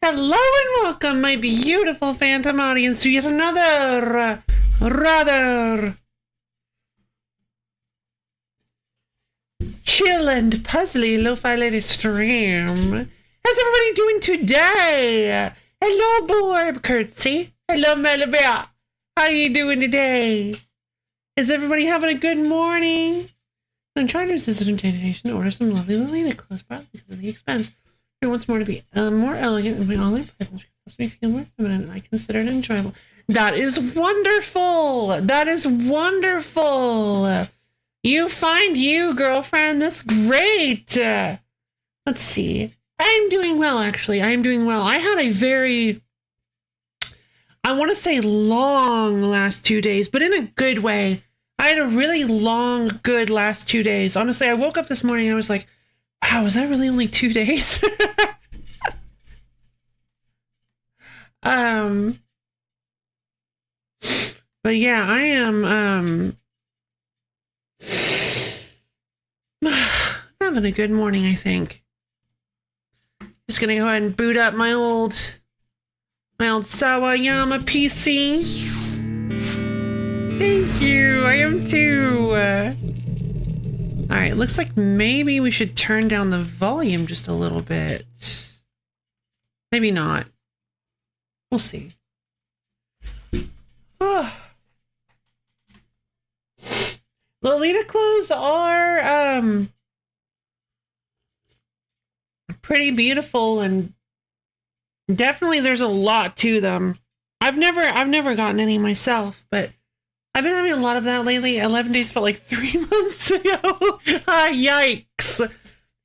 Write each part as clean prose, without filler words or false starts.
Hello and welcome, my beautiful phantom audience, to yet another rather chill and puzzly lo-fi lady stream. How's everybody doing today? Hello, Borb Curtsy. Hello, Melibia. How you doing today? Is everybody having a good morning? I'm trying to resist the temptation to order some lovely Lolita clothes, probably because of the expense. I want more to be more elegant in my online presence, which helps me feel more feminine, and I consider it enjoyable. That is wonderful. That is wonderful. You find you, girlfriend. That's great. Let's see. I'm doing well, actually. I'm doing well. I had a very, I want to say long last 2 days, but in a good way. I had a really long, good last 2 days. Honestly, I woke up this morning and I was like, wow, was that really only 2 days? But yeah, I am, having a good morning, I think. Just gonna go ahead and boot up my old Sawayama PC. Thank you, I am too. Alright, looks like maybe we should turn down the volume just a little bit. Maybe not. We'll see. Oh. Lolita clothes are pretty beautiful, and definitely there's a lot to them. I've never gotten any myself, but I've been having a lot of that lately. 11 days felt like 3 months ago. Yikes.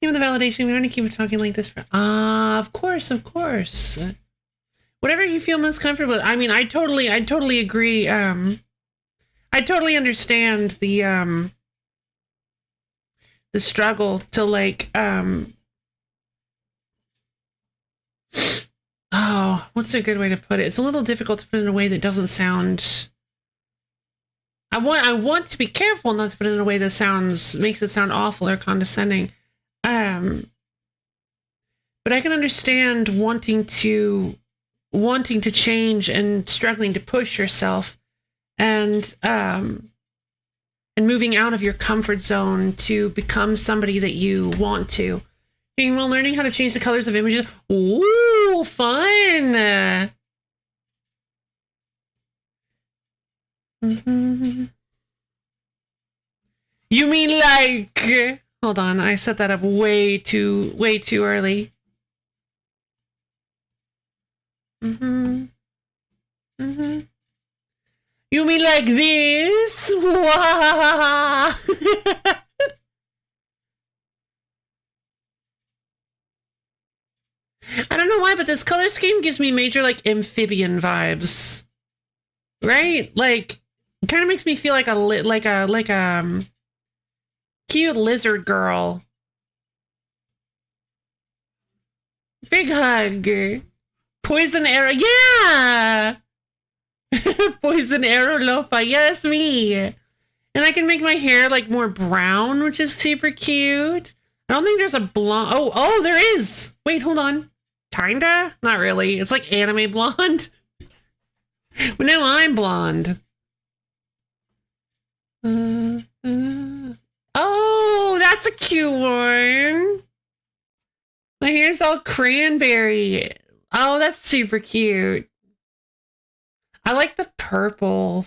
Even the validation, we're going to keep talking like this for... of course. Whatever you feel most comfortable with. I mean, I totally agree. I totally understand the struggle to like, oh, what's a good way to put it? It's a little difficult to put it in a way that doesn't sound... I want to be careful not to put it in a way that makes it sound awful or condescending. But I can understand wanting to change and struggling to push yourself and moving out of your comfort zone to become somebody that you want to. Being well, learning how to change the colors of images. Ooh, fun. Mm-hmm. You mean like... Hold on, I set that up way too early. Mm-hmm. Mm-hmm. You mean like this? I don't know why, but this color scheme gives me major like amphibian vibes. Right? Like, it kind of makes me feel like a cute lizard girl. Big hug. Poison arrow. Yeah! Poison arrow lo-fi. Yes, me. And I can make my hair like more brown, which is super cute. I don't think there's a blonde. Oh, there is. Wait, hold on. Kinda? Not really. It's like anime blonde. But now I'm blonde. Oh, that's a cute one. My hair's all cranberry. Oh, that's super cute. I like the purple.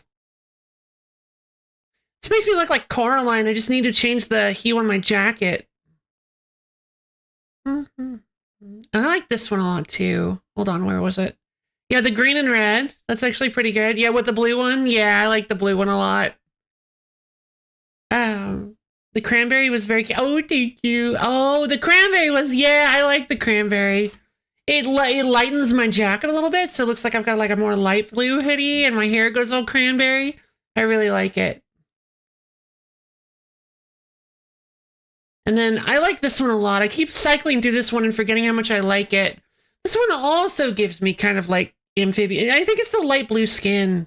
This makes me look like Coraline. I just need to change the hue on my jacket. And I like this one a lot too. Hold on, where was it? Yeah, the green and red. That's actually pretty good. Yeah, with the blue one. Yeah, I like the blue one a lot. The cranberry was very... Oh, thank you. Oh, the cranberry was... Yeah, I like the cranberry. It lightens my jacket a little bit, so it looks like I've got like a more light blue hoodie and my hair goes all cranberry. I really like it. And then I like this one a lot. I keep cycling through this one and forgetting how much I like it. This one also gives me kind of like amphibian. I think it's the light blue skin.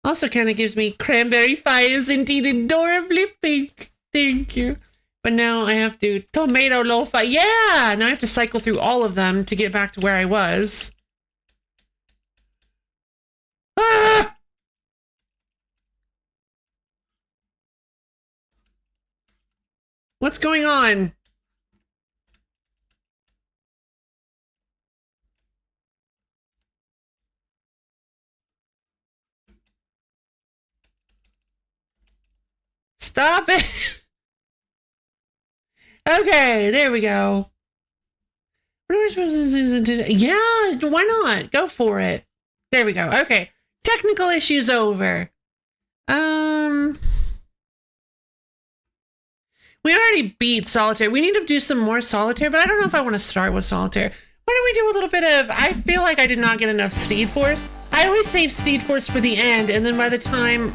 Also kind of gives me cranberry fire is indeed adorably pink. Thank you. But now I have to tomato lo-fi. Yeah, now I have to cycle through all of them to get back to where I was. Ah! What's going on? Stop it. Okay, there we go. What are we supposed to do? Yeah, why not? Go for it. There we go. Okay. Technical issues over. We already beat solitaire. We need to do some more solitaire, but I don't know if I want to start with solitaire. Why don't we do a little bit of... I feel like I did not get enough Steed Force. I always save Steed Force for the end, and then by the time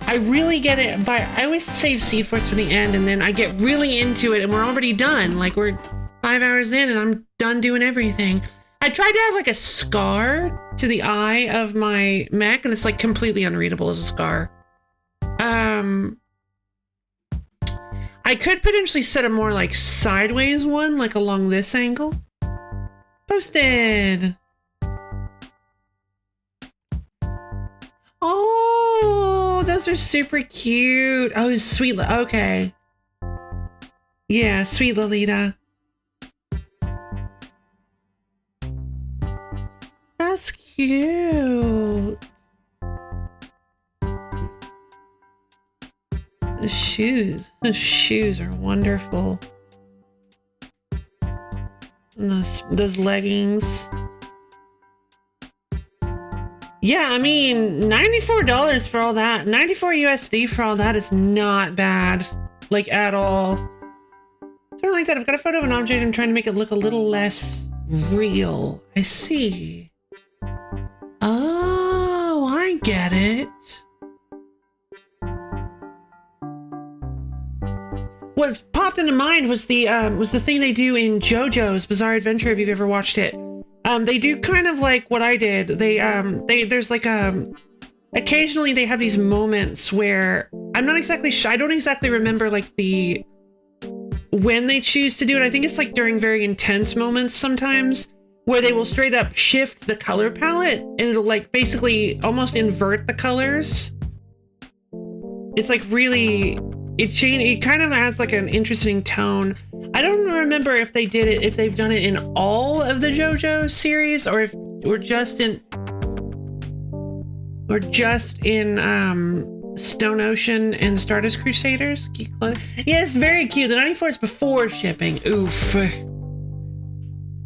I really get it... I always save Steed Force for the end, and then I get really into it, and we're already done. Like, we're 5 hours in, and I'm done doing everything. I tried to add, like, a scar to the eye of my mech, and it's, like, completely unreadable as a scar. I could potentially set a more, like, sideways one, like, along this angle. Posted! Oh, those are super cute. Oh, sweet. Okay. Yeah, sweet Lolita. That's cute. The shoes are wonderful. And those leggings. Yeah, I mean, $94 for all that. 94 USD for all that is not bad. Like, at all. Something like that. I've got a photo of an object. I'm trying to make it look a little less real. I see. Oh, I get it. What popped into mind was the thing they do in JoJo's Bizarre Adventure, if you've ever watched it. They do kind of like what I did. There's like occasionally they have these moments where I'm not exactly sure. I don't exactly remember like when they choose to do it. I think it's like during very intense moments sometimes where they will straight up shift the color palette and it'll like basically almost invert the colors. It's like really, it kind of adds like an interesting tone. I don't remember if they did it, if they've done it in all of the JoJo series or if we're just in Stone Ocean and Stardust Crusaders. Yeah, it's very cute. The 94 is before shipping. Oof.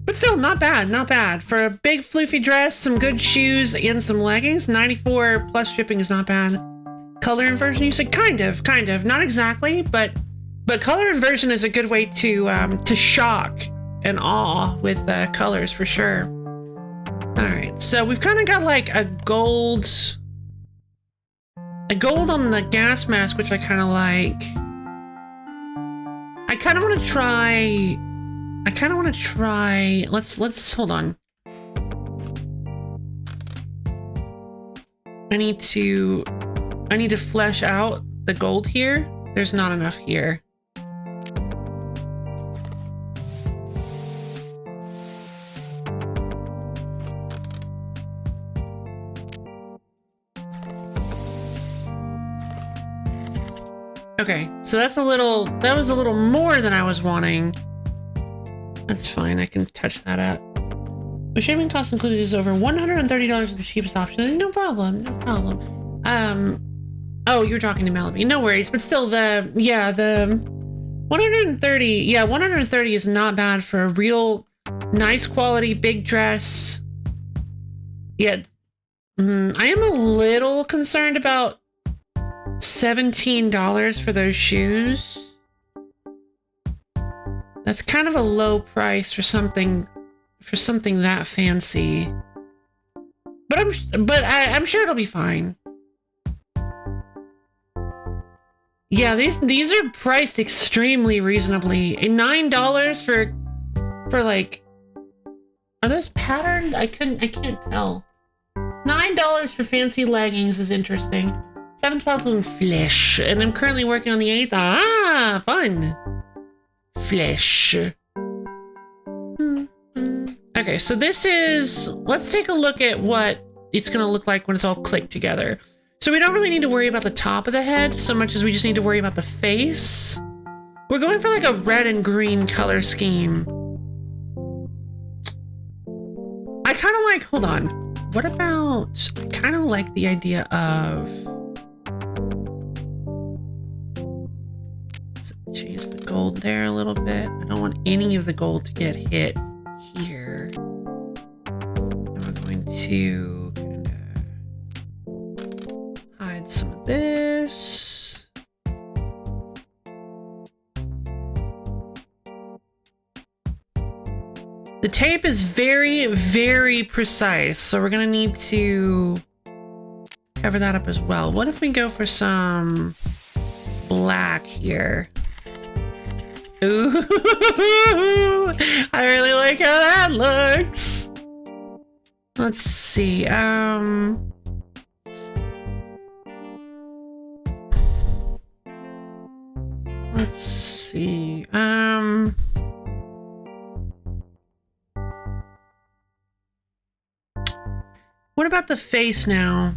But still, not bad, not bad. For a big floofy dress, some good shoes, and some leggings, 94 plus shipping is not bad. Color inversion, you said? Kind of. Not exactly, but color inversion is a good way to shock and awe with colors for sure. All right, so we've kind of got like a gold on the gas mask, which I kind of like. I kind of want to try. Let's hold on. I need to flesh out the gold here. There's not enough here. Okay, so that was a little more than I was wanting. That's fine, I can touch that up. The shipping cost included is over $130 for the cheapest option. No problem. Oh, you were talking to Melody. No worries, but still the 130, yeah, 130 is not bad for a real nice quality big dress. Yeah, I am a little concerned about $17 for those shoes. That's kind of a low price for something that fancy. But I'm sure it'll be fine. Yeah, these are priced extremely reasonably. $9 for like, are those patterned? I can't tell. $9 for fancy leggings is interesting. $7 in flesh, and I'm currently working on the 8th. Ah, fun. flesh. Okay, so this is, let's take a look at what it's gonna look like when it's all clicked together. So we don't really need to worry about the top of the head so much as we just need to worry about the face. We're going for like a red and green color scheme. I kind of like, hold on. What about, I kind of like the idea of, let's change the gold there a little bit. I don't want any of the gold to get hit here. And we're going to kind of hide some of this. The tape is very, very precise, so we're gonna need to cover that up as well. What if we go for some black here? Ooh, I really like how that looks. Let's see, let's see, what about the face now?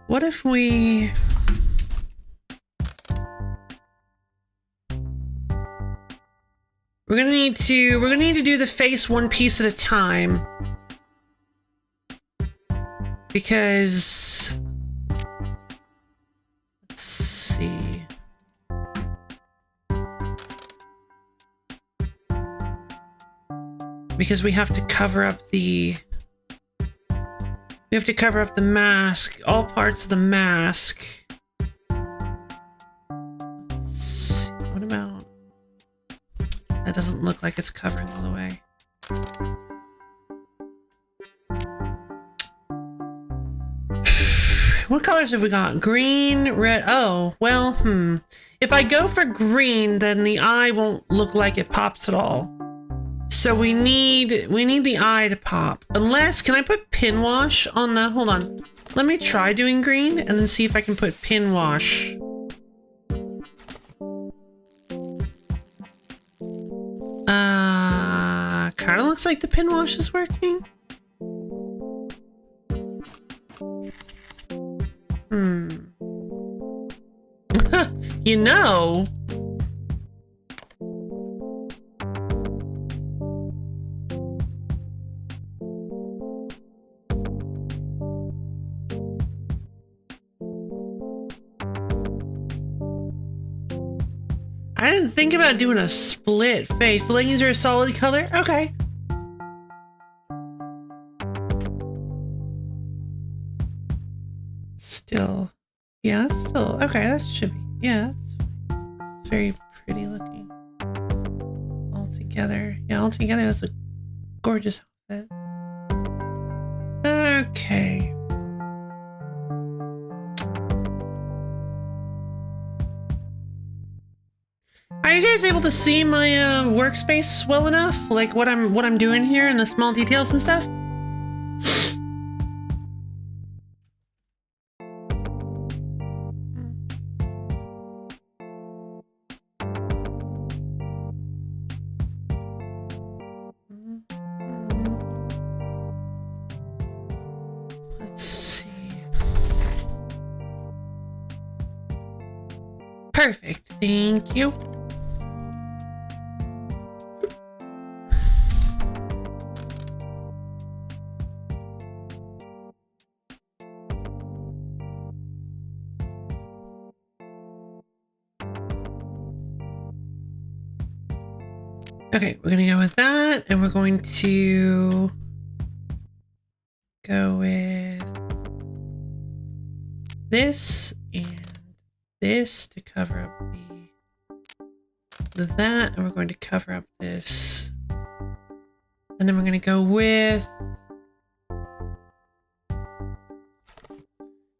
What if we... We're gonna need to do the face one piece at a time. Because... Let's see. Because we have to cover up the... We have to cover up the mask, all parts of the mask. Let's see, what about... That doesn't look like it's covering all the way. What colors have we got? Green, red, oh, well, If I go for green, then the eye won't look like it pops at all. So we need the eye to pop. Unless, can I put pin wash on the, hold on. Let me try doing green and then see if I can put pin wash. Kinda looks like the pin wash is working. You know. I didn't think about doing a split face. The leggings are a solid color? Okay. Still. Yeah, that's still... Okay, that should be... Yeah, that's very pretty looking. All together. Yeah, all together, that's a gorgeous outfit. Okay. Are you guys able to see my workspace well enough? Like what I'm doing here and the small details and stuff? Let's see. Perfect. Thank you. Okay, we're gonna go with that, and we're going to go with this and this to cover up that, and we're going to cover up this, and then we're gonna go with...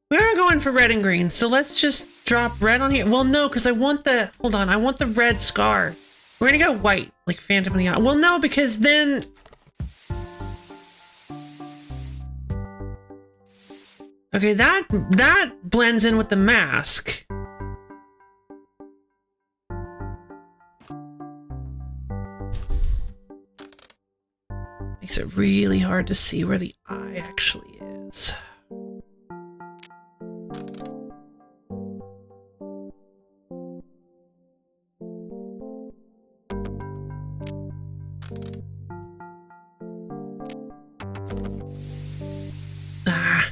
We are going for red and green, so let's just drop red on here. Well, no, because I want the... Hold on, I want the red scar. We're gonna go white, like Phantom of the Opera. Well, no, because then... Okay, that blends in with the mask. Makes it really hard to see where the eye actually is. Ah.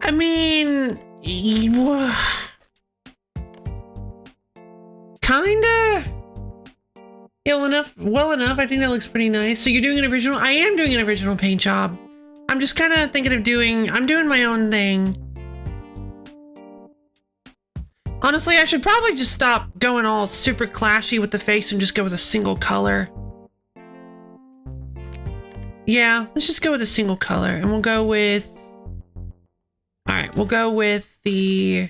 I mean, kinda. Well enough. I think that looks pretty nice. So you're doing an original? I am doing an original paint job. I'm just kind of thinking of I'm doing my own thing. Honestly, I should probably just stop going all super clashy with the face and just go with a single color. Yeah, let's just go with a single color, and we'll go with... Alright, we'll go with the...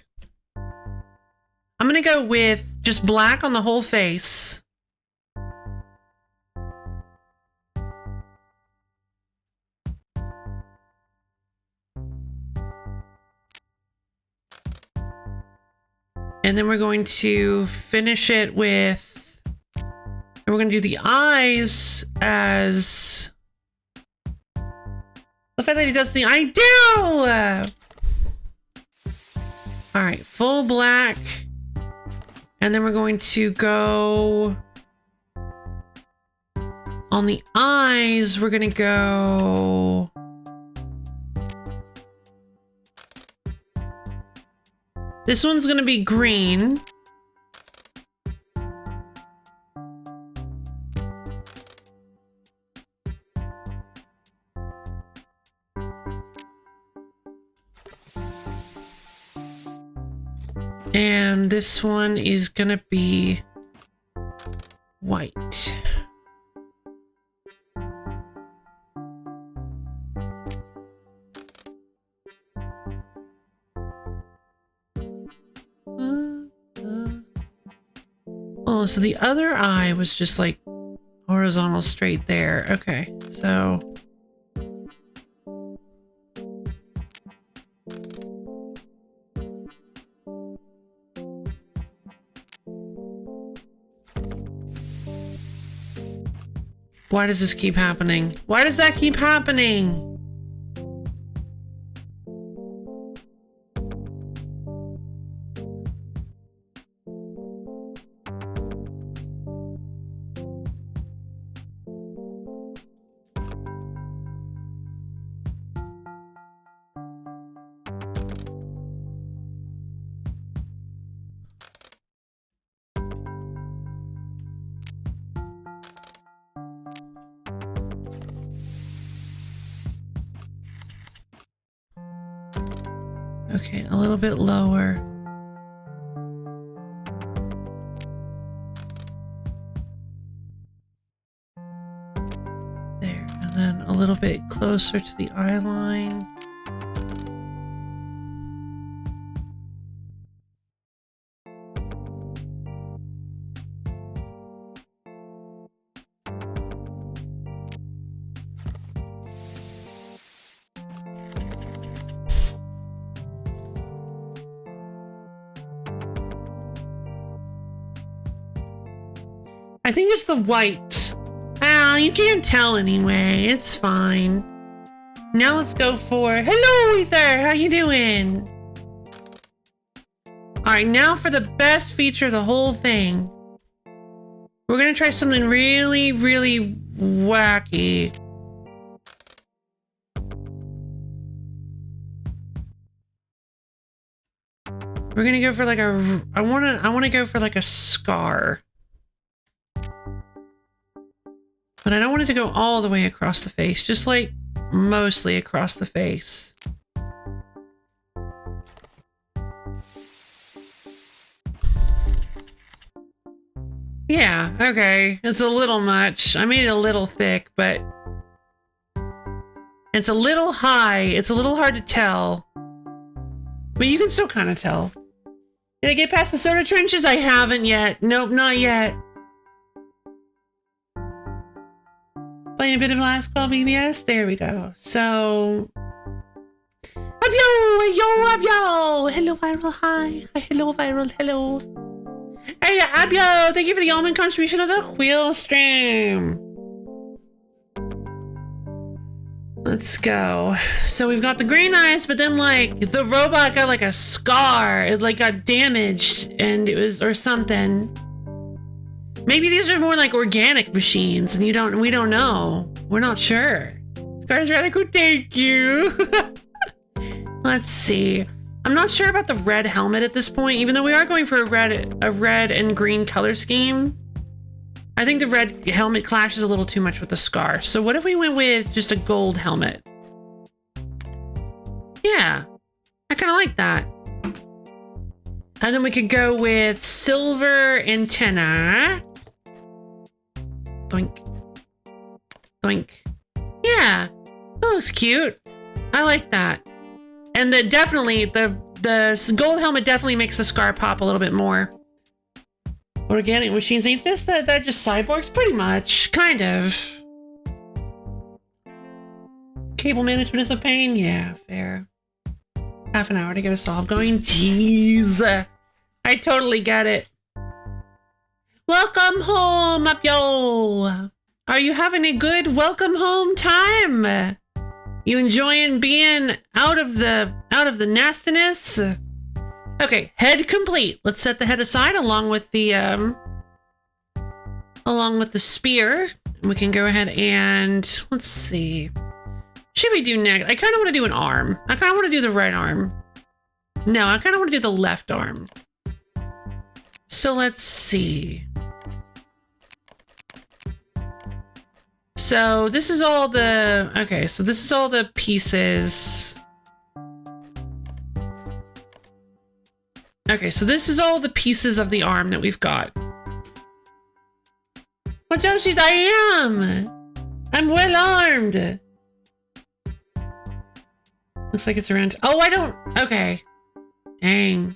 I'm gonna go with just black on the whole face. And then we're going to finish it with... And we're gonna do the eyes as... The Fat Lady does the... I do! Alright, full black. And then we're going to go... On the eyes, we're gonna go... This one's gonna be green. And this one is gonna be white. Oh, so the other eye was just like horizontal straight there. Okay, so... Why does this keep happening? Why does that keep happening? Okay, a little bit lower. There, and then a little bit closer to the eye line. I think it's the white. Ah, you can't tell anyway. It's fine. Now let's go for... Hello, Ether! How you doing? Alright, now for the best feature of the whole thing. We're gonna try something really, really wacky. We're gonna go for like a... I wanna go for like a scar. But I don't want it to go all the way across the face, just like mostly across the face. Yeah, okay. It's a little much. I made it a little thick, but it's a little high. It's a little hard to tell. But you can still kind of tell. Did I get past the soda trenches? I haven't yet. Nope, not yet. Playing a bit of last call BBS. There we go. So... Abyo! Yo, Abyo! Hello, Viral. Hi. Hi, hello, Viral. Hello. Hey, Abyo! Thank you for the almond contribution of the wheel stream. Let's go. So we've got the green eyes, but then like the robot got like a scar. It like got damaged and it was, or something. Maybe these are more like organic machines and we don't know. We're not sure. Scar's Radical, thank you. Let's see. I'm not sure about the red helmet at this point, even though we are going for a red and green color scheme. I think the red helmet clashes a little too much with the scar. So what if we went with just a gold helmet? Yeah, I kind of like that. And then we could go with silver antenna. Doink. Doink. Yeah, that looks cute. I like that. And the gold helmet definitely makes the scar pop a little bit more. Organic machines ain't this that just cyborgs? Pretty much, kind of. Cable management is a pain? Yeah, fair. Half an hour to get a solve going? Jeez. I totally get it. Welcome home, Apyo! Are you having a good welcome home time? You enjoying being out of the nastiness? Okay, head complete. Let's set the head aside along with the spear. And we can go ahead and let's see. Should we do next? I kind of want to do an arm. I kind of want to do the right arm. No, I kind of want to do the left arm. So let's see. So this is all the, okay, so this is all the pieces. Okay, so this is all the pieces of the arm that we've got. Watch out, I am! I'm well armed! Looks like it's around, oh, I don't, okay. Dang.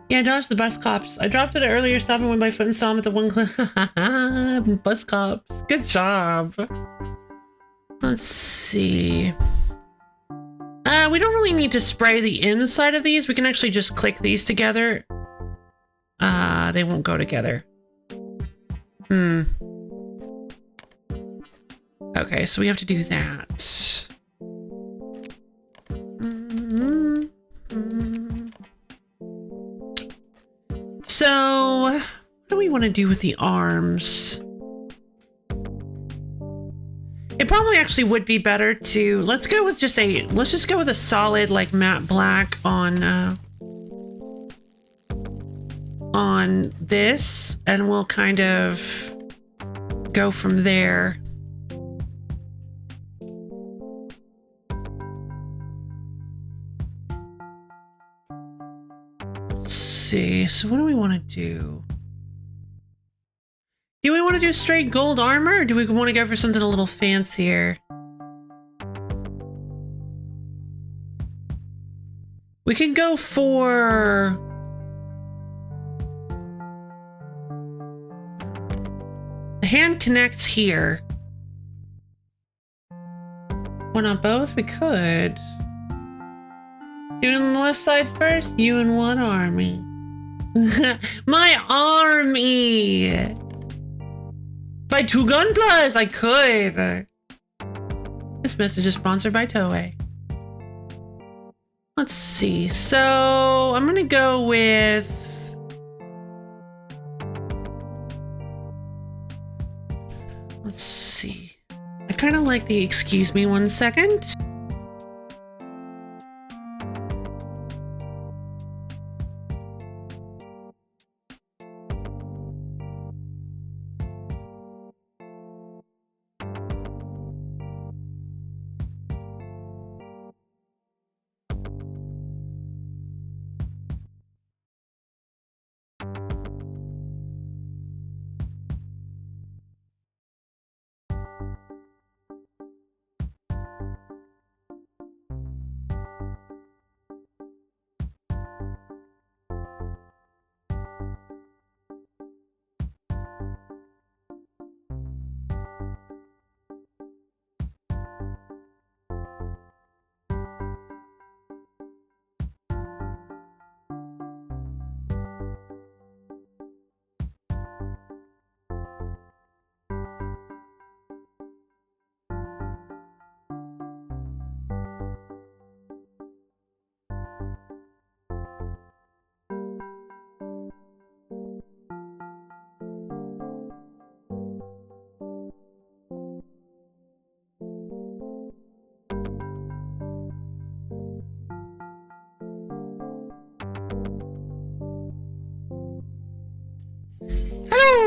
Yeah, dodge the bus cops. I dropped it earlier, stopped and went by foot and saw him at the one clip. Bus cops. Good job. Let's see. We don't really need to spray the inside of these. We can actually just click these together. They won't go together. Okay, so we have to do that. So, what do we want to do with the arms? It probably actually would be better to, let's just go with a solid like matte black on this, and we'll kind of go from there. Let's see, so what do we want to do? Do we want to do straight gold armor, or do we want to go for something a little fancier? We could go for... the hand connects here. Why not both? We could. Doing the left side first? You and one army. My army! By 2 gun plus, I could. This message is sponsored by Toei. Let's see. So I'm gonna go with. Let's see. I kind of like the excuse me 1 second.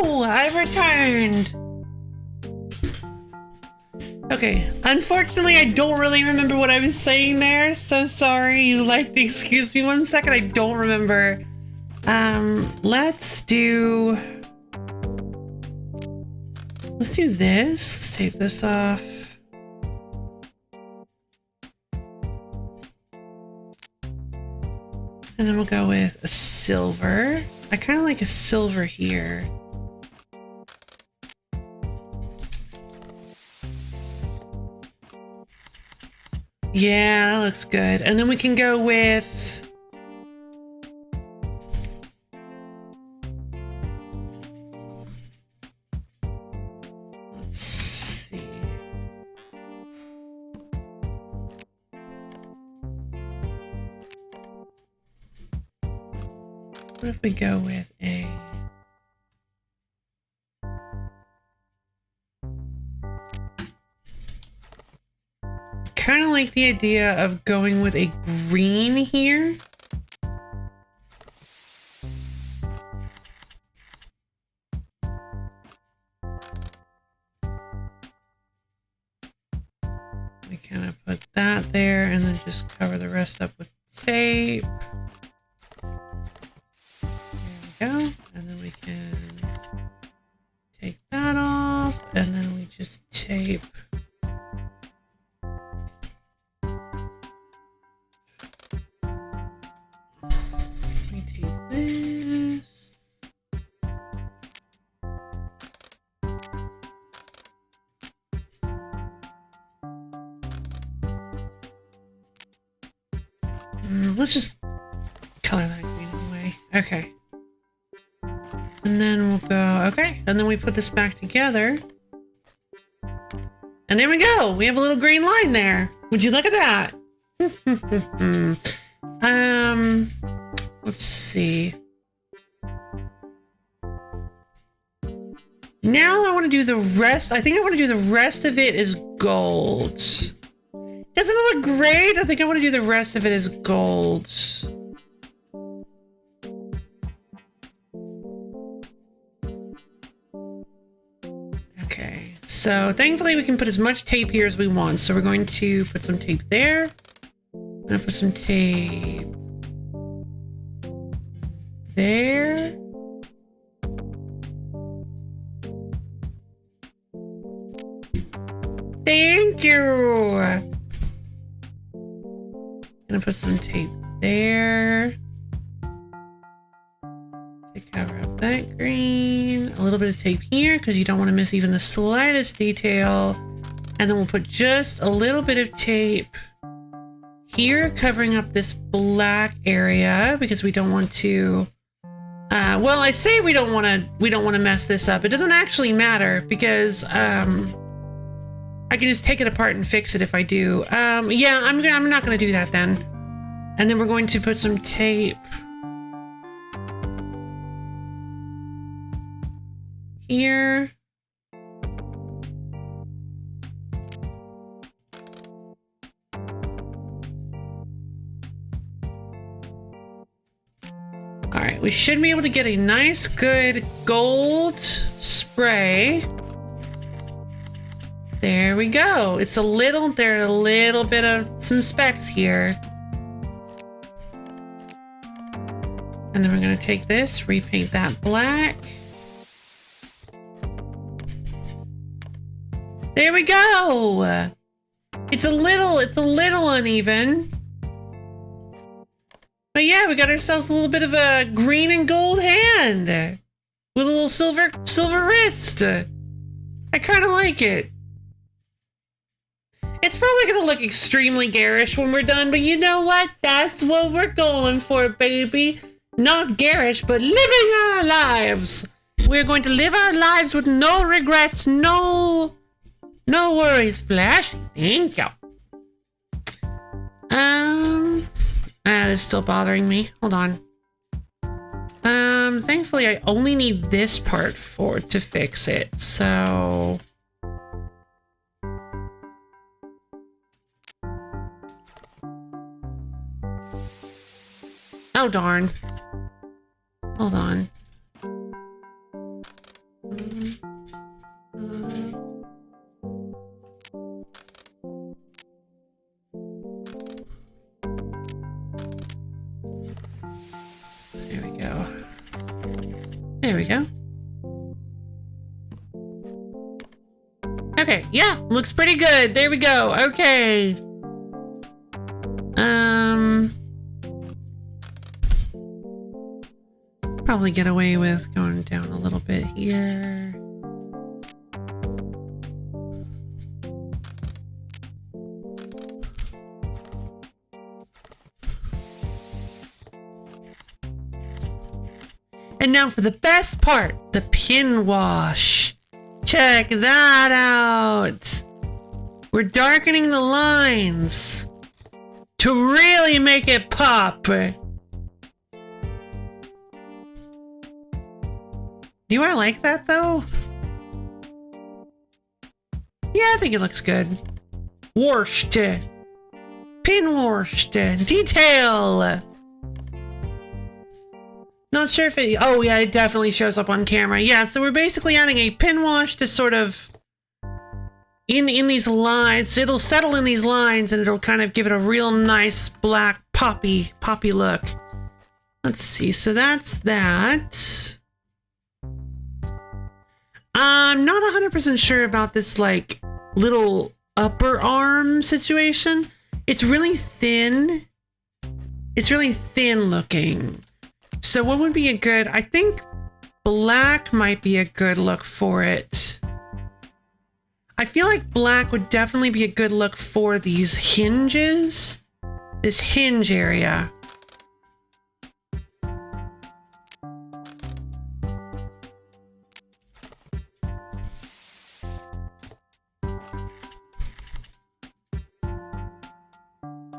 Hello! I've returned! Okay, unfortunately I don't really remember what I was saying there, so sorry. You like to excuse me 1 second, I don't remember. Let's do this. Let's tape this off. And then we'll go with a silver. I kind of like a silver here. Yeah, that looks good. And then we can go with... Let's see. What if we go with a... Kind of like the idea of going with a green here. We kind of put that there and then just cover the rest up with tape. There we go. And then we can take that off and then we just tape. Let's just color that green anyway. Okay. And then we'll go, okay. And then we put this back together. And there we go. We have a little green line there. Would you look at that? Let's see. Now I want to do the rest. I think I want to do the rest of it as gold. Doesn't it look great? I think I want to do the rest of it as gold. Okay, so thankfully we can put as much tape here as we want. So we're going to put some tape there. I'm gonna put some tape there. Thank you. Gonna put some tape there to cover up that green. A little bit of tape here because you don't want to miss even the slightest detail. And then we'll put just a little bit of tape here covering up this black area because we don't want to well, I say we don't want to mess this up. It doesn't actually matter because I can just take it apart and fix it if I do. Yeah, I'm not going to do that then. And then we're going to put some tape here. All right, we should be able to get a nice, good gold spray. There we go. There are a little bit of some specks here. And then we're gonna take this, repaint that black. There we go. It's a little uneven. But yeah, we got ourselves a little bit of a green and gold hand with a little silver wrist. I kind of like it. It's probably gonna look extremely garish when we're done, but you know what? That's what we're going for, baby. Not garish, but living our lives. We're going to live our lives with no regrets, no worries, Flash. Thank you. That is still bothering me. Hold on. Thankfully I only need this part to fix it, so... Oh, darn. Hold on. There we go. Okay, yeah, looks pretty good. There we go. Okay. Probably get away with going down a little bit here. And now for the best part, the pin wash. Check that out. We're darkening the lines to really make it pop. Do I like that though? Yeah, I think it looks good. Washed. Pin washed. Detail. Not sure if it... Oh, yeah, it definitely shows up on camera. Yeah, so we're basically adding a pin wash to sort of... In these lines. It'll settle in these lines and it'll kind of give it a real nice black poppy look. Let's see. So that's that. I'm not 100% sure about this, like, little upper arm situation. It's really thin. It's really thin looking. So what would be a good... I think black might be a good look for it. I feel like black would definitely be a good look for these hinges. This hinge area.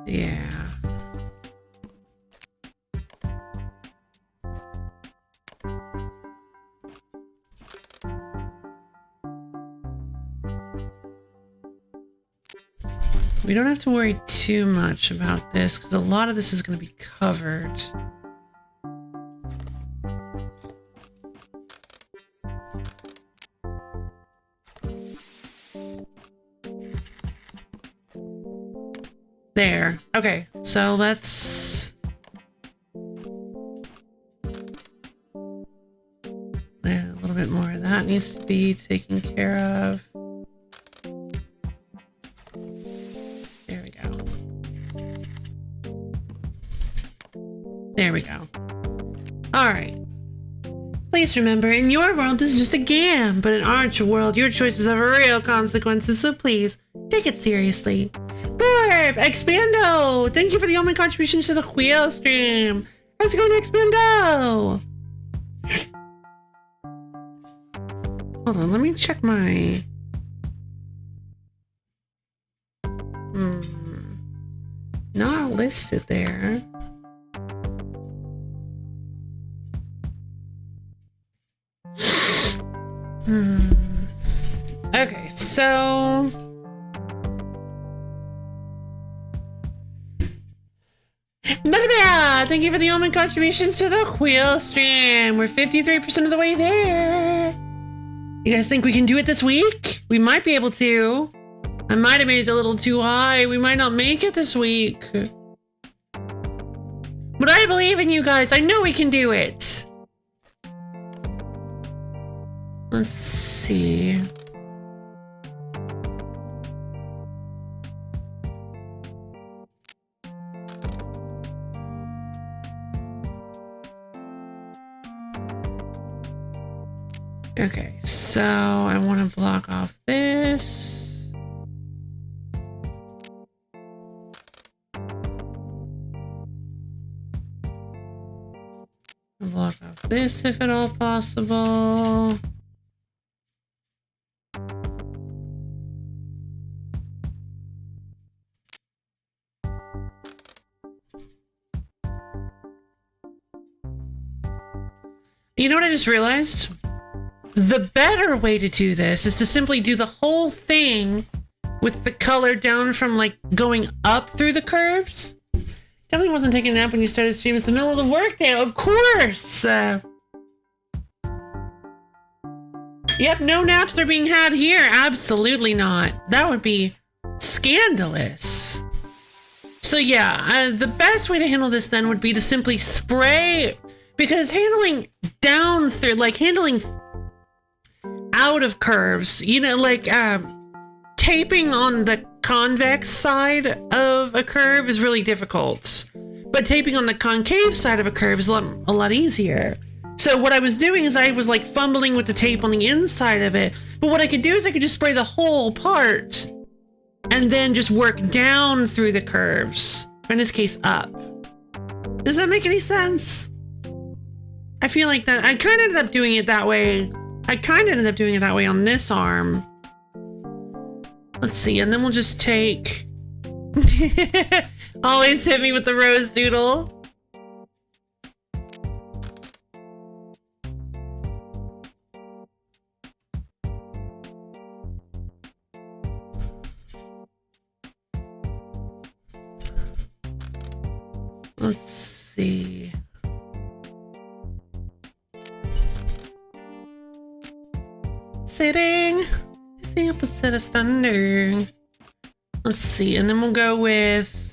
Yeah. We don't have to worry too much about this because a lot of this is going to be covered. There. Okay, so let's... There, a little bit more of that needs to be taken care of. There we go. Alright. Please remember, in your world, this is just a game, but in our world, your choices have real consequences, so please, take it seriously. Borb! Expando! Thank you for the only contributions to the wheel stream! How's it going, Expando? Hold on, let me check my... Not listed there. Okay, so... Blah, thank you for the only contributions to the wheel stream. We're 53% of the way there. You guys think we can do it this week? We might be able to. I might have made it a little too high. We might not make it this week. But I believe in you guys. I know we can do it. Let's see. Okay, so I want to block off this. I'll block off this if at all possible. You know what I just realized? The better way to do this is to simply do the whole thing with the color down from like going up through the curves. Definitely wasn't taking a nap when you started streaming. It's the middle of the workday, of course. Yep, no naps are being had here. Absolutely not. That would be scandalous. So yeah, the best way to handle this then would be to simply spray Because handling down through, like handling out of curves, you know, like taping on the convex side of a curve is really difficult. But taping on the concave side of a curve is a lot easier. So what I was doing is I was like fumbling with the tape on the inside of it. But what I could do is I could just spray the whole part and then just work down through the curves. In this case, up. Does that make any sense? I feel like that. I kind of ended up doing it that way. I kind of ended up doing it that way on this arm. Let's see, and then we'll just take... Always hit me with the rose doodle. Let's see. Sitting is the opposite of standing. Let's see, and then we'll go with...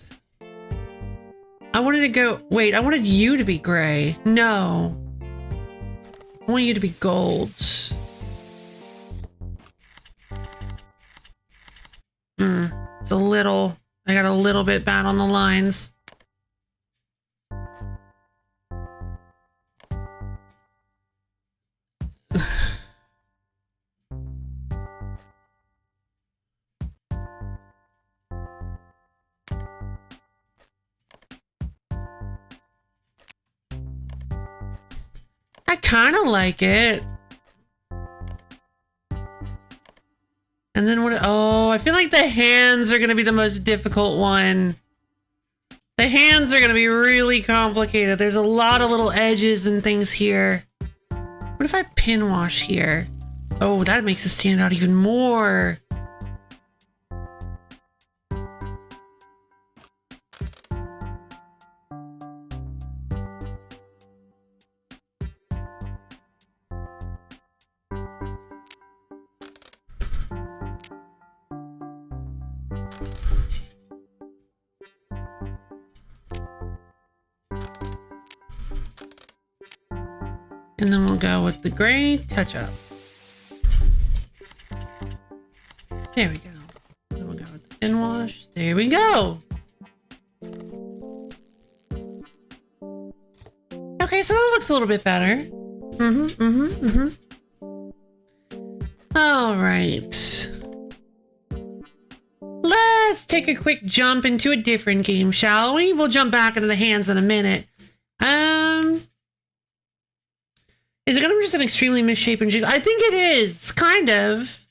I wanted you to be gray. No. I want you to be gold. It's a little... I got a little bit bad on the lines. I kind of like it. And then what? Oh, I feel like the hands are going to be the most difficult one. The hands are going to be really complicated. There's a lot of little edges and things here. What if I pin wash here? Oh, that makes it stand out even more. And then we'll go with the gray touch-up. There we go. Then we'll go with the thin wash. There we go. Okay, so that looks a little bit better. All right. Let's take a quick jump into a different game, shall we? We'll jump back into the hands in a minute. Is it gonna be just an extremely misshapen jigsaw? I think it is, kind of.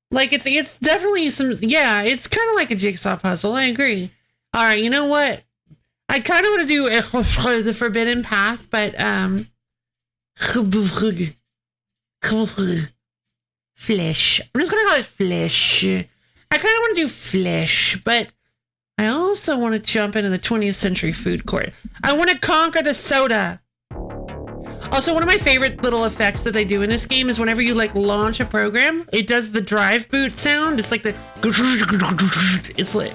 Like, it's definitely some, yeah, it's kind of like a jigsaw puzzle, I agree. All right, you know what? I kind of want to do the forbidden path, but, flesh. I'm just gonna call it flesh. I kind of want to do flesh, but I also want to jump into the 20th century food court. I want to conquer the soda. Also, one of my favorite little effects that they do in this game is whenever you like launch a program, it does the drive boot sound. It's like the... It's like...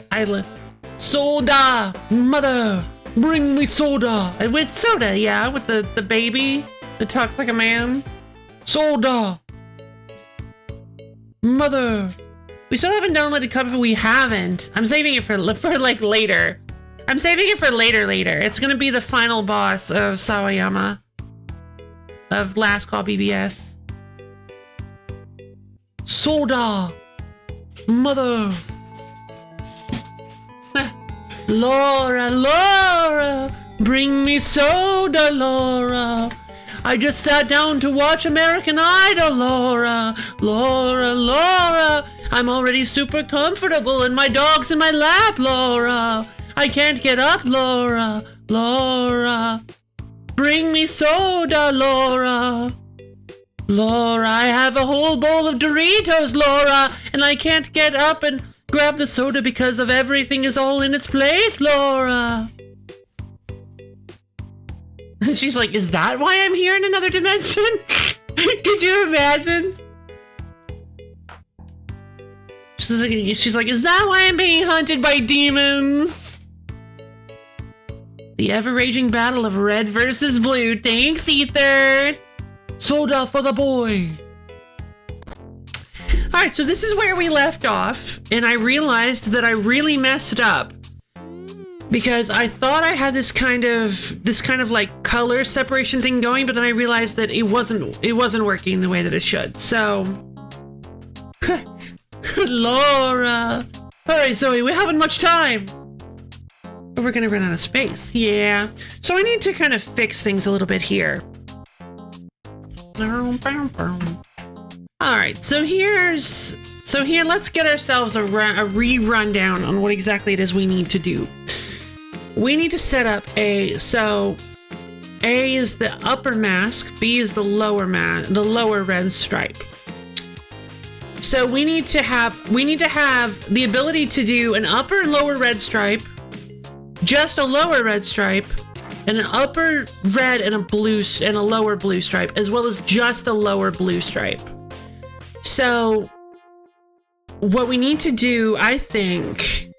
Soda! Mother! Bring me soda! And with soda, yeah, with the baby that talks like a man. Soda! Mother! We still haven't downloaded Cup, but we haven't. I'm saving it for like later. I'm saving it for later. It's gonna be the final boss of Sawayama. Of Last Call BBS. Soda! Mother! Laura! Bring me soda, Laura! I just sat down to watch American Idol, Laura! I'm already super comfortable and my dog's in my lap, Laura! I can't get up, Laura! Bring me soda, Laura! I have a whole bowl of Doritos, Laura, and I can't get up and grab the soda because of everything is all in its place, Laura! She's like, is that why I'm here in another dimension? Could you imagine? She's like, is that why I'm being hunted by demons? The ever-raging battle of red versus blue. Thanks, Ether. Soda for the boy. All right, so this is where we left off, and I realized that I really messed up because I thought I had this kind of like color separation thing going, but then I realized that it wasn't working the way that it should. So, Laura. All right, Zoe, we haven't much time. But we're gonna run out of space. Yeah. So I need to kind of fix things a little bit here. All right, so here, let's get ourselves a re-rundown on what exactly it is we need to do. We need to set up so A is the upper mask, B is the lower red stripe. So we need to have the ability to do an upper and lower red stripe, just a lower red stripe, and an upper red and a lower blue stripe, as well as just a lower blue stripe. So what we need to do, I think,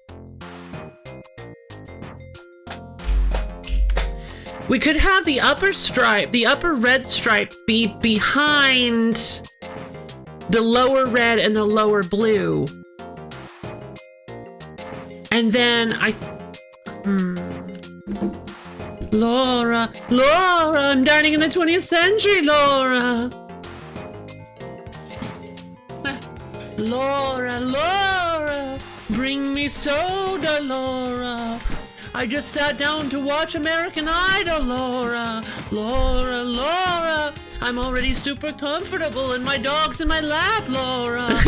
we could have the upper red stripe be behind the lower red and the lower blue. And then Laura, I'm dining in the 20th century, Laura. Laura, bring me soda, Laura. I just sat down to watch American Idol, Laura. I'm already super comfortable and my dog's in my lap, Laura.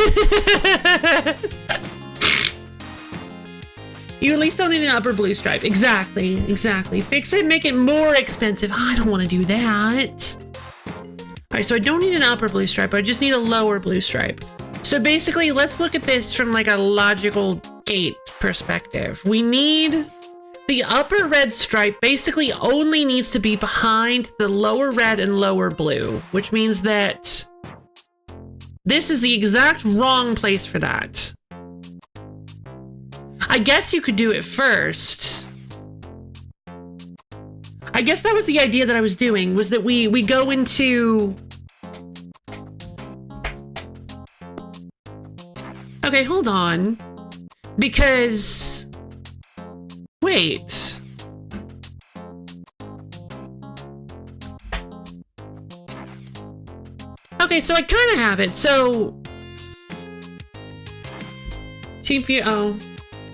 You at least don't need an upper blue stripe. Exactly. Fix it, make it more expensive. I don't want to do that. All right, so I don't need an upper blue stripe. I just need a lower blue stripe. So basically, let's look at this from like a logical gate perspective. We need the upper red stripe basically only needs to be behind the lower red and lower blue, which means that this is the exact wrong place for that. I guess you could do it first. I guess that was the idea that I was doing, was that we go into... Okay, hold on. Because... Wait. Okay, so I kind of have it. So...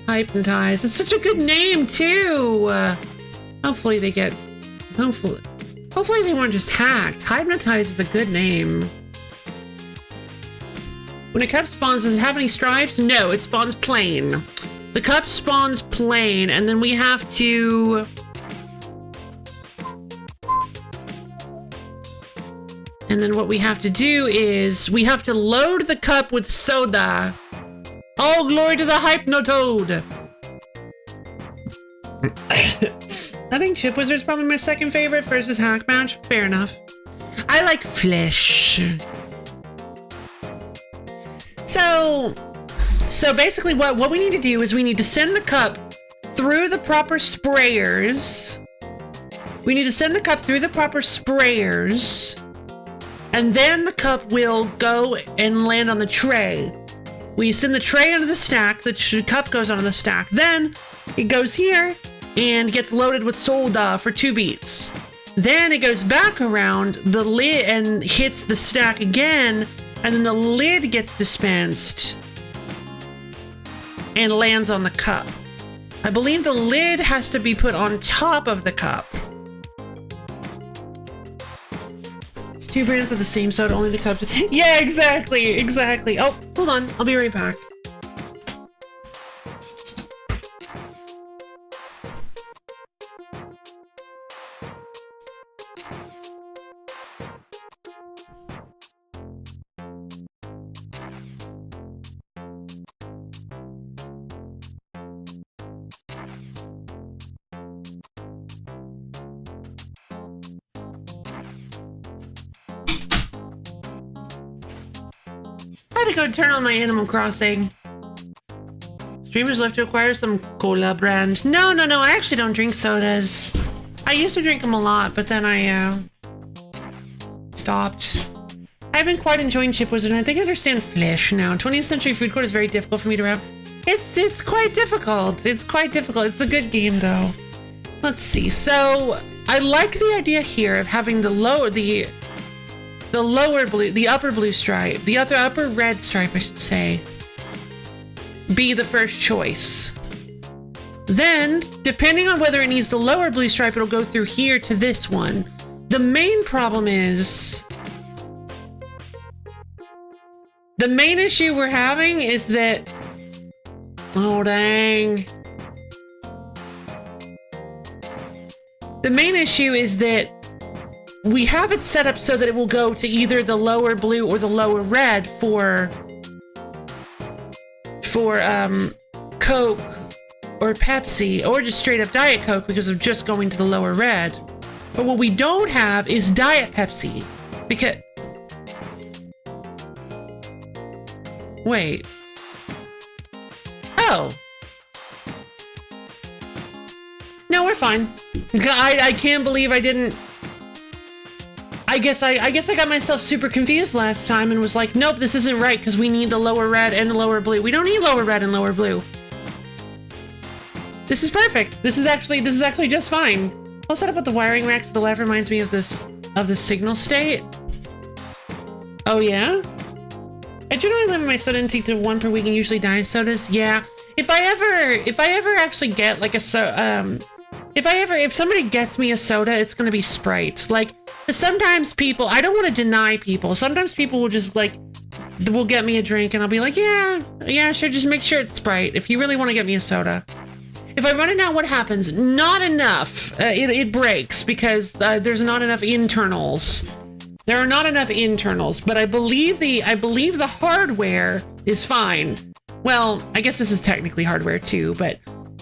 Hypnotize. It's such a good name, too. Hopefully they get... Hopefully they weren't just hacked. Hypnotize is a good name. When a cup spawns, does it have any stripes? No, it spawns plain. The cup spawns plain, and then we have to... And then what we have to do is we have to load the cup with soda. All glory to the Hypnotoad! I think Chip Wizard's probably my second favorite versus Hack Match. Fair enough. I like Flesh. So basically what we need to do is we need to send the cup through the proper sprayers. We need to send the cup through the proper sprayers. And then the cup will go and land on the tray. We send the tray onto the stack, the cup goes onto the stack. Then it goes here and gets loaded with soda for 2 beats. Then it goes back around the lid and hits the stack again, and then the lid gets dispensed and lands on the cup. I believe the lid has to be put on top of the cup. 2 brands of the same soda, only the cup. Yeah, exactly. Oh, hold on. I'll be right back. I had to go turn on my Animal Crossing. Streamers left to acquire some cola brand. No, I actually don't drink sodas. I used to drink them a lot, but then I stopped. I've been quite enjoying Chip Wizard, and I think I understand Flash now. 20th Century Food Court is very difficult for me to wrap. It's quite difficult. It's quite difficult. It's a good game, though. Let's see. So I like the idea here of having the lower blue, the upper blue stripe, the upper red stripe, I should say, be the first choice. Then, depending on whether it needs the lower blue stripe, it'll go through here to this one. The main problem is, the main issue we're having is that, oh dang. The main issue is that we have it set up so that it will go to either the lower blue or the lower red for Coke or Pepsi, or just straight up Diet Coke because of just going to the lower red. But what we don't have is Diet Pepsi, because... Wait. Oh. No, we're fine. I can't believe I didn't... I guess I got myself super confused last time and was like, nope, this isn't right because we need the lower red and the lower blue. We don't need lower red and lower blue. This is perfect. This is actually just fine. I'll set up with the wiring rack so the left reminds me of the signal state. Oh yeah? I generally limit my soda intake to 1 per week and usually diet sodas. Yeah. If I ever actually get like a if somebody gets me a soda, it's gonna be Sprite. Like, sometimes people, I don't want to deny people. Sometimes people will just like, will get me a drink and I'll be like, yeah, sure, just make sure it's Sprite if you really want to get me a soda. If I run it out, what happens? Not enough. It breaks because there's not enough internals. There are not enough internals, but I believe the hardware is fine. Well, I guess this is technically hardware too, but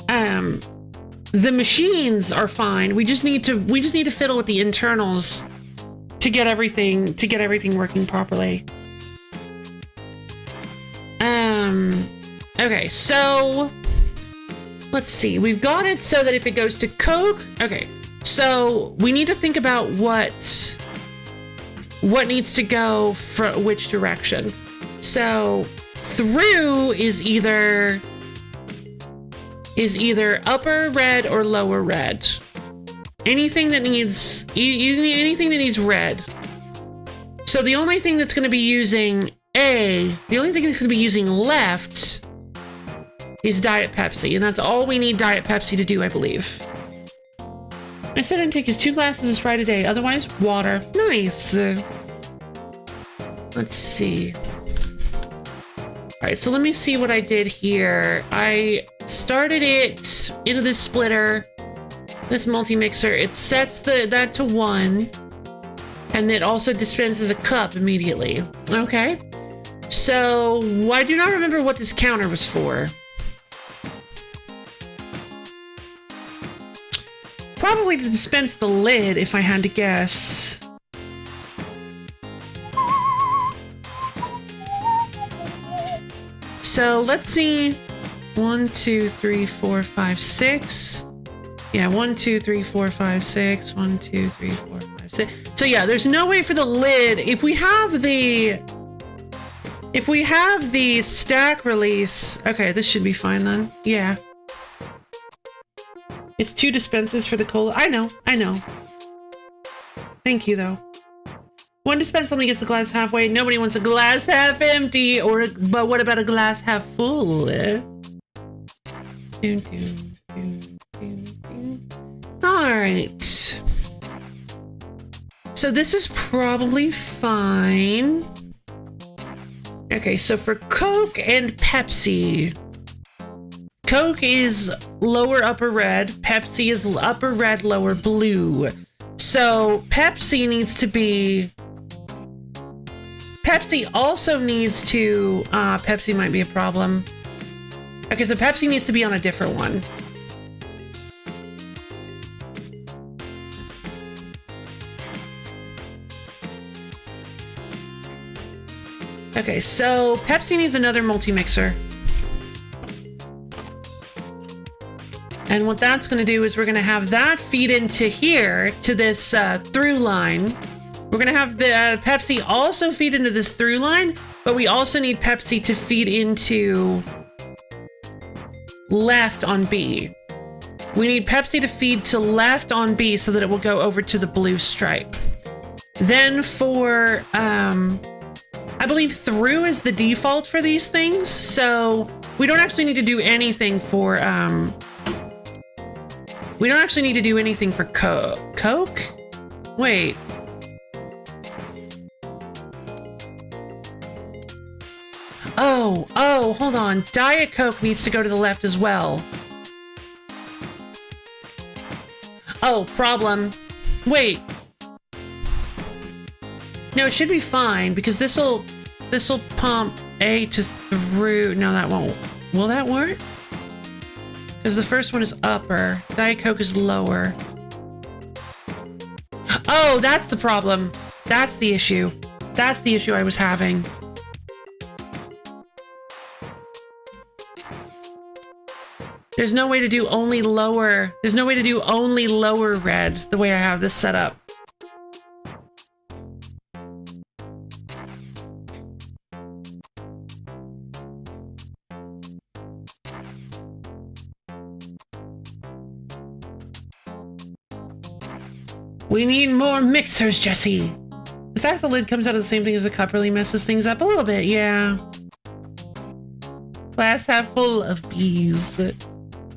the machines are fine. We just need to fiddle with the internals to get everything working properly. Okay, so let's see. We've got it so that if it goes to Coke, okay. So we need to think about what needs to go for which direction. So through is either upper red or lower red. Anything that needs red. So the only thing that's going to be using left is Diet Pepsi, and that's all we need Diet Pepsi to do, I believe. My soda intake is 2 glasses of Sprite a day, otherwise water. Nice. Let's see. Alright, so let me see what I did here. I started it into this splitter, this multi-mixer. It sets that to 1, and it also dispenses a cup immediately. Okay. So, I do not remember what this counter was for. Probably to dispense the lid, if I had to guess. So let's see. 1, 2, 3, 4, 5, 6. Yeah, 1, 2, 3, 4, 5, 6. 1, 2, 3, 4, 5, 6. So yeah, there's no way for the lid. If we have the stack release, okay, this should be fine then. Yeah. It's 2 dispensers for the cola. I know. Thank you, though. 1 dispense only gets the glass halfway. Nobody wants a glass half empty, but what about a glass half full? Alright. So this is probably fine. Okay, so for Coke and Pepsi, Coke is lower upper red, Pepsi is upper red, lower blue. So Pepsi needs to be... Pepsi also needs to... Pepsi might be a problem. Okay, so Pepsi needs to be on a different one. Okay, so Pepsi needs another multi-mixer. And what that's going to do is we're going to have that feed into here, to this through line. We're going to have the Pepsi also feed into this through line, but we also need Pepsi to feed into left on B. We need Pepsi to feed to left on B so that it will go over to the blue stripe. Then for, I believe through is the default for these things, so we don't actually need to do anything for, we don't actually need to do anything for Coke? Wait. Oh, hold on. Diet Coke needs to go to the left as well. Oh, problem. Wait. No, it should be fine because this'll pump A to through. No, that won't. Will that work? Because the first one is upper. Diet Coke is lower. Oh, that's the problem. That's the issue. That's the issue I was having. There's no way to do only lower. There's no way to do only lower red the way I have this set up. We need more mixers, Jesse. The fact the lid comes out of the same thing as the cup really messes things up a little bit, yeah. Glass half full of bees.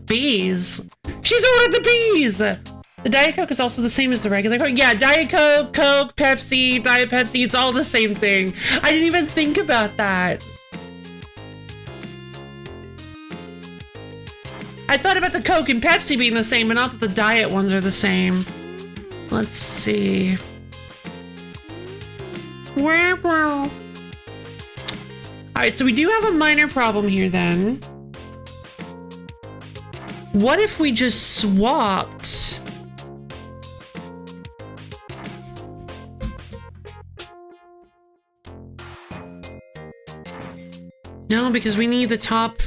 Bees? She's ordered the bees! The Diet Coke is also the same as the regular Coke. Yeah, Diet Coke, Coke, Pepsi, Diet Pepsi, it's all the same thing. I didn't even think about that. I thought about the Coke and Pepsi being the same, but not that the Diet ones are the same. Let's see. Alright, so we do have a minor problem here then. What if we just swapped? No, because we need the top.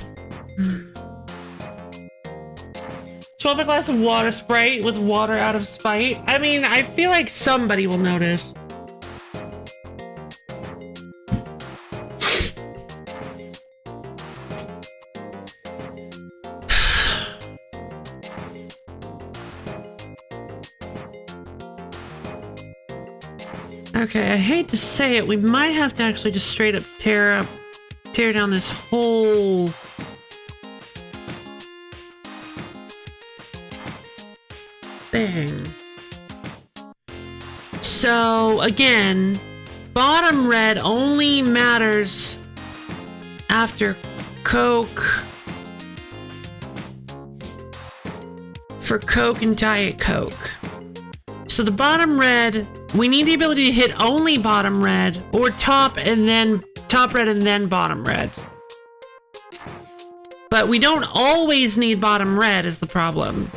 Swap a glass of water, Sprite with water out of spite. I mean, I feel like somebody will notice. Okay, I hate to say it, we might have to actually just straight up tear down this whole thing. So again, bottom red only matters after Coke for Coke and Diet Coke. So the bottom red, we need the ability to hit only bottom red or top red and then bottom red. But we don't always need bottom red is the problem.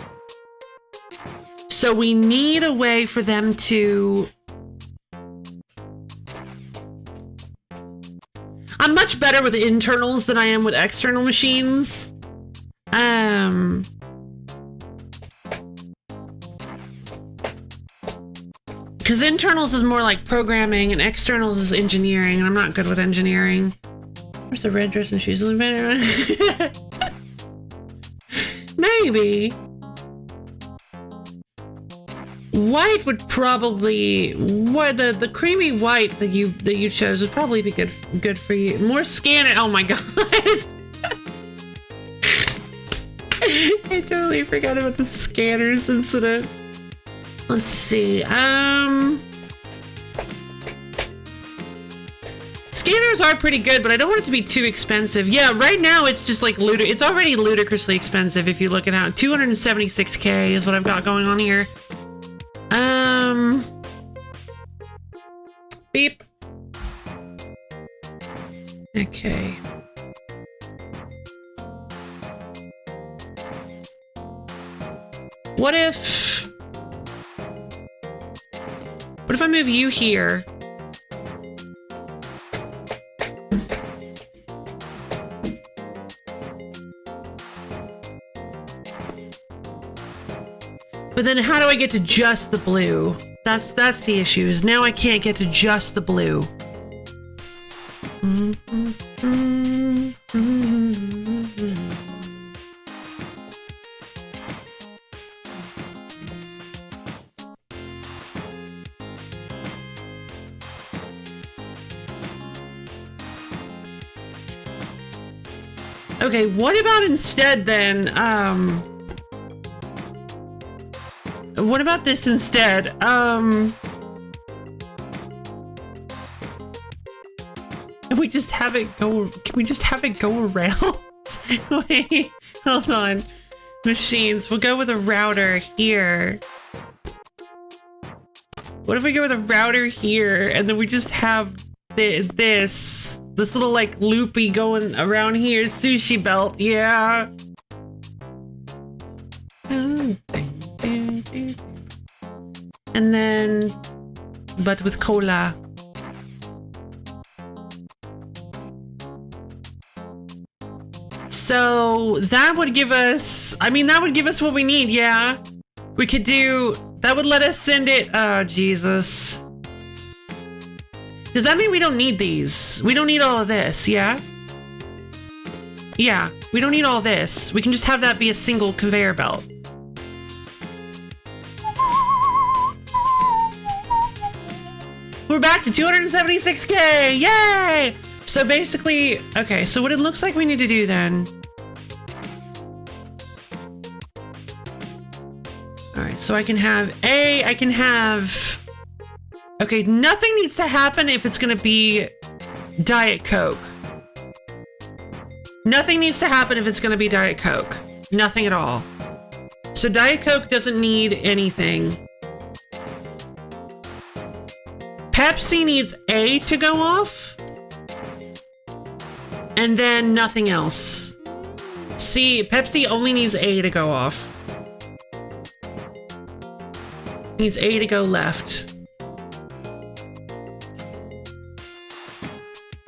So we need a way for them to... I'm much better with internals than I am with external machines. Because internals is more like programming and externals is engineering, and I'm not good with engineering. Where's the red dress and shoes? Maybe. White would probably... What the creamy white that you chose would probably be good for you. More scanner. Oh my god. I totally forgot about the scanners incident. Let's see, scanners are pretty good, but I don't want it to be too expensive. Yeah, right now it's just like it's already ludicrously expensive if you look at how 276K is what I've got going on here. Beep. Okay. What if I move you here? But then how do I get to just the blue? That's the issue, is now I can't get to just the blue. Okay, what about instead then, what about this instead? Can we just have it go, around? Wait, hold on. Machines, we'll go with a router here. What if we go with a router here and then we just have this little like loopy going around here, sushi belt, yeah. And then, but with cola. So that would give us, I mean, that would give us what we need, yeah. We could do, that would let us send it, oh, Jesus. Does that mean we don't need these? We don't need all of this, yeah? Yeah, we don't need all this. We can just have that be a single conveyor belt. We're back to 276K! Yay! So basically, okay, so what it looks like we need to do then. Alright, so I can have okay, nothing needs to happen if it's gonna be Diet Coke. Nothing needs to happen if it's gonna be Diet Coke. Nothing at all. So Diet Coke doesn't need anything. Pepsi needs A to go off. And then nothing else. See, Pepsi only needs A to go off. Needs A to go left.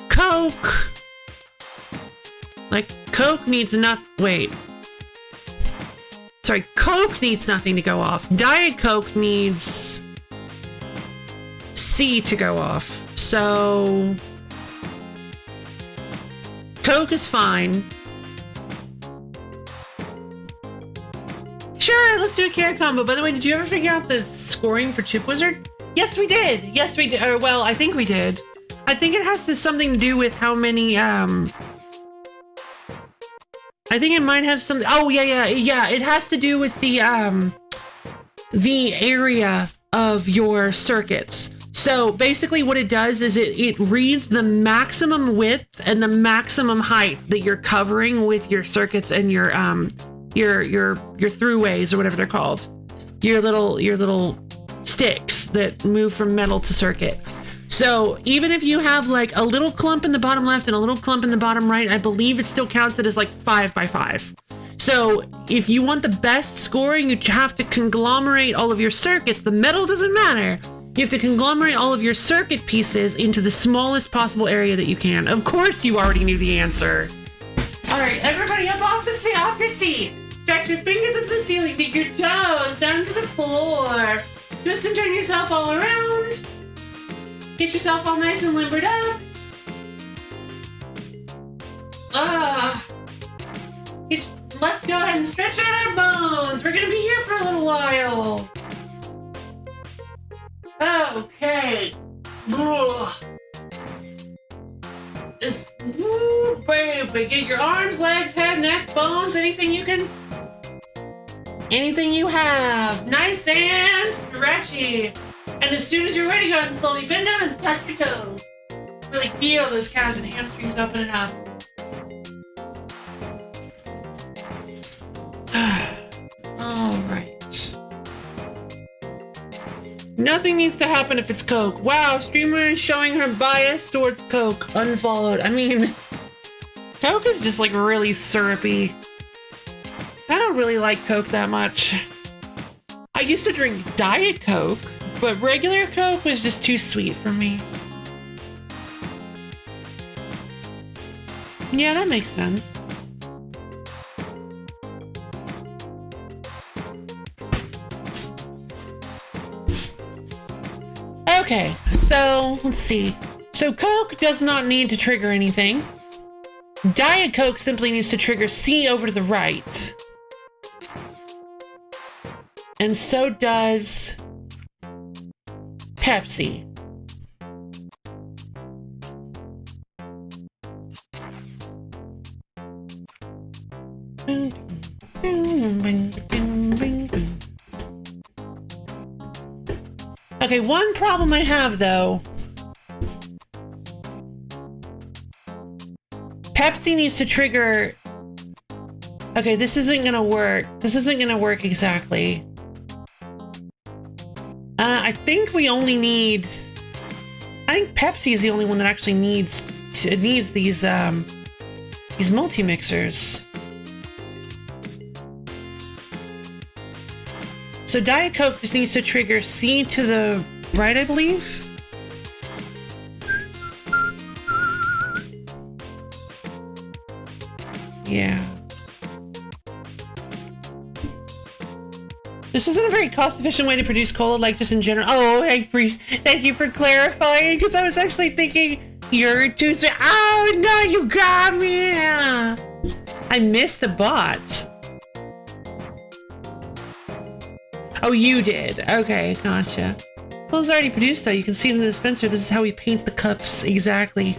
Coke! Like, Coke needs wait. Sorry, Coke needs nothing to go off. Diet Coke needs C to go off. So Coke is fine. Sure, let's do a carrot combo. By the way, did you ever figure out the scoring for Chip Wizard? Yes, we did. Yes, we did. Or, well, I think we did. I think it has something to do with how many, I think it might have some, oh, yeah. It has to do with the area of your circuits. So basically what it does is it reads the maximum width and the maximum height that you're covering with your circuits and your throughways or whatever they're called. Your little sticks that move from metal to circuit. So even if you have like a little clump in the bottom left and a little clump in the bottom right, I believe it still counts it as like 5 by 5. So if you want the best scoring, you have to conglomerate all of your circuits. The metal doesn't matter. You have to conglomerate all of your circuit pieces into the smallest possible area that you can. Of course you already knew the answer. All right, everybody up off your seat. Drag your fingers up to the ceiling, take your toes down to the floor. Twist and turn yourself all around. Get yourself all nice and limbered up. Let's go ahead and stretch out our bones. We're gonna be here for a little while. Okay. Woo, baby. Get your arms, legs, head, neck, bones, anything you have. Nice and stretchy. And as soon as you're ready, go ahead and slowly bend down and touch your toes. Really feel those calves and hamstrings opening up. All right. Nothing needs to happen if it's Coke. Wow, streamer is showing her bias towards Coke. Unfollowed. I mean, Coke is just like really syrupy. I don't really like Coke that much. I used to drink Diet Coke, but regular Coke was just too sweet for me. Yeah, that makes sense. Okay, so let's see. So Coke does not need to trigger anything. Diet Coke simply needs to trigger C over to the right. And so does Pepsi. Okay, one problem I have though. Pepsi needs to trigger. Okay, this isn't gonna work. This isn't gonna work exactly. I think we only need. I think Pepsi is the only one that actually needs these multi-mixers. So Diet Coke just needs to trigger C to the right, I believe. Yeah. This isn't a very cost-efficient way to produce cola, like just in general. Oh, thank you for clarifying, because I was actually thinking you're too sweet. Oh no, you got me! I missed the bot. Oh, you did. Okay, gotcha. Well, it's already produced though. You can see in the dispenser. This is how we paint the cups exactly.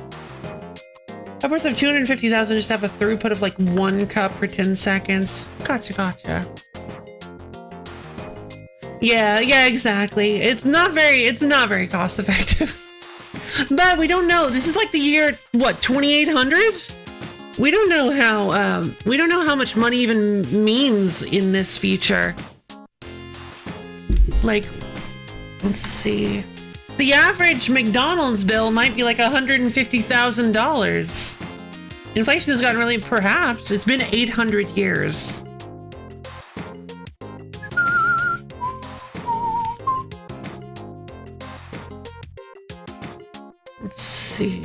Upwards of 250,000 just have a throughput of like 1 cup per 10 seconds. Gotcha. Yeah, exactly. It's not very cost effective. But we don't know. This is like the year, what, 2800? We don't know how much money even means in this future. Like, let's see. The average McDonald's bill might be like $150,000. Inflation has gotten really, perhaps, it's been 800 years. Let's see.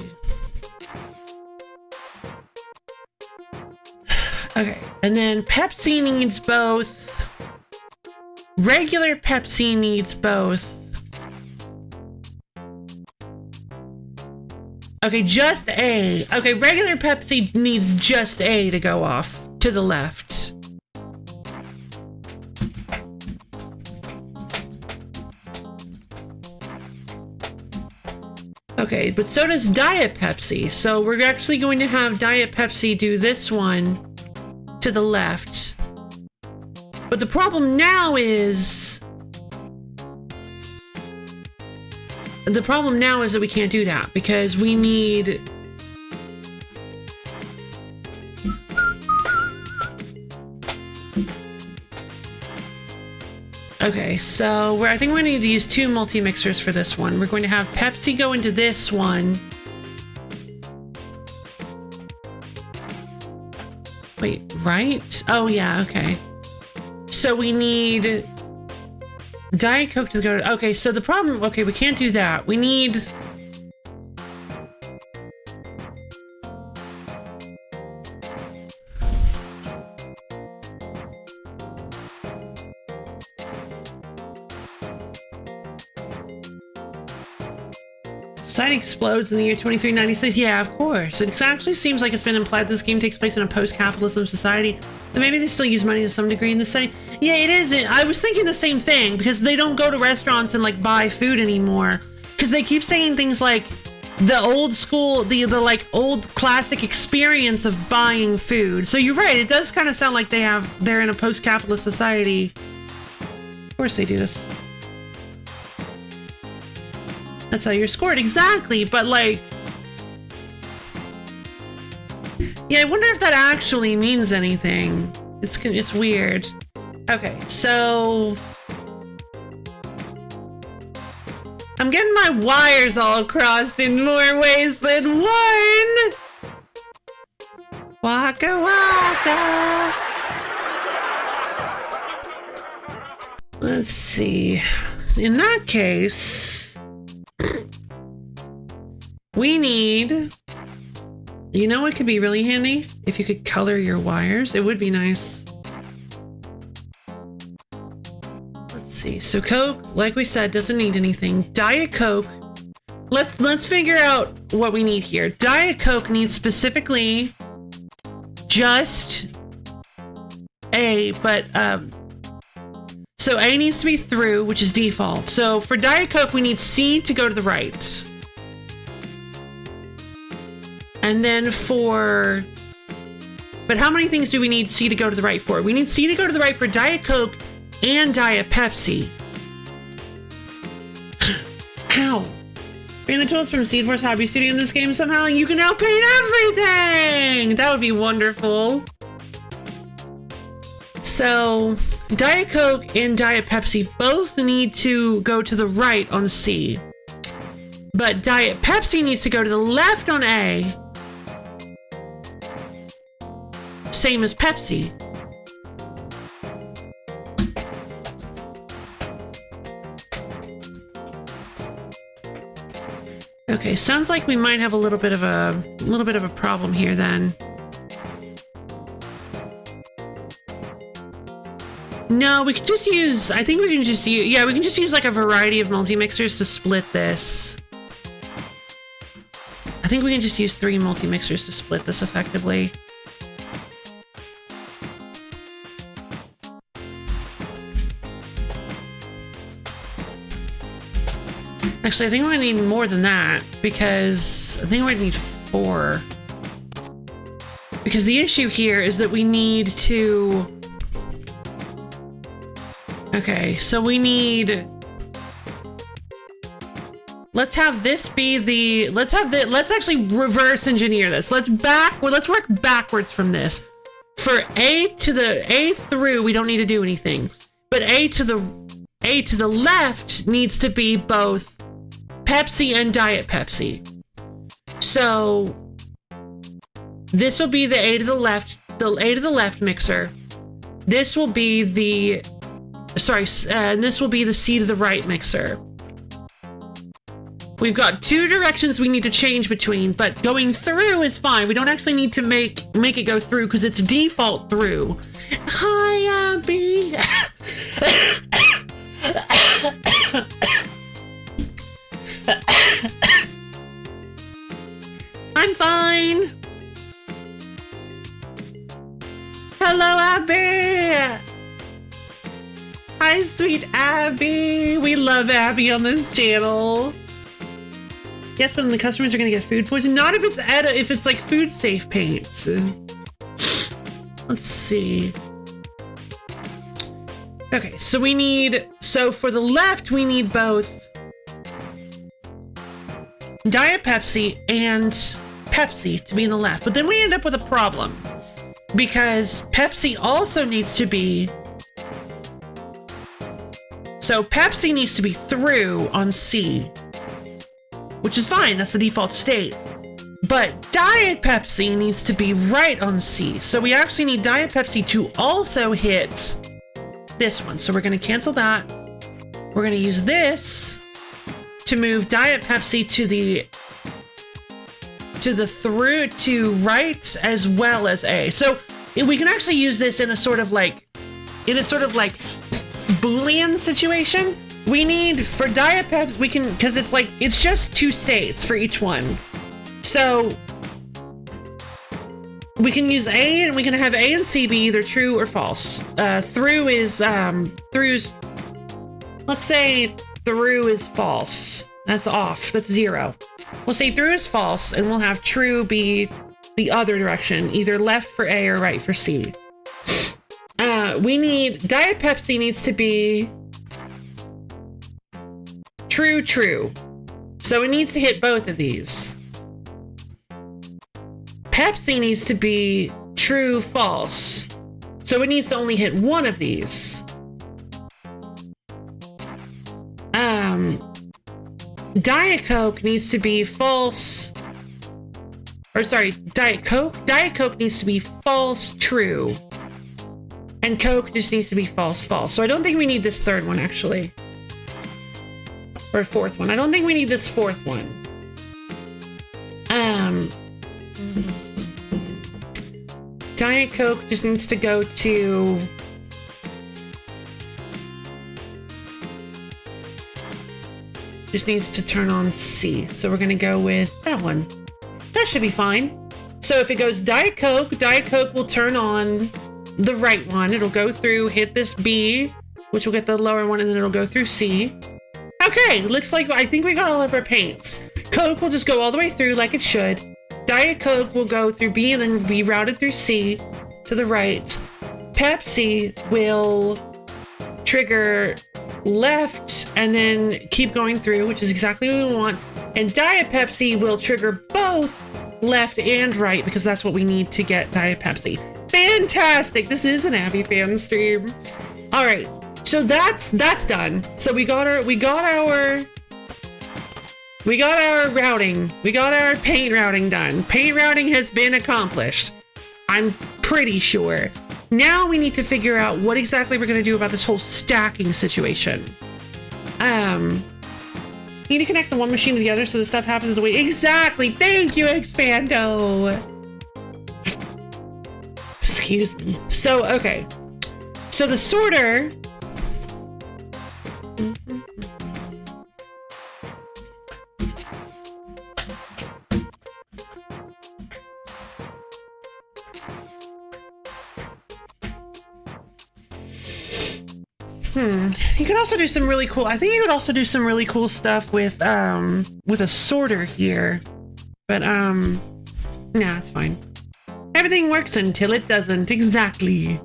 Okay, and then Pepsi needs both. Regular Pepsi needs both. Okay, just A. Okay, regular Pepsi needs just A to go off to the left. Okay, but so does Diet Pepsi. So we're actually going to have Diet Pepsi do this one to the left. But the problem now is... The problem now is that we can't do that because we need... Okay, so I think we're going to need to use 2 multi-mixers for this one. We're going to have Pepsi go into this one. Wait, right? Oh yeah, okay. So we need Diet Coke to go. Okay, so the problem. Okay, we can't do that. We need. Society explodes in the year 2396. Yeah, of course. It actually seems like it's been implied this game takes place in a post-capitalism society. And maybe they still use money to some degree in the same. Yeah, it is. I was thinking the same thing because they don't go to restaurants and like buy food anymore because they keep saying things like the old school, the like old classic experience of buying food. So you're right. It does kind of sound like they're in a post-capitalist society. Of course they do this. That's how you're scored, exactly. But like, yeah, I wonder if that actually means anything. It's weird. Okay, so I'm getting my wires all crossed in more ways than one. Waka waka. Let's see. In that case, we need... You know what could be really handy? If you could color your wires, it would be nice. Let's see. So Coke, like we said, doesn't need anything. Diet Coke. Let's figure out what we need here. Diet Coke needs specifically just A, but so A needs to be through, which is default. So for Diet Coke, we need C to go to the right. And then but how many things do we need C to go to the right for? We need C to go to the right for Diet Coke and Diet Pepsi. Ow. Bring the tools from Steed Force Hobby Studio in this game somehow, and you can now paint everything! That would be wonderful. So, Diet Coke and Diet Pepsi both need to go to the right on C. But Diet Pepsi needs to go to the left on A. Same as Pepsi. Okay, sounds like we might have a little bit of a problem here then. No, we can just use, I think we can just use, yeah, we can just use like a variety of multi-mixers to split this. I think we can just use 3 multi-mixers to split this effectively. Actually, I think we're gonna need more than that, because I think we're gonna need 4. Because the issue here is that we need to... Okay, so we need... Let's have this be the... Let's actually reverse engineer this. Let's work backwards from this. For A through, we don't need to do anything. But A to the left needs to be both Pepsi and Diet Pepsi. So this will be the A to the left mixer. This will be the and this will be the C to the right mixer. We've got 2 directions we need to change between, but going through is fine. We don't actually need to make it go through because it's default through. Hi, Abby. I'm fine. Hello, Abby. Hi, sweet Abby. We love Abby on this channel. Yes, but then the customers are gonna get food poisoning. Not if it's like food safe paint. Let's see. Okay, so for the left, we need both Diet Pepsi and Pepsi to be in the left. But then we end up with a problem because Pepsi also needs to be... So Pepsi needs to be through on C, which is fine. That's the default state. But Diet Pepsi needs to be right on C. So we actually need Diet Pepsi to also hit this one. So we're going to cancel that. We're going to use this to move Diet Pepsi to right as well as A. So we can actually use this in a sort of like Boolean situation. We need for Diet Pepsi, we can, because it's just 2 states for each one. So we can use A, and we can have A and C be either true or false. Through's, let's say through is false. That's off. That's 0. We'll say through is false, and we'll have true be the other direction, either left for A or right for C. We need Diet Pepsi needs to be true. So it needs to hit both of these. Pepsi needs to be true, false. So it needs to only hit one of these. Diet Coke needs to be false. Or sorry, Diet Coke needs to be false, true. And Coke just needs to be false, false. So I don't think we need this 3rd one, actually. Or 4th one. I don't think we need this 4th one. Diet Coke just needs to go to... just needs to turn on C. So we're gonna go with that one. That should be fine. So if it goes Diet Coke will turn on the right one. It'll go through, hit this B, which will get the lower one, and then it'll go through C. Okay, looks like I think we got all of our paints. Coke will just go all the way through like it should. Diet Coke will go through B and then be routed through C to the right. Pepsi will trigger left and then keep going through, which is exactly what we want. And Diet Pepsi will trigger both left and right because that's what we need to get Diet Pepsi. Fantastic! This is an Abby fan stream. All right, so that's done. So we got our routing. We got our paint routing done. Paint routing has been accomplished. I'm pretty sure. Now we need to figure out what exactly we're going to do about this whole stacking situation. Need to connect the one machine to the other so the stuff happens the way. Exactly. Thank you, Expando. Excuse me. So, okay. So the sorter. You could also do some really cool, I think you could also do some really cool stuff with a sorter here. But, nah, it's fine. Everything works until it doesn't. Exactly.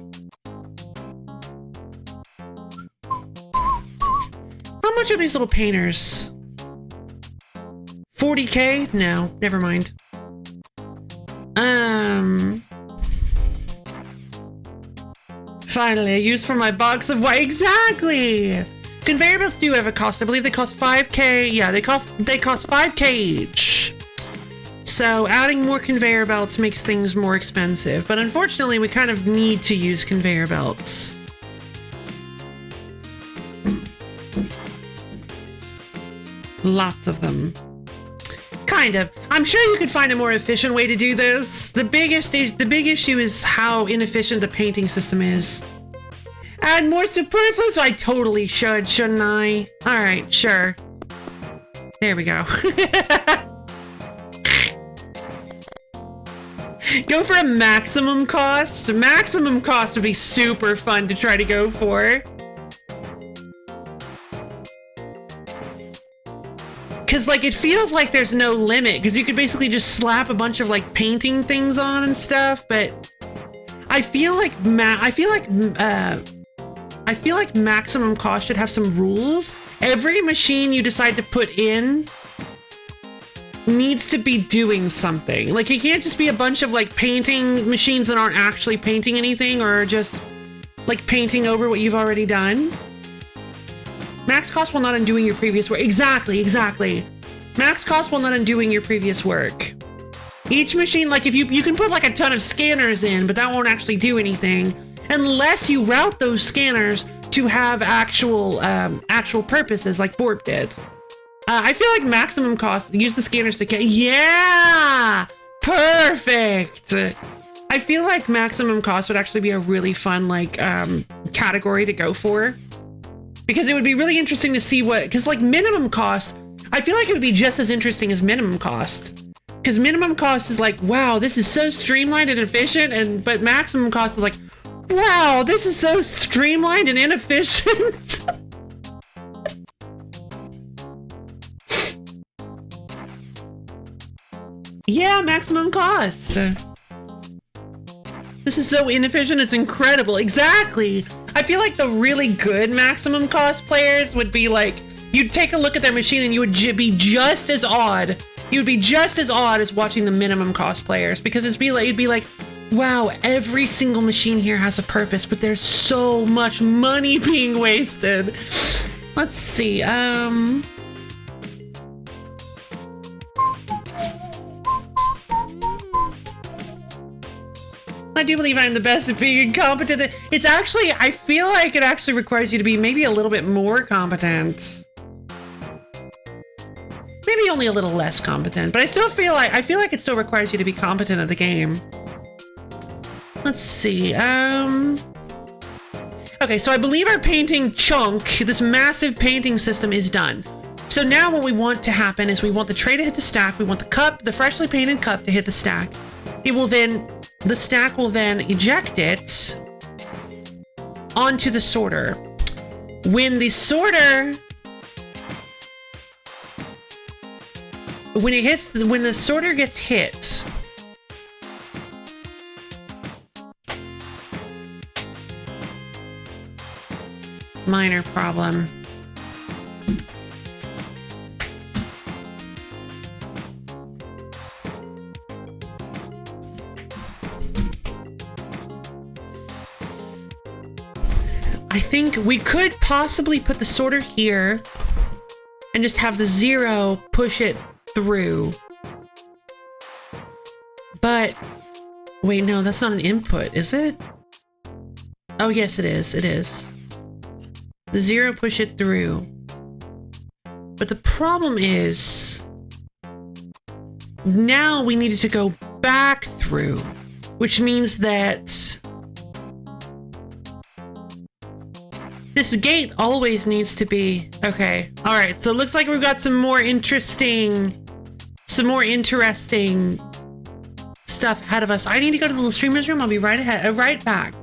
How much are these little painters? 40K? No, never mind. Finally, a use for my box of white. Exactly! Conveyor belts do have a cost. I believe they cost 5K. Yeah, they cost 5K each. So adding more conveyor belts makes things more expensive. But unfortunately, we kind of need to use conveyor belts. Lots of them. Kind of. I'm sure you could find a more efficient way to do this. The big issue is how inefficient the painting system is. Add more superfluous? I totally should, shouldn't I? Alright, sure. There we go. Go for a maximum cost? Maximum cost would be super fun to try to go for. Because, like, it feels like there's no limit, because you could basically just slap a bunch of, like, painting things on and stuff, but I feel like maximum cost should have some rules. Every machine you decide to put in needs to be doing something. Like, it can't just be a bunch of, like, painting machines that aren't actually painting anything, or just, like, painting over what you've already done. Max cost while not undoing your previous work. Exactly. Max cost while not undoing your previous work. Each machine, like, if you can put like a ton of scanners in, but that won't actually do anything unless you route those scanners to have actual purposes, like Borb did. I feel like maximum cost, use the scanners to get, yeah, perfect. I feel like maximum cost would actually be a really fun, like, category to go for. Because it would be really interesting to see because, like, minimum cost, I feel like it would be just as interesting as minimum cost. Because minimum cost is like, wow, this is so streamlined and efficient, but maximum cost is like, wow, this is so streamlined and inefficient. Yeah, maximum cost. This is so inefficient, it's incredible. Exactly. I feel like the really good maximum cost players would be like, you'd take a look at their machine and you would be just as awed. You would be just as awed as watching the minimum cost players, because it'd be like, wow, every single machine here has a purpose, but there's so much money being wasted. Let's see, I do believe I'm the best at being incompetent. It's actually, I feel like it actually requires you to be maybe a little bit more competent. Maybe only a little less competent, but I feel like it still requires you to be competent at the game. Let's see, okay, so I believe our painting chunk, this massive painting system, is done. So now what we want to happen is we want the tray to hit the stack. We want the cup, the freshly painted cup, to hit the stack. The stack will then eject it onto the sorter. When the sorter, when the sorter gets hit, minor problem. I think we could possibly put the sorter here and just have the 0 push it through. But wait, no, that's not an input, is it? Oh, yes, it is. It is. The 0 push it through. But the problem is now we needed to go back through, which means that this gate always needs to be... Okay. All right. So it looks like we've got some more interesting stuff ahead of us. I need to go to the little streamer's room. I'll be right back.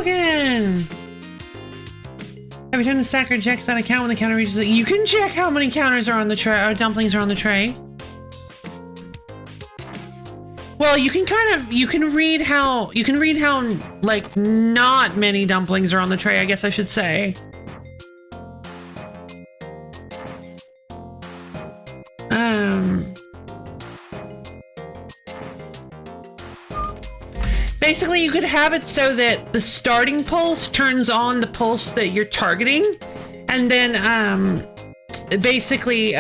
Again. Every time the stacker checks that account when the counter reaches it, you can check how many counters are on the tray, or dumplings are on the tray. Well, you can read how like not many dumplings are on the tray, I guess I should say. Basically, you could have it so that the starting pulse turns on the pulse that you're targeting, and then basically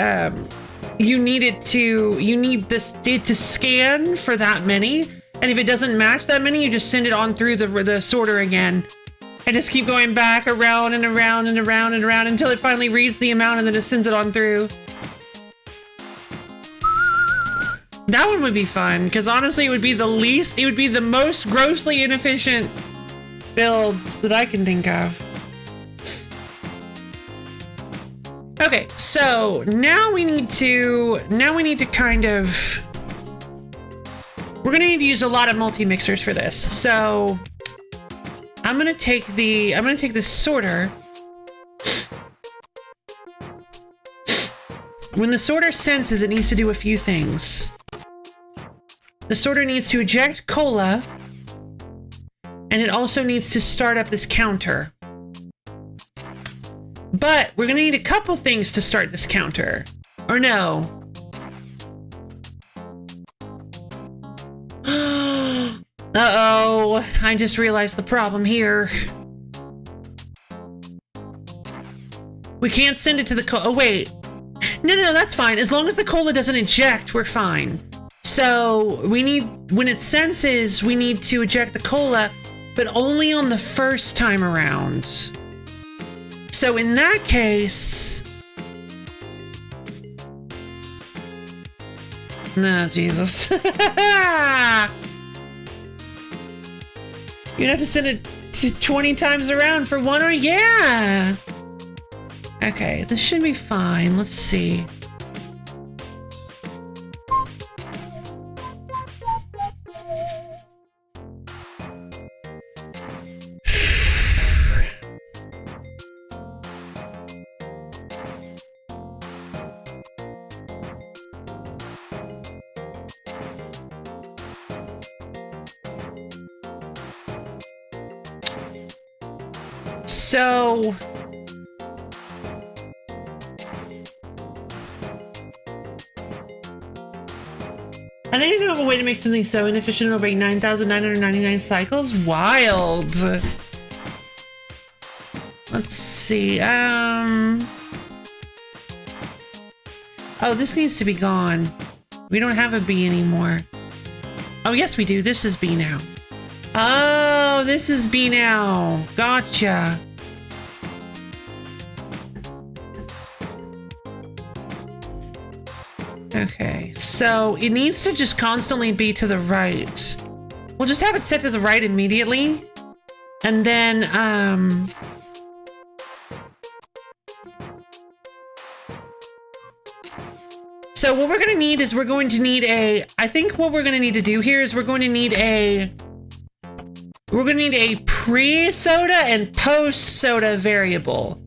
you need it to scan for that many, and if it doesn't match that many, you just send it on through the sorter again, and just keep going back around and around and around and around until it finally reads the amount, and then it sends it on through. That one would be fun, because honestly, it would be the most grossly inefficient builds that I can think of. So now we need to kind of, we're gonna need to use a lot of multi-mixers for this. So I'm gonna take this sorter. When the sorter senses, it needs to do a few things. The sorter needs to eject cola, and it also needs to start up this counter. But we're gonna need a couple things to start this counter. Or no. Uh-oh, I just realized the problem here. We can't send it to the oh wait. No, that's fine. As long as the cola doesn't eject, we're fine. So we need, when it senses, we need to eject the cola, but only on the first time around. So in that case... No, Jesus. You'd have to send it to 20 times around for one, or yeah! Okay, this should be fine. Let's see. So... I think I know of a way to make something so inefficient it'll break 9,999 cycles. Wild. Let's see. Oh, this needs to be gone. We don't have a B anymore. Oh, yes, we do. This is B now. Oh, this is B now. Gotcha. Okay, so it needs to just constantly be to the right. We'll just have it set to the right immediately. And then, so what we're gonna need is I think what we're gonna need to do here is we're going to need a pre-soda and post-soda variable.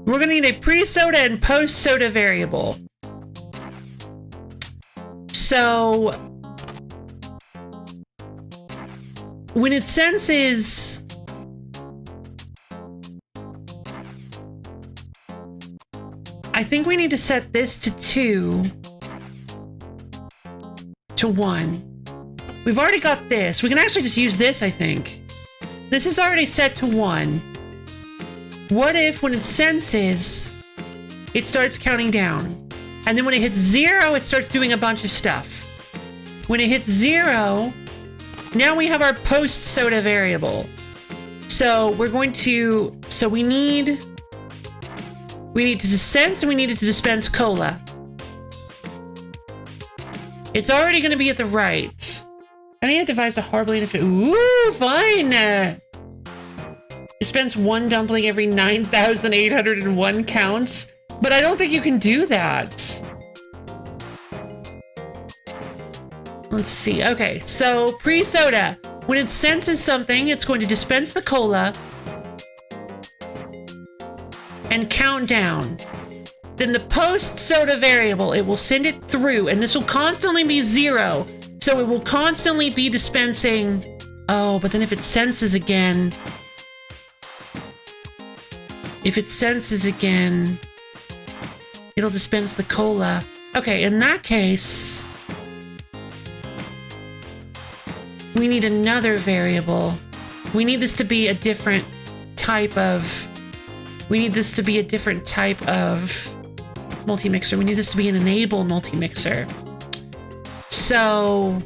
We're gonna need a pre-soda and post-soda variable. So, when it senses... I think we need to set this to 2 to 1. We've already got this. We can actually just use this, I think. This is already set to 1. What if, when it senses, it starts counting down? And then when it hits 0, it starts doing a bunch of stuff. When it hits 0, now we have our post-soda variable. So we're going to... So we need to sense and we need it to dispense cola. It's already going to be at the right. I think I devised a horribly inefficient... Ooh, fine! Dispense 1 dumpling every 9,801 counts. But I don't think you can do that. Let's see. Okay, so pre-soda. When it senses something, it's going to dispense the cola and count down. Then the post-soda variable, it will send it through, and this will constantly be 0. So it will constantly be dispensing... Oh, but then if it senses again... If it senses again... It'll dispense the cola. Okay, in that case... We need another variable. We need this to be a different type of... We need this to be a different type of multi-mixer. We need this to be an enable multi-mixer. So...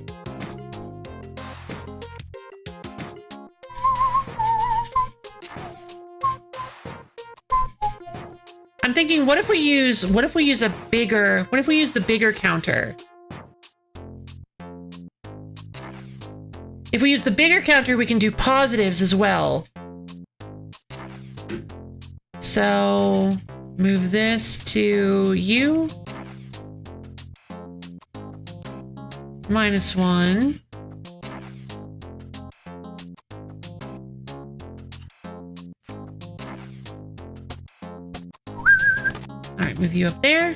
I'm thinking, what if we use the bigger counter? If we use the bigger counter, we can do positives as well. So, Move this to you. -1. Alright, move you up there.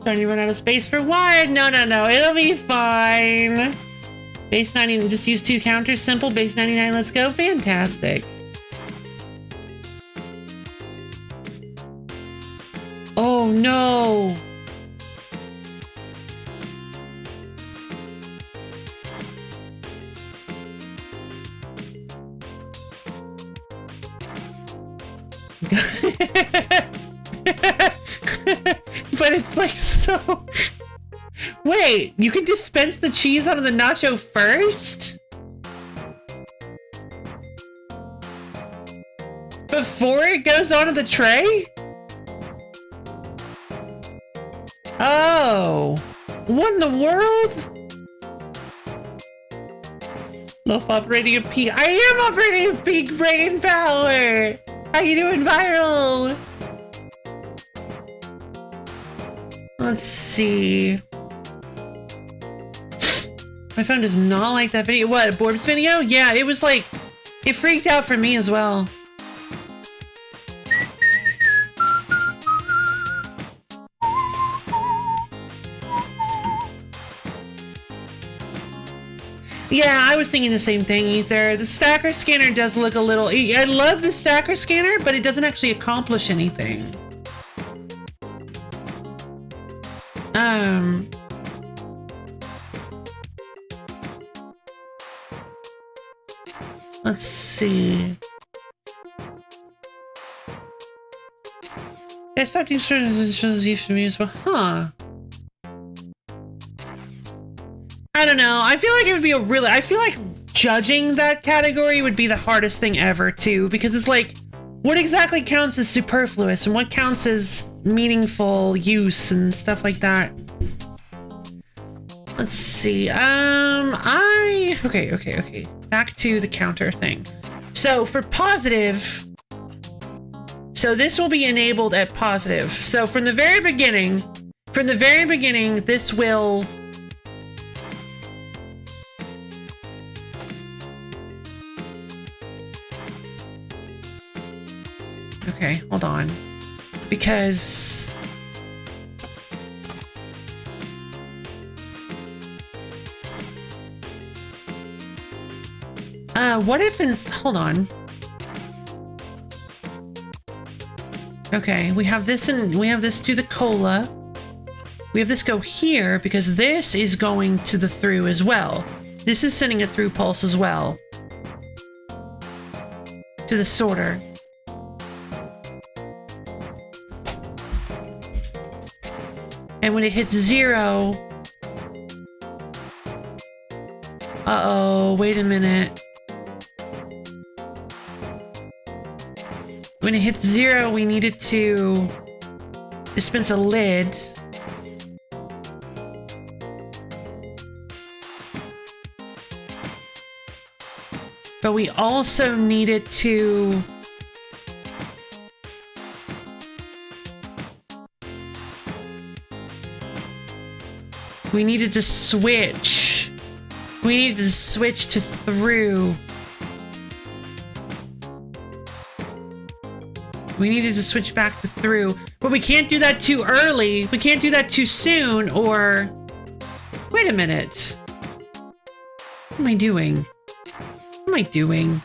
Starting to run out of space for wide. No, it'll be fine. Base 90, just use 2 counters. Simple, base 99, let's go. Fantastic. Oh no. But it's like so... Wait, you can dispense the cheese onto the nacho first? Before it goes onto the tray? Oh. What in the world? Loaf operating at peak. I am operating at peak brain power! How you doing, Viral? Let's see. My phone does not like that video. What, Borb's video? Yeah, it was like... It freaked out for me as well. Yeah, I was thinking the same thing, Ether. The stacker scanner does look a little... I love the stacker scanner, but it doesn't actually accomplish anything. Let's see. Yeah, starting strategies for me as well. Huh. I don't know. I feel like it would be a really... I feel like judging that category would be the hardest thing ever, too. Because it's like, what exactly counts as superfluous and what counts as meaningful use and stuff like that? Let's see. Okay. Back to the counter thing. So for positive... So this will be enabled at positive. So from the very beginning, this will... Okay, hold on. Because... what if hold on. Okay, we have this to the cola. We have this go here because this is going to the through as well. This is sending a through pulse as well. To the sorter. And when it hits 0... Uh-oh, wait a minute. When it hits 0, we need it to dispense a lid. But we also need it to... We needed to switch. We needed to switch to through. We needed to switch back to through. But we can't do that too early. We can't do that too soon, or... Wait a minute. What am I doing? What am I doing?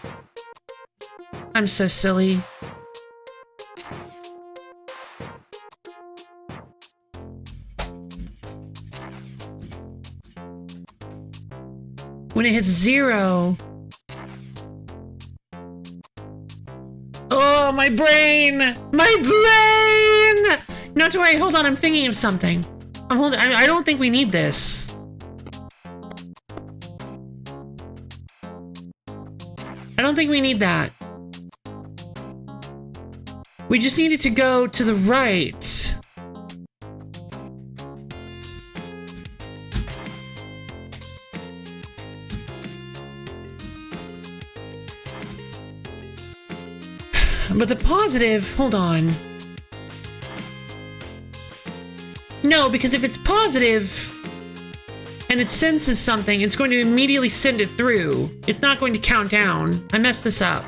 I'm so silly. When it hits 0... Oh, my brain! My brain! Not to worry, hold on, I'm thinking of something. I don't think we need this. I don't think we need that. We just need it to go to the right. But the positive, hold on. No, because if it's positive and it senses something, it's going to immediately send it through. It's not going to count down. I messed this up.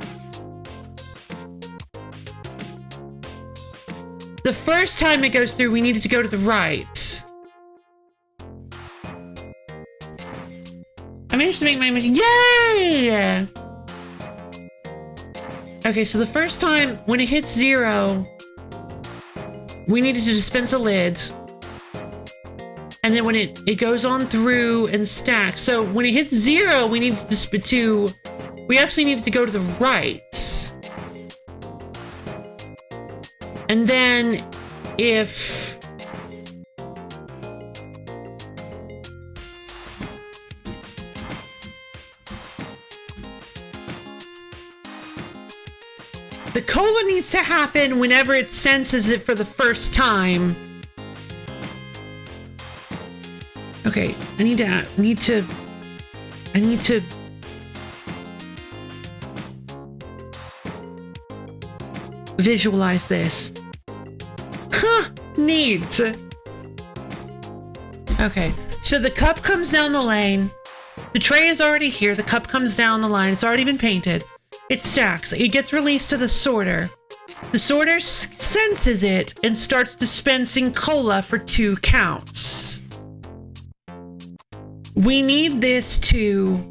The first time it goes through, we needed to go to the right. I managed to make my image. Yay! Okay, so the first time, when it hits 0, we needed to dispense a lid. And then when it goes on through and stacks. So when it hits 0, we needed we actually needed to go to the right. And then if the cola needs to happen whenever it senses it for the first time. Okay, I need to visualize this. Huh, neat. Okay, so the cup comes down the lane. The tray is already here. The cup comes down the line. It's already been painted. It stacks. It gets released to the sorter. The sorter senses it and starts dispensing cola for 2 counts. We need this to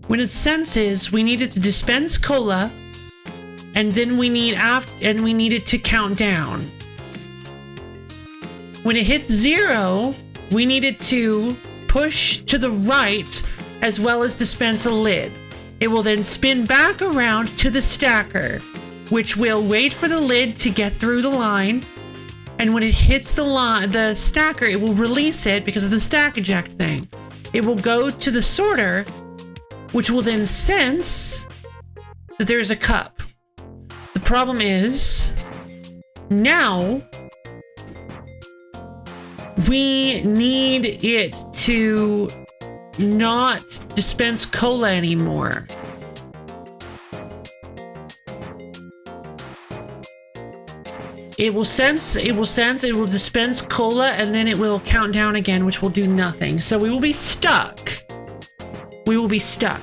when it senses, we needed to dispense cola, and then we need it to count down. When it hits 0, we need it to push to the right as well as dispense a lid. It will then spin back around to the stacker, which will wait for the lid to get through the line. And when it hits the stacker, it will release it because of the stack eject thing. It will go to the sorter, which will then sense that there's a cup. The problem is, now we need it to not dispense cola anymore. It will dispense cola, and then it will count down again, which will do nothing. So we will be stuck.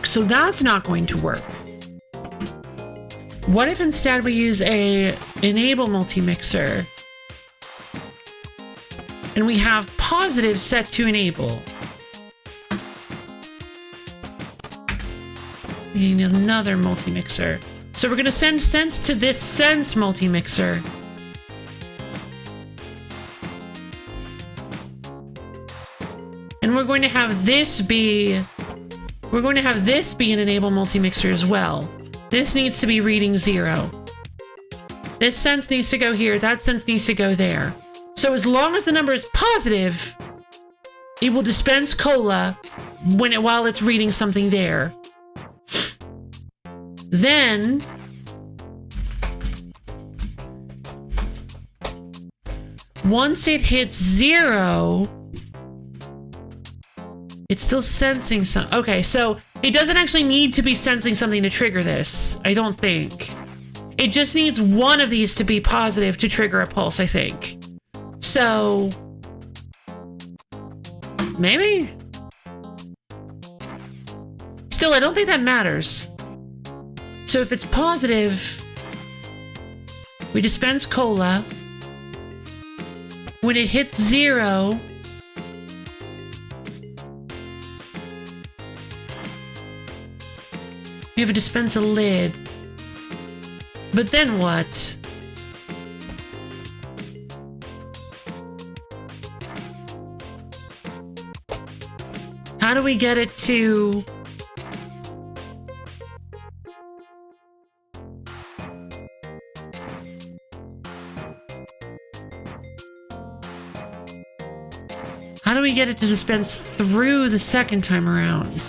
So that's not going to work. What if instead we use a enable multi-mixer and we have positive set to enable? We need another multi-mixer. So we're going to send sense to this sense multi-mixer. And we're going to have this be an enable multi-mixer as well. This needs to be reading 0. This sense needs to go here. That sense needs to go there. So as long as the number is positive, it will dispense cola while it's reading something there. Then once it hits 0, it's still sensing some. Okay, so it doesn't actually need to be sensing something to trigger this, I don't think. It just needs one of these to be positive to trigger a pulse, I think. So maybe? Still, I don't think that matters. So if it's positive, we dispense cola. When it hits 0, you have to dispense a lid. But then what? How do we get it to... we get it to dispense through the second time around?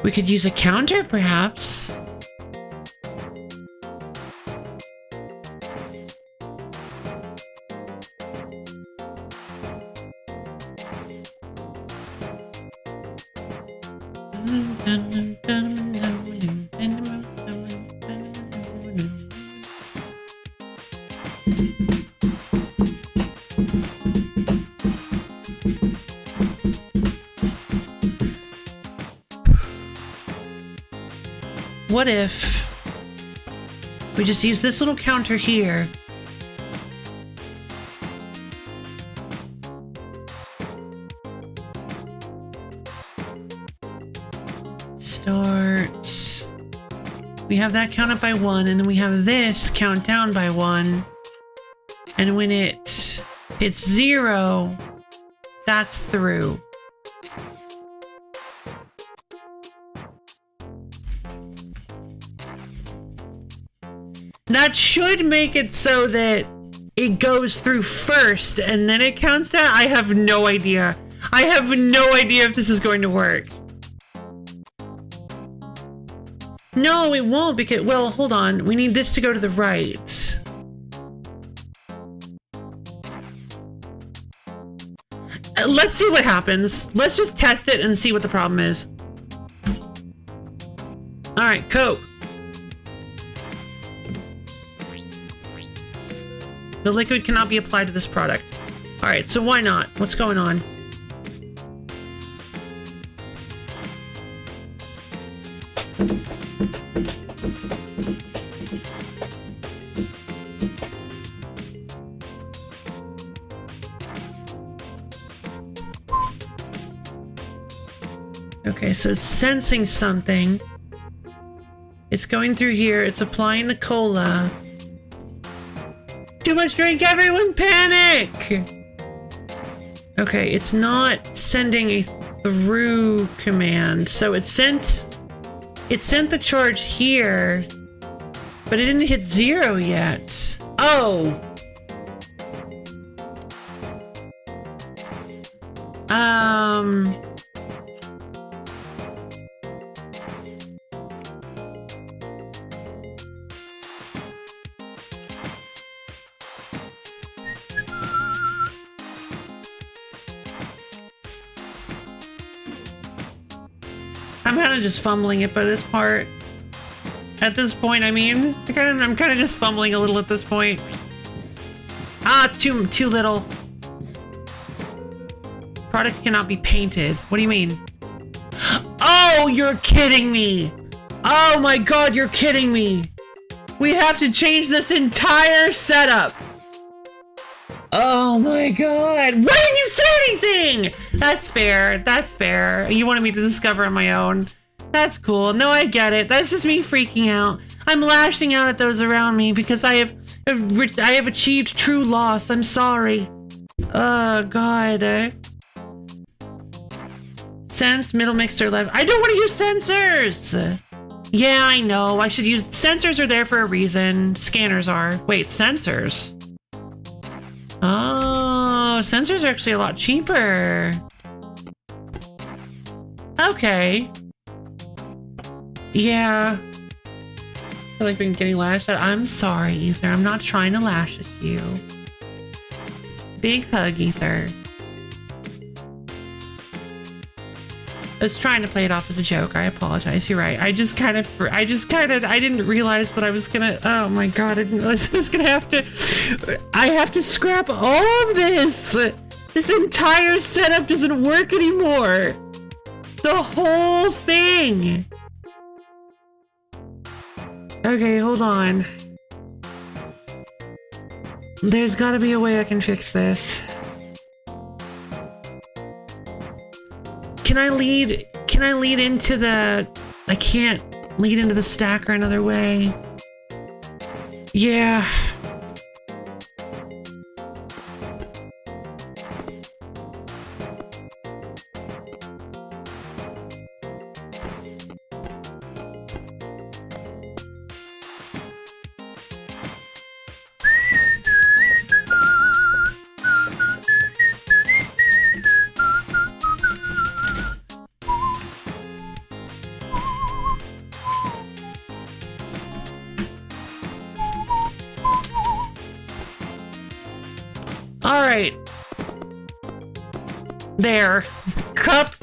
We could use a counter, perhaps. What if we just use this little counter here? Start. We have that count up by 1, and then we have this count down by 1. And when it hits 0, that's through. That should make it so that it goes through first and then it counts down. I have no idea. I have no idea if this is going to work. No, it won't because, well, hold on. We need this to go to the right. Let's see what happens. Let's just test it and see what the problem is. All right, Coke. The liquid cannot be applied to this product. All right, so why not? What's going on? Okay, so it's sensing something. It's going through here. It's applying the cola. Too much drink, everyone panic! Okay, it's not sending a through command. So it sent the charge here, but it didn't hit 0 yet. Oh! I'm kind of just fumbling it by this part. At this point, I mean, I'm kind of just fumbling a little at this point. Ah, it's too little. Product cannot be painted. What do you mean? Oh, you're kidding me! Oh my god, you're kidding me! We have to change this entire setup! Oh my god! Why didn't you say anything? That's fair. That's fair. You wanted me to discover on my own. That's cool. No, I get it. That's just me freaking out. I'm lashing out at those around me because I have achieved true loss. I'm sorry. Oh god. Sense, middle mixer, left. I don't want to use sensors! Yeah, I know. I should use... Sensors are there for a reason. Scanners are. Wait, sensors? Oh, sensors are actually a lot cheaper. Okay. Yeah. I feel like we're getting lashed at. I'm sorry, Ether. I'm not trying to lash at you. Big hug, Ether. I was trying to play it off as a joke. I apologize. You're right. I didn't realize that I was gonna, oh my god, I didn't realize I was gonna have to, I have to scrap all of this. This entire setup doesn't work anymore. The whole thing. Okay, hold on. There's gotta be a way I can fix this. Can I lead into the... I can't lead into the stacker another way. Yeah. There.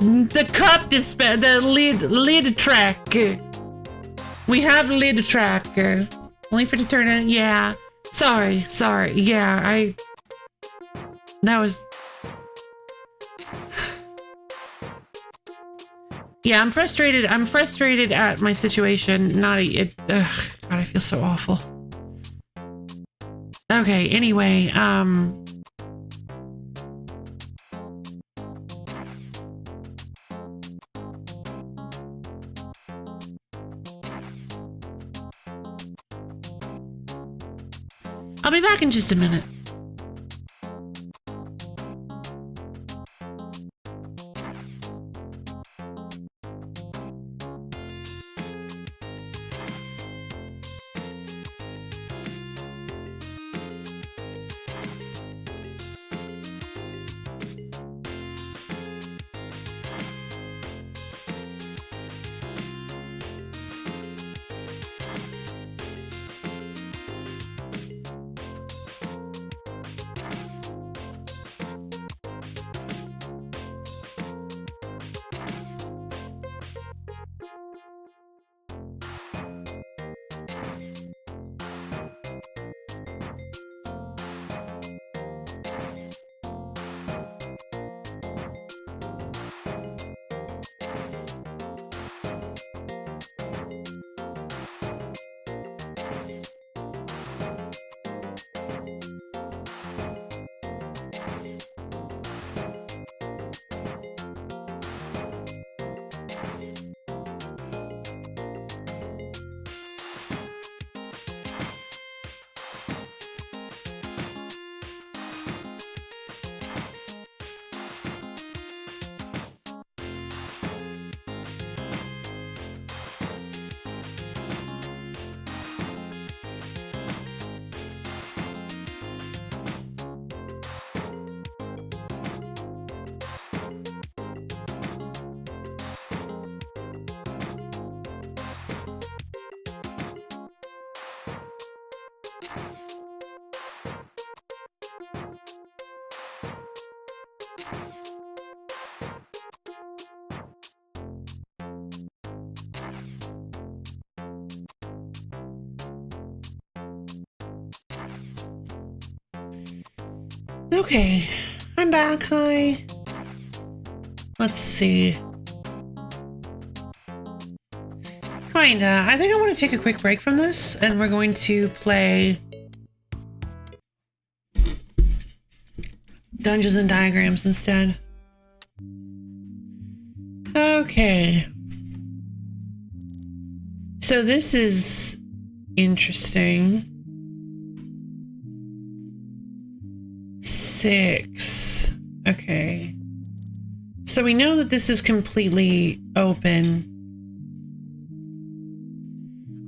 The cup dispenser, the lid track. We have lid tracker. Only for to turn it, yeah. Sorry. Yeah, that was... Yeah, I'm frustrated. I'm frustrated at my situation. God, I feel so awful. Okay, anyway, I'll be back in just a minute. Okay, I'm back. Hi. Let's see. Kinda. I think I want to take a quick break from this, and we're going to play Dungeons and Diagrams instead. Okay. So this is interesting. 6. Okay. So we know that this is completely open.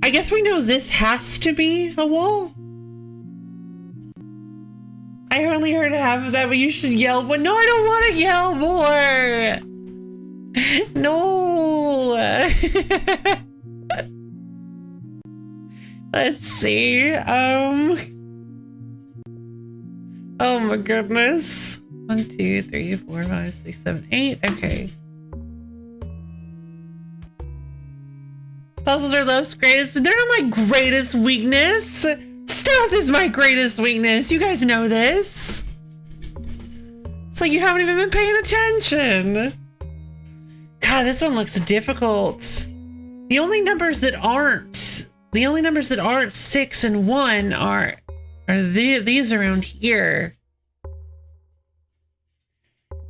I guess we know this has to be a wall. I only heard half of that, but you should yell. But no, I don't want to yell more. No. Let's see. Oh my goodness. 1, 2, 3, 4, 5, 6, 7, 8. Okay. Puzzles are love's greatest. They're not my greatest weakness. Stealth is my greatest weakness. You guys know this. It's like you haven't even been paying attention. God, this one looks difficult. The only numbers that aren't 6 and 1 are these around here.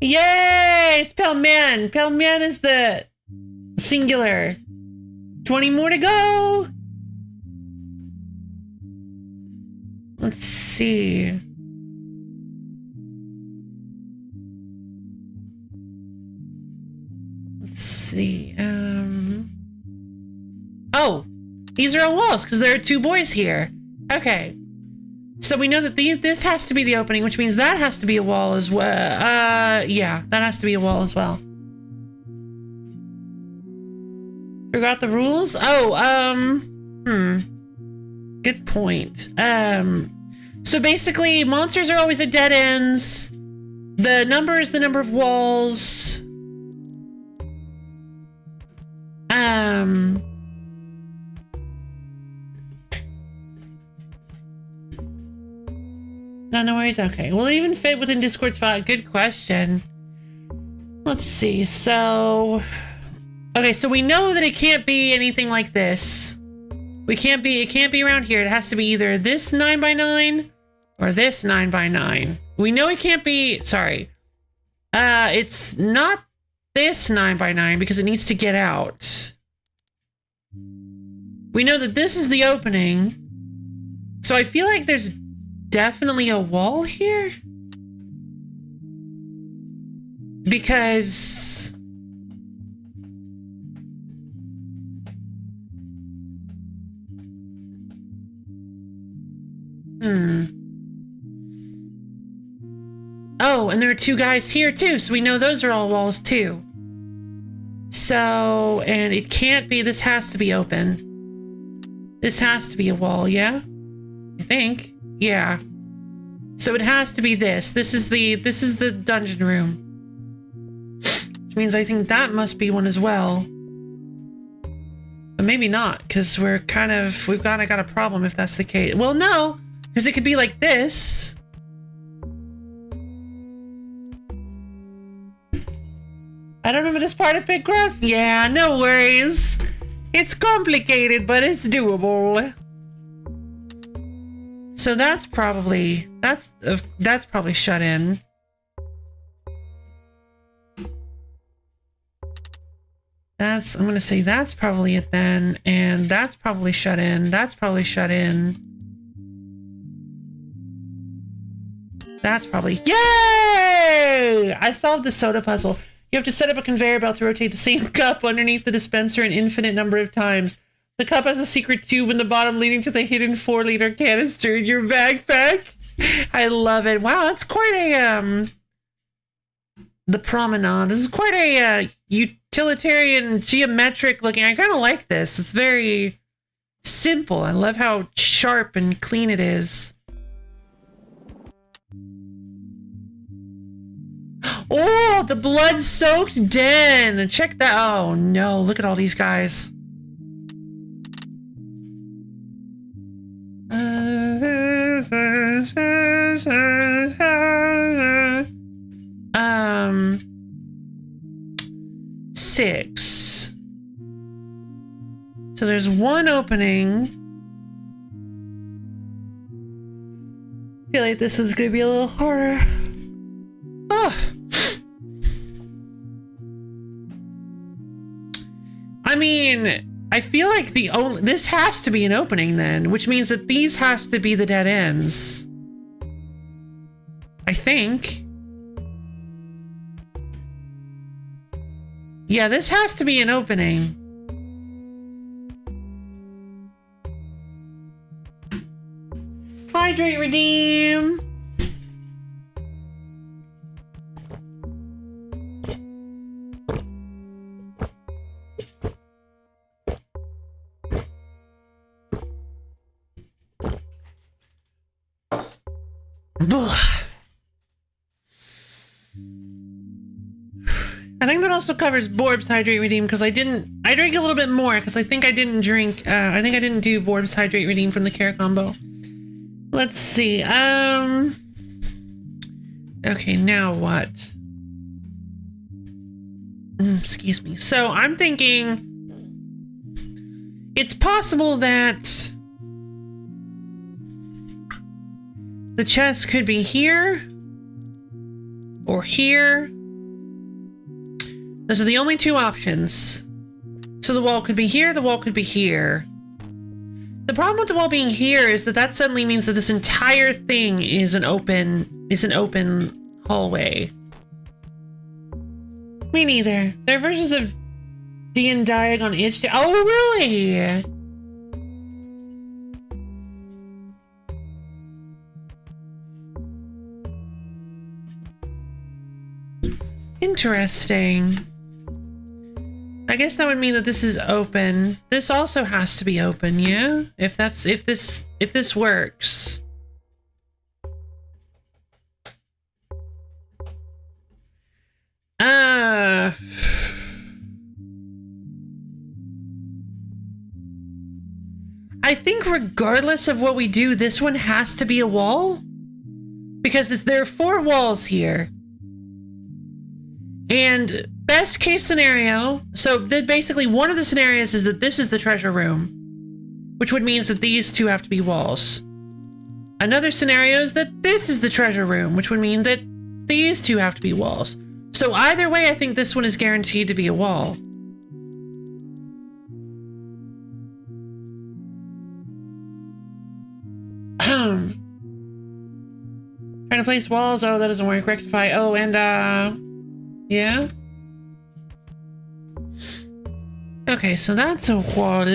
Yay! It's Pelman. Pelman is the singular. 20 more to go. Let's see. Let's see. Oh, these are all walls because there are 2 boys here. Okay. So we know that this has to be the opening, which means that has to be a wall as well. Yeah, that has to be a wall as well. Forgot the rules? Oh, good point. So basically, monsters are always at dead ends. The number is the number of walls. No worries. Okay. Will it even fit within Discord's file? Good question. Let's see. So, okay. So we know that it can't be anything like this. It can't be around here. It has to be either this 9x9 or this 9x9. We know it can't be, sorry. It's not this 9x9 because it needs to get out. We know that this is the opening. So I feel like there's definitely a wall here. Because... Oh, and there are two guys here too, so we know those are all walls too. So, and it can't be, this has to be open. This has to be a wall, yeah? I think. Yeah. So it has to be this. This is the dungeon room. Which means I think that must be one as well. But maybe not, because we've kind of got a problem if that's the case. Well, no, because it could be like this. I don't remember this part of Big Cross. Yeah, no worries. It's complicated, but it's doable. So that's probably shut in. I'm gonna say that's probably it then, and that's probably shut in. That's probably shut in. That's probably, yay! I solved the soda puzzle. You have to set up a conveyor belt to rotate the same cup underneath the dispenser an infinite number of times. The cup has a secret tube in the bottom leading to the hidden 4-liter canister in your backpack. I love it. Wow, that's quite a, the promenade. This is quite a, utilitarian, geometric looking. I kind of like this. It's very simple. I love how sharp and clean it is. Oh, the blood-soaked den. Check that. Oh, no. Look at all these guys. Six. So there's one opening. I feel like this is gonna be a little harder. Oh. I mean, I feel like this has to be an opening then, which means that these has to be the dead ends. I think. Yeah, this has to be an opening. Hydrate, redeem. I think that also covers Borb's Hydrate Redeem because I drank a little bit more because I think I didn't drink, I think I didn't do Borb's Hydrate Redeem from the care combo. Let's see, okay, now what? Excuse me. So I'm thinking it's possible that the chest could be here or here. Those are the only two options. So the wall could be here, the wall could be here. The problem with the wall being here is that suddenly means that this entire thing is an open hallway. Me neither. There are versions of D and Diag on itch. Oh, really? Interesting. I guess that would mean that this is open. This also has to be open, yeah? If this works. Uh... I think regardless of what we do, this one has to be a wall. Because there are 4 walls here. And best case scenario, so basically one of the scenarios is that this is the treasure room, which would mean that these 2 have to be walls. Another scenario is that this is the treasure room, which would mean that these 2 have to be walls. So either way, I think this one is guaranteed to be a wall. Trying to place walls. Oh, that doesn't work. Rectify. Oh, and yeah. Okay, so that's a wall.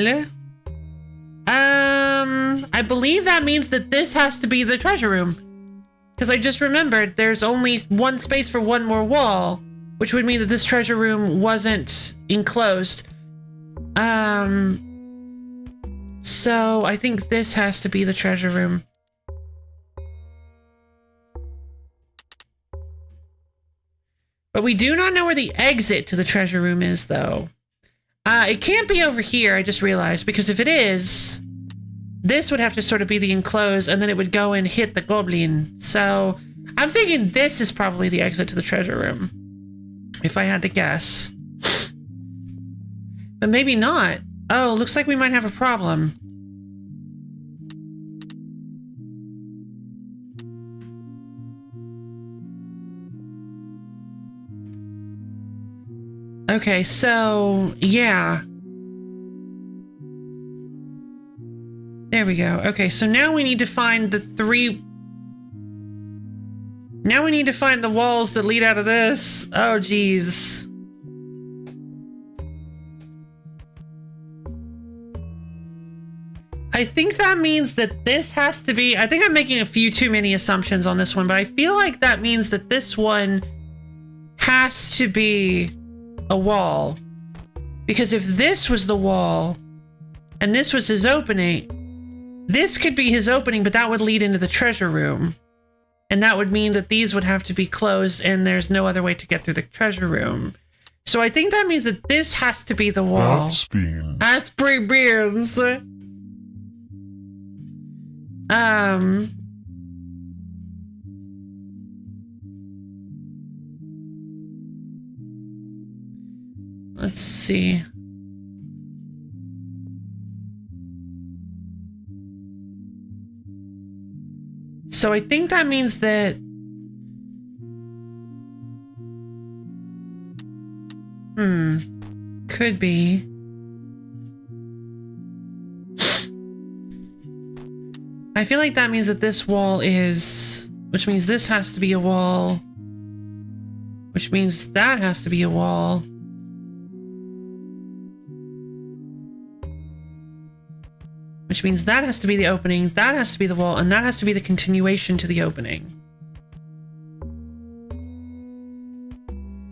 I believe that means that this has to be the treasure room. Because I just remembered there's only 1 space for 1 more wall, which would mean that this treasure room wasn't enclosed. So I think this has to be the treasure room. But we do not know where the exit to the treasure room is, though. It can't be over here, I just realized, because if it is, this would have to sort of be the enclosed, and then it would go and hit the goblin. So I'm thinking this is probably the exit to the treasure room, if I had to guess. But maybe not. Oh, looks like we might have a problem. Okay, so, yeah. There we go. Okay, so now we need to find the 3... Now we need to find the walls that lead out of this. Oh, geez. I think that means that this has to be... I think I'm making a few too many assumptions on this one, but I feel like that means that this one has to be a wall. Because if this was the wall, and this was his opening, this could be his opening, but that would lead into the treasure room. And that would mean that these would have to be closed, and there's no other way to get through the treasure room. So I think that means that this has to be the wall. That's beans. Let's see. So I think that means that... Could be. I feel like that means that this wall is... Which means this has to be a wall. Which means that has to be a wall. Which means that has to be the opening, that has to be the wall, and that has to be the continuation to the opening.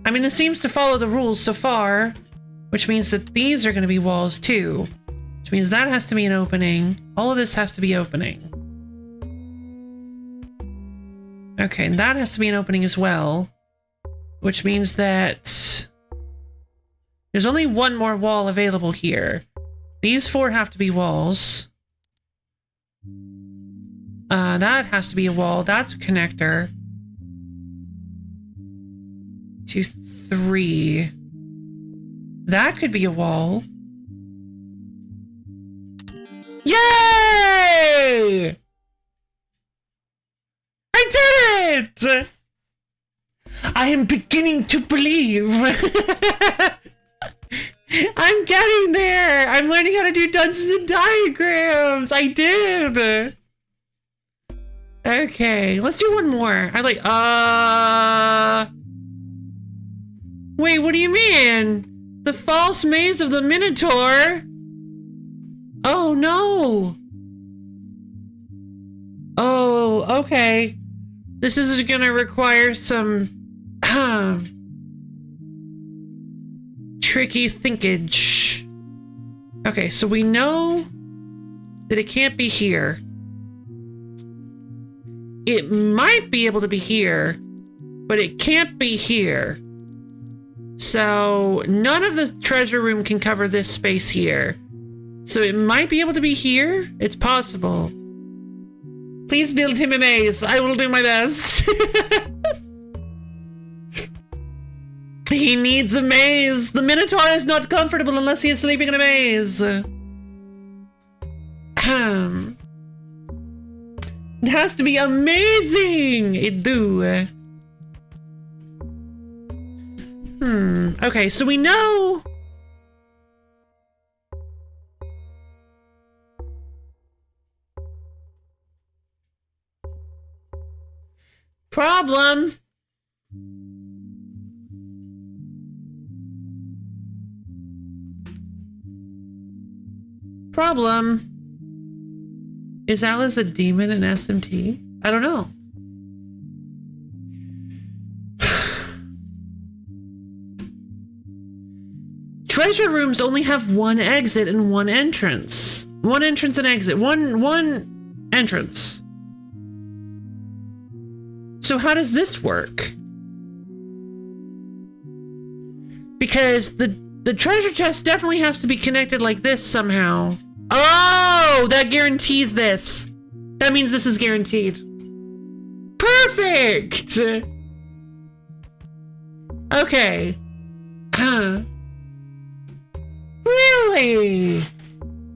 I mean, this seems to follow the rules so far, which means that these are going to be walls too. Which means that has to be an opening. All of this has to be opening. Okay, and that has to be an opening as well. Which means that there's only 1 more wall available here. These 4 have to be walls. That has to be a wall. That's a connector. 2, 3. That could be a wall. Yay! I did it! I am beginning to believe. I'm getting there! I'm learning how to do Dungeons and Diagrams! I did! Okay, let's do 1 more. Wait, what do you mean? The false maze of the Minotaur? Oh, no! Oh, okay. This is gonna require some... tricky thinkage. Okay, so we know that it can't be here. It might be able to be here, but it can't be here. So none of the treasure room can cover this space here. So it might be able to be here. It's possible. Please build him a maze. I will do my best. He needs a maze. The Minotaur is not comfortable unless he is sleeping in a maze. It has to be amazing. It do. Okay, so we know. Problem. Is Alice a demon in SMT? I don't know. Treasure rooms only have one exit and one entrance. One entrance and exit. One entrance. So how does this work? Because the treasure chest definitely has to be connected like this somehow. Oh, that guarantees this. That means this is guaranteed. Perfect! Okay. Really?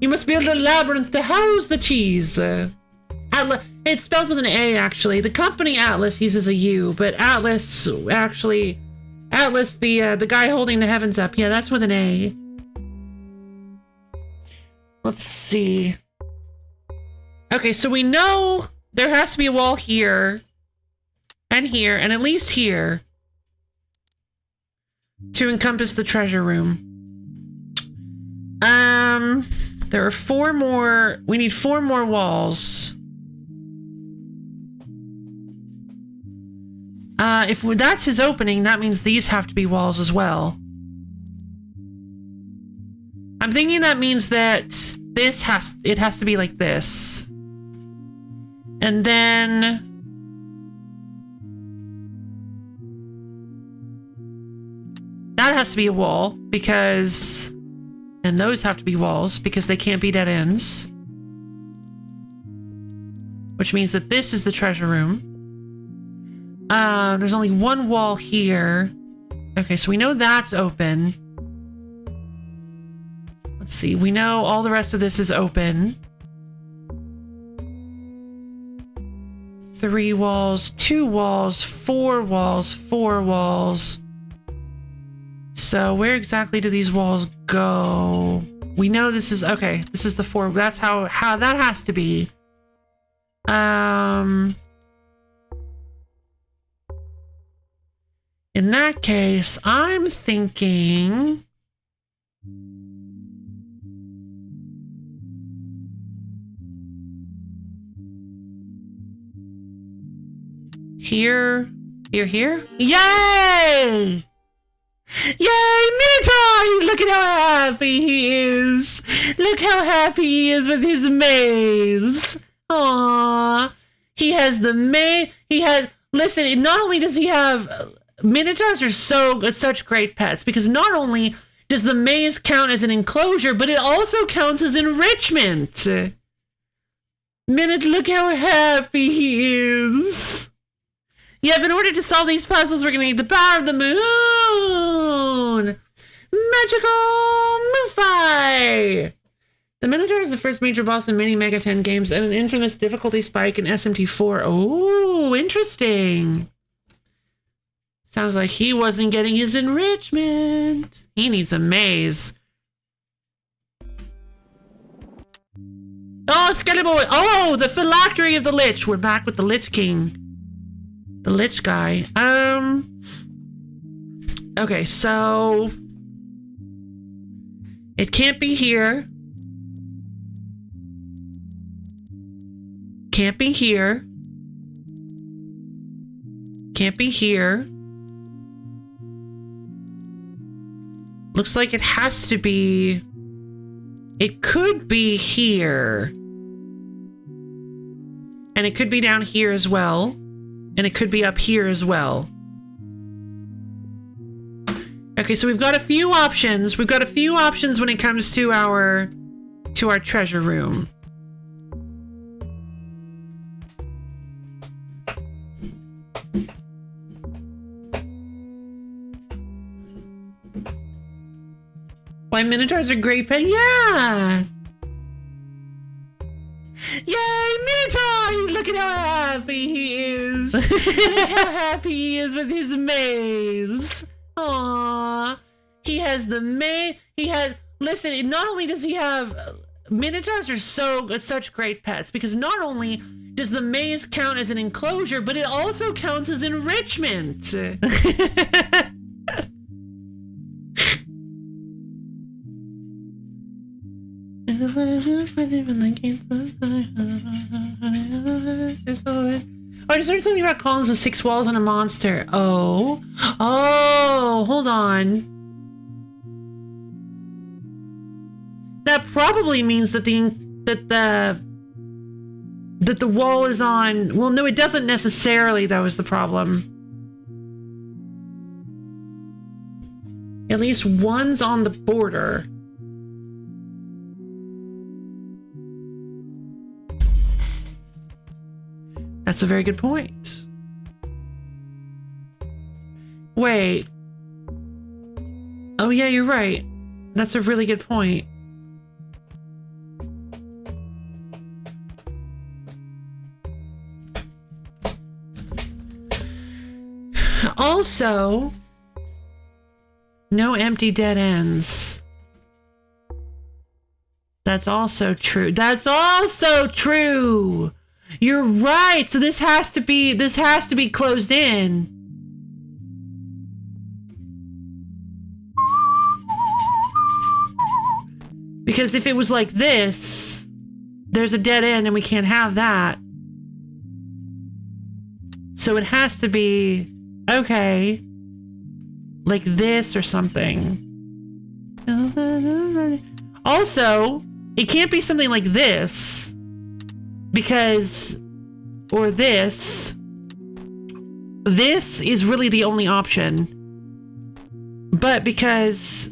You must build a labyrinth to house the cheese. It's spelled with an A, actually. The company Atlas uses a U, but Atlas, actually... Atlas, the guy holding the heavens up. Yeah, that's with an A. Let's see. Okay, so we know there has to be a wall here, and at least here, to encompass the treasure room. There are 4 more. We need 4 more walls. If that's his opening, that means these have to be walls as well. I'm thinking that means that it has to be like this. And then that has to be a wall because, and those have to be walls because they can't be dead ends. Which means that this is the treasure room. There's only one wall here. Okay, so we know that's open. Let's see, we know all the rest of this is open. 3 walls, 2 walls, 4 walls, 4 walls. So where exactly do these walls go? We know this is, okay, this is the 4, that's how that has to be. In that case, I'm thinking... Here? Here? Yay! Yay, Minotaur! Look at how happy he is! Look how happy he is with his maze! Aww! He has the maze... Listen, not only does he have... Minotaurs are such great pets, because not only does the maze count as an enclosure, but it also counts as enrichment! Look how happy he is! Yeah, but in order to solve these puzzles, we're gonna need the power of the moon! Magical Moonfire! The Minotaur is the first major boss in many Mega 10 games and an infamous difficulty spike in SMT4. Oh, interesting. Sounds like he wasn't getting his enrichment. He needs a maze. Oh, Skelly Boy! Oh, the phylactery of the Lich! We're back with the Lich King. The Lich guy. Okay, so... It can't be here. Can't be here. Can't be here. Looks like it has to be... It could be here. And it could be down here as well. And it could be up here as well. Okay, so we've got a few options. We've got a few options when it comes to our treasure room. Why Minotaurs are great pet? Yeah! Yay, Minotaur! Look at how happy he is. Look how happy he is with his maze. Aww. He has the maze. Listen, not only does he have... Minotaurs are such great pets, because not only does the maze count as an enclosure, but it also counts as enrichment. Oh, I just learned something about columns with 6 walls and a monster. Oh, hold on. That probably means that the wall is on. Well, no, it doesn't necessarily. That was the problem. At least one's on the border. That's a very good point. Wait. Oh yeah, you're right. That's a really good point. Also, no empty dead ends. That's also true. That's also true. You're right. So this has to be closed in. Because if it was like this, there's a dead end and we can't have that. So it has to be, okay, like this or something. Also, it can't be something like this. Because, or this is really the only option. But because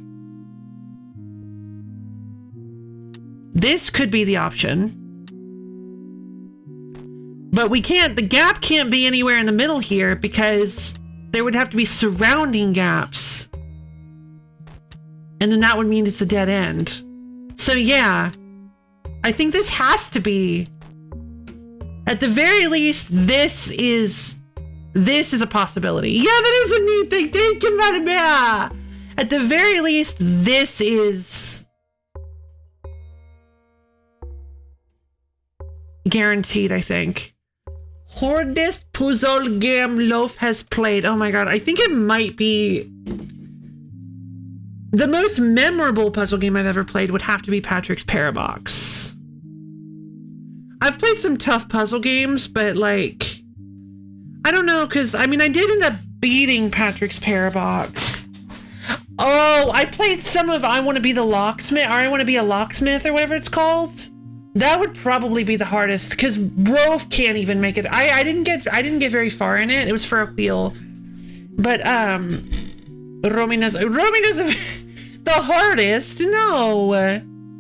this could be the option. But we can't, the gap can't be anywhere in the middle here because there would have to be surrounding gaps. And then that would mean it's a dead end. So yeah, I think this has to be. At the very least, this is a possibility. Yeah, that is a neat thing. Thank you, Madam Bear. At the very least, this is guaranteed, I think. Hardest puzzle game Loaf has played. Oh my god, I think it might be the most memorable puzzle game I've ever played would have to be Patrick's Parabox. I've played some tough puzzle games, but like, I don't know, because I mean, I did end up beating Patrick's Parabox. Oh, I played some of I Want to Be the Locksmith, or I Want to Be a Locksmith, or whatever it's called. That would probably be the hardest, because Rolf can't even make it. I didn't get very far in it. It was for a wheel, but Romina's the hardest. No,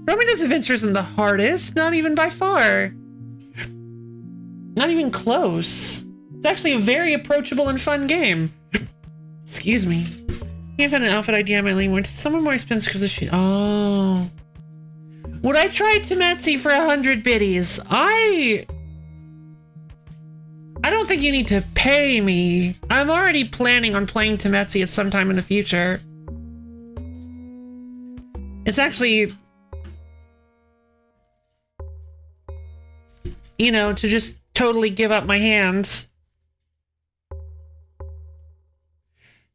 Romina's Adventure isn't the hardest, not even by far. Not even close. It's actually a very approachable and fun game. Excuse me. Can't find an outfit idea on my lane. Went to someone more expensive because of she. Oh. Would I try Temetsi for 100 biddies? I don't think you need to pay me. I'm already planning on playing Temetsi at some time in the future. It's actually, you know, to just totally give up my hands.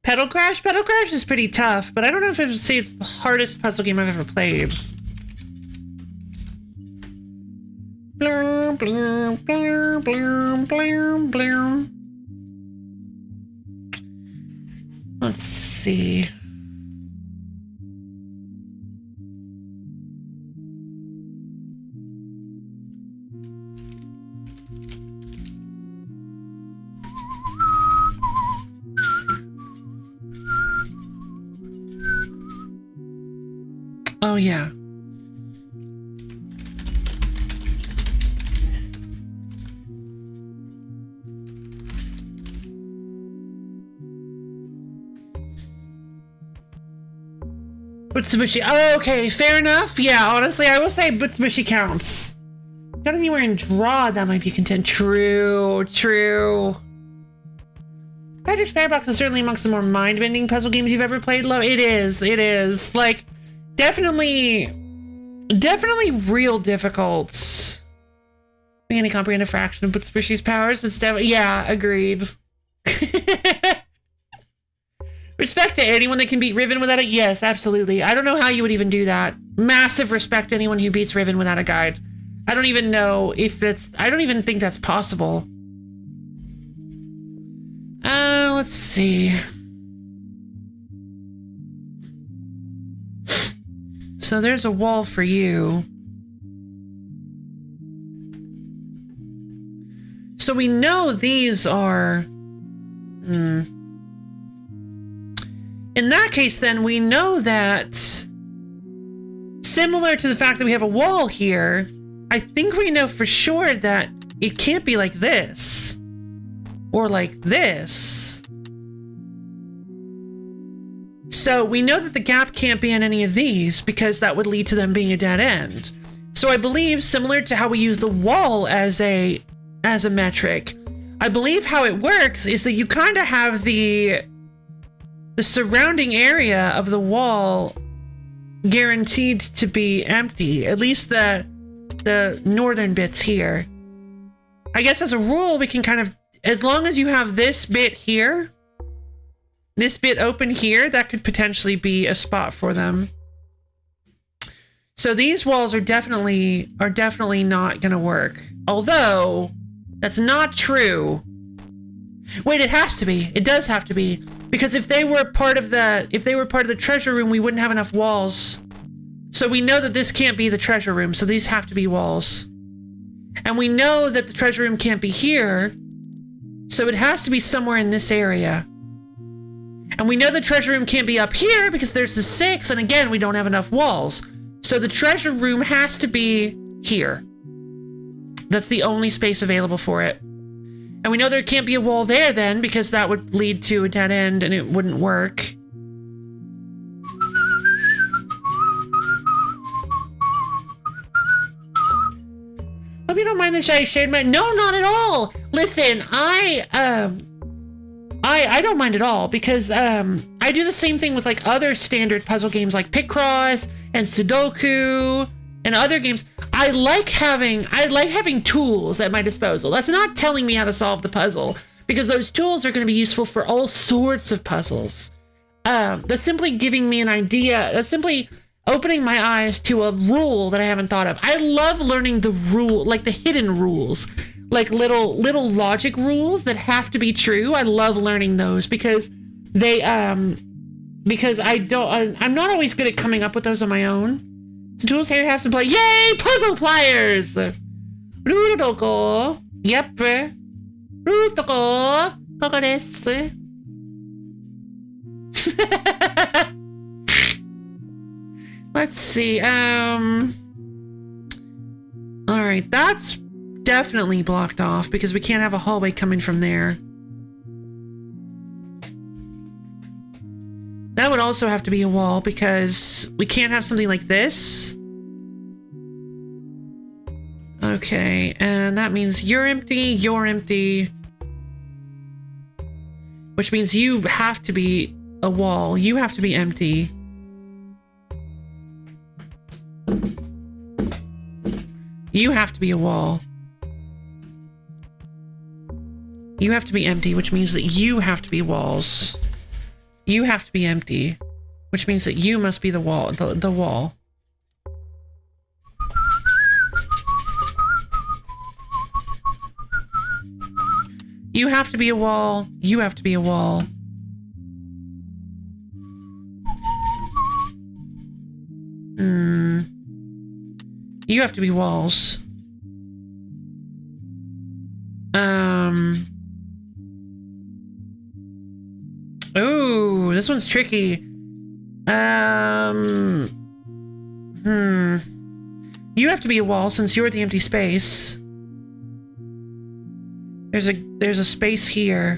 Pedal Crash? Pedal Crash is pretty tough, but I don't know if I would say it's the hardest puzzle game I've ever played. Bloom, bloom, bloom, bloom, bloom, bloom. Let's see. Oh, yeah. Butsubushi. Oh, okay, fair enough. Yeah, honestly, I will say Butsubushi counts. Got anywhere in draw that might be content. True, true. Patrick's Paradox is certainly amongst the more mind-bending puzzle games you've ever played, Lo. It is, it is. Like, definitely real difficult. Any comprehensive fraction of Butsubushi's powers? It's definitely, yeah, agreed. Respect to anyone that can beat Riven without it? Yes, absolutely. I don't know how you would even do that. Massive respect to anyone who beats Riven without a guide. I don't even know if that's... I don't even think that's possible. Let's see. So there's a wall for you. So we know these are... In that case, then, we know that, similar to the fact that we have a wall here, I think we know for sure that it can't be like this. Or like this. So we know that the gap can't be in any of these, because that would lead to them being a dead end. So I believe, similar to how we use the wall as a metric, I believe how it works is that you kind of have the surrounding area of the wall guaranteed to be empty, at least the northern bits here. I guess as a rule, we can kind of, as long as you have this bit here, this bit open here, that could potentially be a spot for them. So these walls are definitely not gonna work. Although, that's not true. Wait, it has to be. It does have to be. Because if they were part of the treasure room, we wouldn't have enough walls. So we know that this can't be the treasure room, so these have to be walls. And we know that the treasure room can't be here, so it has to be somewhere in this area. And we know the treasure room can't be up here because there's the 6, and again, we don't have enough walls. So the treasure room has to be here. That's the only space available for it. And we know there can't be a wall there then, because that would lead to a dead end and it wouldn't work. Hope you don't mind that I shared my... No, not at all! Listen, I don't mind at all, because I do the same thing with like other standard puzzle games like Picross and Sudoku and other games. I like having tools at my disposal. That's not telling me how to solve the puzzle, because those tools are going to be useful for all sorts of puzzles. That's simply giving me an idea. That's simply opening my eyes to a rule that I haven't thought of. I love learning the rule, like the hidden rules, like little logic rules that have to be true. I love learning those because they because I'm not always good at coming up with those on my own. So tools here have to play. Yay! Puzzle pliers! Rudoko. Yep. Rudoko. Koko desu. Let's see. Alright, that's definitely blocked off because we can't have a hallway coming from there. That would also have to be a wall because we can't have something like this. Okay, and that means you're empty, which means you have to be a wall. You have to be empty. You have to be a wall. You have to be empty, which means that you have to be walls. You have to be empty, which means that you must be the wall. The wall. You have to be a wall. You have to be a wall. You have to be walls. Ooh, this one's tricky. You have to be a wall since you're the empty space. There's a space here.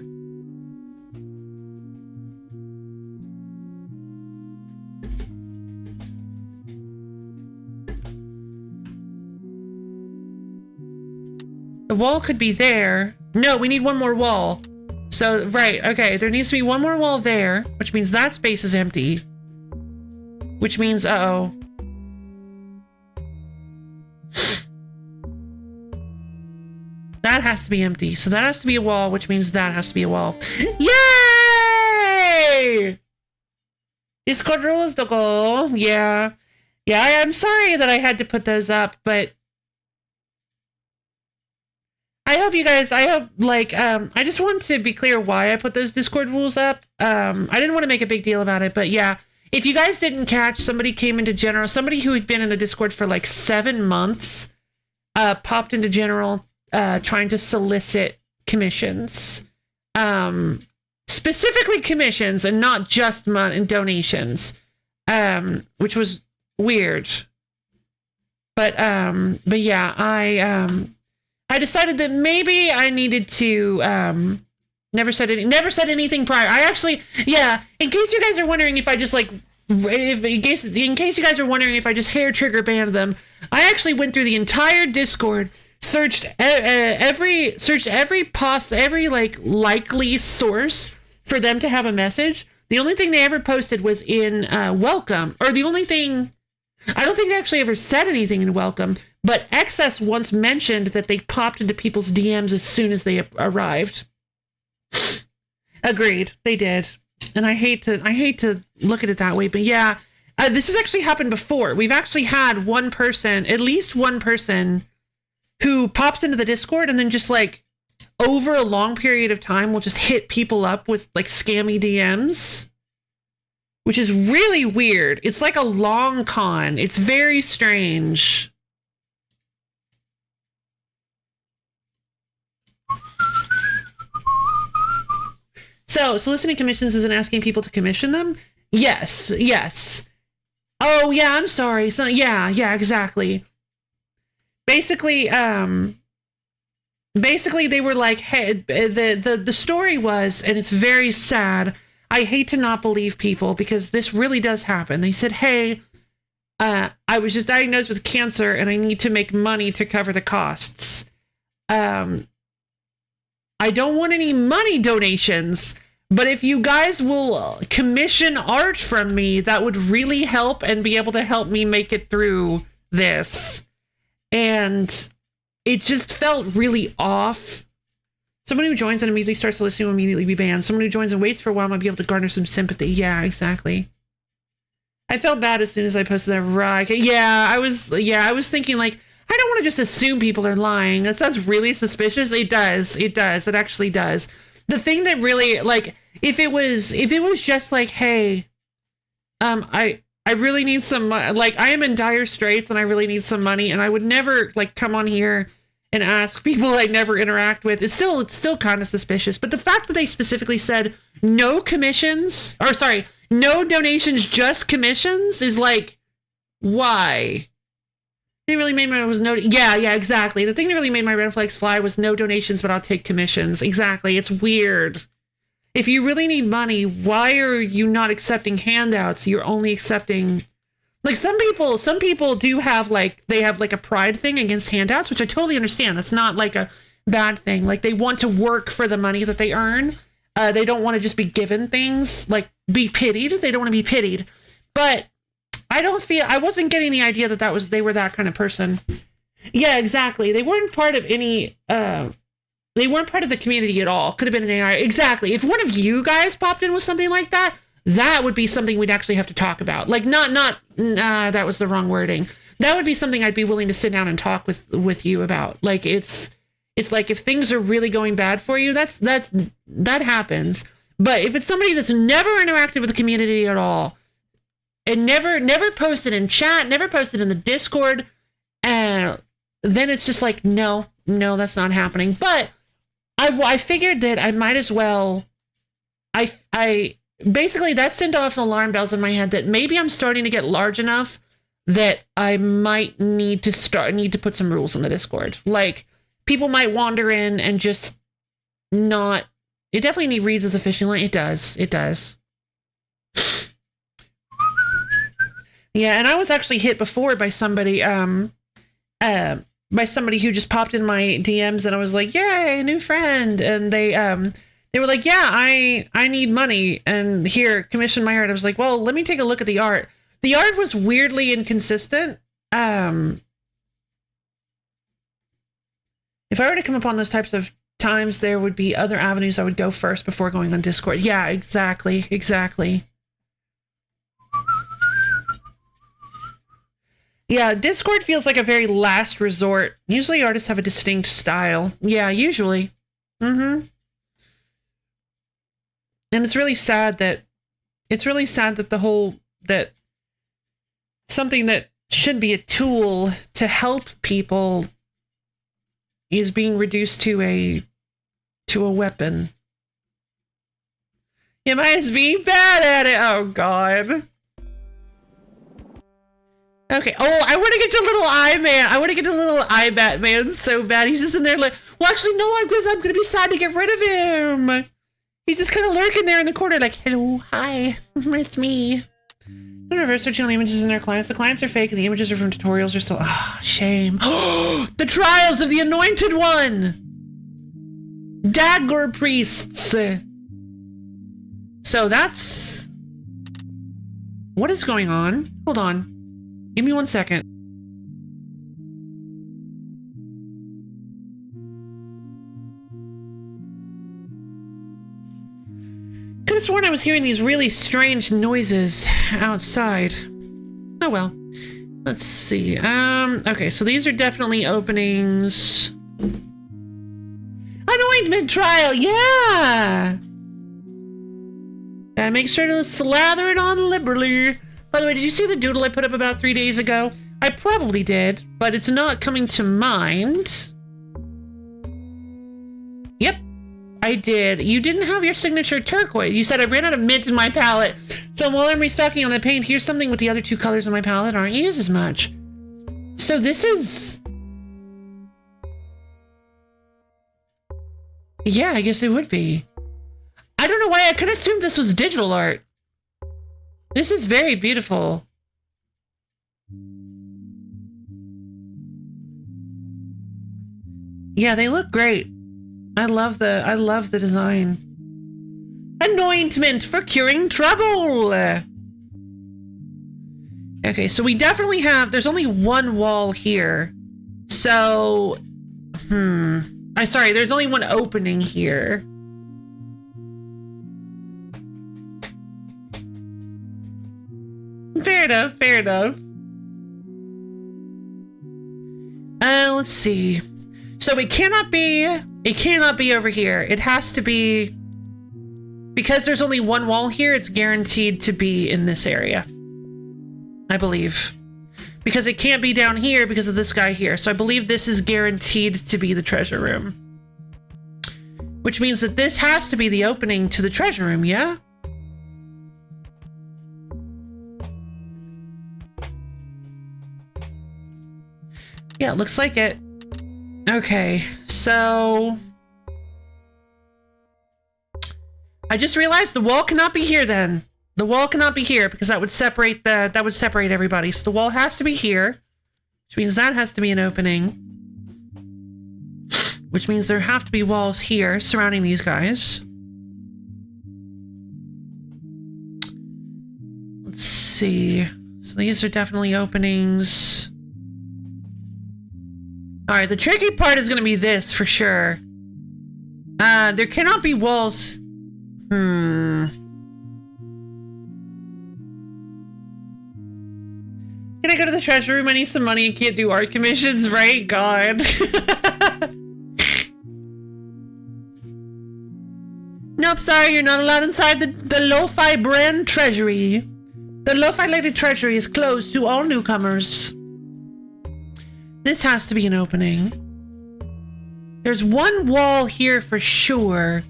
The wall could be there. No, we need one more wall. So, right, okay, there needs to be one more wall there, which means that space is empty. Which means, uh-oh. That has to be empty. So that has to be a wall, which means that has to be a wall. Yay! Discord rules the goal. Yeah. Yeah, I'm sorry that I had to put those up, but I hope you guys, I just want to be clear why I put those Discord rules up. I didn't want to make a big deal about it, but yeah. If you guys didn't catch, somebody came into general, somebody who had been in the Discord for like 7 months, popped into general, trying to solicit commissions. Specifically commissions and not just money and donations. Which was weird. But yeah, I decided that maybe I needed to, never said anything prior. I actually, yeah, in case you guys are wondering if I just like, in case you guys are wondering if I just hair trigger banned them, I actually went through the entire Discord, searched every like likely source for them to have a message. The only thing they ever posted was in welcome, or the only thing, I don't think they actually ever said anything in welcome, but XS once mentioned that they popped into people's DMs as soon as they arrived. Agreed, they did. And I hate to look at it that way, but yeah, this has actually happened before. We've actually had one person, at least one person, who pops into the Discord and then just like over a long period of time will just hit people up with like scammy DMs, which is really weird. It's like a long con. It's very strange. So, soliciting commissions isn't asking people to commission them? Yes, yes. Oh, yeah, I'm sorry. So, yeah, exactly. Basically, they were like, hey, the story was, and it's very sad, I hate to not believe people because this really does happen. They said, hey, I was just diagnosed with cancer and I need to make money to cover the costs. I don't want any money donations, but if you guys will commission art from me, that would really help and be able to help me make it through this. And it just felt really off. Someone who joins and immediately starts to listen will immediately be banned. Someone who joins and waits for a while might be able to garner some sympathy. Yeah, exactly. I felt bad as soon as I posted that. Right. Yeah, I was thinking like, I don't want to just assume people are lying. That sounds really suspicious. It does. It actually does. The thing that really, like, if it was just like, hey, I really need some, like, I am in dire straits and I really need some money, and I would never like come on here and ask people I never interact with. It's still kind of suspicious. But the fact that they specifically said no commissions, or sorry, no donations, just commissions, is like, why? It really made my yeah, exactly. The thing that really made my red flags fly was no donations, but I'll take commissions. Exactly. It's weird. If you really need money, why are you not accepting handouts? You're only accepting, like, some people do have like, they have like a pride thing against handouts, which I totally understand. That's not like a bad thing. Like, they want to work for the money that they earn. They don't want to just be given things, like be pitied. They don't want to be pitied. But I wasn't getting the idea that they were that kind of person. Yeah, exactly. They weren't part of any, they weren't part of the community at all. Could have been an AI. Exactly. If one of you guys popped in with something like that, that would be something we'd actually have to talk about. Like, that was the wrong wording. That would be something I'd be willing to sit down and talk with you about. Like, it's like, if things are really going bad for you, that happens. But if it's somebody that's never interacted with the community at all, and never posted in chat, never posted in the Discord, and then it's just like, no, that's not happening. But I figured that I might as well, I basically, that sent off alarm bells in my head that maybe I'm starting to get large enough that I might need to put some rules in the Discord. Like, people might wander in and just not. It definitely reads as a fishing line. It does. It does. Yeah, and I was actually hit before by somebody who just popped in my DMs, and I was like, "Yay, new friend!" And they were like, "Yeah, I need money, and here, commission my art." I was like, "Well, let me take a look at the art." The art was weirdly inconsistent. If I were to come upon those types of times, there would be other avenues I would go first before going on Discord. Yeah, exactly. Yeah, Discord feels like a very last resort. Usually artists have a distinct style. Yeah, usually. And it's really sad that that something that should be a tool to help people is being reduced to a weapon. You might as be bad at it. Oh God. Okay. Oh, I want to get to little eye man. I want to get to little eye Batman so bad. He's just in there like, well, actually, no, I'm gonna be sad to get rid of him. He's just kind of lurking there in the corner, like, hello, hi, it's me. The reverse searching on images in their clients. The clients are fake, and the images are from tutorials. Are still shame. The trials of the Anointed One. Dagger priests. So that's what is going on. Hold on. Give me 1 second. Could have sworn I was hearing these really strange noises outside. Oh well. Let's see. Okay, so these are definitely openings. Anointment trial, yeah! Gotta make sure to slather it on liberally. By the way, did you see the doodle I put up about 3 days ago? I probably did, but it's not coming to mind. Yep, I did. You didn't have your signature turquoise. You said I ran out of mint in my palette. So while I'm restocking on the paint, here's something with the other two colors in my palette aren't used as much. So this is... Yeah, I guess it would be. I don't know why I could assume this was digital art. This is very beautiful. Yeah, they look great. I love the design. Anointment for curing trouble. Okay, so we definitely have, there's only one wall here. So, sorry, there's only one opening here. Fair enough, fair enough. Let's see. So it cannot be over here. It has to be, because there's only one wall here, it's guaranteed to be in this area. I believe. Because it can't be down here because of this guy here. So I believe this is guaranteed to be the treasure room. Which means that this has to be the opening to the treasure room, yeah? Yeah, it looks like it. Okay, so... I just realized the wall cannot be here then. The wall cannot be here because that would separate everybody. So the wall has to be here, which means that has to be an opening. Which means there have to be walls here surrounding these guys. Let's see. So these are definitely openings. Alright, the tricky part is going to be this for sure. There cannot be walls. Can I go to the treasure room? I need some money and can't do art commissions, right? God. Nope, sorry, you're not allowed inside the Lo-Fi brand treasury. The Lo-Fi Lady Treasury is closed to all newcomers. This has to be an opening. There's one wall here for sure.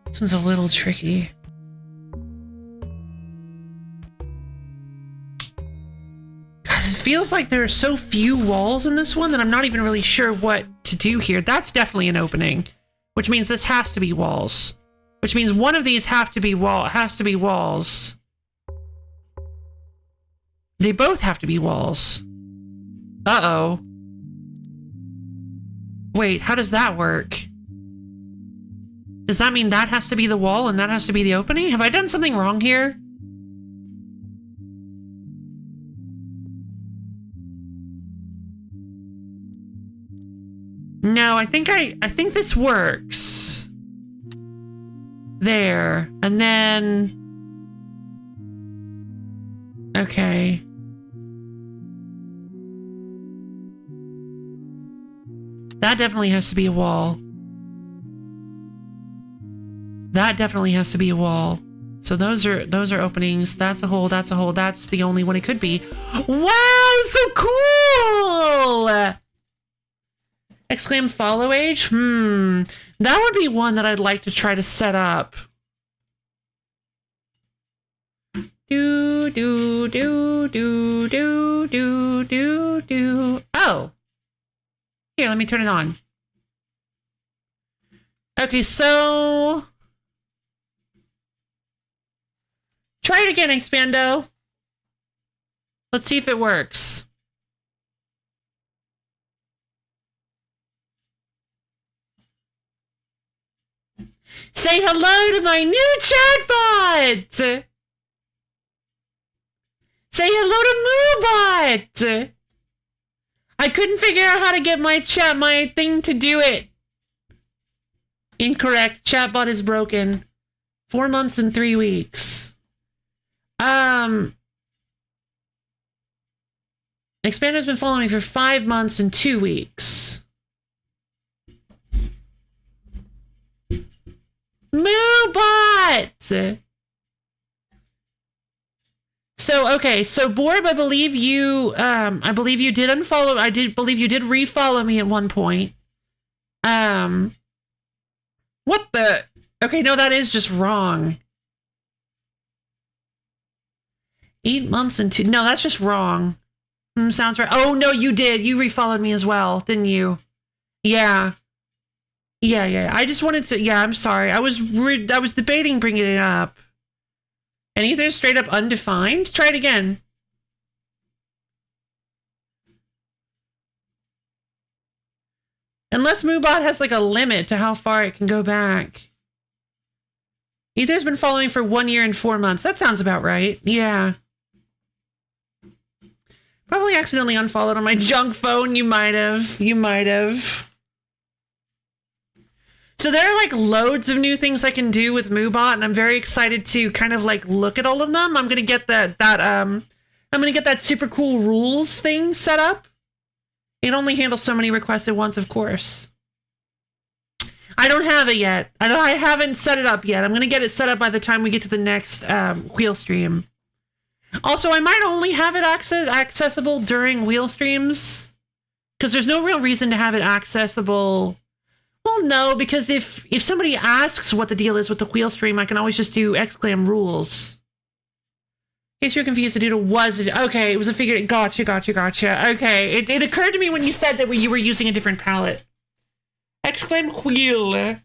This one's a little tricky. feels like there are so few walls in this one that I'm not even really sure what to do here. That's definitely an opening, which means this has to be walls. Which means one of these has to be walls. They both have to be walls. Uh-oh. Wait, how does that work? Does that mean that has to be the wall and that has to be the opening? Have I done something wrong here? No, I think this works. There, and then... Okay. That definitely has to be a wall. That definitely has to be a wall. So those are openings. That's a hole, that's a hole, that's the only one it could be. Wow, so cool! Exclaim follow age? That would be one that I'd like to try to set up. Oh. Here, let me turn it on. Okay, so... Try it again, Expando. Let's see if it works. Say hello to my new chatbot! Say hello to Moobot! I couldn't figure out how to get my thing to do it. Incorrect. Chatbot is broken. 4 months and 3 weeks. Expander's been following me for 5 months and 2 weeks. Moobot! So, okay, so Borb, I believe you did unfollow, I did believe you did refollow me at one point. What the? Okay, no, that is just wrong. 8 months and 2, no, that's just wrong. Sounds right. Oh, no, you did. You refollowed me as well, didn't you? Yeah. Yeah. I just wanted to, yeah, I'm sorry. I was debating bringing it up. And either straight up undefined. Try it again. Unless Moobot has like a limit to how far it can go back. Ether's been following for 1 year and 4 months. That sounds about right. Yeah. Probably accidentally unfollowed on my junk phone. You might have. So there are like loads of new things I can do with Moobot, and I'm very excited to kind of like look at all of them. I'm gonna get that super cool rules thing set up. It only handles so many requests at once, of course. I don't have it yet. I haven't set it up yet. I'm gonna get it set up by the time we get to the next wheel stream. Also, I might only have it accessible during wheel streams, because there's no real reason to have it accessible. Well, no, because if somebody asks what the deal is with the wheel stream, I can always just do exclam rules. In case you're confused, the doodle was okay. It was a figure. Gotcha. Okay, it occurred to me when you said that you were using a different palette. Exclam wheel.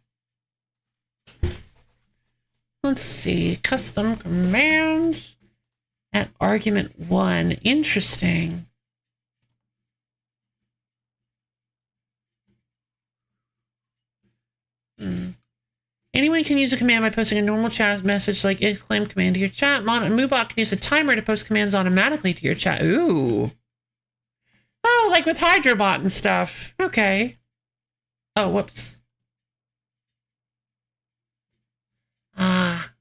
Let's see. Custom command at argument 1. Interesting. Anyone can use a command by posting a normal chat message like exclam command to your chat. Moobot can use a timer to post commands automatically to your chat. Ooh. Oh, like with Hydrobot and stuff. Okay. Oh, whoops. Ah.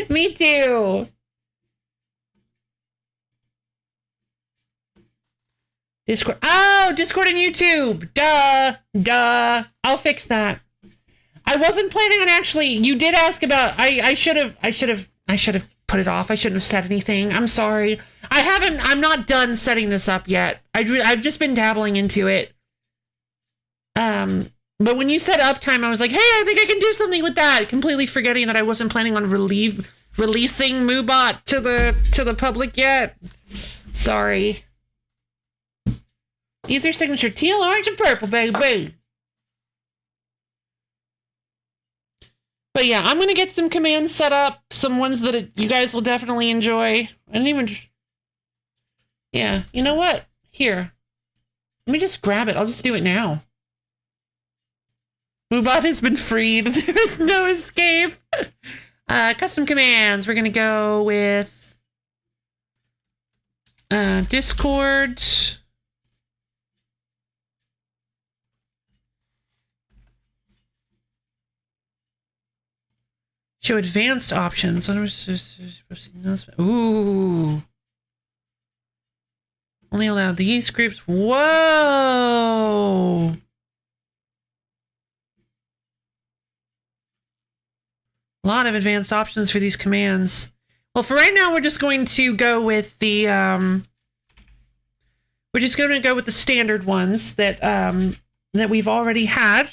Me too. Discord. Oh, Discord and YouTube. Duh. I'll fix that. I wasn't planning on actually. You did ask about. I should have put it off. I shouldn't have said anything. I'm sorry. I'm not done setting this up yet. I've just been dabbling into it. But when you said uptime, I was like, hey, I think I can do something with that. Completely forgetting that I wasn't planning on releasing Moobot to the public yet. Sorry. Ether signature teal, orange, and purple, baby. But yeah, I'm going to get some commands set up. Some ones that you guys will definitely enjoy. I didn't even... Yeah, you know what? Here. Let me just grab it. I'll just do it now. Boobot has been freed. There is no escape. Custom commands. We're going to go with... Discord... Show advanced options. Ooh. Only allow these groups. Whoa. A lot of advanced options for these commands. Well, for right now, we're just going to go with the, we're just going to go with the standard ones that, that we've already had.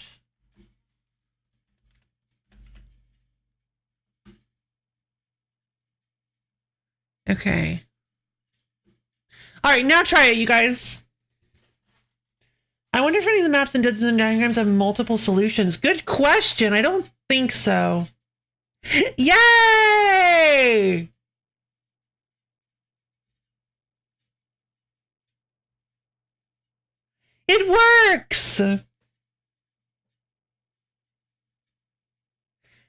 Okay. All right, now try it, you guys. I wonder if any of the maps and dungeons and diagrams have multiple solutions. Good question. I don't think so. Yay! It works!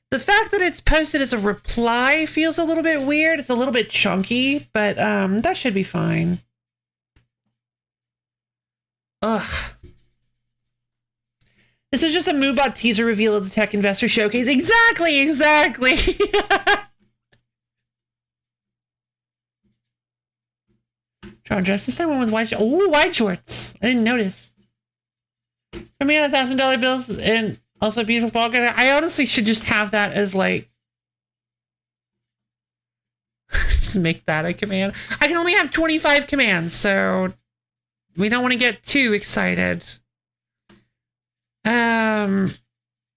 The fact that it's posted as a reply feels a little bit weird. It's a little bit chunky, but that should be fine. Ugh. This is just a Moobot teaser reveal of the Tech Investor Showcase. Exactly, exactly. Trying dress this time one with white shorts. Oh, white shorts. I didn't notice. For me on $1,000 bills and also a beautiful ball gun. I honestly should just have that as like... just make that a command. I can only have 25 commands, so we don't want to get too excited. I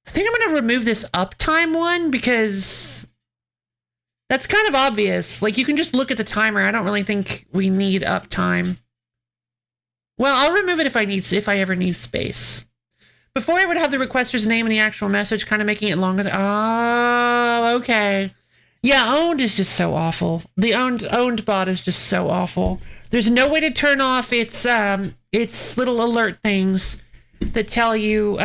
think I'm going to remove this uptime one because that's kind of obvious. Like, you can just look at the timer. I don't really think we need uptime. Well, I'll remove it if I ever need space. Before I would have the requester's name in the actual message, kind of making it longer. Oh, okay. Yeah, owned is just so awful. The owned bot is just so awful. There's no way to turn off its little alert things that tell you,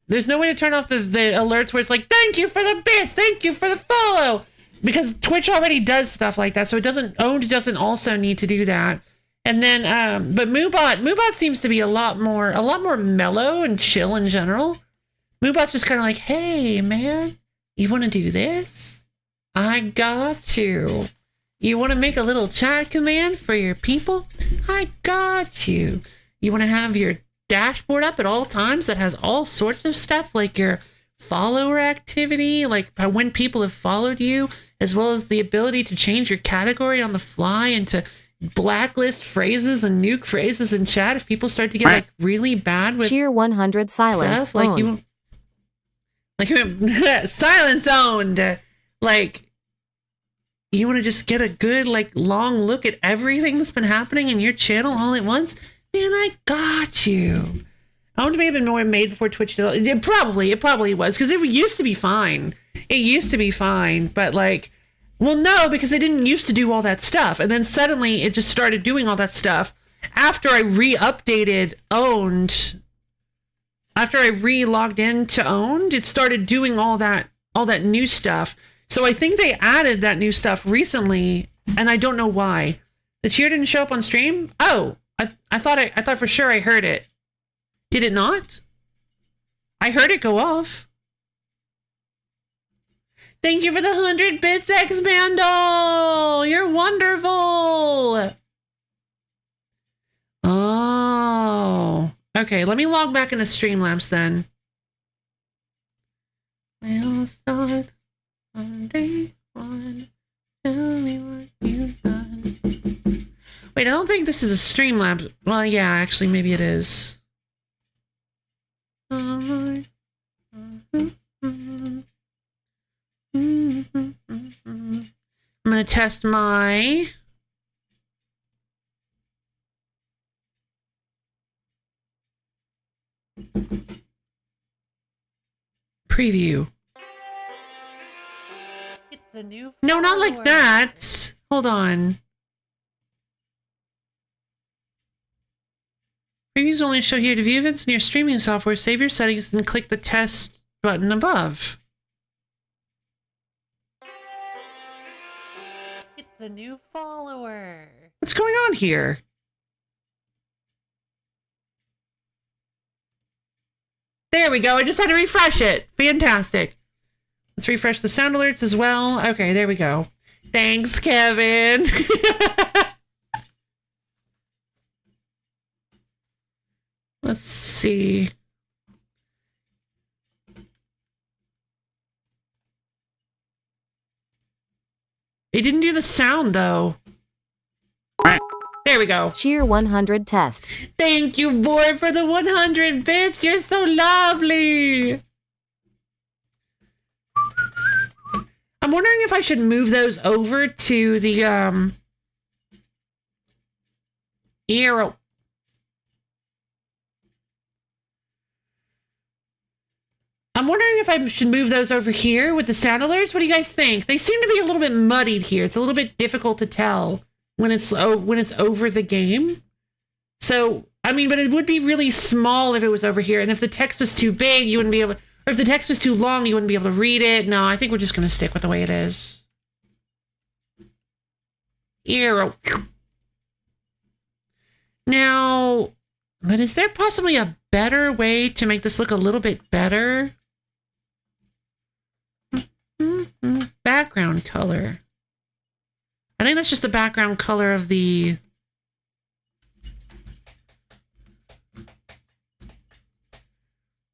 there's no way to turn off the alerts where it's like, thank you for the bits, thank you for the follow. Because Twitch already does stuff like that, so owned doesn't also need to do that. And then, but Moobot seems to be a lot more mellow and chill in general. Moobot's just kind of like, hey, man, you want to do this? I got you. You want to make a little chat command for your people? I got you. You want to have your dashboard up at all times that has all sorts of stuff like your follower activity, like when people have followed you, as well as the ability to change your category on the fly and to blacklist phrases and nuke phrases in chat if people start to get like really bad with Cheer 100 silence stuff. Like you silence owned. Like you want to just get a good like long look at everything that's been happening in your channel all at once. Man, I got you. Owned may have been more made before Twitch did. It probably was because it used to be fine. It used to be fine, but like. Well, no, because it didn't used to do all that stuff. And then suddenly it just started doing all that stuff. After I re-updated Owned, after I re-logged into Owned, it started doing all that new stuff. So I think they added that new stuff recently, and I don't know why. The cheer didn't show up on stream? Oh, I thought for sure I heard it. Did it not? I heard it go off. Thank you for the 100 bits, X-Bandle! You're wonderful! Oh. Okay, let me log back into Streamlabs then. We'll start on day one. Tell me what you've done. Wait, I don't think this is a Streamlabs. Well, yeah, actually, maybe it is. Wait, I'm going to test my preview. It's a new No, not like follower. that. Hold on. Previews only show here to view events in your streaming software. Save your settings and click the test button above. It's a new follower. What's going on here? There we go. I just had to refresh it. Fantastic. Let's refresh the sound alerts as well. Okay, there we go. Thanks, Kevin. Let's see. It didn't do the sound, though. There we go. Cheer 100 test. Thank you, boy, for the 100 bits. You're so lovely. I'm wondering if I should move those over to the, arrow. I'm wondering if I should move those over here with the sound alerts. What do you guys think? They seem to be a little bit muddied here. It's a little bit difficult to tell when it's over the game. So, I mean, but it would be really small if it was over here. And if the text was too big, you wouldn't be able to, or if the text was too long, you wouldn't be able to read it. No, I think we're just going to stick with the way it is. Arrow. Now, but is there possibly a better way to make this look a little bit better? Background color. I think that's just the background color of the...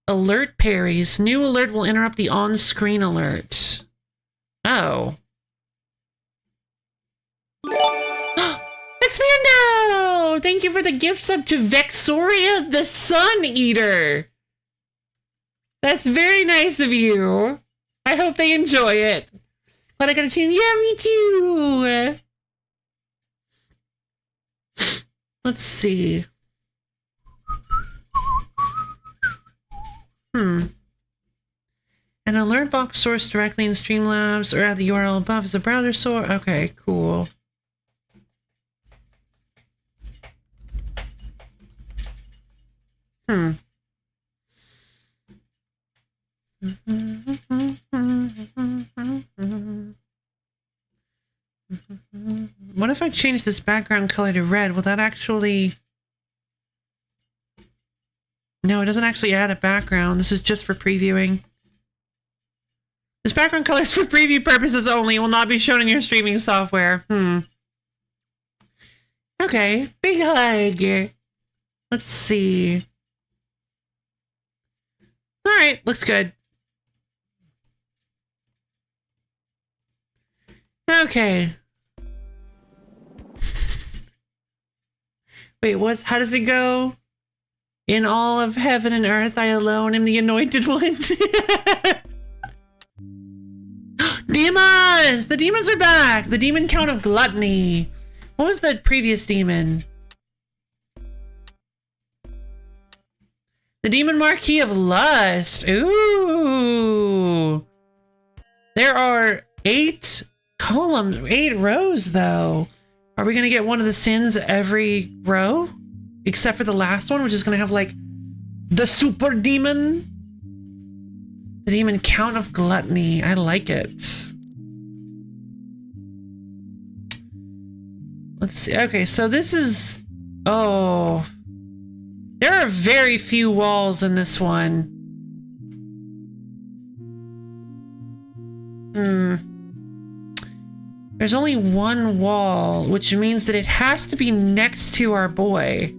Alert parries. New alert will interrupt the on-screen alert. Oh. Expando! Thank you for the gift sub to Vexoria the Sun Eater. That's very nice of you. I hope they enjoy it. Glad I got a chance. Yeah, me too. Let's see. An alert box source directly in Streamlabs or at the URL above is a browser source. Okay, cool. What if I change this background color to red? Will that actually... No, it doesn't actually add a background. This is just for previewing. This background color is for preview purposes only. It will not be shown in your streaming software. Okay, big hug. Let's see. All right, looks good. Okay. Wait, how does it go? In all of heaven and earth, I alone am the anointed one. Demons! The demons are back! The demon count of gluttony. What was the previous demon? The demon marquee of lust. Ooh. There are 8 columns, 8 rows, though. Are we going to get one of the sins every row? Except for the last one, which is going to have, like, the super demon. The demon count of gluttony. I like it. Let's see. Okay, so this is... Oh. There are very few walls in this one. There's only one wall, which means that it has to be next to our boy.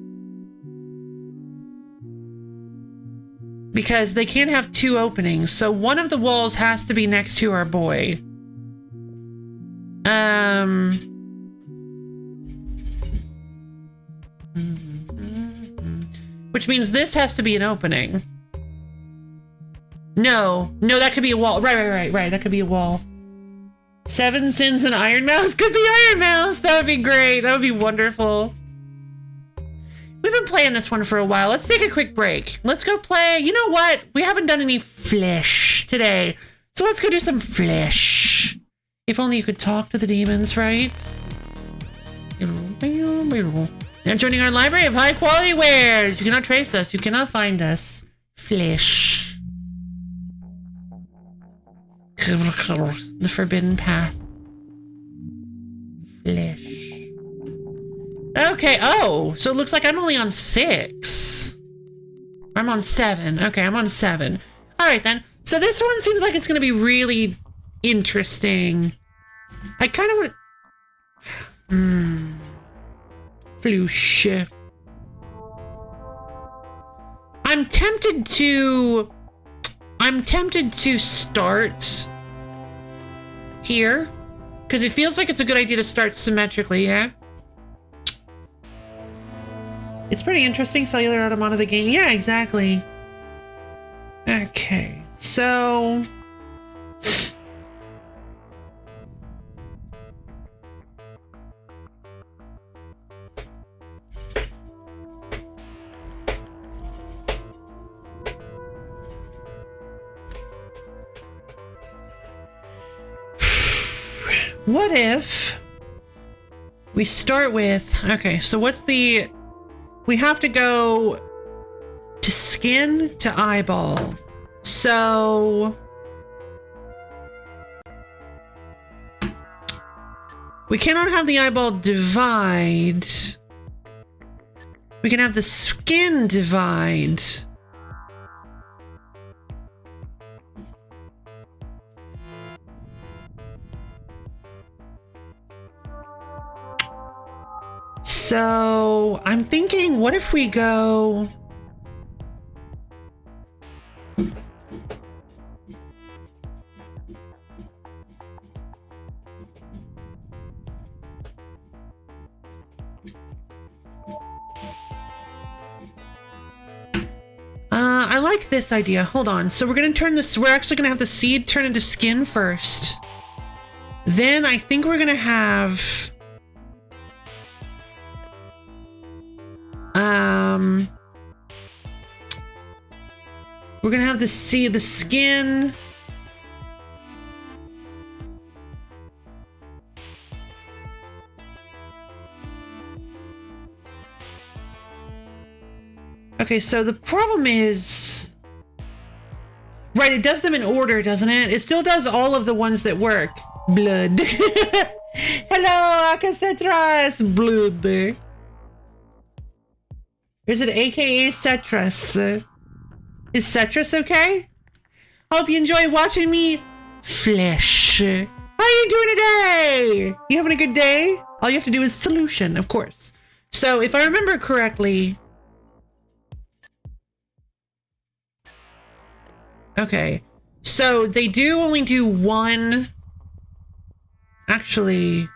Because they can't have 2 openings, so one of the walls has to be next to our boy. Which means this has to be an opening. No, that could be a wall. Right. That could be a wall. 7 sins and Iron Mouse could be Iron Mouse. That would be great. That would be wonderful. We've been playing this one for a while. Let's take a quick break. Let's go play. You know what? We haven't done any flesh. flesh today. So let's go do some flesh. If only you could talk to the demons, right? Now joining our library of high quality wares. You cannot trace us. You cannot find us. Flesh. The forbidden path. Flesh. Okay, oh, so it looks like I'm only on 6. I'm on 7. Okay, I'm on 7. Alright then. So this one seems like it's gonna be really interesting. I kind of want... Floosh. I'm tempted to start here. Because it feels like it's a good idea to start symmetrically, yeah? It's pretty interesting, cellular automata the game. Yeah, exactly. Okay, so... What if we start with... Okay, so what's the... We have to go to skin to eyeball. So... We cannot have the eyeball divide. We can have the skin divide. So, I'm thinking, what if we go... I like this idea. Hold on. So we're gonna turn this... We're actually gonna have the seed turn into skin first. Then I think we're gonna have... We're gonna have the skin. Okay, so the problem is... Right, it does them in order, doesn't it? It still does all of the ones that work. Blood. Hello, Acacetras. Blood. Is it AKA Cetrus? Is Cetrus okay? Hope you enjoy watching me flesh. How are you doing today? You having a good day? All you have to do is solution, of course. So if I remember correctly... Okay. So they do only do one... Actually...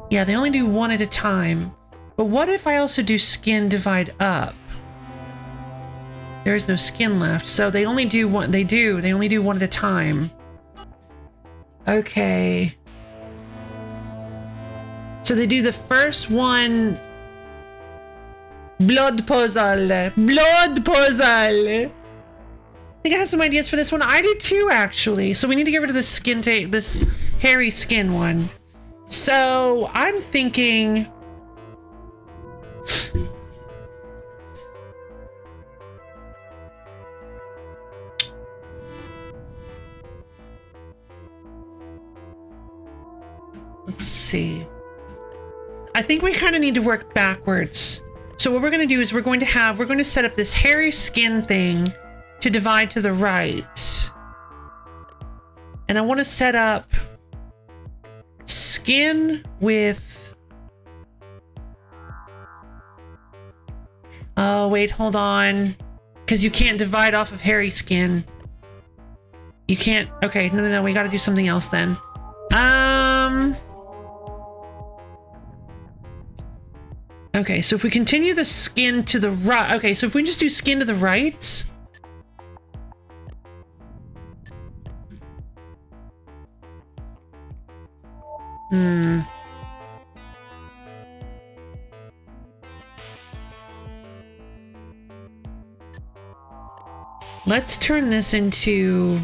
Yeah, they only do one at a time. But what if I also do skin divide up? There is no skin left, so they only do one. They only do one at a time. Okay. So they do the first one. Blood puzzle. Blood puzzle. I think I have some ideas for this one. I do too, actually. So we need to get rid of this this hairy skin one. So I'm thinking... Let's see. I think we kind of need to work backwards. So what we're going to do is we're going to set up this hairy skin thing to divide to the right. And I want to set up skin with... Oh, wait, hold on. Because you can't divide off of hairy skin. You can't... Okay, no, we gotta do something else then. Okay, so if we continue the skin to the right... Okay, so if we just do skin to the right... Let's turn this into...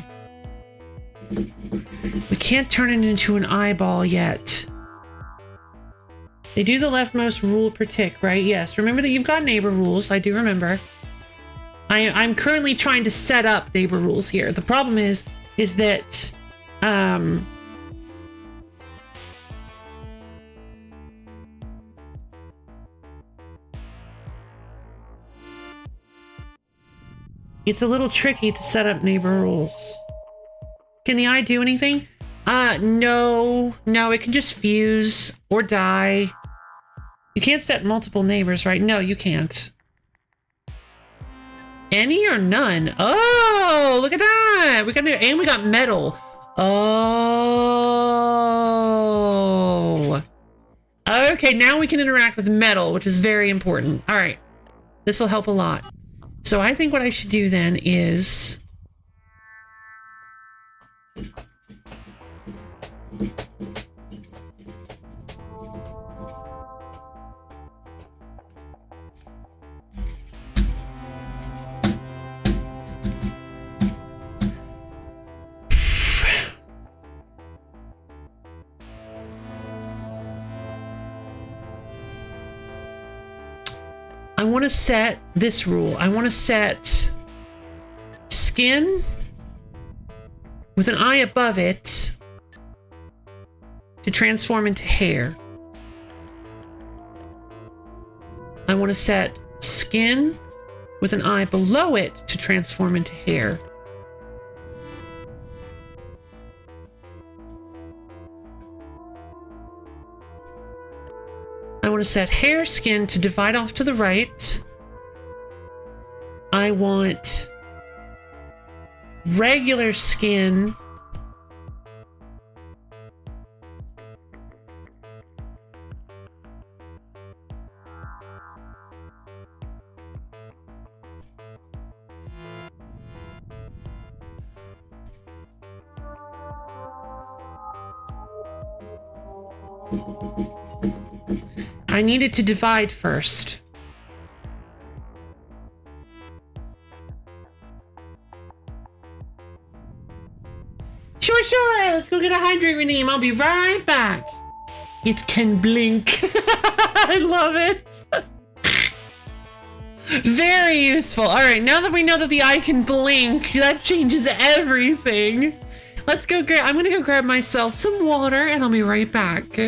We can't turn it into an eyeball yet. They do the leftmost rule per tick, right? Yes. Remember that you've got neighbor rules. I do remember. I'm currently trying to set up neighbor rules here. The problem is that it's a little tricky to set up neighbor rules. Can the eye do anything? No, it can just fuse or die. You can't set multiple neighbors, right? No, you can't. Any or none? Oh, look at that! We got metal. Oh. Okay, now we can interact with metal, which is very important. All right, this will help a lot. So I think what I should do then is... I want to set this rule. I want to set skin with an eye above it to transform into hair. I want to set skin with an eye below it to transform into hair. I want to set hair skin to divide off to the right. I want regular skin I needed to divide first. Sure. Let's go get a hydrate redeem. I'll be right back. It can blink. I love it. Very useful. All right, now that we know that the eye can blink, that changes everything. Let's go grab... I'm gonna go grab myself some water and I'll be right back.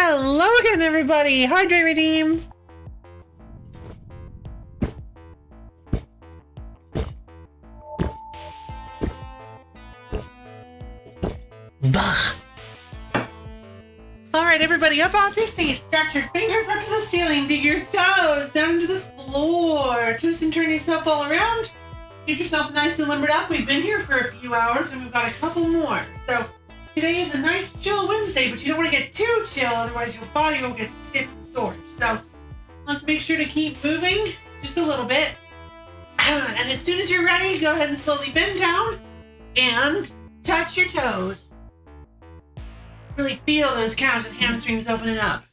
Hello again, everybody. Hydrate Redeem. Bah. All right, everybody, up off your seats. Stretch your fingers up to the ceiling. Dig your toes down to the floor. Twist and turn yourself all around. Get yourself nice and limbered up. We've been here for a few hours, and we've got a couple more. So today is a nice chill Wednesday, but you don't want to get too chill, otherwise your body will get stiff and sore. So let's make sure to keep moving just a little bit. And as soon as you're ready, go ahead and slowly bend down and touch your toes. Really feel those calves and hamstrings opening up.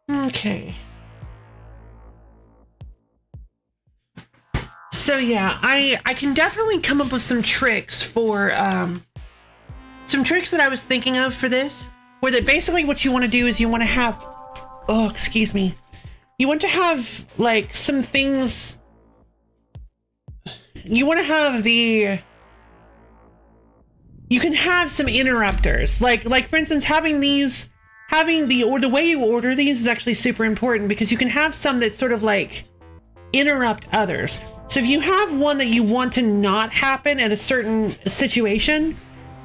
Okay. So yeah, I can definitely come up with some tricks for some tricks that I was thinking of for this, where that basically what you want to do is you want to have, oh, excuse me, you want to have like some things, you want to have you can have some interrupters, like for instance, having the way you order these is actually super important, because you can have some that sort of like interrupt others. So if you have one that you want to not happen at a certain situation,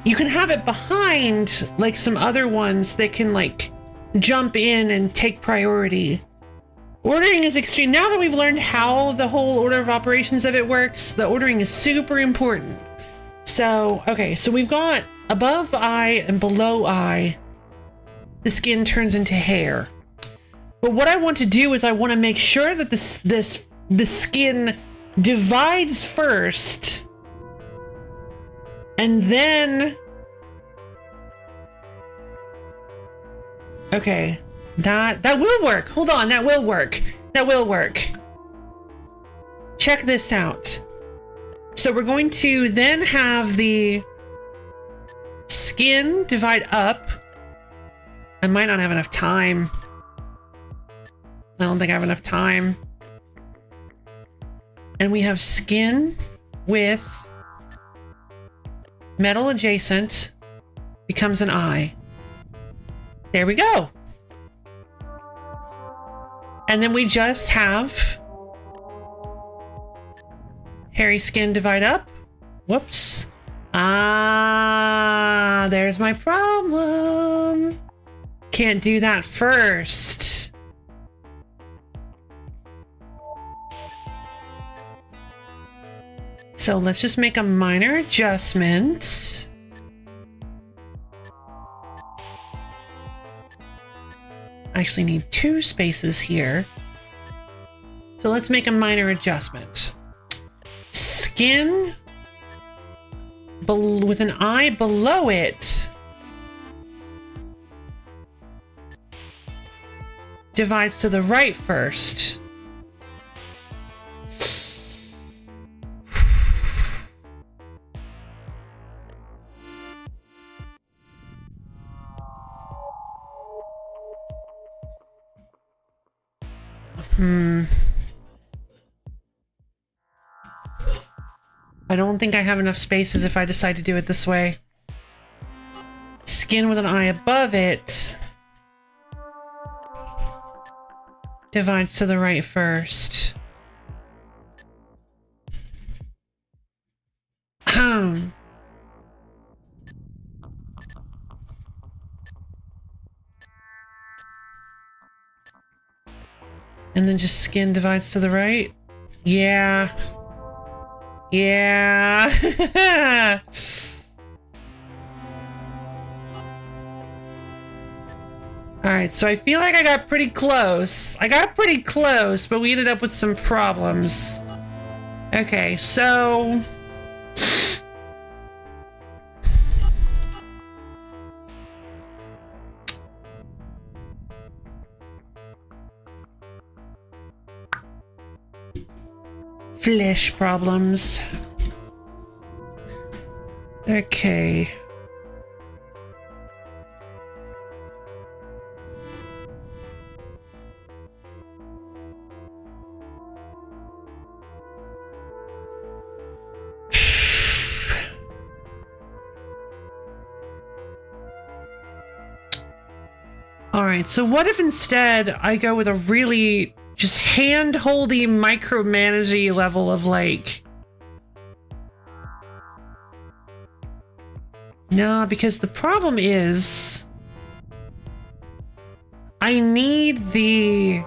you can have it behind like some other ones that can like jump in and take priority. Ordering is extreme. Now that we've learned how the whole order of operations of it works, the ordering is super important. So, okay, so we've got above eye and below eye, the skin turns into hair. But what I want to do is I want to make sure that the skin divides first, and then, okay, that will work. Hold on, that will work. That will work. Check this out. So we're going to then have the skin divide up. I might not have enough time. I don't think I have enough time. And we have skin with metal adjacent becomes an eye. There we go. And then we just have hairy skin divide up. Whoops. Ah, there's my problem. Can't do that first. So let's just make a minor adjustment. I actually need 2 spaces here. So let's make a minor adjustment. Skin with an eye below it divides to the right first. I don't think I have enough spaces if I decide to do it this way. Skin with an eye above it divides to the right first. And then just skin divides to the right. Yeah. Yeah. All right, so I feel like I got pretty close. But we ended up with some problems. Okay, so flesh problems. Okay. Alright, so what if instead I go with a really just hand-holdy, micromanagey level of like... No, because the problem is... I need the...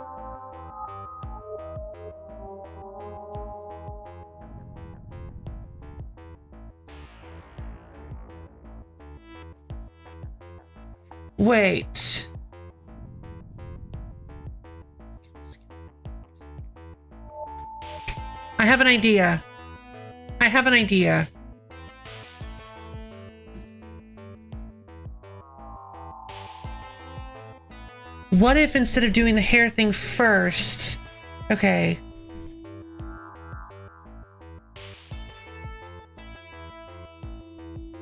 Wait. I have an idea. I have an idea. What if instead of doing the hair thing first... Okay.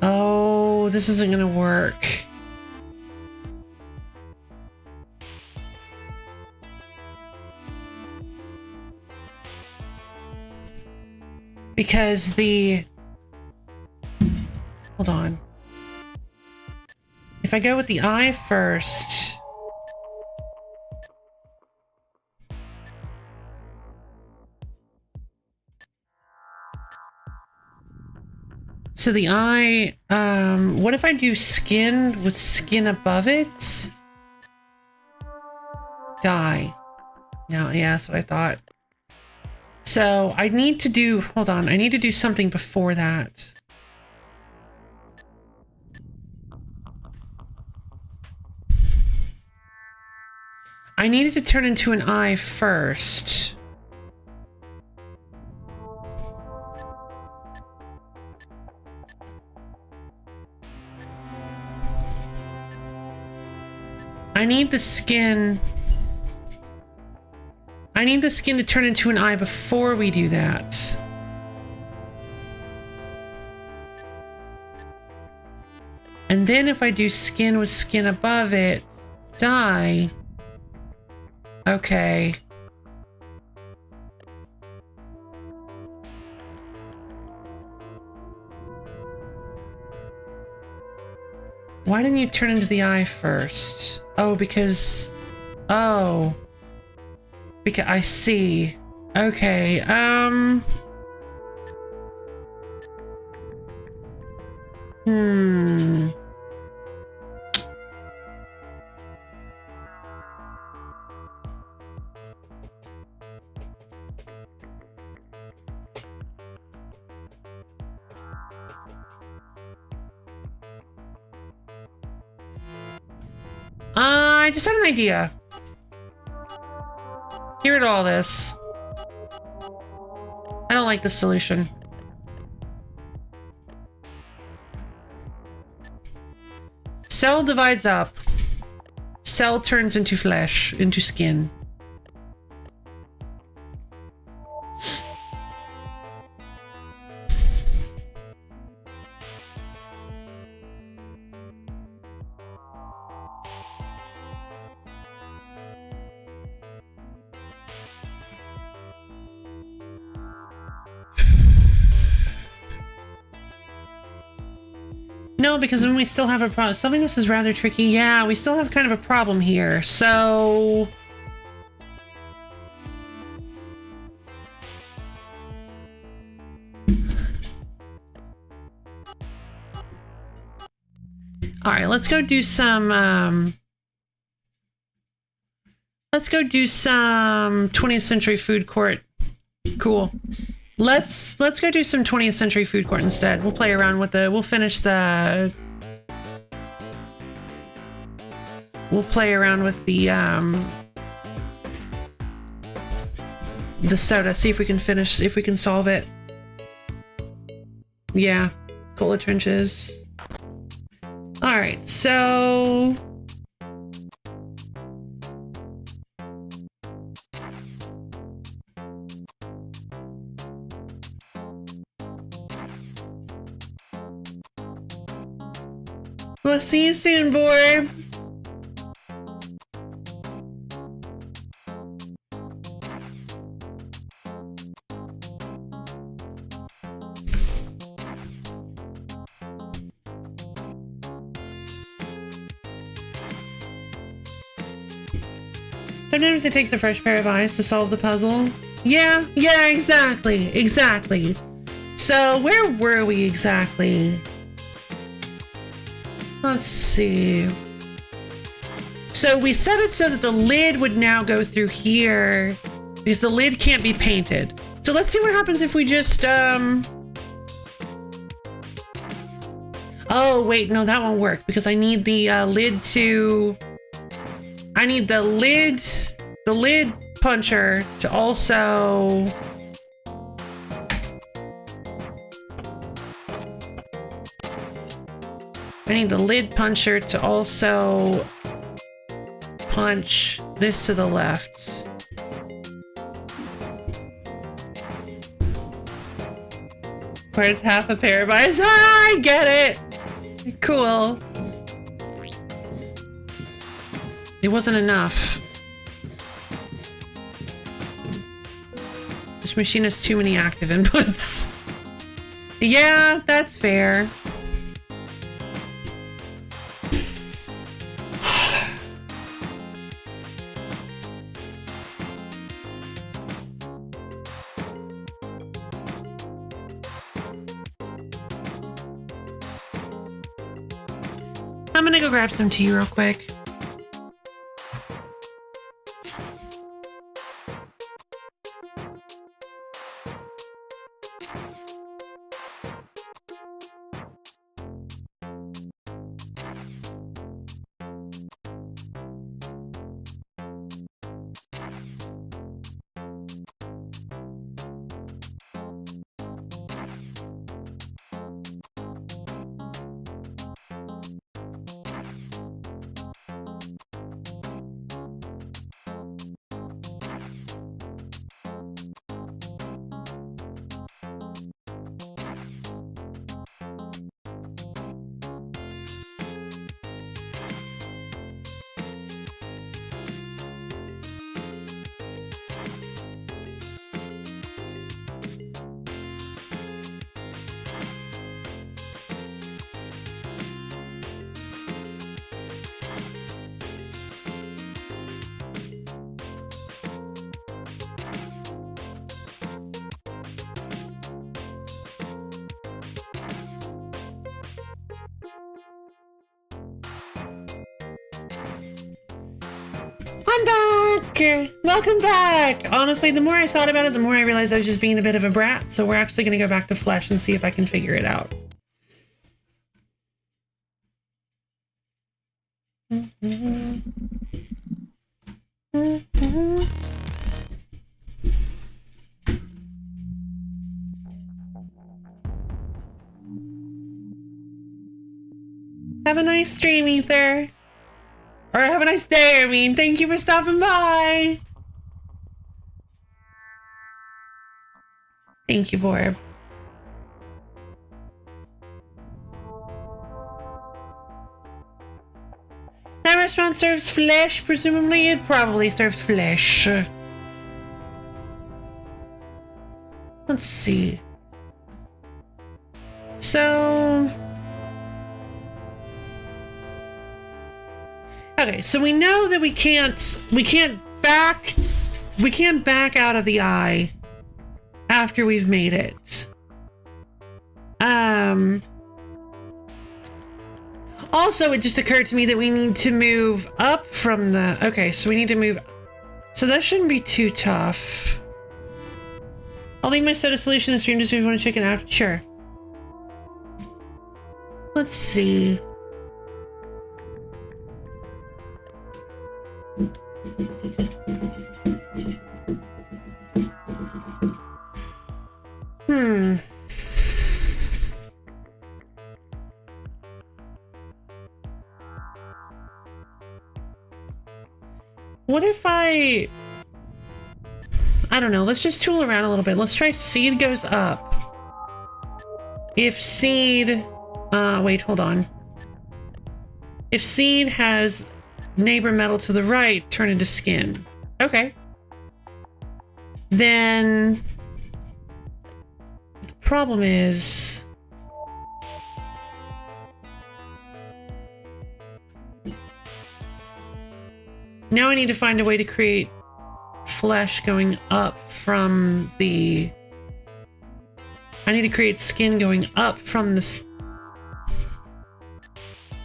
Oh, this isn't gonna work. Because the... Hold on. If I go with the eye first... So the eye... what if I do skin with skin above it? Die. No, yeah, that's what I thought. So I need to do, hold on, I need to do something before that. I needed to turn into an eye first. I need the skin... I need the skin to turn into an eye before we do that. And then if I do skin with skin above it, die. Okay. Why didn't you turn into the eye first? Oh, because... Oh. Because I see. Okay, I just had an idea. Get rid of all this. I don't like this solution. Cell divides up. Cell turns into flesh, into skin. No, because then we still have a problem. Solving this is rather tricky. Yeah, we still have kind of a problem here. So... Alright, let's go do some, let's go do some 20th century food court. Cool. Let's go do some 20th century food court instead. We'll play around with we'll finish the... We'll play around with the soda, see if we can finish, if we can solve it. Yeah, cola trenches. Alright, so... We'll see you soon, Borb. Sometimes it takes a fresh pair of eyes to solve the puzzle. Yeah, exactly. So where were we exactly? Let's see. So we set it so that the lid would now go through here because the lid can't be painted. So let's see what happens if we just, oh, wait, no, that won't work because I need the lid to... I need the lid puncher to also... I need the lid puncher to also punch this to the left. Where's half a pair of eyes? Ah, I get it! Cool. It wasn't enough. This machine has too many active inputs. Yeah, that's fair. I'm gonna go grab some tea real quick. I'm back! Welcome back! Honestly, the more I thought about it, the more I realized I was just being a bit of a brat, so we're actually gonna go back to Flesh and see if I can figure it out. Have a nice stream, Ether. Or have a nice day, I mean. Thank you for stopping by. Thank you, Borb. That restaurant serves flesh, presumably. It probably serves flesh. Let's see. So... okay, so we know that we can't back out of the eye after we've made it. Also, it just occurred to me that we need to move up from the... okay, so we need to move... so that shouldn't be too tough. I'll leave my soda solution in the stream just if you want to check it out. Sure. Let's see. What if I don't know, let's just tool around a little bit. Let's try seed goes up. If seed, wait, hold on. If seed has neighbor metal to the right, turn into skin. Okay. Then the problem is... Now I need to find a way to create flesh going up from the... I need to create skin going up from this...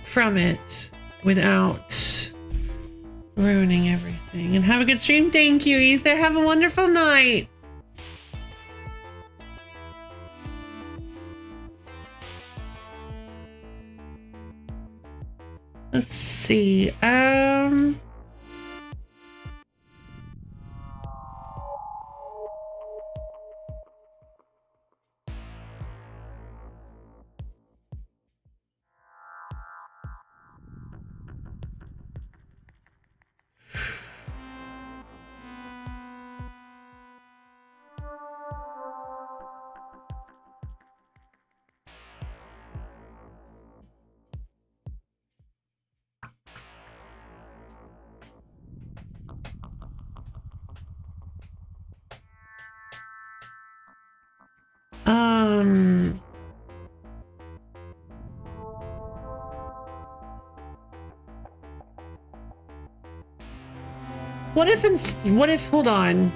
from it without ruining everything. And have a good stream. Thank you, Ether. Have a wonderful night. Let's see. What if, hold on.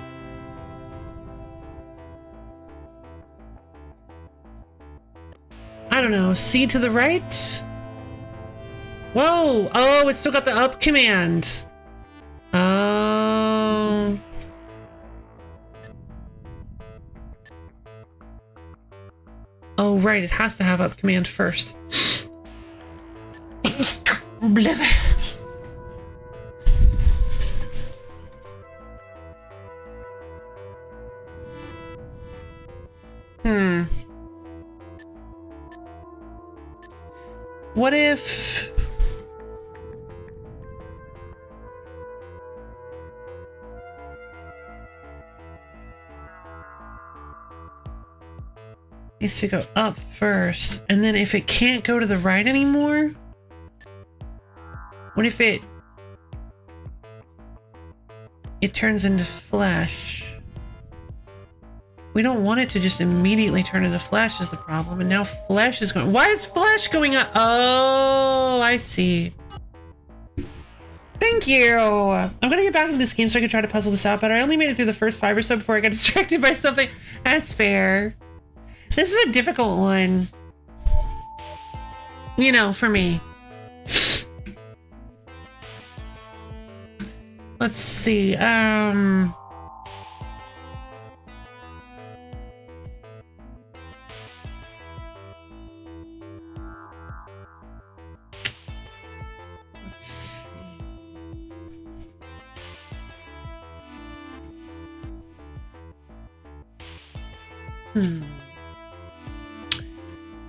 I don't know, C to the right? Whoa, oh, it's still got the up command. Oh. Oh, right, it has to have up command first. What if... needs to go up first, and then if it can't go to the right anymore, what if it turns into flesh? We don't want it to just immediately turn into flesh is the problem, and now flesh is going... Why is flesh going up? Oh, I see. Thank you. I'm gonna get back into this game so I can try to puzzle this out better. I only made it through the first 5 or so before I got distracted by something. That's fair. This is a difficult one. You know, for me. Let's see.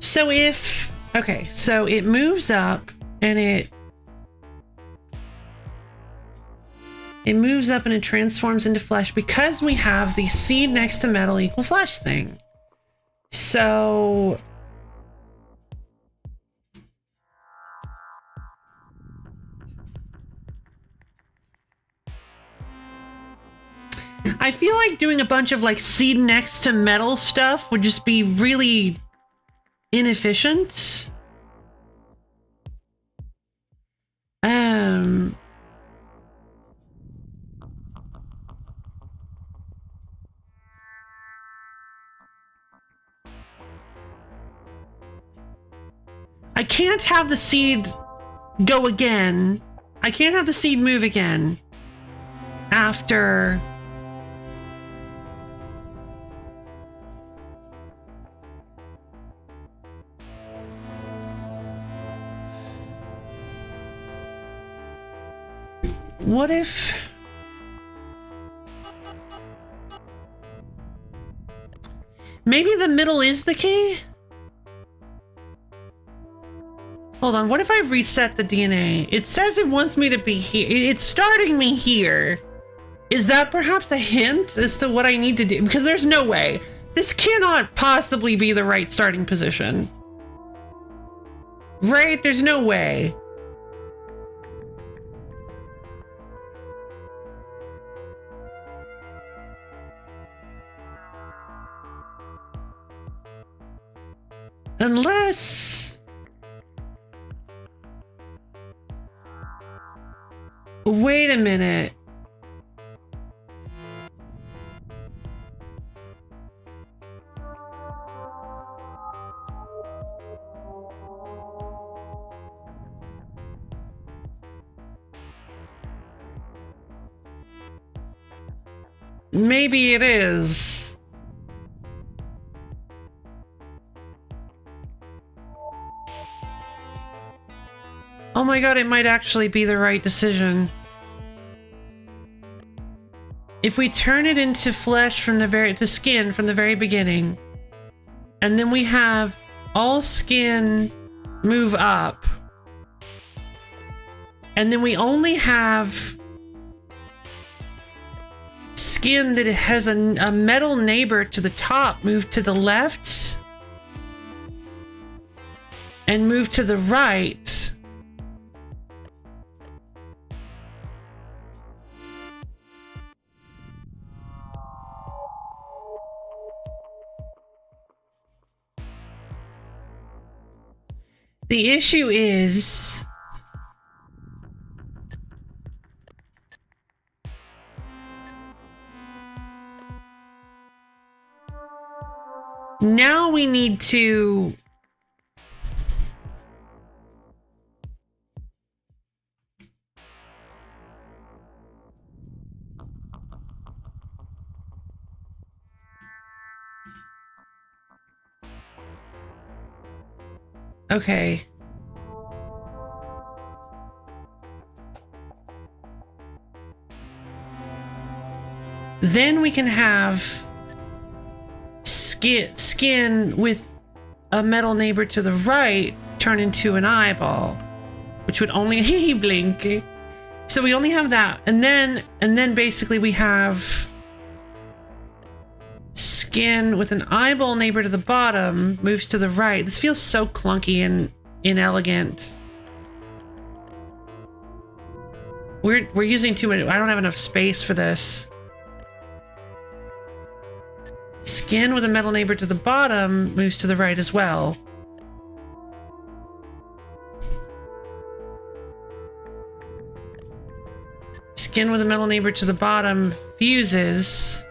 So if, okay, so it moves up and it moves up and it transforms into flesh because we have the seed next to metal equal flesh thing. So I feel like doing a bunch of like seed next to metal stuff would just be really inefficient. I can't have the seed go again. I can't have the seed move again after. What if... maybe the middle is the key? Hold on, what if I reset the DNA? It says it wants me to be here. It's starting me here. Is that perhaps a hint as to what I need to do? Because there's no way. This cannot possibly be the right starting position. Right? There's no way. Unless... Wait a minute. Maybe it is. Oh my god, it might actually be the right decision. If we turn it into flesh from the skin from the very beginning, and then we have all skin move up, and then we only have skin that has a metal neighbor to the top move to the left and move to the right. The issue is now we need to okay. Then we can have skin with a metal neighbor to the right turn into an eyeball, which would only blink. So we only have that, and then basically we have skin with an eyeball neighbor to the bottom moves to the right. This feels so clunky and inelegant. We're using too much. I don't have enough space for this. Skin with a metal neighbor to the bottom moves to the right as well. Skin with a metal neighbor to the bottom fuses.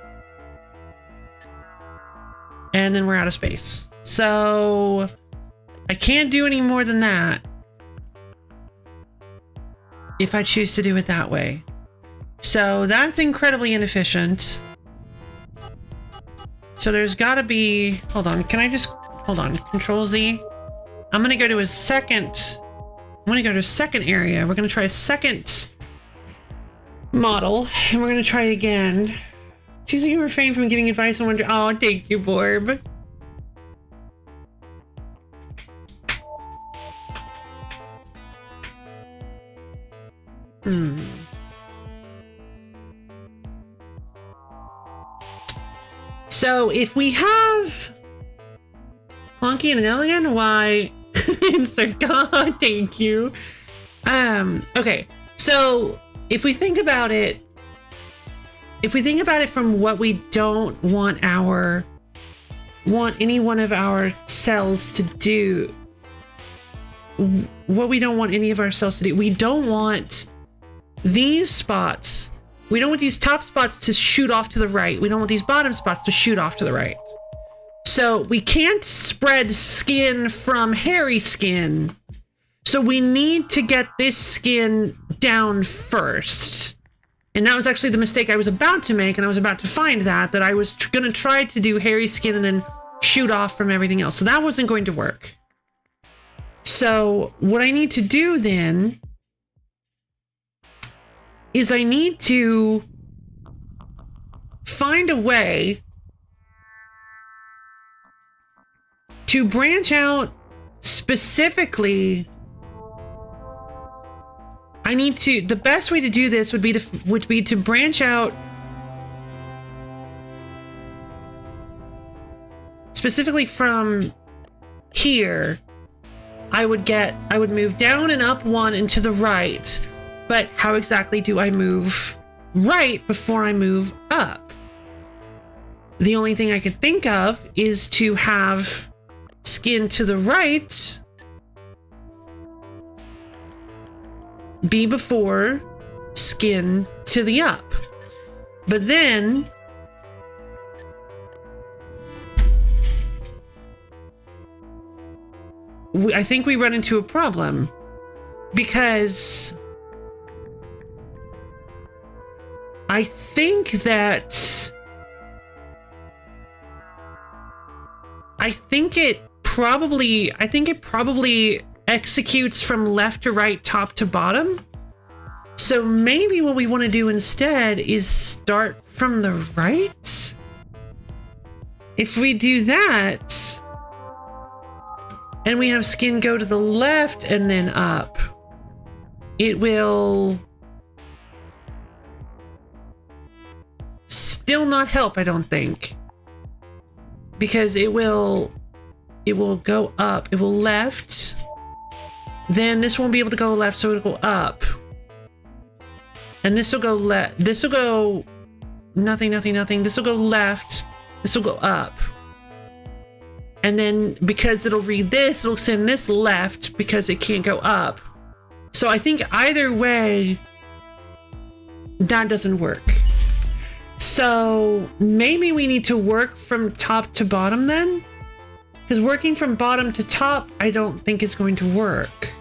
And then we're out of space. So I can't do any more than that if I choose to do it that way. So that's incredibly inefficient. So there's gotta be, hold on, can I just, hold on, Control Z. I'm gonna go to a second area. We're gonna try a second model, and we're gonna try it again. Choosing to refrain from giving advice on wonder, oh, thank you, Borb. So if we have clunky and elegant, why insert God, thank you. Okay, so if we think about it from what we don't want any one of our cells to do, what we don't want any of our cells to do, we don't want these spots. We don't want these top spots to shoot off to the right. We don't want these bottom spots to shoot off to the right. So we can't spread skin from hairy skin. So we need to get this skin down first. And that was actually the mistake I was about to make, and I was about to find that I was going to try to do hairy skin and then shoot off from everything else. So that wasn't going to work. So what I need to do then is I need to find a way to branch out specifically. The best way to do this would be to branch out specifically from here. I would move down and up one and to the right. But how exactly do I move right before I move up? The only thing I could think of is to have skin to the right be before skin to the up. But then I think we run into a problem, because I think it probably executes from left to right, top to bottom. So maybe what we want to do instead is start from the right. If we do that, and we have skin go to the left and then up, it will still not help, I don't think. Because it will go up, it will left, then this won't be able to go left, so it'll go up. And this will go left, this will go nothing, nothing, nothing, this will go left, this will go up. And then because it'll read this, it'll send this left because it can't go up. So I think either way, that doesn't work. So maybe we need to work from top to bottom then? Because working from bottom to top, I don't think is going to work.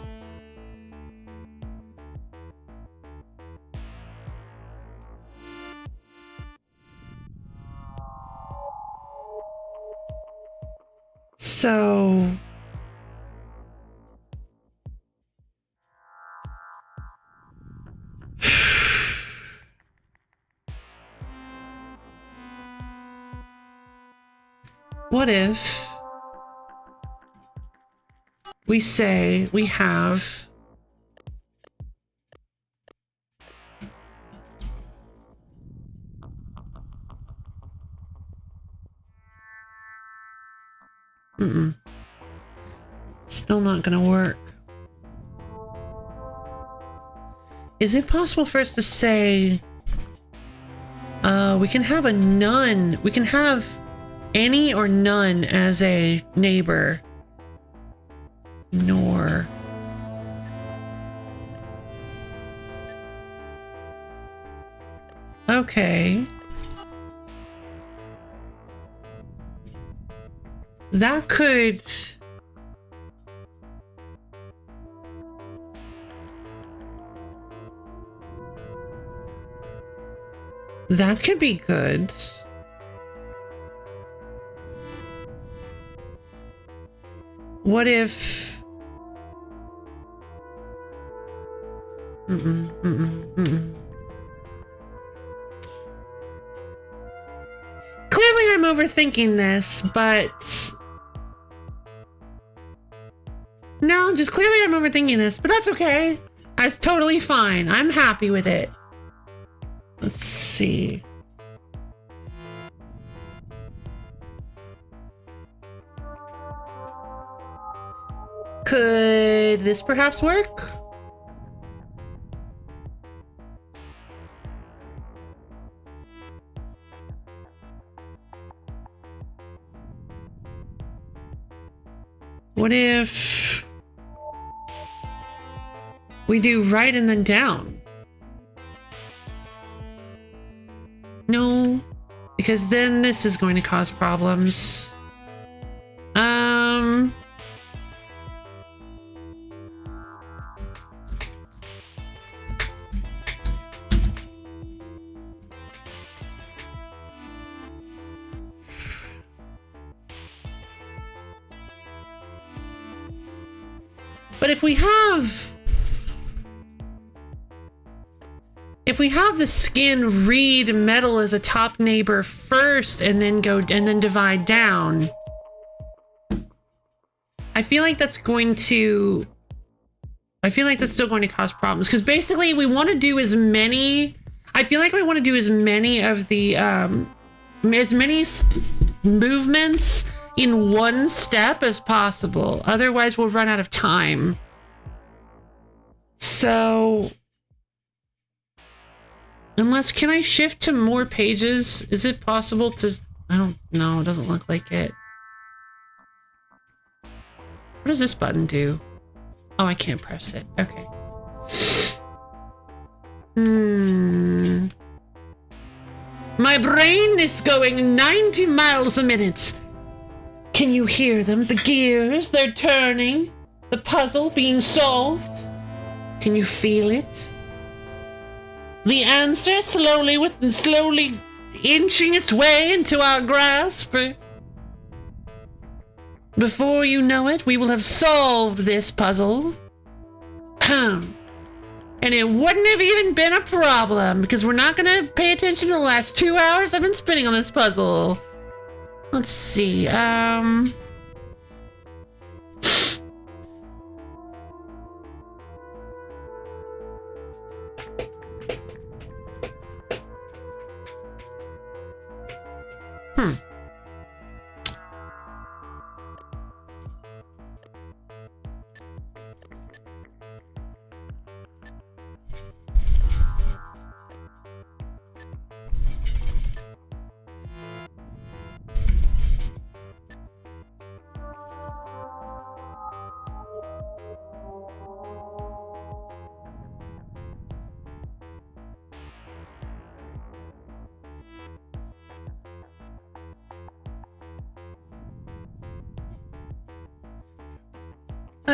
So what if we say we have still not gonna work. Is it possible for us to say we can have a none, we can have any or none as a neighbor, nor okay, that could be good. What if Clearly I'm overthinking this, but no, just clearly I'm overthinking this, but that's okay. That's totally fine. I'm happy with it. Let's see. Could this perhaps work? What if we do right and then down? No, because then this is going to cause problems. But if we have the skin read metal as a top neighbor first and then divide down, I feel like that's still going to cause problems, because basically we want to do as many, I feel like we want to do as many of the movements in one step as possible. Otherwise we'll run out of time. So can I shift to more pages? Is it possible to, I don't know, it doesn't look like it. What does this button do? Oh, I can't press it. Okay. My brain is going 90 miles a minute. Can you hear them? The gears, they're turning. The puzzle being solved. Can you feel it? The answer slowly inching its way into our grasp. Before you know it, we will have solved this puzzle. And it wouldn't have even been a problem, because we're not going to pay attention to the last 2 hours I've been spending on this puzzle. Let's see, I'm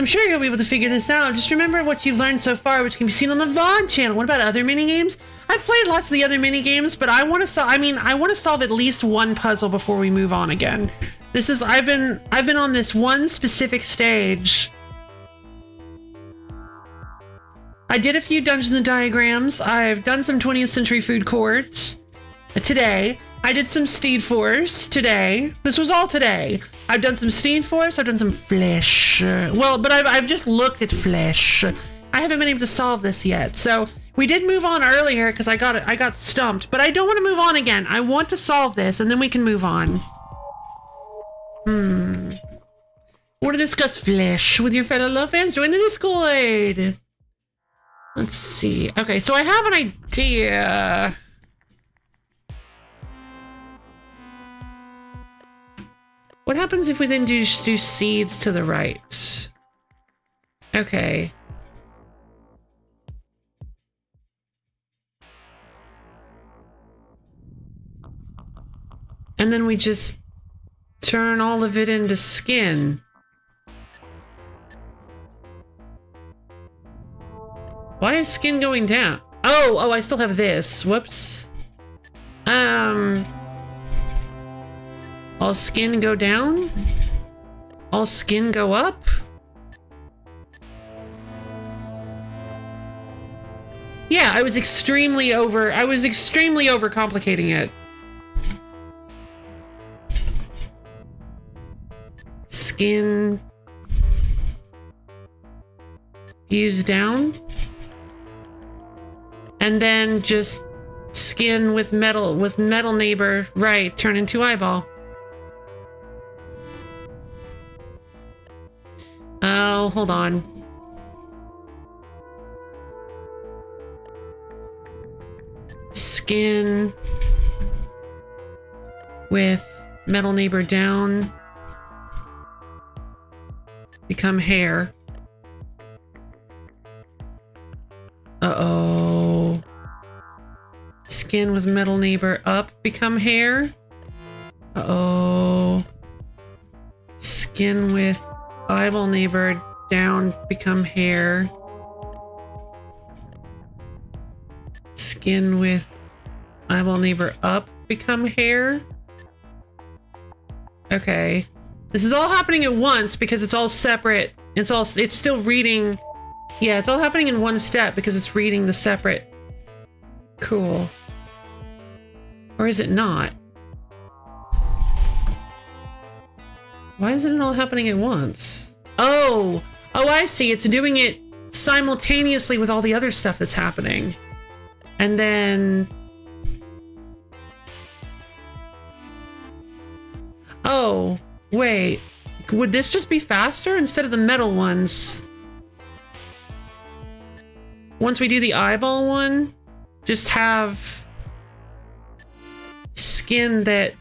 sure you'll be able to figure this out. Just remember what you've learned so far, which can be seen on the VOD channel. What about other minigames? I've played lots of the other minigames, but I want to solve at least one puzzle before we move on again. I've been on this one specific stage. I did a few Dungeons and Diagrams. I've done some 20th Century Food Court today. I did some Steed Force today. This was all today. I've done some Steed Force. I've done some Flesh. Well, but I've just looked at Flesh. I haven't been able to solve this yet. So we did move on earlier because I got stumped. But I don't want to move on again. I want to solve this and then we can move on. Want to discuss Flesh with your fellow love fans? Join the Discord. Let's see. Okay, so I have an idea. What happens if we then just do seeds to the right? Okay. And then we just turn all of it into skin. Why is skin going down? Oh, I still have this. Whoops. All skin go down? All skin go up? Yeah, I was extremely overcomplicating it. Skin fuse down. And then just skin with metal neighbor, right, turn into eyeball. Oh, hold on. Skin with metal neighbor down. Become hair. Uh-oh. Skin with metal neighbor up, become hair. Uh-oh. Skin with eyeball neighbor down, become hair. Skin with eyeball neighbor up, become hair. Okay. This is all happening at once because it's all separate. It's still reading. Yeah, it's all happening in one step because it's reading the separate. Cool. Or is it not? Why isn't it all happening at once? Oh, I see. It's doing it simultaneously with all the other stuff that's happening. And then... Oh, wait. Would this just be faster instead of the metal ones? Once we do the eyeball one, just have skin that...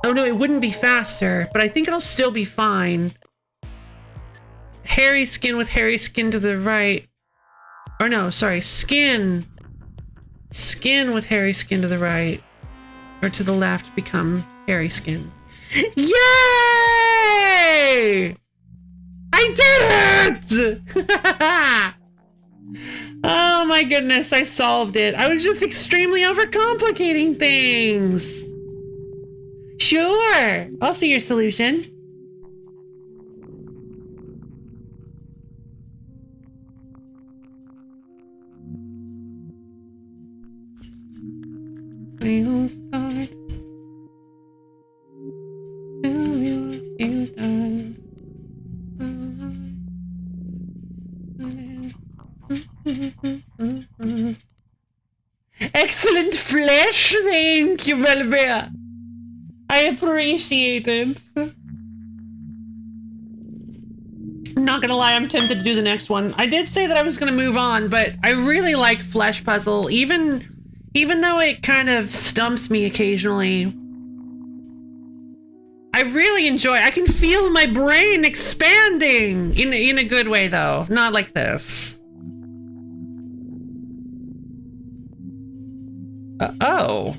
Oh no, it wouldn't be faster, but I think it'll still be fine. Hairy skin with hairy skin to the right. Or no, sorry, skin. Skin with hairy skin to the right. Or to the left become hairy skin. Yay! I did it! Oh my goodness, I solved it. I was just extremely overcomplicating things. Sure, I'll see your solution. We'll start. Tell me what you've done. Excellent flesh, thank you, Melbea. I appreciate it. I'm not gonna lie, I'm tempted to do the next one. I did say that I was gonna move on, but I really like Flesh Puzzle, even though it kind of stumps me occasionally. I really enjoy it. I can feel my brain expanding in a good way, though. Not like this. Oh.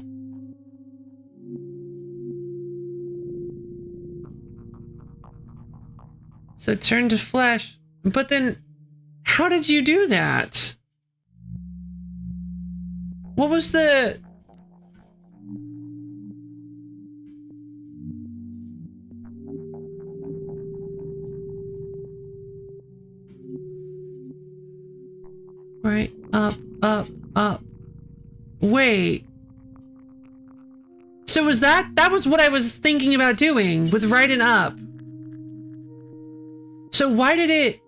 So turn to flesh. But then, how did you do that? What was the... Right, up, up, up. Wait. So was that was what I was thinking about doing, with right and up. So why did it...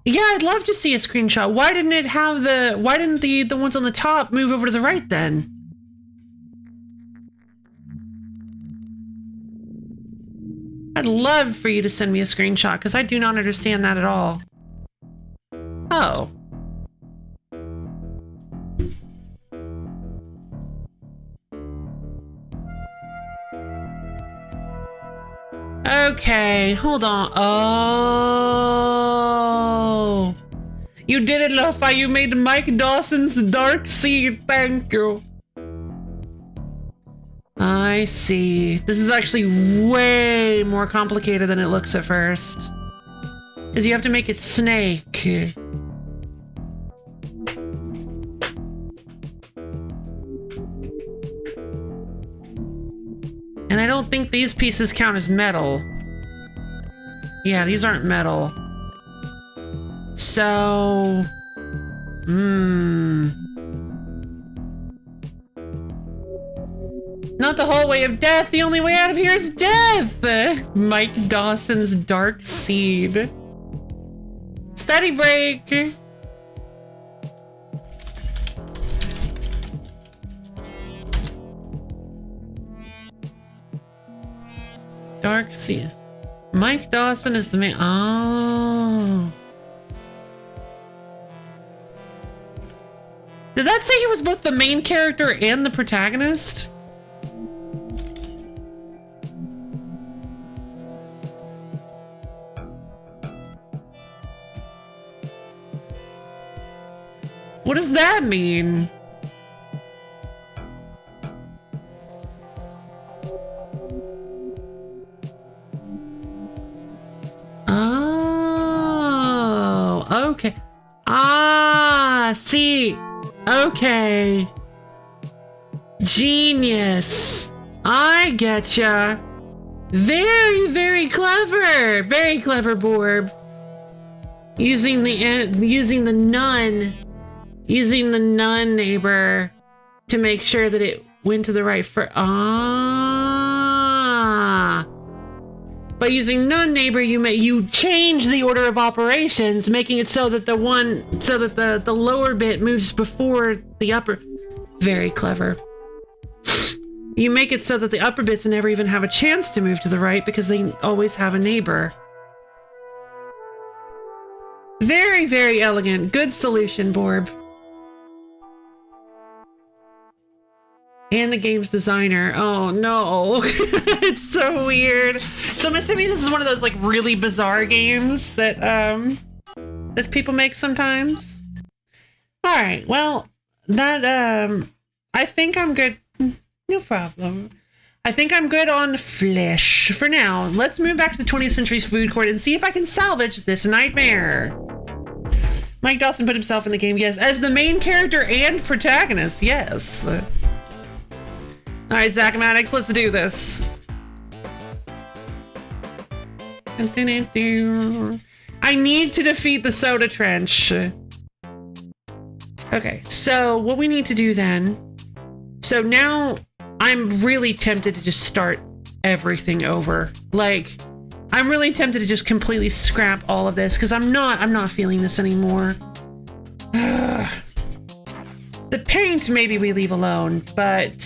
Yeah, I'd love to see a screenshot. Why didn't it have why didn't the ones on the top move over to the right then? I'd love for you to send me a screenshot, because I do not understand that at all. Oh. Okay, hold on. Oh. You did it, Lo-Fi. You made Mike Dawson's Dark Seed. Thank you. I see. This is actually way more complicated than it looks at first. Because you have to make it snake. And I don't think these pieces count as metal. Yeah, these aren't metal. So... Not the hallway of death. The only way out of here is death. Mike Dawson's Dark Seed. Steady break. Dark Seed. Mike Dawson is the main... Oh. Did that say he was both the main character and the protagonist? What does that mean? Oh, okay. Ah, see. Okay. Genius. I getcha. Very, very clever. Very clever, Borb. Using the nun neighbor to make sure that it went to the right for by using nun neighbor you change the order of operations, making it so that the lower bit moves before the upper. Very clever. You make it so that the upper bits never even have a chance to move to the right because they always have a neighbor. Very, very elegant. Good solution, Borb. And the game's designer. Oh no. It's so weird. So I'm assuming this is one of those like really bizarre games that that people make sometimes. All right. Well, that I think I'm good. No problem. I think I'm good on flesh for now. Let's move back to the 20th Century's food court and see if I can salvage this nightmare. Mike Dawson put himself in the game, yes, as the main character and protagonist, yes. All right, Zach Maddox, let's do this. I need to defeat the soda trench. Okay, so what we need to do then, so now I'm really tempted to just start everything over. Like, I'm really tempted to just completely scrap all of this because I'm not feeling this anymore. The paint maybe we leave alone, but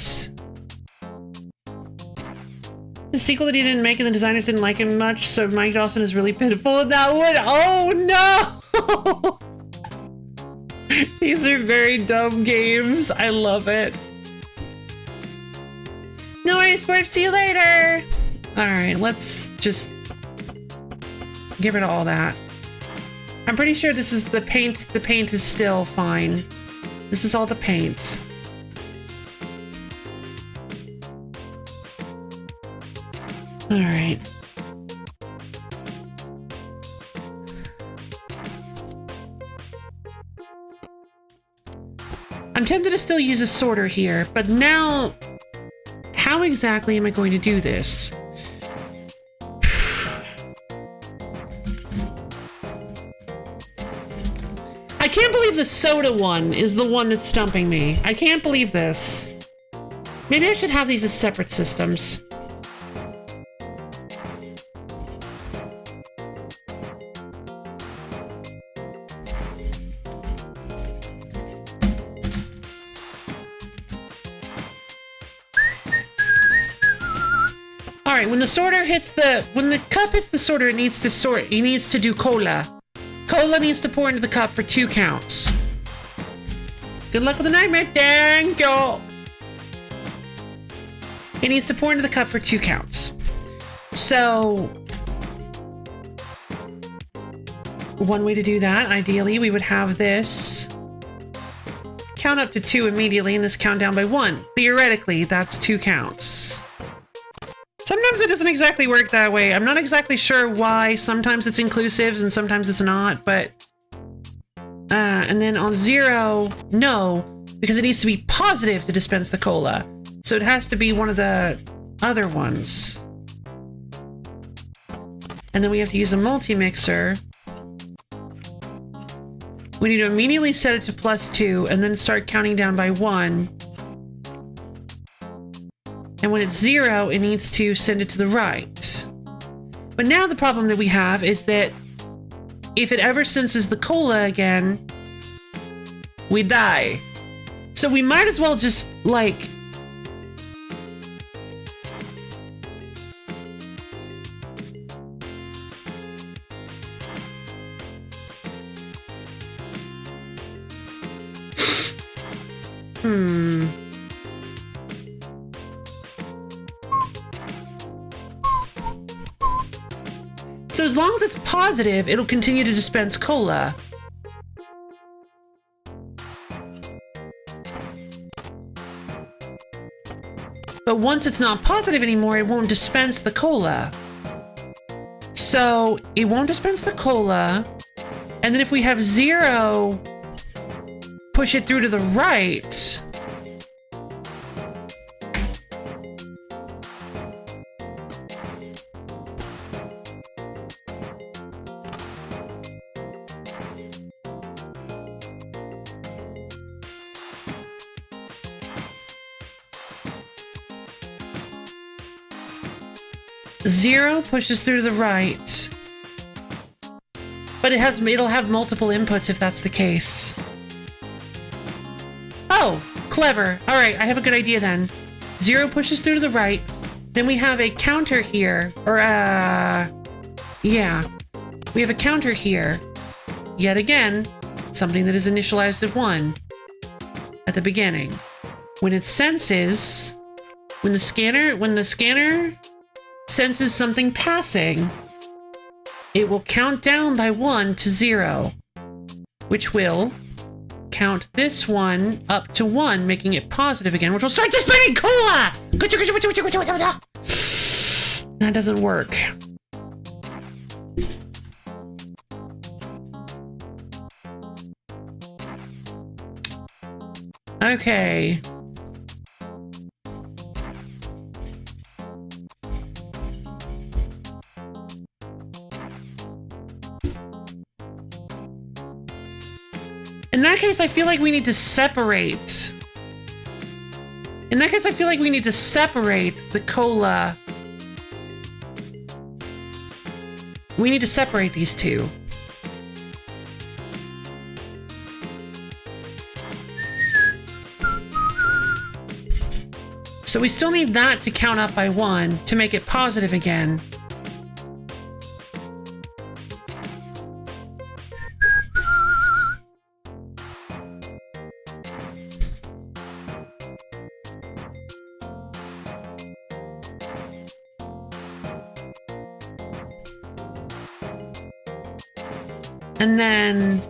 the sequel that he didn't make and the designers didn't like him much, so Mike Dawson is really pitiful in that one. Oh no! These are very dumb games. I love it. No worries, sports. See you later. All right, let's just get rid of all that. I'm pretty sure this is the paint. The paint is still fine. This is all the paint. All right. I'm tempted to still use a sorter here, but now, how exactly am I going to do this? I can't believe the soda one is the one that's stumping me. I can't believe this. Maybe I should have these as separate systems. Alright, when the sorter hits when the cup hits the sorter, it needs to sort. It needs to do cola. Cola needs to pour into the cup for 2 counts. Good luck with the nightmare. Thank you. It needs to pour into the cup for 2 counts. So, one way to do that, ideally, we would have this count up to 2 immediately and this count down by 1. Theoretically, that's 2 counts. Sometimes it doesn't exactly work that way. I'm not exactly sure why. Sometimes it's inclusive and sometimes it's not, but... and then on 0, no, because it needs to be positive to dispense the cola. So it has to be one of the other ones. And then we have to use a multi-mixer. We need to immediately set it to +2 and then start counting down by 1. And when it's 0, it needs to send it to the right. But now the problem that we have is that if it ever senses the cola again, we die. So we might as well just, like... So as long as it's positive, it'll continue to dispense cola. But once it's not positive anymore, it won't dispense the cola. So it won't dispense the cola. And then if we have 0, push it through to the right. Zero pushes through to the right. But it'll have multiple inputs if that's the case. Oh, clever. All right, I have a good idea then. 0 pushes through to the right. Then we have a counter here. Or, yeah. We have a counter here. Yet again, something that is initialized at 1 at the beginning. when it senses, when the scanner senses something passing, it will count down by 1 to 0, which will count this one up to 1, making it positive again, which will start dispensing cola! That doesn't work. Okay. In that case, I feel like we need to separate. In that case, I feel like we need to separate the cola. We need to separate these two. So we still need that to count up by 1 to make it positive again. And then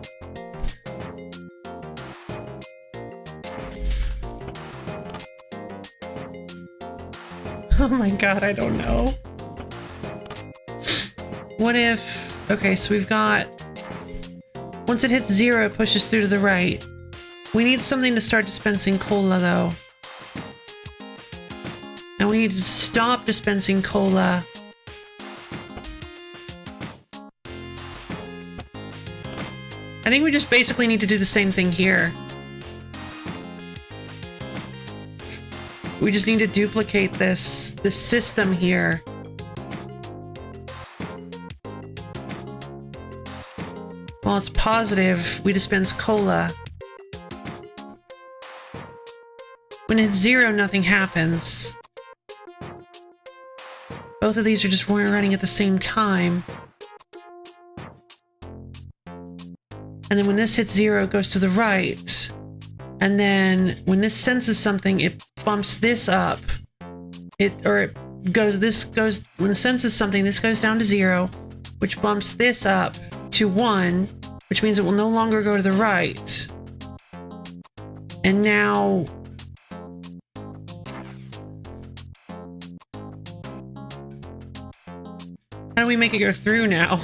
oh my god, I don't know. What if... Okay, so we've got... Once it hits 0, it pushes through to the right. We need something to start dispensing cola, though. And we need to stop dispensing cola. I think we just basically need to do the same thing here. We just need to duplicate this system here. While it's positive, we dispense cola. When it's 0, nothing happens. Both of these are just running at the same time. And then when this hits 0, it goes to the right. And then when this senses something, it bumps this up. When it senses something, this goes down to 0, which bumps this up to 1, which means it will no longer go to the right. And now... How do we make it go through now?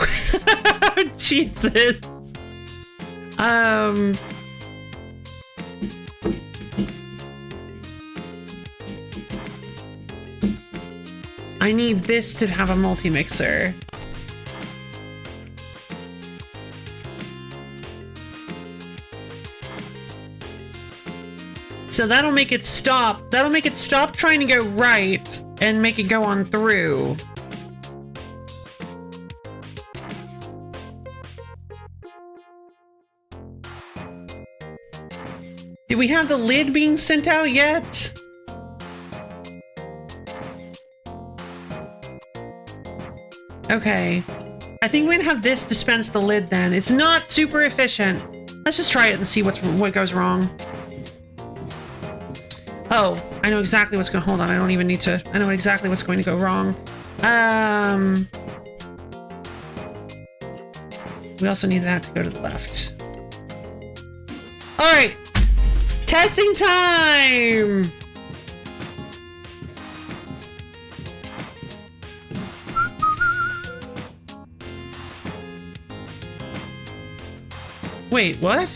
Jesus. I need this to have a multi-mixer. So that'll make it stop. That'll make it stop trying to go right and make it go on through. Do we have the lid being sent out yet? Okay. I think we're gonna have this dispense the lid then. It's not super efficient. Let's just try it and see what goes wrong. Oh, I know exactly what's going to... Hold on, I don't even need to... I know exactly what's going to go wrong. We also need that to go to the left. Alright! Testing time! Wait, what?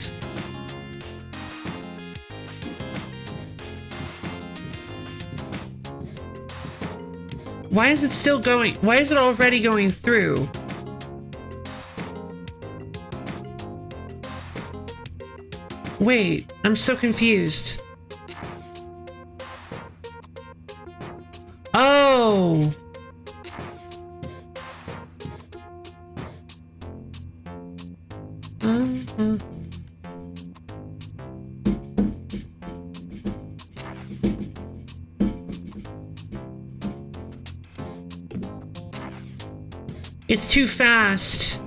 Why is it still going? Why is it already going through? Wait, I'm so confused. Oh! It's too fast.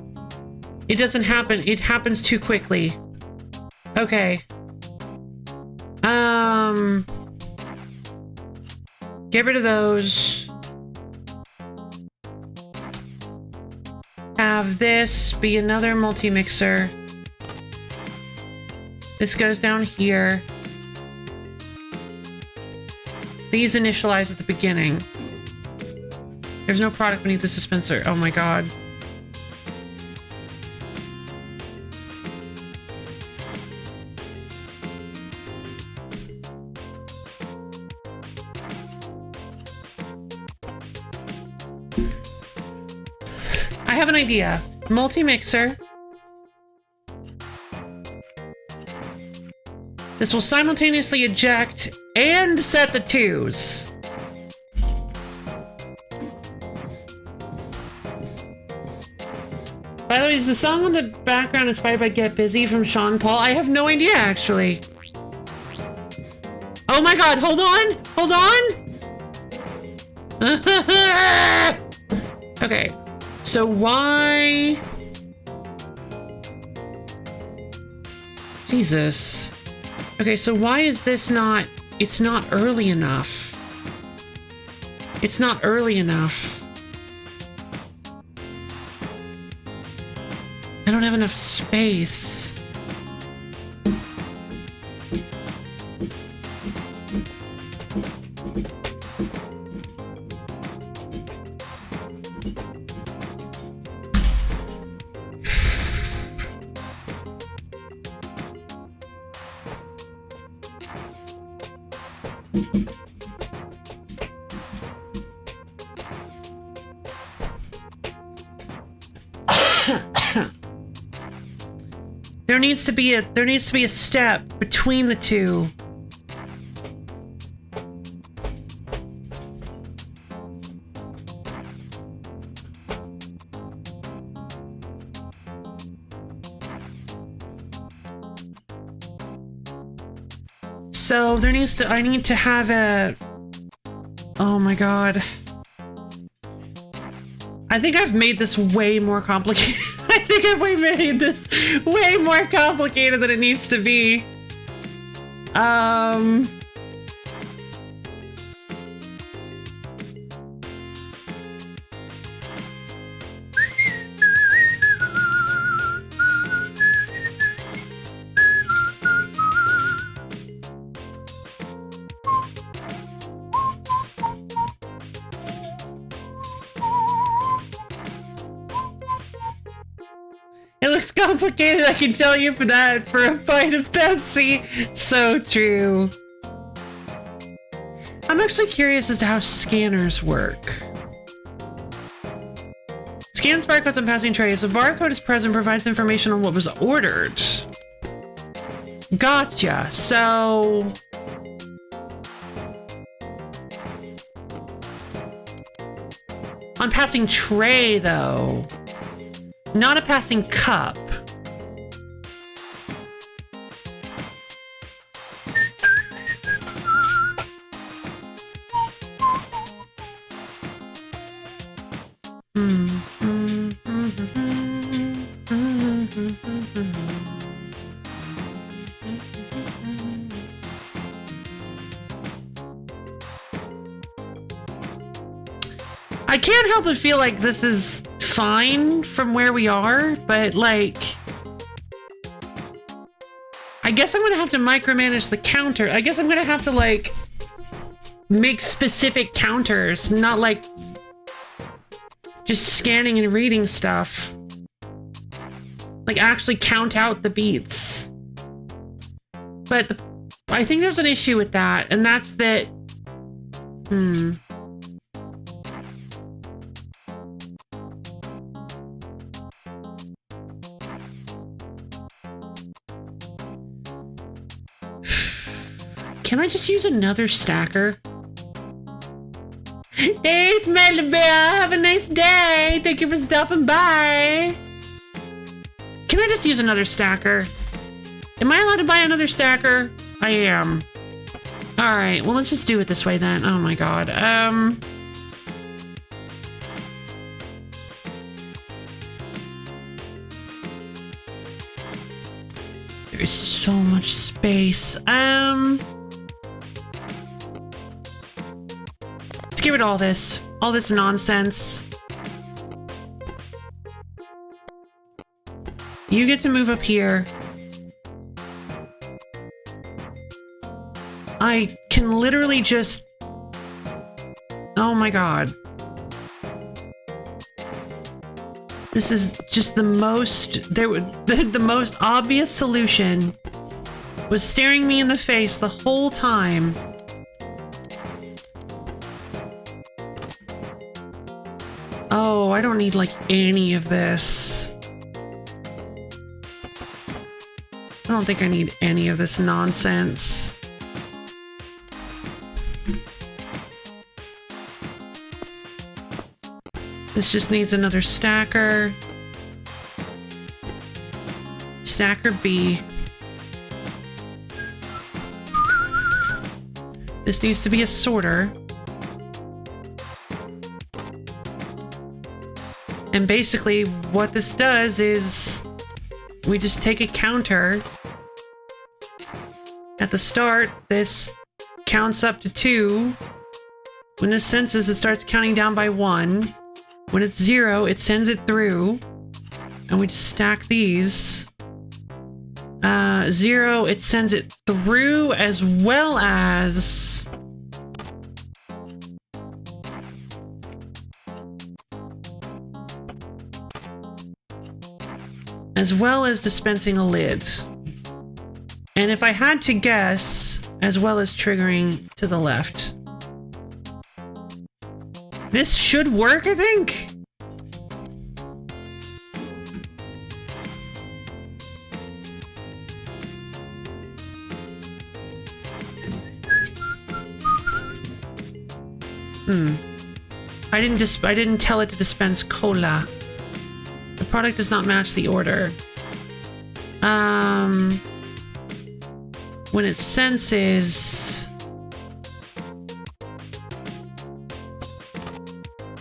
It doesn't happen. It happens too quickly. Okay. Get rid of those. Have this be another multi-mixer. This goes down here. These initialize at the beginning. There's no product beneath the dispenser. Oh my god. I have an idea. Multi-mixer. This will simultaneously eject and set the twos. By the way, is the song on the background inspired by Get Busy from Sean Paul? I have no idea, actually. Oh my god, hold on! Hold on! Okay, so why... Jesus. Okay, so why is this not... It's not early enough. It's not early enough. I don't have enough space. There needs to be a step between the two. So I need to have a... Oh my god. I think I've made this way more complicated. I think I've made this way more complicated than it needs to be. It looks complicated, I can tell you for that, for a pint of Pepsi. So true. I'm actually curious as to how scanners work. Scans barcodes on passing trays. If a barcode is present, provides information on what was ordered. Gotcha. So... on passing tray, though. Not a passing cup. I can't help but feel like this is fine from where we are, but like... I guess I'm gonna have to micromanage the counter. I guess I'm gonna have to like... make specific counters, not like... just scanning and reading stuff. Like actually count out the beats. But I think there's an issue with that, and that's that... Can I just use another stacker? Hey, Smelly Bear, have a nice day. Thank you for stopping by. Can I just use another stacker? Am I allowed to buy another stacker? I am. Alright, well let's just do it this way then. Oh my god. There is so much space. get rid of all this nonsense. You get to move up here. I can literally just... Oh my god. This is just the most... The most obvious solution was staring me in the face the whole time. Oh, I don't need, like, any of this. I don't think I need any of this nonsense. This just needs another stacker. Stacker B. This needs to be a sorter. And basically what this does is we just take a counter. At the start, this counts up to 2. When this senses, it starts counting down by 1. When it's 0, it sends it through. And we just stack these. 0, it sends it through as well as... dispensing a lid. And if I had to guess, as well as triggering to the left. This should work, I think? I didn't tell it to dispense cola. The product does not match the order. When it senses...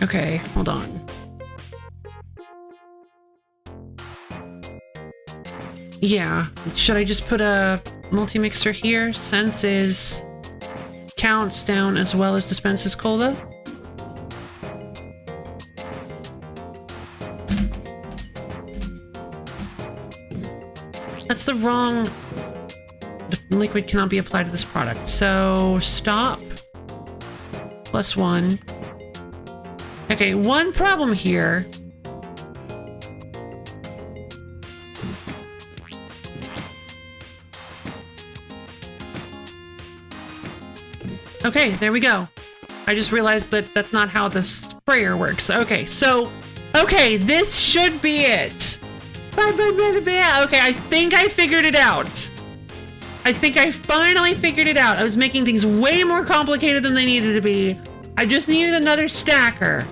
Okay, hold on. Yeah, should I just put a multi-mixer here? Senses, counts down as well as dispenses cola? That's the wrong... The liquid cannot be applied to this product. So, stop. +1. Okay, one problem here. Okay, there we go. I just realized that that's not how the sprayer works. Okay, so... Okay, this should be it. Okay, I think I figured it out. I think I finally figured it out. I was making things way more complicated than they needed to be. I just needed another stacker.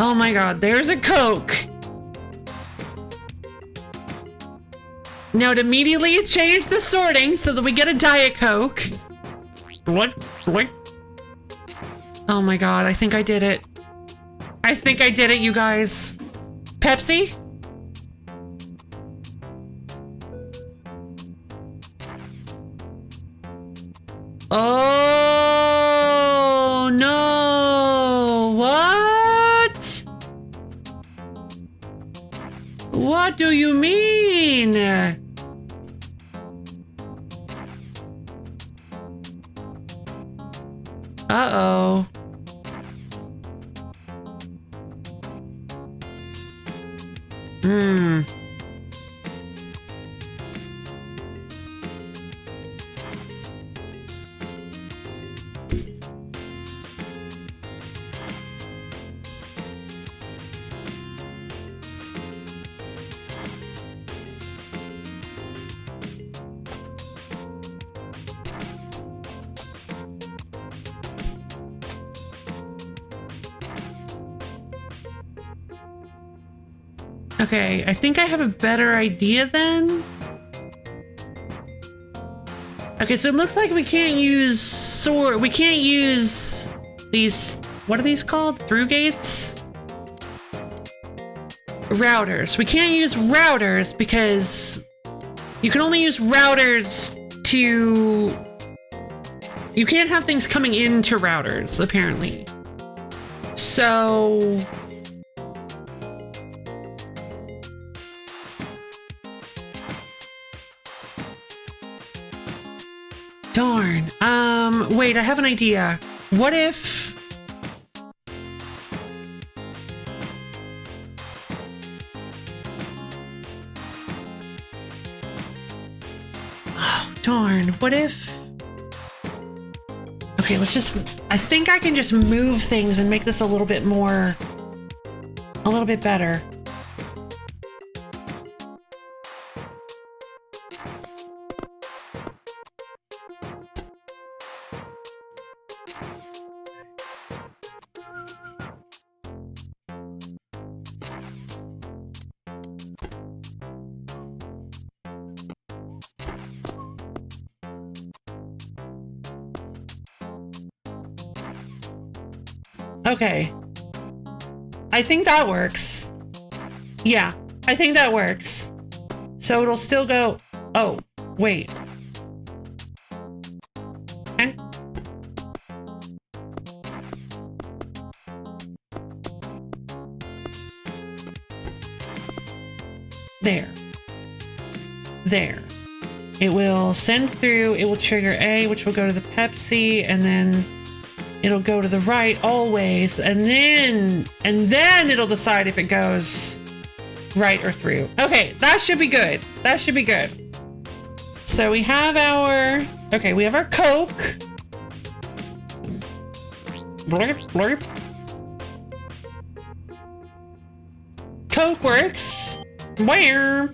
Oh my god, there's a Coke. Now it immediately changed the sorting so that we get a Diet Coke. What? Oh my god, I think I did it. I think I did it, you guys. Pepsi? Oh no! What? What do you mean? Uh-oh. Okay, I think I have a better idea then. Okay, so it looks like we can't use we can't use these, what are these called? Through gates? Routers. We can't use routers because you can only use routers to... You can't have things coming into routers, apparently. So... Darn. Wait, I have an idea. What if... Oh, darn. What if... Okay, let's just... I think I can just move things and make this a little bit more... A little bit better. Okay. I think that works. Yeah, I think that works. So it'll still go... Oh, wait. Okay. There. There. It will send through, it will trigger A, which will go to the Pepsi, and then it'll go to the right always, and then it'll decide if it goes right or through. Okay, that should be good. That should be good. So we have our... Okay, we have our Coke. Blurp, blurp. Coke works. Where?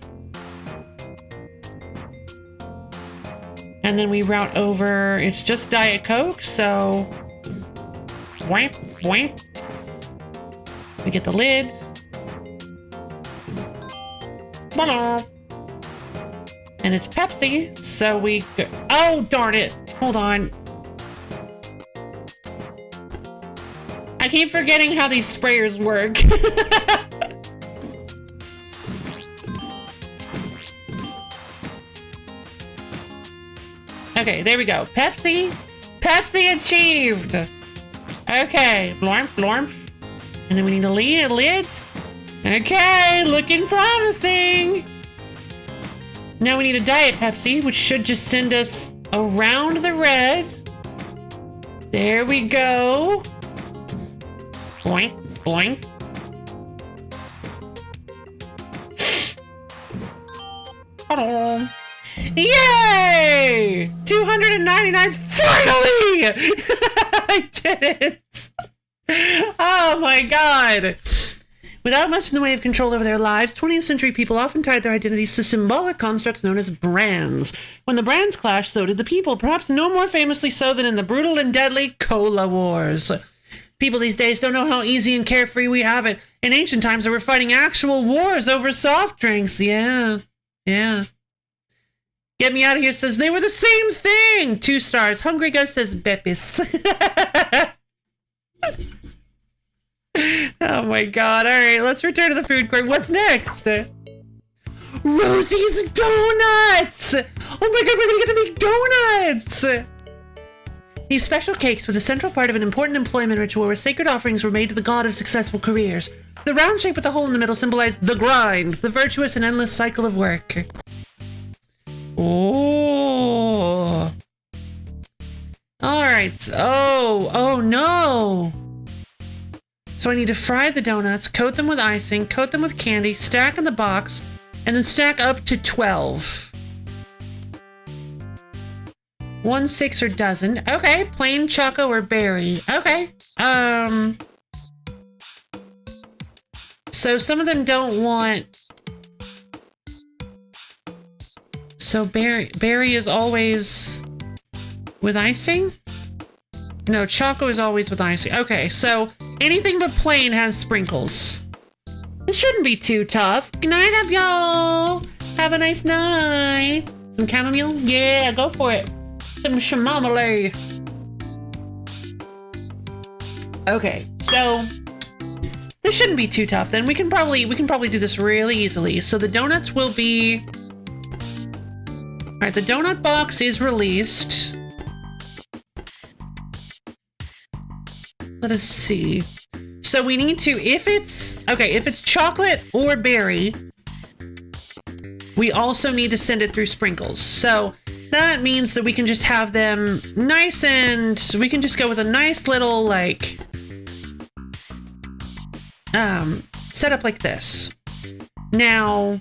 And then we route over... It's just Diet Coke, so... Whamp, whamp. We get the lid. And it's Pepsi, so we go. Oh, darn it. Hold on. I keep forgetting how these sprayers work. Okay, there we go. Pepsi. Pepsi achieved. Okay, blorp, blorp. And then we need a lid. Okay, looking promising. Now we need a Diet Pepsi, which should just send us around the red. There we go. Boink, boink. Ta-da. Yay! 299, finally! I did it! Oh my god! Without much in the way of control over their lives, 20th century people often tied their identities to symbolic constructs known as brands. When the brands clashed, so did the people, perhaps no more famously so than in the brutal and deadly Cola Wars. People these days don't know how easy and carefree we have it. In ancient times, they were fighting actual wars over soft drinks. Yeah. Get Me Out of Here says they were the same thing. 2 stars. Hungry Ghost says BBS. Oh my god. All right, let's return to the food court. What's next? Rosie's Donuts. Oh my god, we're gonna get to make donuts. These special cakes were the central part of an important employment ritual where sacred offerings were made to the god of successful careers. The round shape with the hole in the middle symbolized the grind, the virtuous and endless cycle of work. Oh. Alright. Oh no. So I need to fry the donuts, coat them with icing, coat them with candy, stack in the box, and then stack up to 12. 1, 6, or dozen. Okay, plain choco or berry. Okay. So some of them don't want... So berry is always with icing? No, choco is always with icing. Okay, so anything but plain has sprinkles. This shouldn't be too tough. Good night, up y'all. Have a nice night. Some chamomile? Yeah, go for it. Some chamomile. Okay, so this shouldn't be too tough. Then we can probably do this really easily. So the donuts will be... All right, the donut box is released. Let us see. So we need to, if it's chocolate or berry, we also need to send it through sprinkles. So that means that we can just have them nice, and we can just go with a nice little, like, setup like this. Now,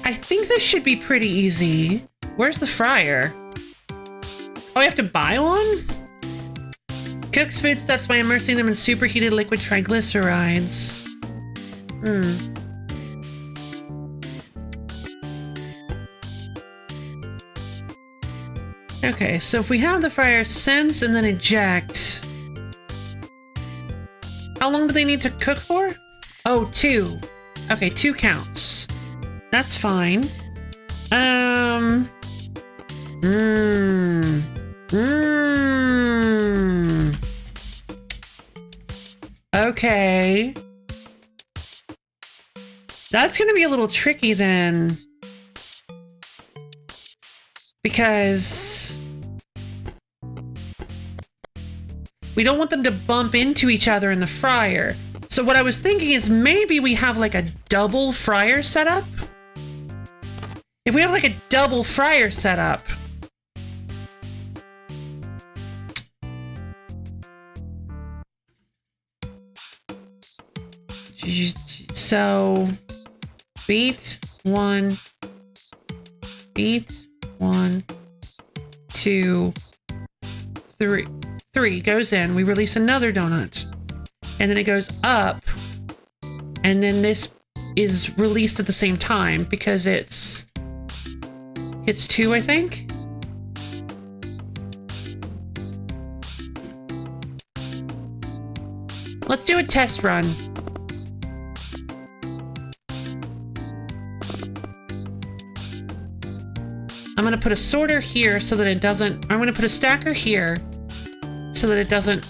I think this should be pretty easy. Where's the fryer? Oh, I have to buy one? Cooks foodstuffs by immersing them in superheated liquid triglycerides. Okay, so if we have the fryer, sense and then eject. How long do they need to cook for? Oh, 2. Okay, 2 counts. That's fine. Okay. That's gonna be a little tricky then. Because we don't want them to bump into each other in the fryer. So what I was thinking is maybe we have like a double fryer setup. If we have like a double fryer setup, so beat 1, 2, 3. 3 goes in. We release another donut, and then it goes up, and then this is released at the same time because it's 2, I think. Let's do a test run. I'm gonna put a sorter here so that it doesn't, I'm gonna put a stacker here so that it doesn't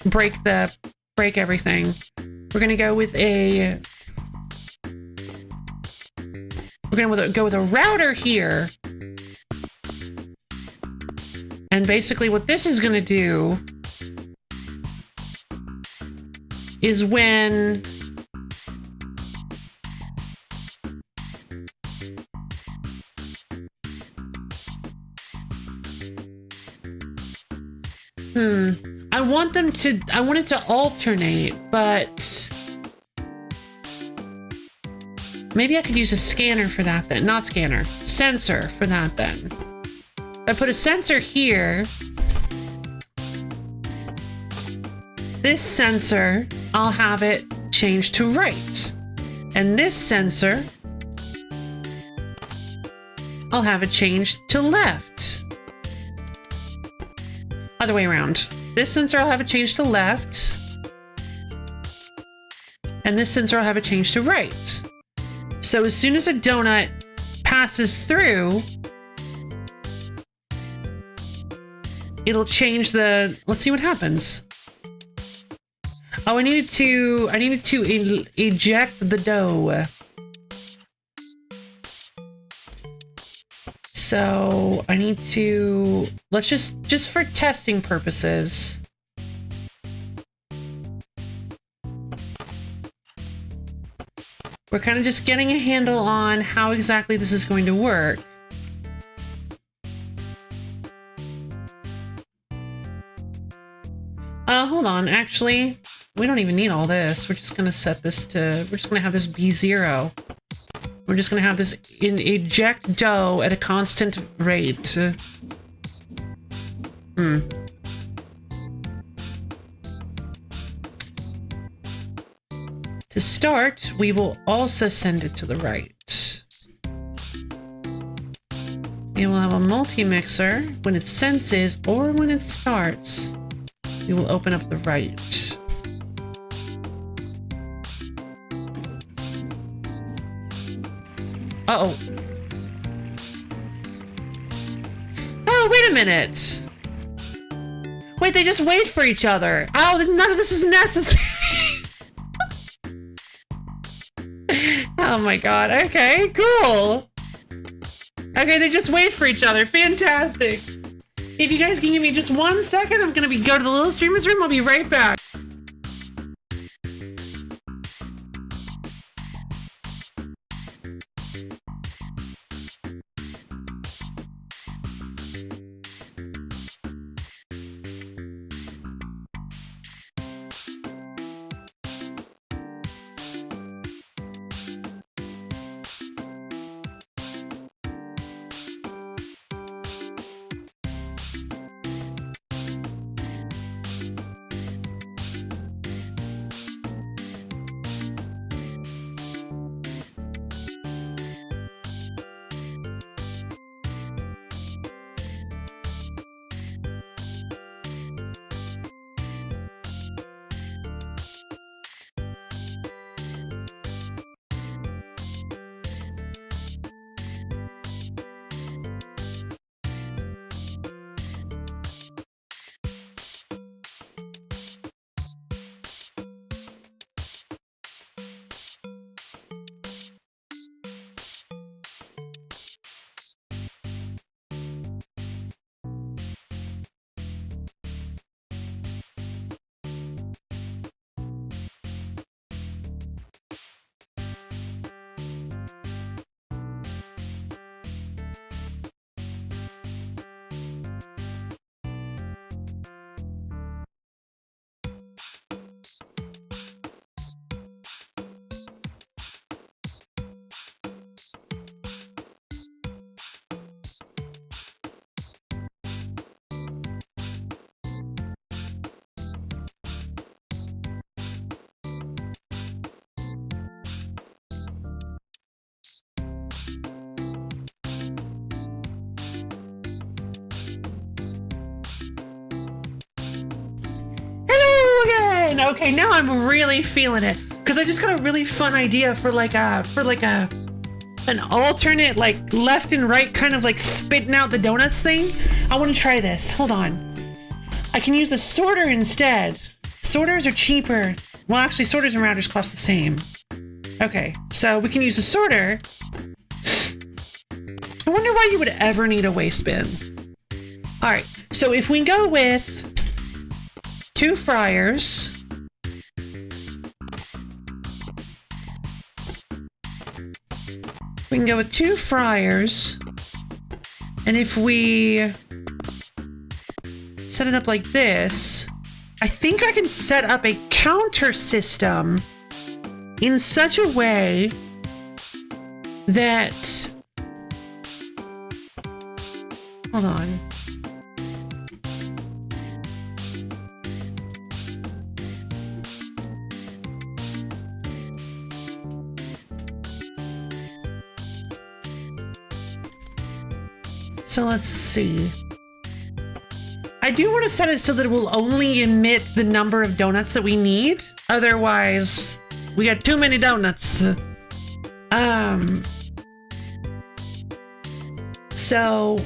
break everything. We're gonna go with a, go with a router here. And basically what this is gonna do is when I want it to alternate, but maybe I could use a scanner for that then. Not scanner, sensor for that then. If I put a sensor here, this sensor, I'll have it change to right. And this sensor, I'll have it change to left. Other way around. This sensor, I'll have it change to left. And this sensor, I'll have it change to right. So as soon as a donut passes through, it'll change the, let's see what happens. Oh, I needed to eject the dough. So I need to, let's just for testing purposes. We're kind of just getting a handle on how exactly this is going to work. Hold on, actually, we don't even need all this. We're just gonna set this to, we're just gonna have this be 0. We're just gonna have this eject dough at a constant rate. To start, we will also send it to the right. We will have a multi-mixer. When it senses or when it starts, we will open up the right. Uh-oh. Oh, wait a minute. Wait, they just wait for each other. Oh, none of this is necessary. Oh my god. Okay, cool. Okay, they just wait for each other. Fantastic. If you guys can give me just 1 second, I'm gonna go to the little streamer's room. I'll be right back. Okay, now I'm really feeling it because I just got a really fun idea for an alternate like left and right kind of like spitting out the donuts thing. I want to try this. Hold on. I can use a sorter instead. Sorters are cheaper. Well, actually, sorters and routers cost the same. Okay, so we can use a sorter. I wonder why you would ever need a waste bin. All right, so if we go with 2 fryers. We can go with 2 fryers, and if we set it up like this, I think I can set up a counter system in such a way that... Hold on. So let's see. I do want to set it so that it will only emit the number of donuts that we need. Otherwise, we got too many donuts. So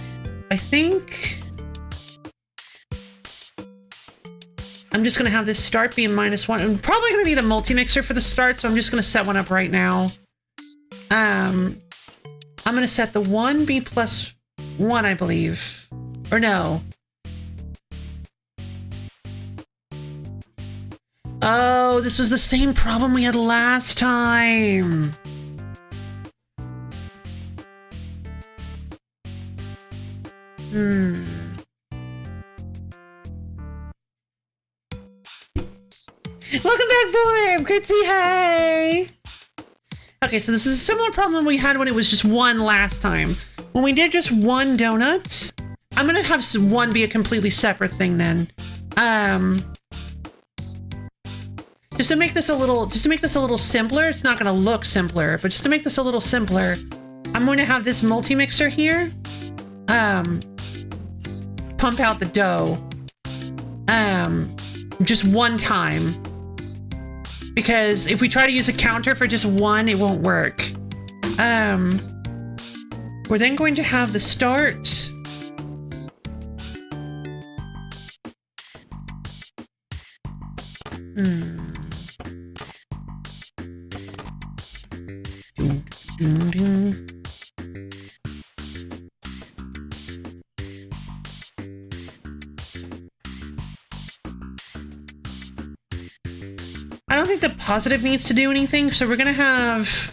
I think I'm just going to have this start being -1. I'm probably going to need a multi-mixer for the start, so I'm just going to set one up right now. I'm going to set the 1 be +1, I believe. Or no. Oh, this was the same problem we had last time. Welcome back, Borb! Good to see, hey! Okay, so this is a similar problem we had when it was just 1 last time. When we did just 1 donut, I'm gonna have 1 be a completely separate thing then. Just to make this a little simpler, it's not gonna look simpler, but just to make this a little simpler, I'm going to have this multi-mixer here, pump out the dough, just 1 time. Because if we try to use a counter for just 1, it won't work. We're then going to have the start. don't think the positive needs to do anything, so we're gonna have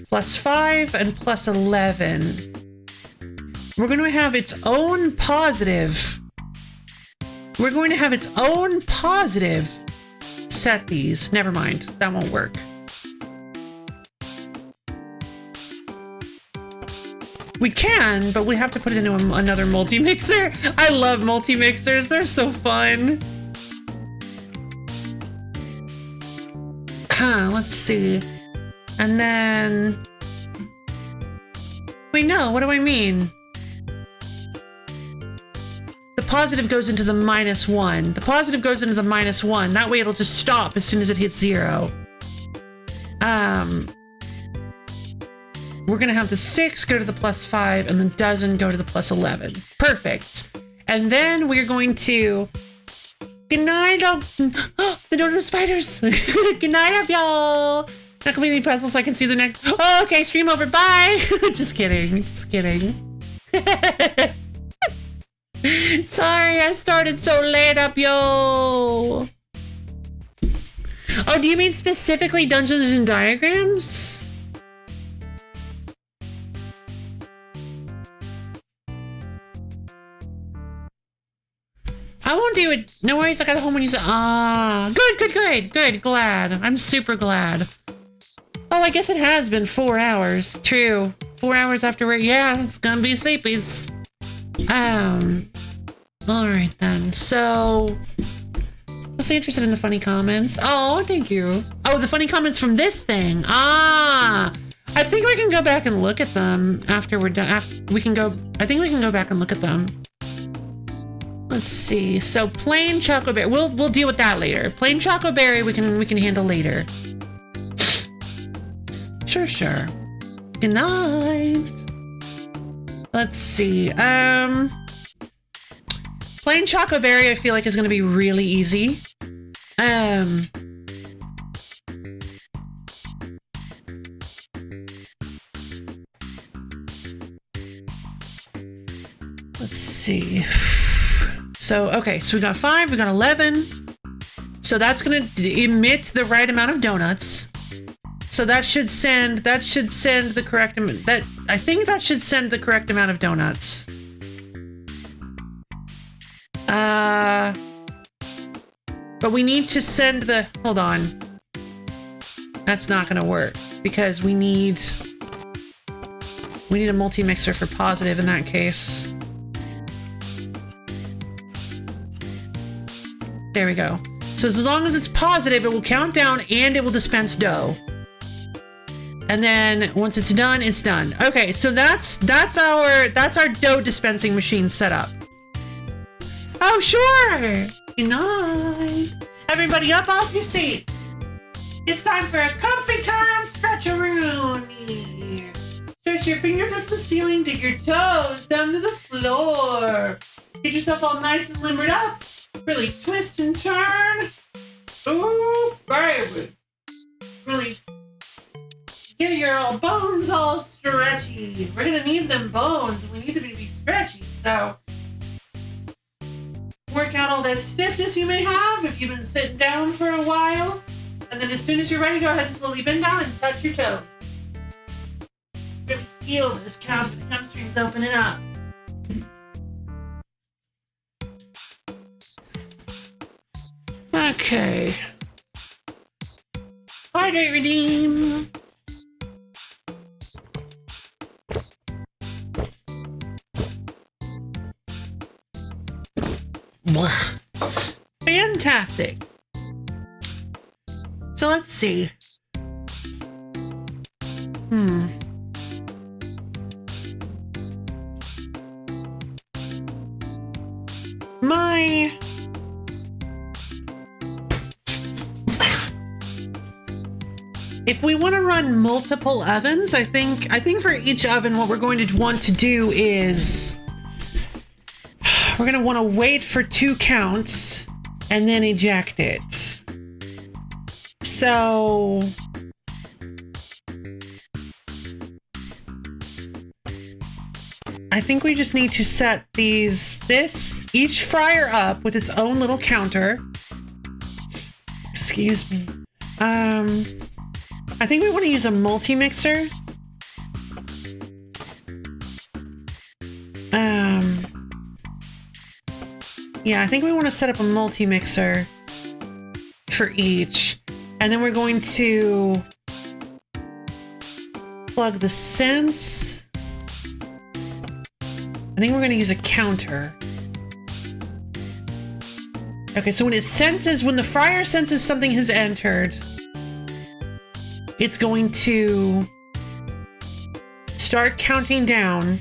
+5 and +11. We're going to have its own positive. We're going to have its own positive set these. Never mind. That won't work. We can, but we have to put it into another multi-mixer. I love multi-mixers. They're so fun. Let's see. And then... Wait, no. What do I mean? The positive goes into the -1. The positive goes into the -1. That way it'll just stop as soon as it hits 0. We're going to have the 6 go to the +5 and the dozen go to the +11. Perfect. And then we're going to... Good night, the donut spiders. Good night, y'all. Not gonna be any pretzels so I can see the next... Oh, okay, stream over. Bye. Just kidding. Just kidding. Sorry, I started so late up, yo. Oh, do you mean specifically Dungeons and Diagrams? I won't do it. No worries, I got home when you said, good. Glad. I'm super glad. Oh, I guess it has been 4 hours. True. 4 hours after work. Yeah, it's gonna be sleepies. Alright then. So, I'm so interested in the funny comments. Oh, thank you. Oh, the funny comments from this thing. I think we can go back and look at them after we're done. I think we can go back and look at them. Let's see. So plain chocoberry. We'll deal with that later. Plain chocoberry we can handle later. Sure. Good night. Let's see. Plain chocoberry I feel like is gonna be really easy. Let's see. So, okay, so we got 5, we got 11. So that's gonna emit the right amount of donuts. So that should send the correct amount. I think that should send the correct amount of donuts. But we need to send the... Hold on. That's not gonna work because we need a multi-mixer for positive in that case. There we go. So as long as it's positive, it will count down and it will dispense dough. And then once it's done, it's done. Okay, so that's our dough dispensing machine set up. Oh sure. Good night. Everybody up off your seat. It's time for a comfy time stretch-a-rooney. Stretch your fingers up to the ceiling, dig your toes down to the floor. Get yourself all nice and limbered up. Really twist and turn. Ooh, baby. Really get your bones all stretchy. We're gonna need them bones. We need to be stretchy, so work out all that stiffness you may have if you've been sitting down for a while. And then as soon as you're ready, go ahead and slowly bend down and touch your toes. Really feel those calves and hamstrings opening up. Okay. Hydrate, redeem. Fantastic. So let's see. If we want to run multiple ovens, I think for each oven, what we're going to want to do is we're going to want to wait for 2 counts and then eject it. So I think we just need to set each fryer up with its own little counter. Excuse me. I think we want to use a multi-mixer. Yeah, I think we want to set up a multi-mixer for each. And then we're going to plug the sense. I think we're going to use a counter. Okay, so when the fryer senses something has entered, it's going to start counting down.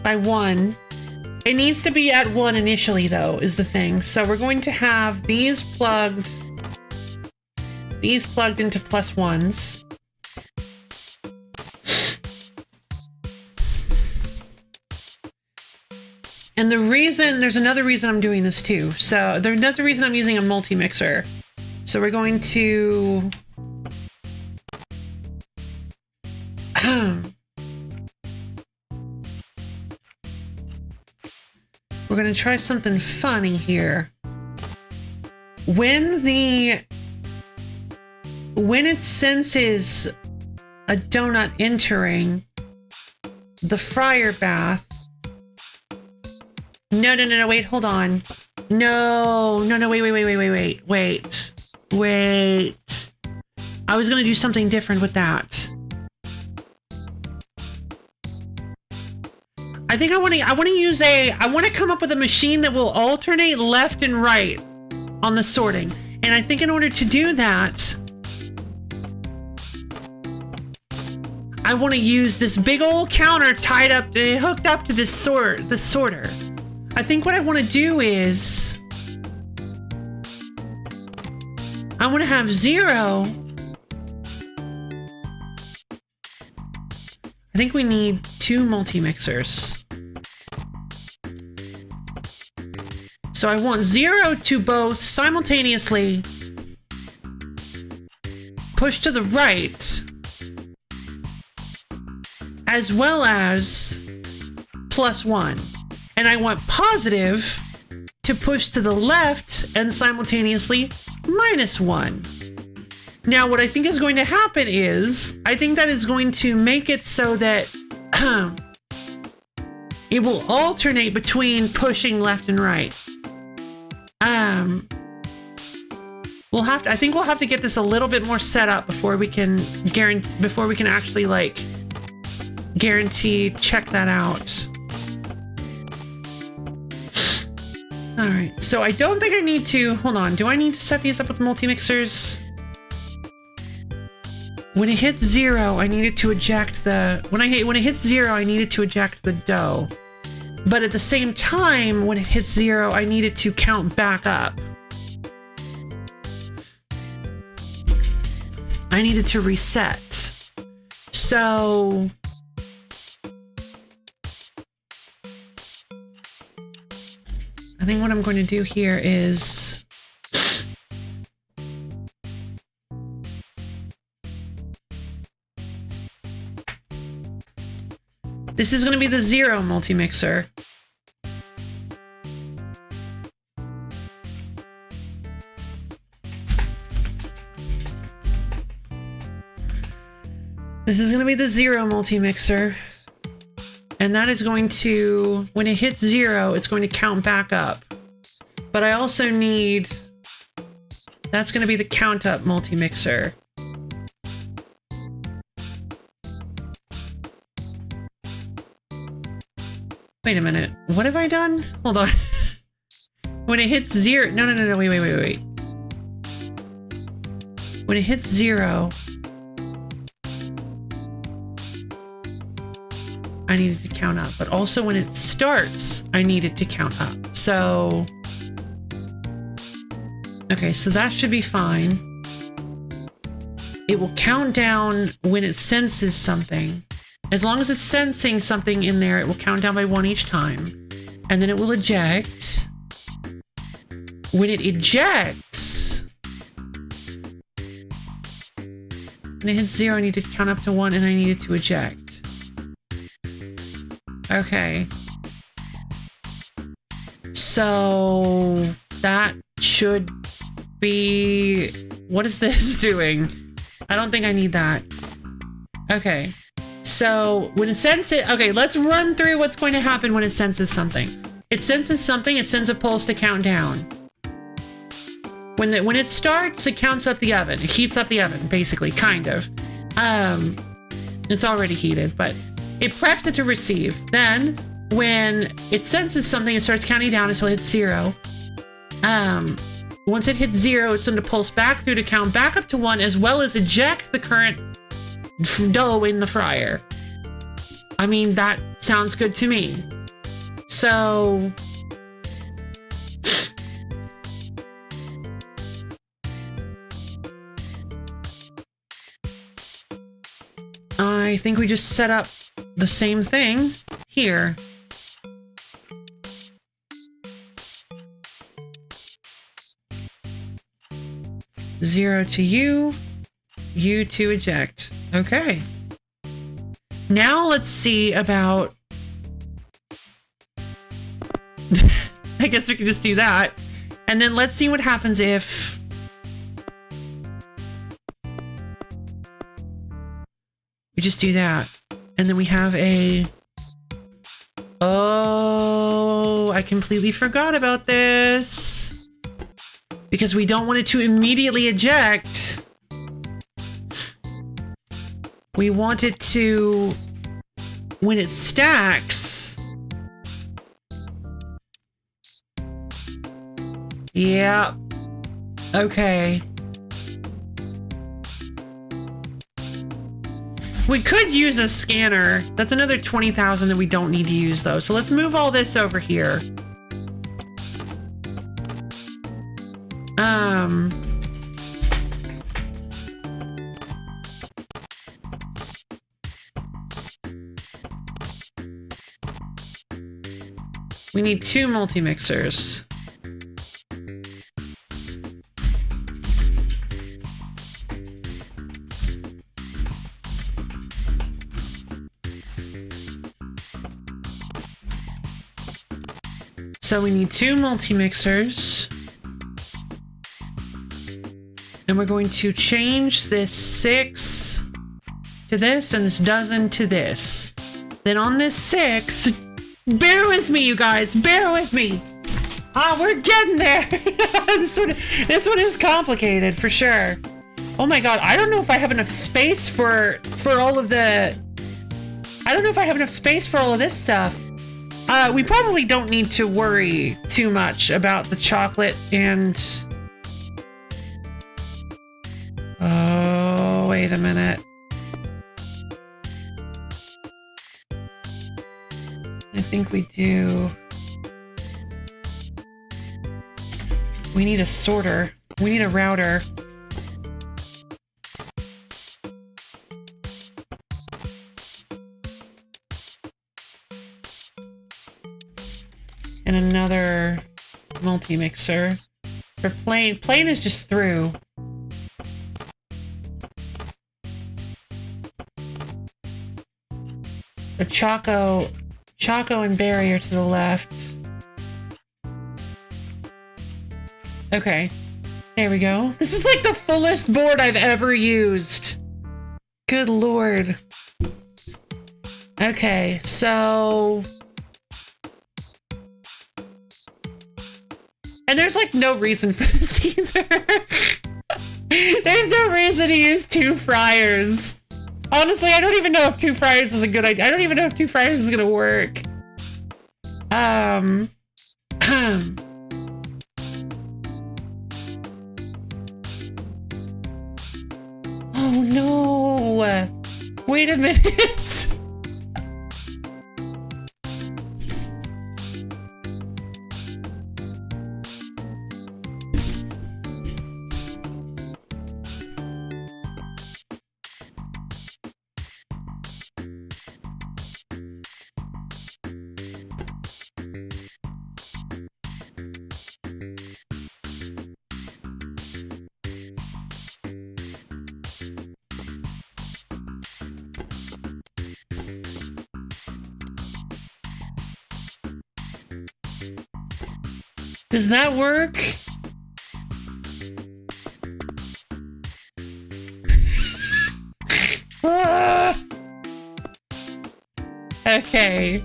By 1. It needs to be at 1 initially, though, is the thing. So we're going to have these plugged into +1s. And there's another reason I'm doing this too. So there's another reason I'm using a multi-mixer. So we're going to we're going to try something funny here. When it senses a donut entering the fryer bath. No, wait, hold on. No, wait. I was going to do something different with that. I think I want to come up with a machine that will alternate left and right on the sorting. And I think in order to do that, I want to use this big old counter hooked up to this sorter. I think what I want to do is I want to have 0. I think we need 2 multi-mixers. So I want 0 to both simultaneously push to the right, as well as +1. And I want positive to push to the left and simultaneously -1. Now, what I think is going to happen is, I think that is going to make it so that it will alternate between pushing left and right. I think we'll have to get this a little bit more set up before we can actually like guarantee check that out. All right, so I don't think I need to, hold on, do I need to set these up with multi-mixers? When it hits 0, I needed to eject when it hits 0, I needed to eject the dough. But at the same time, when it hits 0, I needed to count back up. I needed to reset. So I think what I'm going to do here is this is going to be the 0 multi-mixer. This is going to be the 0 multi-mixer. And that is going to, when it hits 0, it's going to count back up. But I also need, that's going to be the count up multi-mixer. Wait a minute. What have I done? Hold on. When it hits 0, no, wait. When it hits 0, I needed to count up, but also when it starts, I needed to count up. So, okay, so that should be fine. It will count down when it senses something. As long as it's sensing something in there, it will count down by 1 each time. And then it will eject. When it ejects, when it hits 0, I need to count up to 1 and I needed to eject. Okay. So that should be... What is this doing? I don't think I need that. Okay. So when it senses... Okay, let's run through what's going to happen when it senses something. It senses something, it sends a pulse to count down. When it starts, it counts up the oven. It heats up the oven, basically, kind of. It's already heated, but it preps it to receive. Then, when it senses something, it starts counting down until it hits 0. Once it hits 0, it's going to pulse back through to count back up to 1, as well as eject the current dough in the fryer. I mean, that sounds good to me. So... I think we just set up the same thing here. Zero to you, you to eject. Okay. Now let's see about... I guess we can just do that. And then let's see what happens if... we just do that. And then we have a... Oh, I completely forgot about this. Because we don't want it to immediately eject. We want it to... when it stacks... Yeah. Okay. We could use a scanner. That's another 20,000 that we don't need to use, though. So let's move all this over here. We need 2 multi-mixers. So we need 2 multi-mixers. And we're going to change this 6 to this and this dozen to this. Then on this 6, bear with me, you guys, bear with me. We're getting there. this one is complicated for sure. Oh my god, I don't know if I have enough space for all of the... I don't know if I have enough space for all of this stuff. We probably don't need to worry too much about the chocolate and... Oh, wait a minute. I think we do... We need a sorter. We need a router. And another multi-mixer. For plain. Plain is just through. A Choco and Berry are to the left. Okay. There we go. This is like the fullest board I've ever used. Good lord. Okay, so... And there's like no reason for this either. There's no reason to use 2 fryers. Honestly, I don't even know if 2 fryers is a good idea. I don't even know if 2 fryers is gonna work. Oh no! Wait a minute! Does that work? Okay.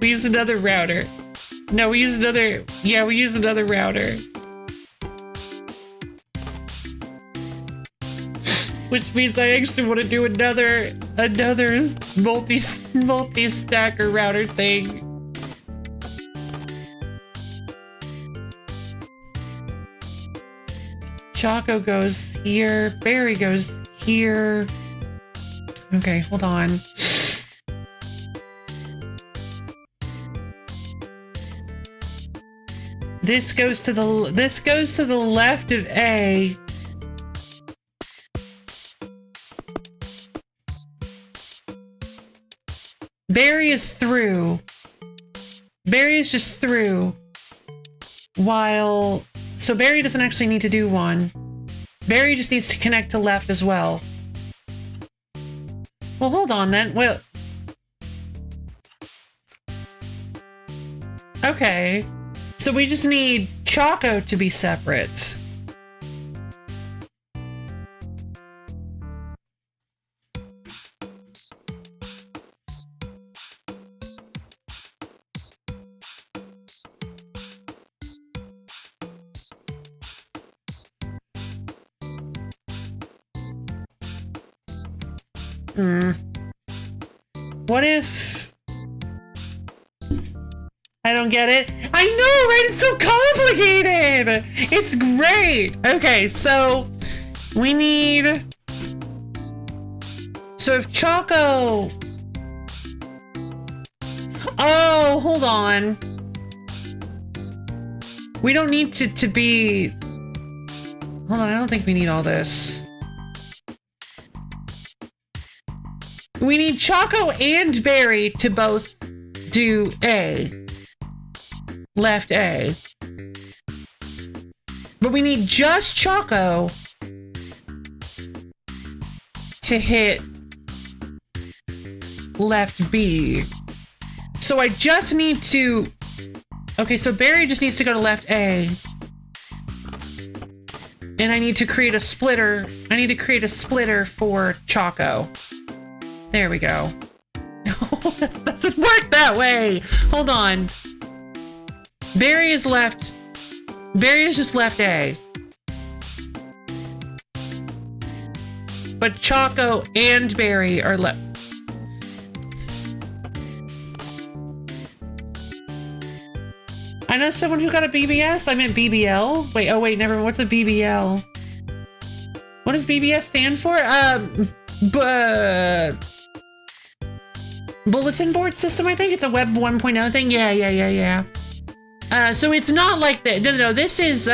We use another router. No, we use another... Yeah, we use another router. Which means I actually want to do another multi-stacker router thing. Choco goes here. Barry goes here. Okay, hold on. This goes to the left of A. Barry is through. Barry is just through. While... So Barry doesn't actually need to do one. Barry just needs to connect to left as well. Well, hold on then. Well... Okay. So we just need Choco to be separate. What if... I don't get it. I know, right? It's so complicated! It's great! Okay, so... We need... So if Choco... Oh, hold on. We don't need to be... Hold on, I don't think we need all this. We need Choco and Barry to both do A. Left A. But we need just Choco to hit left B. So I just need to... Okay, so Barry just needs to go to left A. And I need to create a splitter. I need to create a splitter for Choco. There we go. No, that doesn't work that way. Hold on. Barry is left. Barry is just left A. But Choco and Barry are left. I know someone who got a BBS. I meant BBL. Wait, oh wait, never mind. What's a BBL? What does BBS stand for? Bulletin board system, I think. It's a web 1.0 thing. Yeah. So it's not like that. No. This is,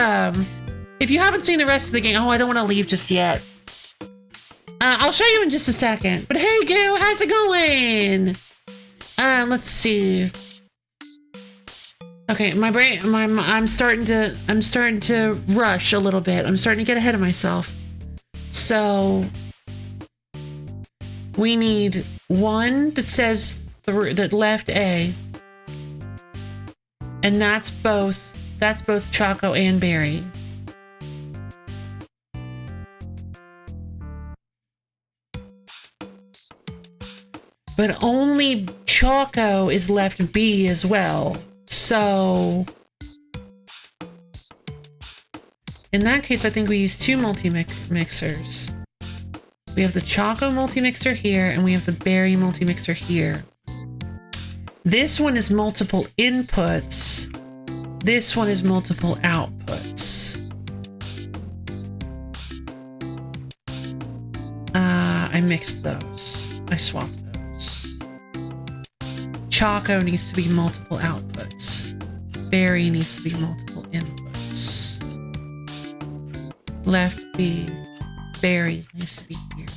if you haven't seen the rest of the game. Oh, I don't want to leave just yet. I'll show you in just a second. But hey, Goo, how's it going? Let's see. Okay, my brain, I'm starting to rush a little bit. I'm starting to get ahead of myself. So we need one that says that left A, and that's both Choco and Barry. But only Choco is left B as well. So in that case, I think we use two multi-mixers. We have the Choco multi-mixer here, and we have the Berry multi-mixer here. This one is multiple inputs. This one is multiple outputs. I mixed those. I swapped those. Choco needs to be multiple outputs. Berry needs to be multiple inputs. Left B. Berry needs to be here.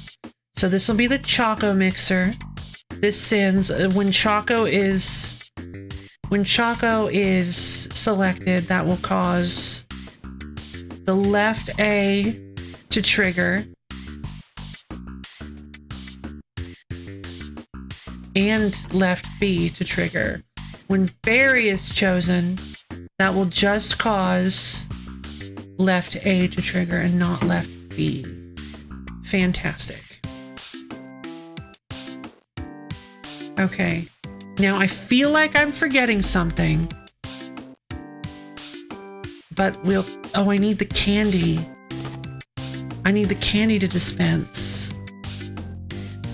So this will be the Choco mixer. This sends when Choco is selected, that will cause the left A to trigger and left B to trigger. When Berry is chosen, That will just cause left A to trigger and not left B. Fantastic. Okay. Now I feel like I'm forgetting something. But we'll... Oh, I need the candy. I need the candy to dispense.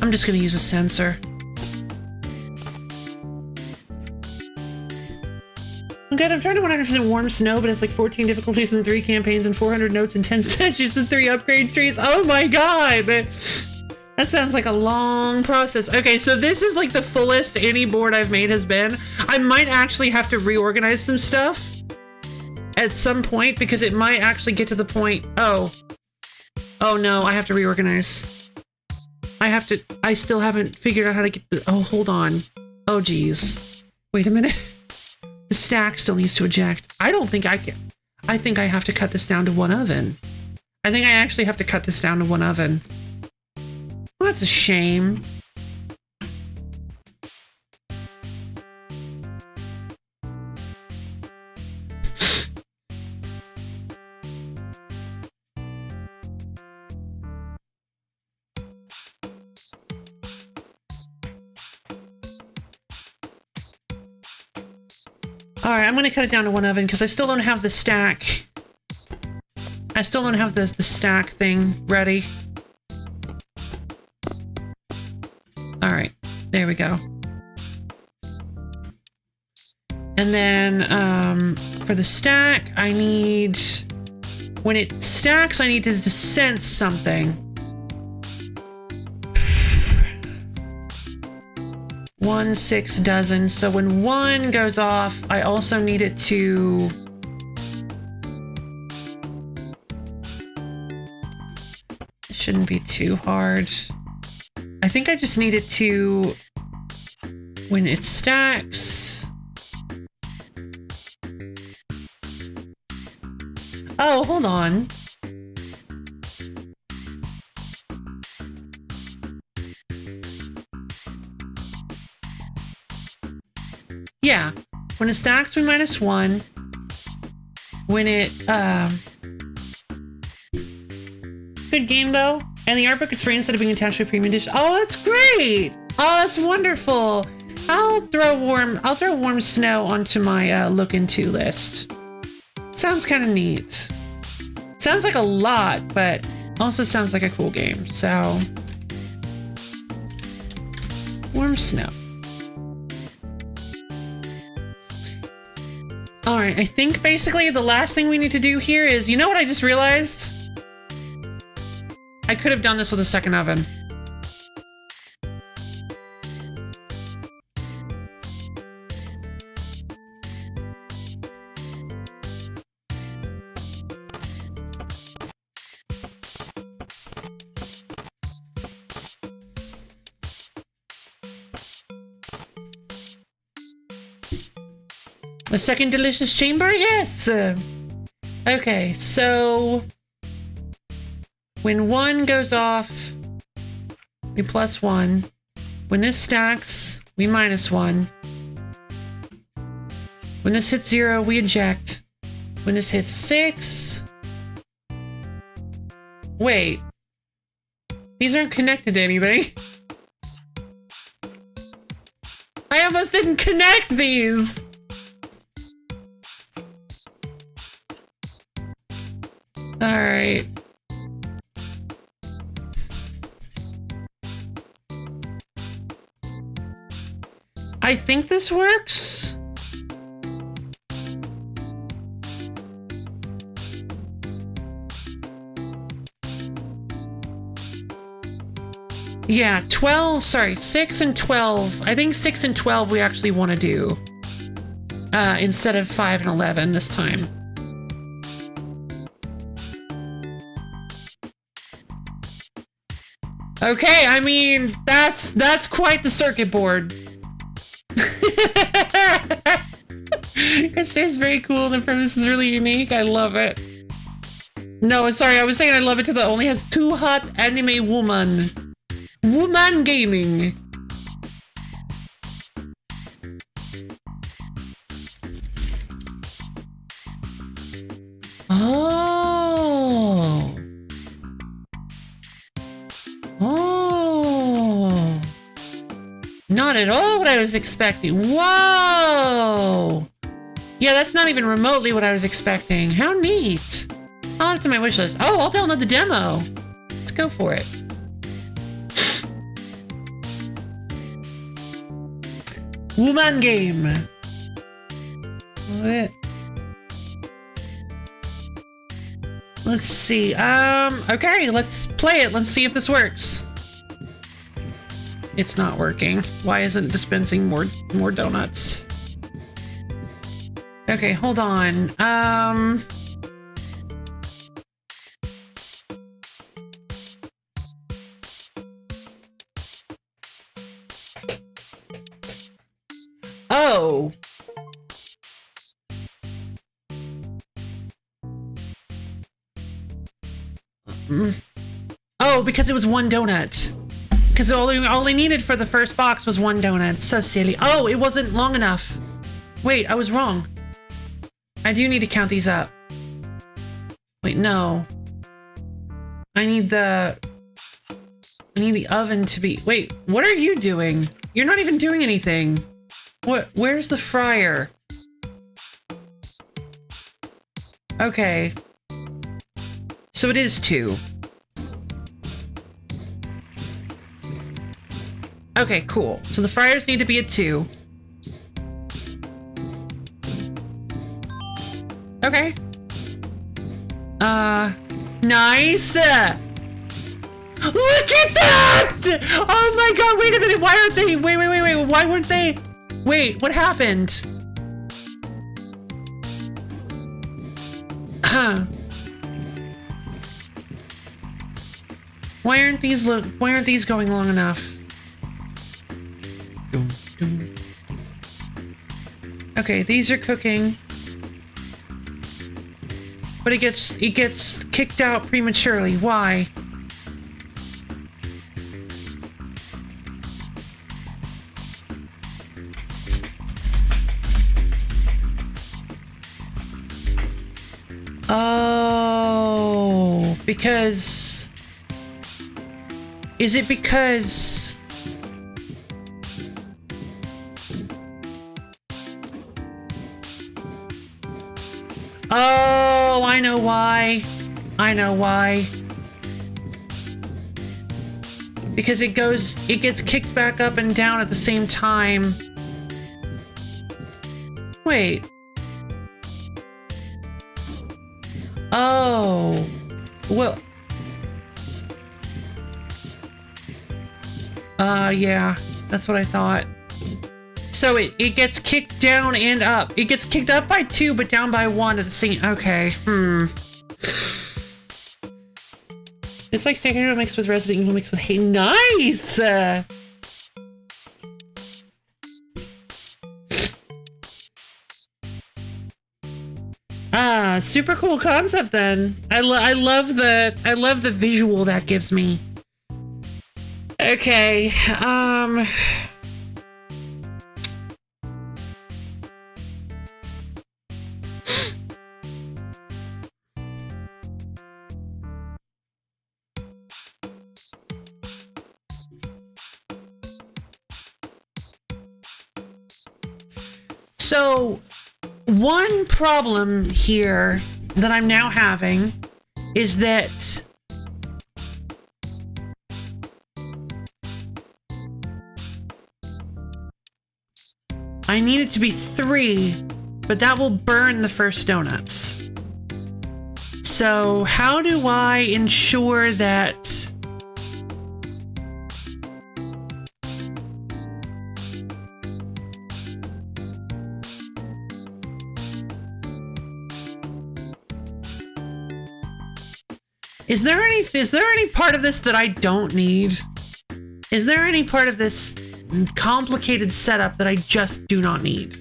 I'm just gonna use a sensor. Good, I'm trying to 100% warm snow, but it's like 14 difficulties and 3 campaigns and 400 notes and 10 statues and 3 upgrade trees. Oh my god! That sounds like a long process. Okay, so this is like the fullest any board I've made has been. I might actually have to reorganize some stuff at some point because it might actually get to the point... Oh no, I have to reorganize. I still haven't figured out how to get the... Oh, hold on. Oh, geez. Wait a minute. The stack still needs to eject. I don't think I can. I think I have to cut this down to 1 oven. I think I actually have to cut this down to 1 oven. Well, that's a shame. Alright, I'm gonna cut it down to 1 oven because I still don't have the stack. I still don't have the stack thing ready. Alright, there we go. And then, for the stack, I need... When it stacks, I need to sense something. 1, 6 dozen. So when 1 goes off, I also need it to... It shouldn't be too hard. I think I just need it to... When it stacks... Oh, hold on. Yeah, when it stacks, we -1. When it, Good game, though. And the art book is free instead of being attached to a premium edition. Oh, that's great! Oh, that's wonderful! I'll throw warm snow onto my, look into list. Sounds kind of neat. Sounds like a lot, but also sounds like a cool game, so... Warm snow. Alright, I think basically the last thing we need to do here is... You know what I just realized? I could have done this with a second oven. A second delicious chamber? Yes! Okay, so... When 1 goes off, we +1. When this stacks, we -1. When this hits 0, we eject. When this hits 6... Wait. These aren't connected to anything. I almost didn't connect these! Alright. I think this works. Yeah, 12, sorry, 6 and 12. I think 6 and 12 we actually want to do. Instead of 5 and 11 this time. Okay, I mean, that's quite the circuit board. It's very cool. The premise is really unique. I love it. No, sorry, I was saying I love it to the only has 2 hot anime woman. Woman gaming. Not at all what I was expecting. Whoa! Yeah, that's not even remotely what I was expecting. How neat. I'll add to my wish list. Oh, I'll download the demo. Let's go for it. Woman game. What? Let's see. Okay, let's play it. Let's see if this works. It's not working. Why isn't it dispensing more donuts? Okay, hold on. Oh. Oh, because it was one donut. Because all I needed for the first box was one donut. It's so silly. Oh, it wasn't long enough. Wait, I was wrong. I do need to count these up. Wait, no. I need the oven to be... Wait, what are you doing? You're not even doing anything. What? Where's the fryer? Okay. So it is 2. Okay, cool. So the fryers need to be at 2. Okay. Nice! Look at that! Oh my god, wait a minute, why aren't they? Wait, why weren't they? Wait, what happened? Huh. Why aren't these going long enough? Okay, these are cooking. But it gets kicked out prematurely. Why? Oh, because... Is it because... Oh, I know why. I know why. Because it gets kicked back up and down at the same time. Wait. Oh. Well. Yeah. That's what I thought. So it gets kicked down and up. It gets kicked up by 2, but down by 1 at the same... Okay. It's like Sekiro mixed with Resident Evil mixed with hate. Nice! Super cool concept then. I love the visual that gives me. Okay, So, one problem here that I'm now having is that I need it to be 3, but that will burn the first donuts. So, how do I ensure that... Is there any part of this that I don't need? Is there any part of this complicated setup that I just do not need?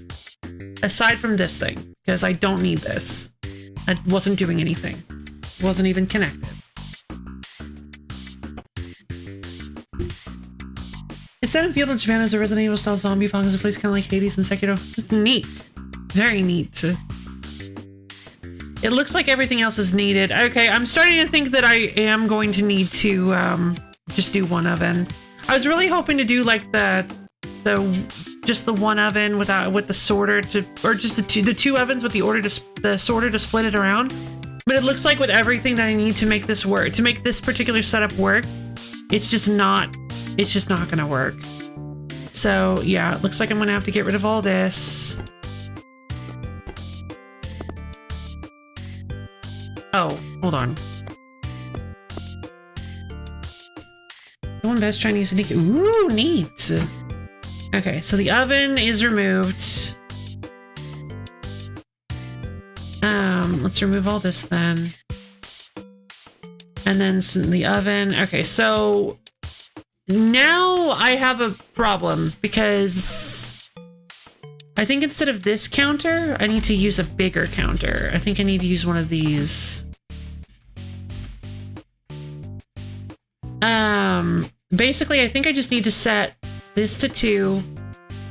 Aside from this thing, because I don't need this. I wasn't doing anything. Wasn't even connected. It's set in Field of Japan as a Resident Evil style zombie apocalypse, a place kind of like Hades and Sekiro. It's neat. Very neat. It looks like everything else is needed. Okay, I'm starting to think that I am going to need to just do one oven. I was really hoping to do like the just the one oven with the sorter to, or just the two ovens with the sorter to split it around. But it looks like with everything that I need to make this work, to make this particular setup work, it's just not gonna work. So yeah, it looks like I'm gonna have to get rid of all this. Oh, hold on. One best Chinese sneaker. Ooh, neat. Okay, so the oven is removed. Let's remove all this then. And then the oven. Okay, so now I have a problem because I think instead of this counter, I need to use a bigger counter. I think I need to use one of these. Basically, I think I just need to set this to 2,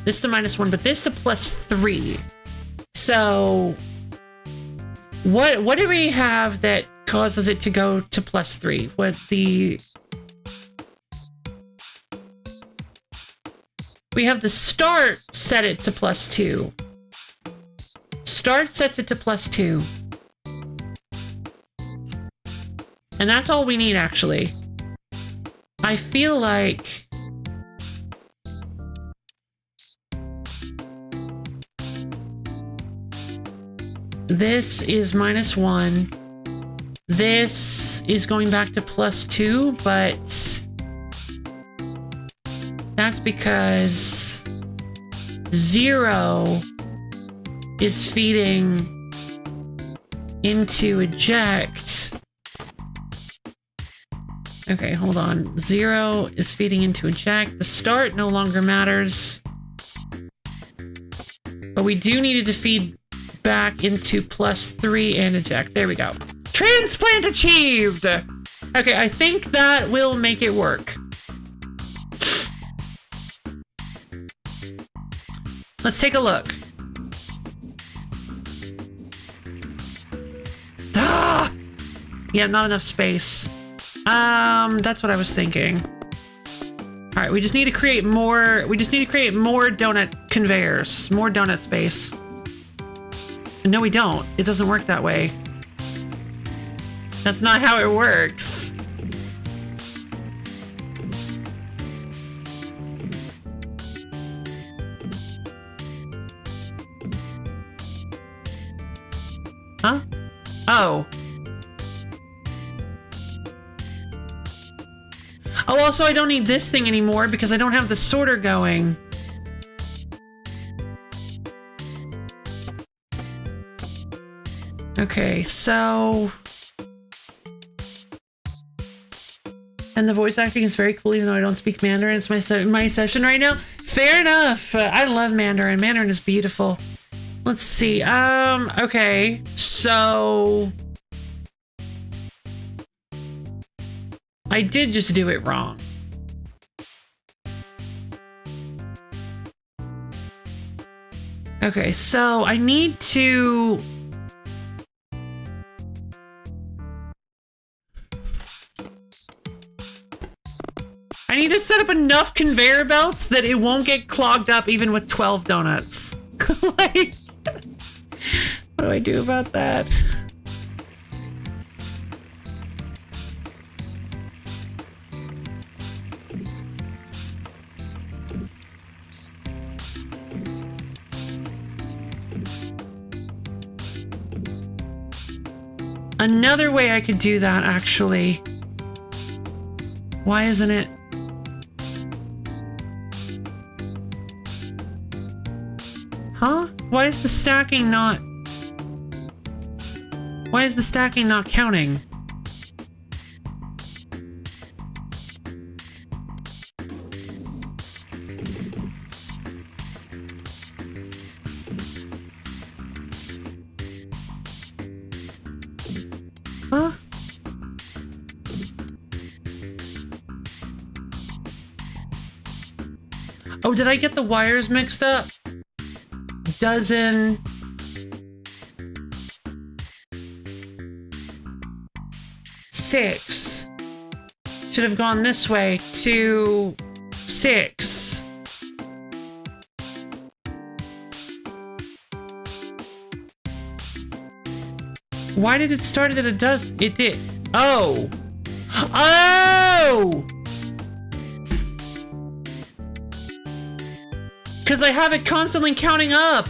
this to -1, but this to +3. So what do we have that causes it to go to +3? We have the start set it to +2. Start sets it to +2. And that's all we need, actually. I feel like this is -1. This is going back to +2, but that's because 0 is feeding into eject. Okay, hold on. 0 is feeding into eject. The start no longer matters. But we do need it to feed back into +3 and eject. There we go. Transplant achieved! Okay, I think that will make it work. Let's take a look. Ah! Yeah, not enough space. That's what I was thinking. All right, we just need to create more. We just need to create more donut conveyors, more donut space. No, we don't. It doesn't work that way. That's not how it works. Huh? Oh. Oh, also, I don't need this thing anymore because I don't have the sorter going. Okay, so... And the voice acting is very cool, even though I don't speak Mandarin. It's my session right now. Fair enough. I love Mandarin. Mandarin is beautiful. Let's see. Okay. So... I did just do it wrong. Okay, so I need to... I need to set up enough conveyor belts that it won't get clogged up even with 12 donuts. Like, what do I do about that? Another way I could do that, actually. Why isn't it? Huh? Why is the stacking not... Why is the stacking not counting? Huh? Oh, did I get the wires mixed up? Dozen... Six. Should have gone this way to 6. Why did it start at a dozen? It did. Oh. Oh! Because I have it constantly counting up.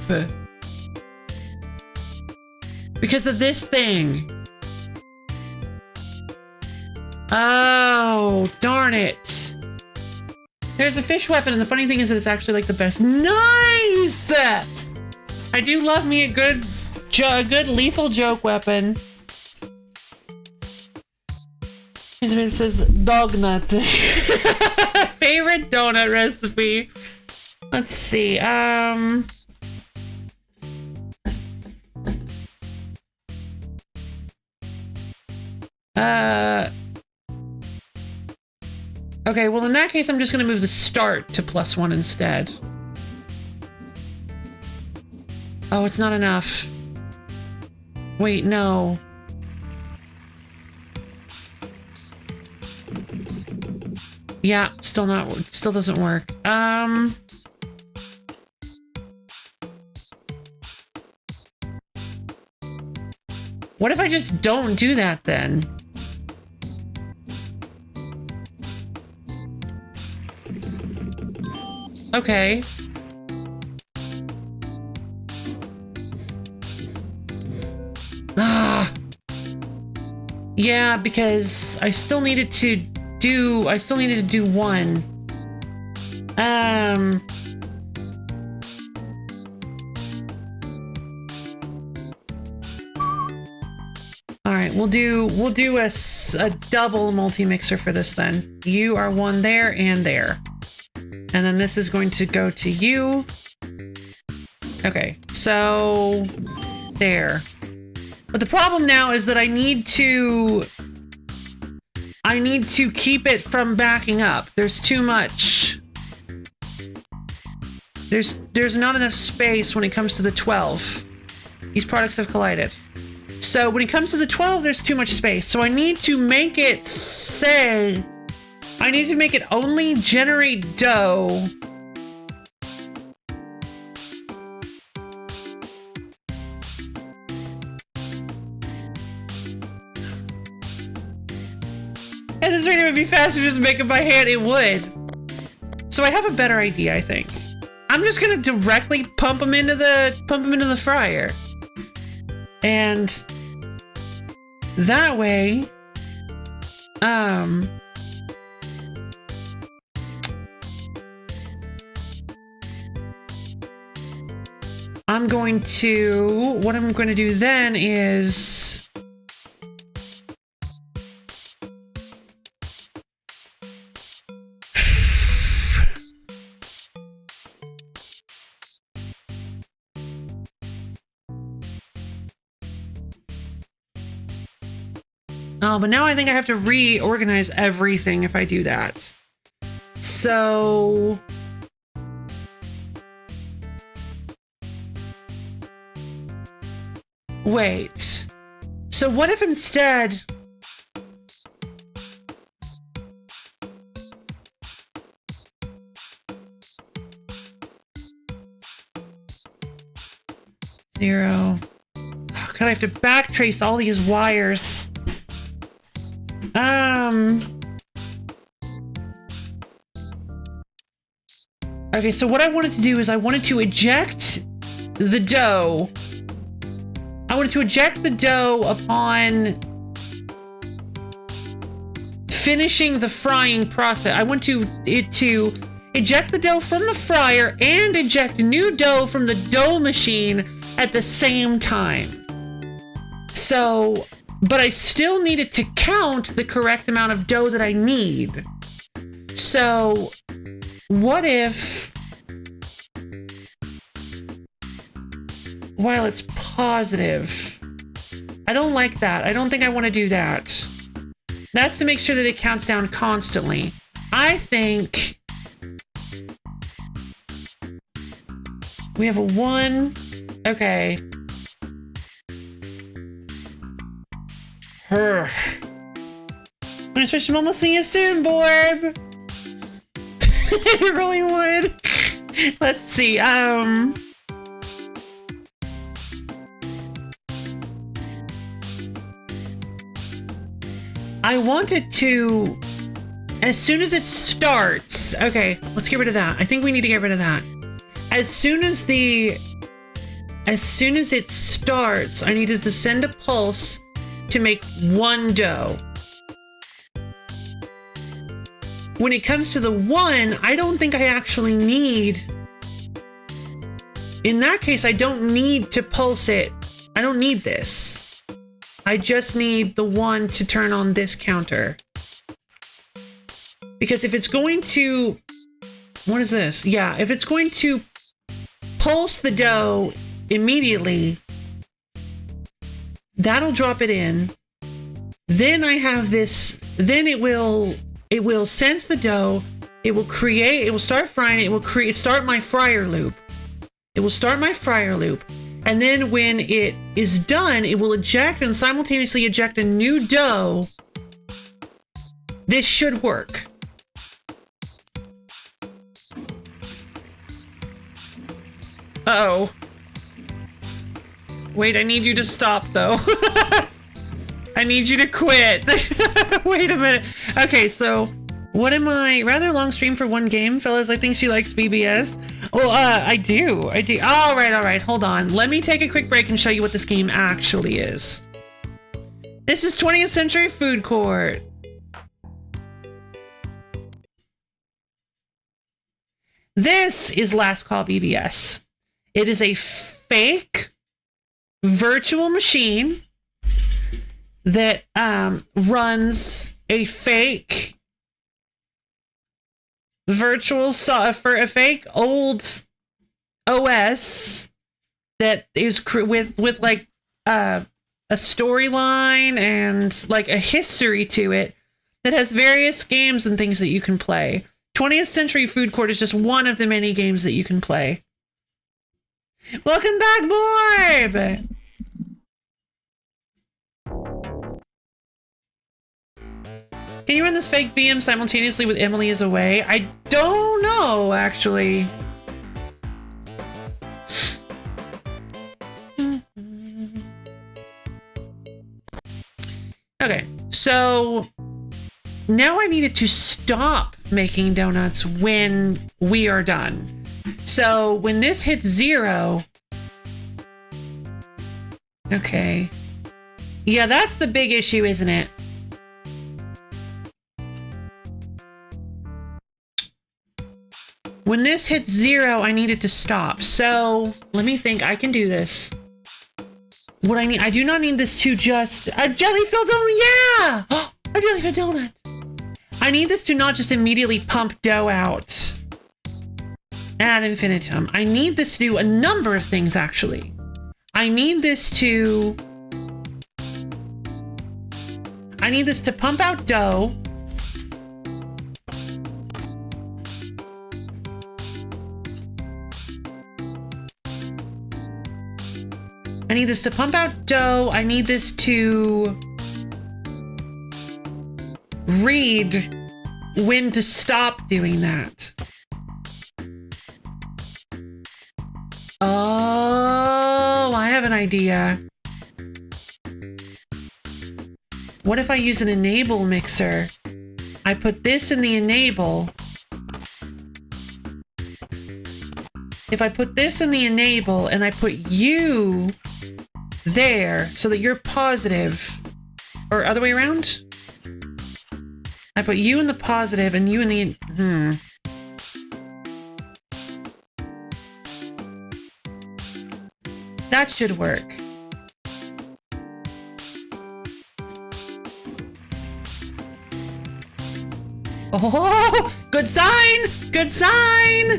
Because of this thing. Oh, darn it. There's a fish weapon, and the funny thing is that it's actually like the best. Nice! I do love me a good lethal joke weapon. It says dog nut. Favorite donut recipe. Let's see. Okay, well in that case, I'm just gonna move the start to +1 instead. Oh, it's not enough. Wait, no. Yeah, still doesn't work. What if I just don't do that then? Okay. Ah. Yeah, because I still needed to do one. All right, we'll do a double multi-mixer for this then. You are one there and there. And then this is going to go to you. Okay, so there. But the problem now is that I need to keep it from backing up. There's too much. There's not enough space when it comes to the 12. These products have collided. So when it comes to the 12, there's too much space. So I need to make it say... I need to make it only generate dough. And this video would be faster just make it by hand. It would. So I have a better idea, I think. I'm just gonna directly pump them into the fryer. And that way, what I'm going to do then is... Oh, but now I think I have to reorganize everything if I do that. So... Wait. So what if instead... Zero. Oh, God, I have to backtrace all these wires. Okay, so what I wanted to do is I wanted to eject the dough. I wanted to eject the dough upon finishing the frying process. I want to eject the dough from the fryer and eject new dough from the dough machine at the same time. So, but I still needed to count the correct amount of dough that I need. So, what if, while it's positive, I don't like that. I don't think I want to do that. That's to make sure that it counts down constantly. I think we have a 1. Okay. I'm gonna switch to Mama. See you soon, Borb. It really would. Let's see. I want it to, as soon as it starts, okay, let's get rid of that. I think we need to get rid of that. As soon as it starts, I needed to send a pulse to make one dough. When it comes to the one, I don't think I actually need, in that case, I don't need to pulse it. I don't need this. I just need the one to turn on this counter. Because if it's going to, what is this? Yeah, if it's going to pulse the dough immediately, that'll drop it in. Then I have this, then it will sense the dough. It will start frying. It will start my fryer loop. It will start my fryer loop. And then when it is done, it will eject and simultaneously eject a new dough. This should work. Uh-oh. Wait, I need you to stop, though. I need you to quit. Wait a minute. Okay, so what am I? Rather long stream for one game, fellas. I think she likes BBS. Well, I do. All right. Hold on. Let me take a quick break and show you what this game actually is. This is 20th Century Food Court. This is Last Call BBS. It is a fake virtual machine that runs a fake virtual for a fake old OS that is with like a storyline and like a history to it that has various games and things that you can play. 20th Century Food Court is just one of the many games that you can play. Welcome back, Borb! Can you run this fake VM simultaneously with Emily is away? I don't know, actually. Okay, so now I needed to stop making donuts when we are done. So when this hits 0, okay. Yeah, that's the big issue, isn't it? When this hits 0, I need it to stop. So let me think. I can do this. What I need, I do not need this to just a jelly-filled donut. Yeah, a jelly-filled donut. I need this to not just immediately pump dough out ad infinitum. I need this to do a number of things, actually. I need this to pump out dough. I need this to pump out dough. I need this to read when to stop doing that. Oh, I have an idea. What if I use an enable mixer? I put this in the enable. If I put this in the enable and I put you there so that you're positive, or other way around? I put you in the positive and you in the... That should work. Oh, good sign! Good sign!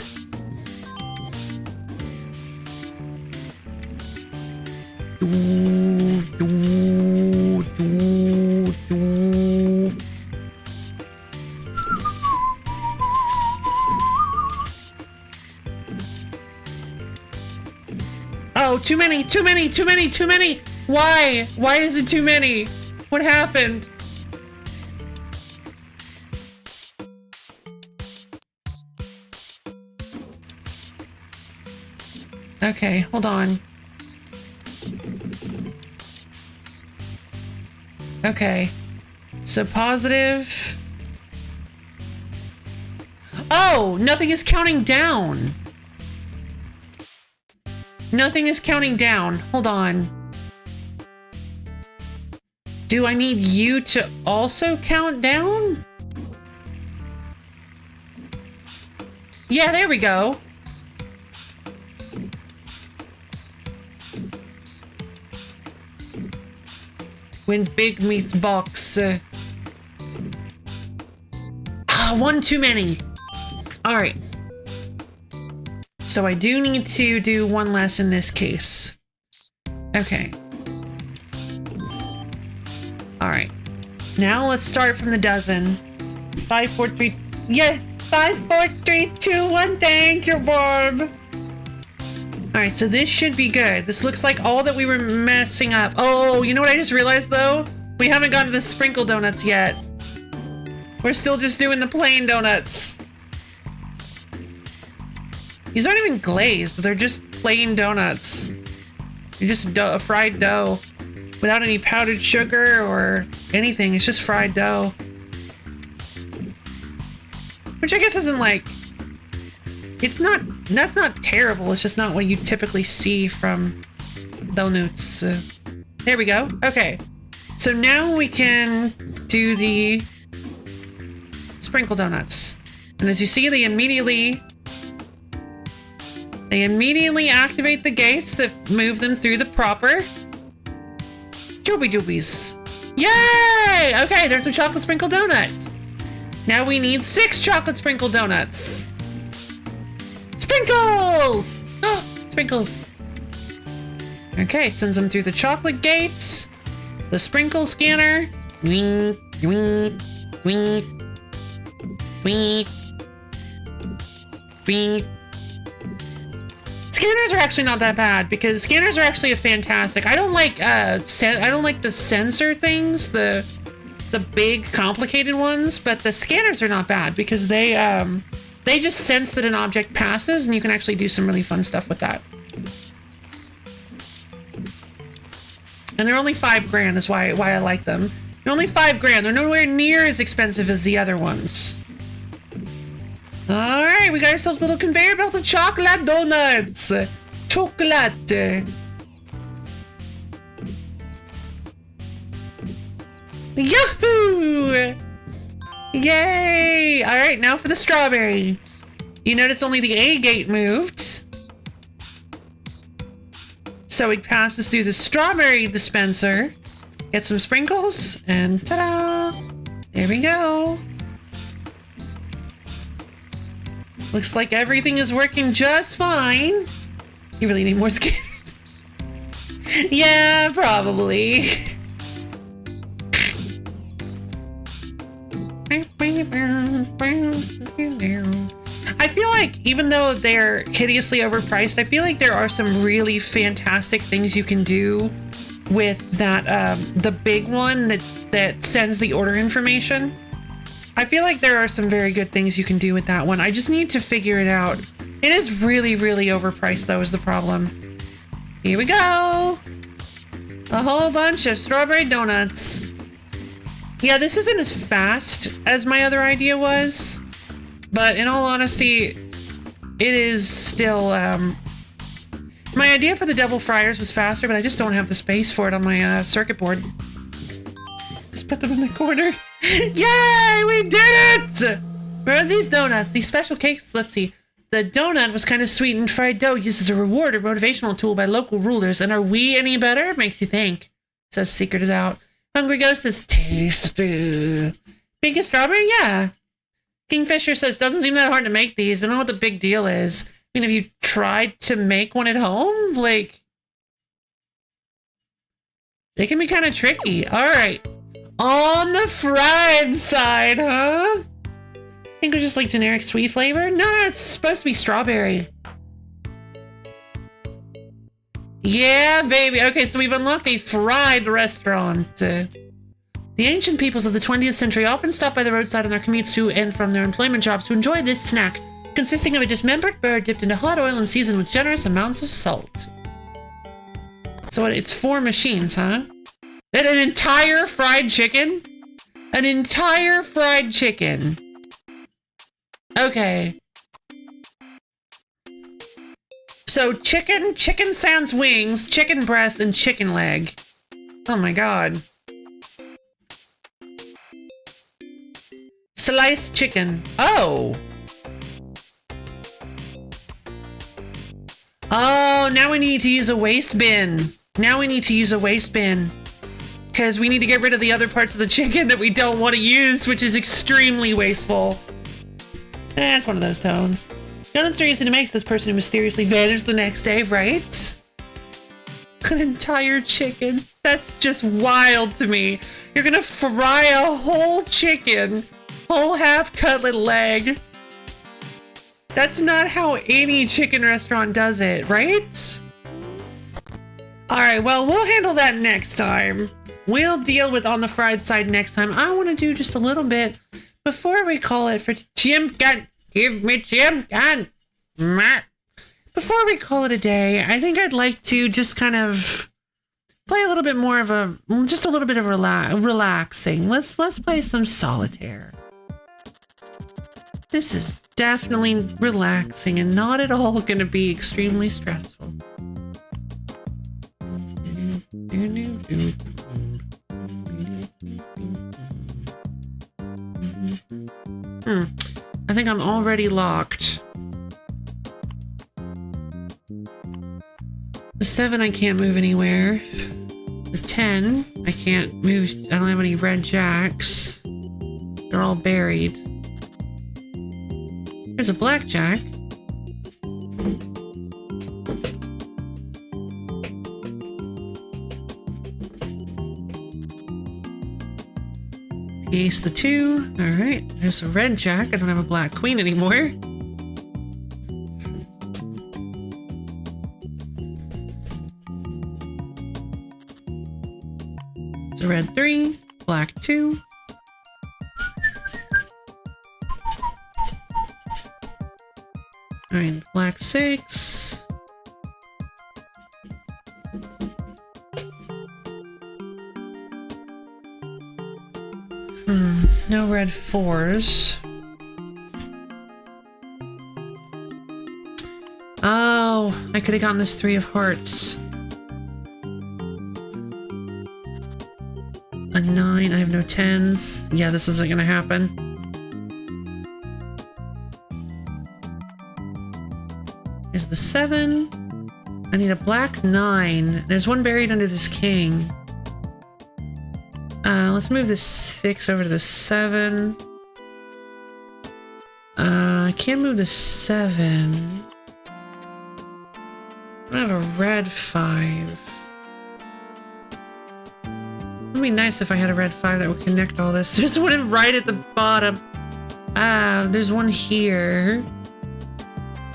Oh, too many, too many, too many, too many. Why? Why is it too many? What happened? Okay, hold on. Okay. So positive. Oh, nothing is counting down. Nothing is counting down. Hold on. Do I need you to also count down? Yeah, there we go. When big meets box. One too many. All right. So I do need to do one less in this case. Okay. All right. Now let's start from the dozen. 5, 4, 3. Yeah. 5, 4, 3, 2, 1. Thank you, Barb. All right. So this should be good. This looks like all that we were messing up. Oh, you know what I just realized though? We haven't gotten to the sprinkle donuts yet. We're still just doing the plain donuts. These aren't even glazed. They're just plain donuts. They're just fried dough without any powdered sugar or anything. It's just fried dough. Which I guess isn't like... It's not... That's not terrible. It's just not what you typically see from donuts. There we go. Okay. So now we can do the sprinkle donuts. And as you see, they immediately activate the gates that move them through the proper Joby Doobies. Yay! Okay, there's a chocolate sprinkle donut. Now we need 6 chocolate sprinkle donuts. Sprinkles! Oh, sprinkles. Okay, sends them through the chocolate gates. The sprinkle scanner. Wink, wink, wink, wink, wink. Scanners are actually not that bad because scanners are actually a fantastic. I don't like I don't like the sensor things, the big complicated ones, but the scanners are not bad because they just sense that an object passes and you can actually do some really fun stuff with that. And they're only $5,000 is why I like them. They're only $5,000. They're nowhere near as expensive as the other ones. All right, we got ourselves a little conveyor belt of chocolate donuts. Chocolate. Yahoo! Yay! All right, now for the strawberry. You notice only the A gate moved. So it passes through the strawberry dispenser, get some sprinkles, and ta-da! There we go. Looks like everything is working just fine. You really need more scanners. Yeah, probably. I feel like even though they're hideously overpriced, I feel like there are some really fantastic things you can do with that the big one that sends the order information. I feel like there are some very good things you can do with that one. I just need to figure it out. It is really, really overpriced, though, is the problem. Here we go! A whole bunch of strawberry donuts. Yeah, this isn't as fast as my other idea was, but in all honesty, it is still, my idea for the double fryers was faster, but I just don't have the space for it on my circuit board. Just put them in the corner. Yay! We did it! Rosie's Donuts. These special cakes, let's see. The donut was kind of sweetened fried dough used as a reward or motivational tool by local rulers. And are we any better? Makes you think. Says Secret is out. Hungry Ghost says tasty. Biggest strawberry? Yeah. Kingfisher says doesn't seem that hard to make these. I don't know what the big deal is. I mean, have you tried to make one at home? Like, they can be kind of tricky. All right. On the fried side, huh? I think it was just like generic sweet flavor. No, it's supposed to be strawberry. Yeah, baby. Okay, so we've unlocked a fried restaurant. The ancient peoples of the 20th century often stopped by the roadside on their commutes to and from their employment jobs to enjoy this snack, consisting of a dismembered bird dipped into hot oil and seasoned with generous amounts of salt. So it's 4 machines, huh? And an entire fried chicken? An entire fried chicken. Okay. So chicken sans wings, chicken breast, and chicken leg. Oh my god. Sliced chicken. Oh. Oh, now we need to use a waste bin. Now we need to use a waste bin. Because we need to get rid of the other parts of the chicken that we don't want to use, which is extremely wasteful. It's one of those tones. No one's reason to make this person who mysteriously vanished the next day, right? An entire chicken. That's just wild to me. You're gonna fry a whole chicken. Whole half cutlet leg. That's not how any chicken restaurant does it, right? Alright, well, we'll handle that next time. We'll deal with on the fried side next time. I want to do just a little bit before we call it for Chimkin. Give me Chimkin. Before we call it a day, I think I'd like to just kind of play a little bit more of a, just a little bit of relaxing. Let's play some solitaire. This is definitely relaxing and not at all going to be extremely stressful. I think I'm already locked. The 7, I can't move anywhere. The 10, I can't move. I don't have any red jacks. They're all buried. There's a blackjack. Ace the 2. Alright. There's a red jack. I don't have a black queen anymore. It's a red 3. Black 2. Alright, black 6. No red 4s. Oh, I could have gotten this 3 of hearts. A 9, I have no 10s. Yeah, this isn't gonna happen. There's the 7. I need a black 9. There's one buried under this king. Let's move this 6 over to the 7. I can't move the 7. I have a red 5. It'd be nice if I had a red 5 that would connect all this. There's one right at the bottom. There's one here.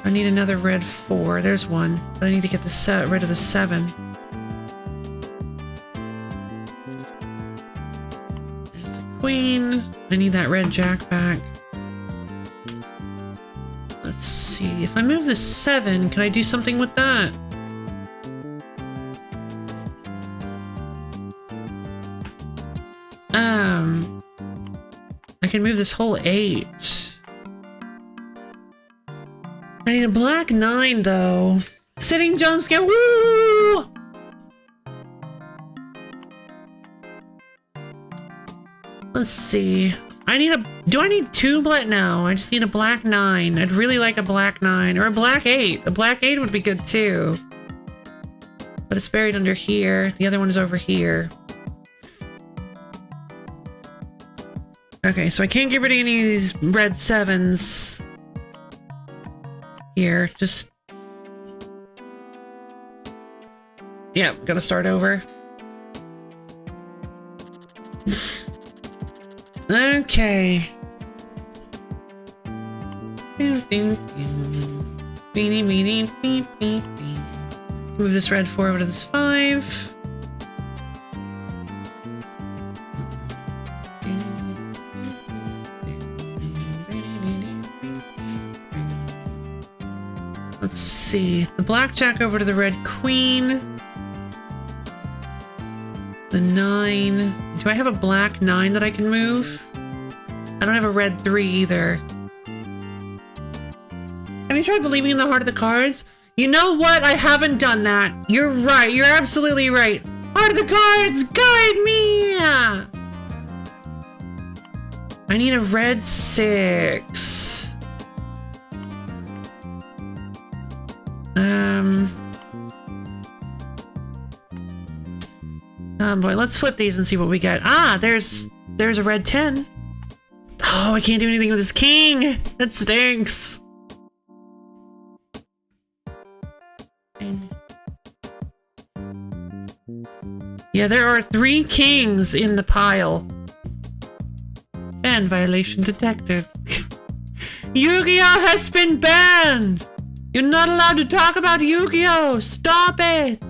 I need another red 4. There's one. But I need to get the rid of the 7. There's the queen. I need that red jack back. Let's see. If I move the 7, can I do something with that? I can move this whole 8. I need a black 9, though. Sitting jump scare. Woo! Let's see. Do I need 2 black? No, I just need a black 9. I'd really like a black 9 or a black 8. A black 8 would be good too. But it's buried under here. The other one is over here. Okay, so I can't get rid of any of these red 7s. Here, just... Yeah, gotta start over. Okay. Move this red 4 over to this 5. Let's see. The blackjack over to the red queen. the 9. Do I have a black 9 that I can move? I don't have a red 3 either. Have you tried believing in the heart of the cards? You know what? I haven't done that. You're right. You're absolutely right. Heart of the cards, guide me! I need a red 6. Boy, let's flip these and see what we get. Ah, there's a red 10. Oh, I can't do anything with this king. That stinks. Yeah, there are 3 kings in the pile. Ban violation detected. Yu-Gi-Oh has been banned! You're not allowed to talk about Yu-Gi-Oh! Stop it!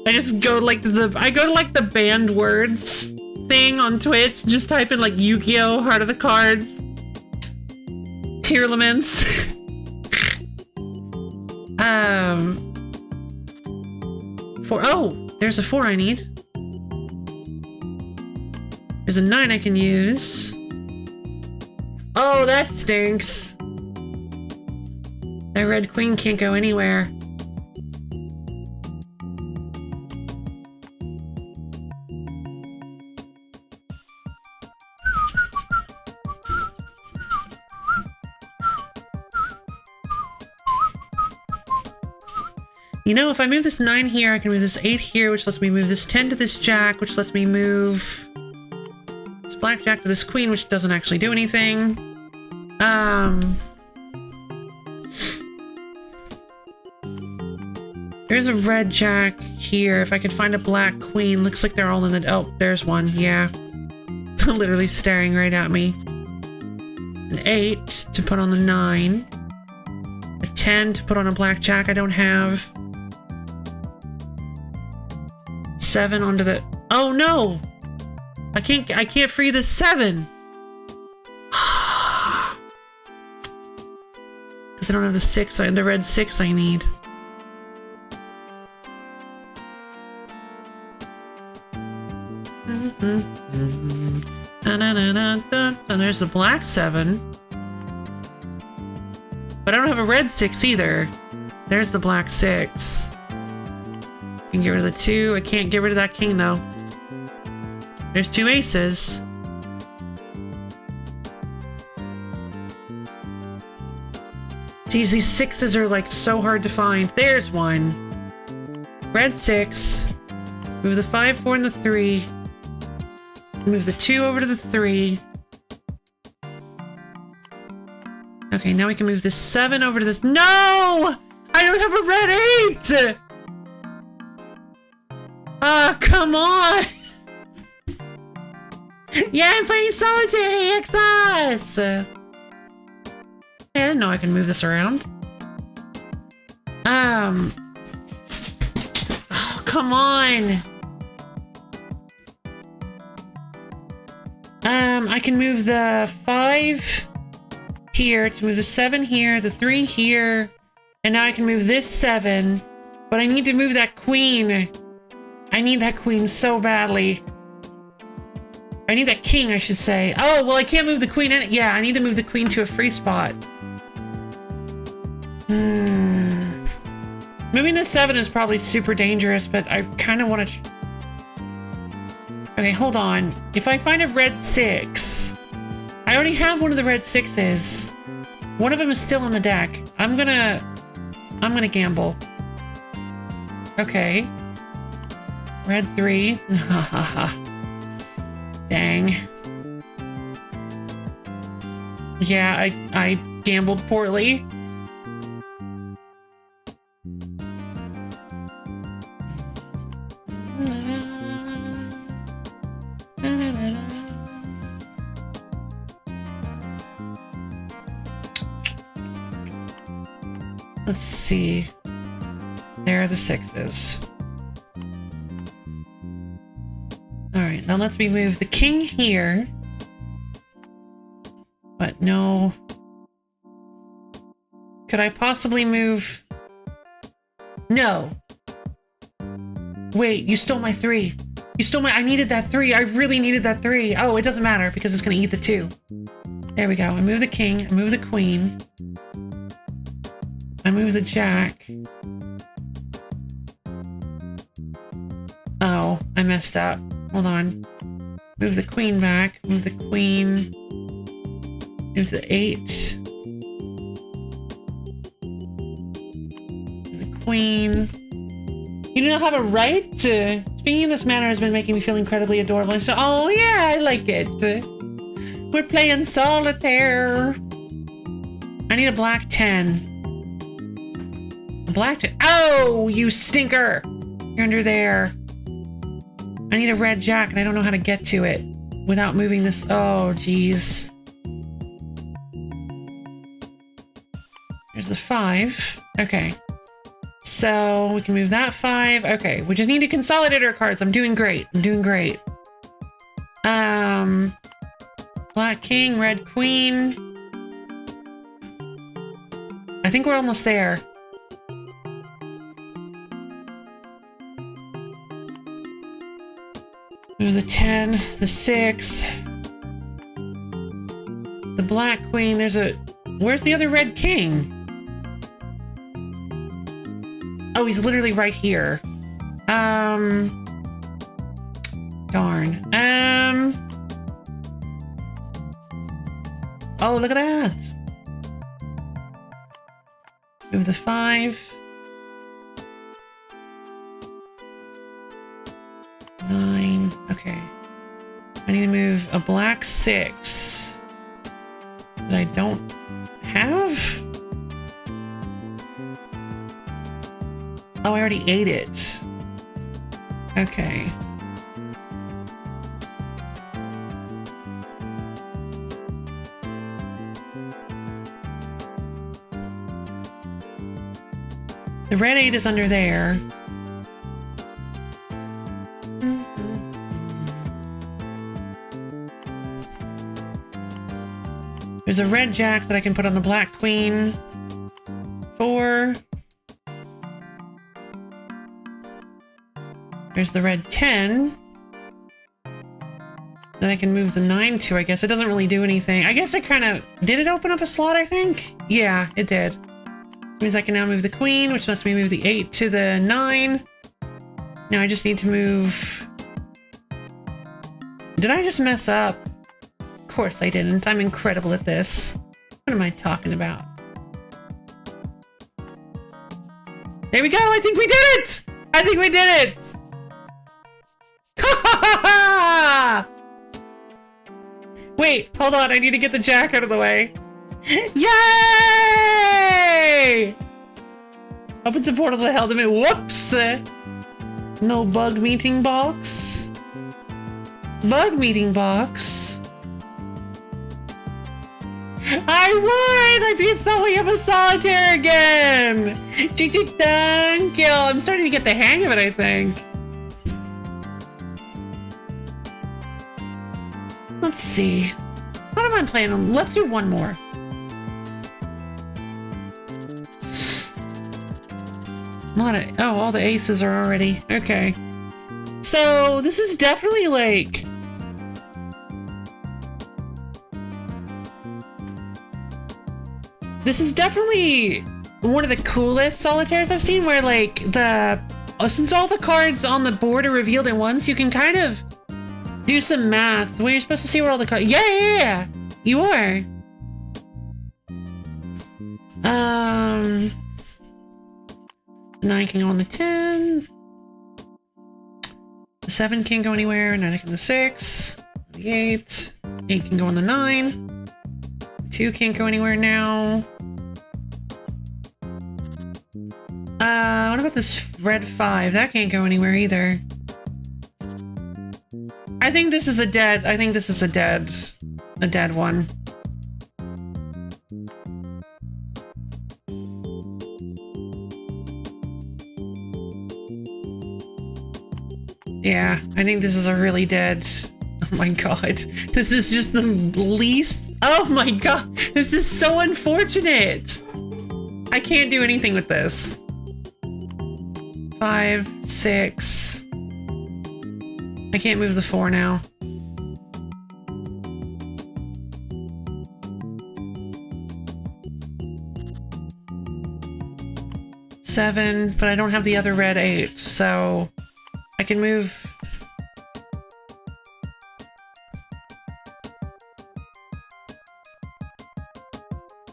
I just go like I go to like the banned words thing on Twitch, just type in like Yu-Gi-Oh! Heart of the Cards. Tier laments. Oh, there's a 4 I need. There's a 9 I can use. Oh, that stinks. That red queen can't go anywhere. You know, if I move this 9 here, I can move this 8 here, which lets me move this 10 to this jack, which lets me move this blackjack to this queen, which doesn't actually do anything. There's a red jack here. If I could find a black queen, looks like they're all in the... Oh, there's one, yeah. Literally staring right at me. An 8 to put on the 9. A 10 to put on a blackjack I don't have. 7 onto the... Oh no! I can't free the 7! Because I don't have the 6, the red 6 I need. And there's the black 7. But I don't have a red 6 either. There's the black 6. I can get rid of the 2. I can't get rid of that king though. There's 2 aces. Geez, these 6s are like so hard to find. There's one. Red 6. Move the 5, 4, and the 3. Move the 2 over to the 3. Okay, now we can move this 7 over to this... No! I don't have a red 8! Ah, come on! Yeah, I'm playing solitary XS! I didn't know I can move this around. Oh, come on! I can move the 5 here to move the 7 here, the 3 here, and now I can move this 7, but I need to move that queen. I need that queen so badly. I need that king, I should say. Oh, well, I can't move the queen in. Yeah, I need to move the queen to a free spot. Moving the 7 is probably super dangerous, but I kind of want to... Okay, hold on. If I find a red 6... I already have one of the red 6s. One of them is still in the deck. I'm gonna gamble. Okay. Red 3. Dang. Yeah, I gambled poorly. Let's see. There are the 6s. Alright, now let's move the king here. But no... Could I possibly move... No. Wait, you stole my 3. You stole my... I needed that 3. I really needed that 3. Oh, it doesn't matter because it's going to eat the 2. There we go. I move the king. I move the queen. I move the jack. Oh, I messed up. Hold on. Move the queen back. Move the queen. Move the 8. Move the queen. You do not have a right to... Speaking in this manner has been making me feel incredibly adorable. So, oh yeah, I like it. We're playing solitaire. I need a black 10. A black 10. Oh, you stinker. You're under there. I need a red jack and I don't know how to get to it without moving this. Oh, geez. Here's the 5. Okay. So we can move that 5. Okay, we just need to consolidate our cards. I'm doing great. I'm doing great. Black king, red queen. I think we're almost there. There's the 10, the 6. The black queen, there's a... Where's the other red king? Oh, he's literally right here. Darn. Oh, look at that. Move the 5. 9. Okay. I need to move a black 6 that I don't have. Oh, I already ate it. Okay. The red 8 is under there. There's a red jack that I can put on the black queen. 4. There's the red 10. Then I can move the 9 to, I guess. It doesn't really do anything. I guess it kind of... Did it open up a slot, I think? Yeah, it did. Means I can now move the queen, which lets me move the 8 to the 9. Now I just need to move... Did I just mess up? Of course I didn't. I'm incredible at this. What am I talking about? There we go! I think we did it! I think we did it! Wait, hold on. I need to get the jack out of the way. Yay! Opens a portal to hell to me. Whoops! No bug meeting box. Bug meeting box. I won! I beat Zoe of a solitaire again! Chichi, thank you! I'm starting to get the hang of it, I think. Let's see. What am I playing on? Let's do one more. Oh, all the aces are already. Okay. So, this is definitely like... This is definitely one of the coolest solitaires I've seen, where like since all the cards on the board are revealed at once, you can kind of do some math where you're supposed to see where all the cards... Yeah! You are! The 9 can go on the 10. The 7 can't go anywhere. 9 can go on the 6. The 8. 8 can go on the 9. 2 can't go anywhere now. What about this red 5? That can't go anywhere either. I think this is a dead one. Yeah, I think this is a really dead... Oh my god. This is just the least... Oh my god. This is so unfortunate. I can't do anything with this. 5, 6. I can't move the 4 now. Seven, but I don't have the other red 8, so I can move.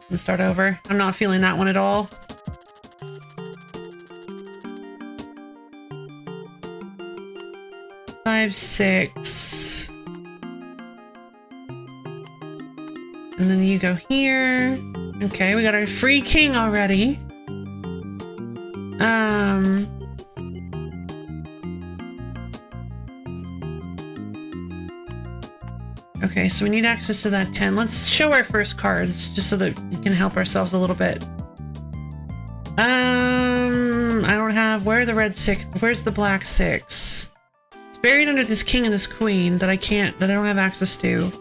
And start over. I'm not feeling that one at all. Five, 6. And then you go here. Okay, we got our free king already. Okay, so we need access to that 10. Let's show our first cards, just so that we can help ourselves a little bit. I don't have... Where are the red 6? Where's the black 6? It's buried under this king and this queen that I don't have access to.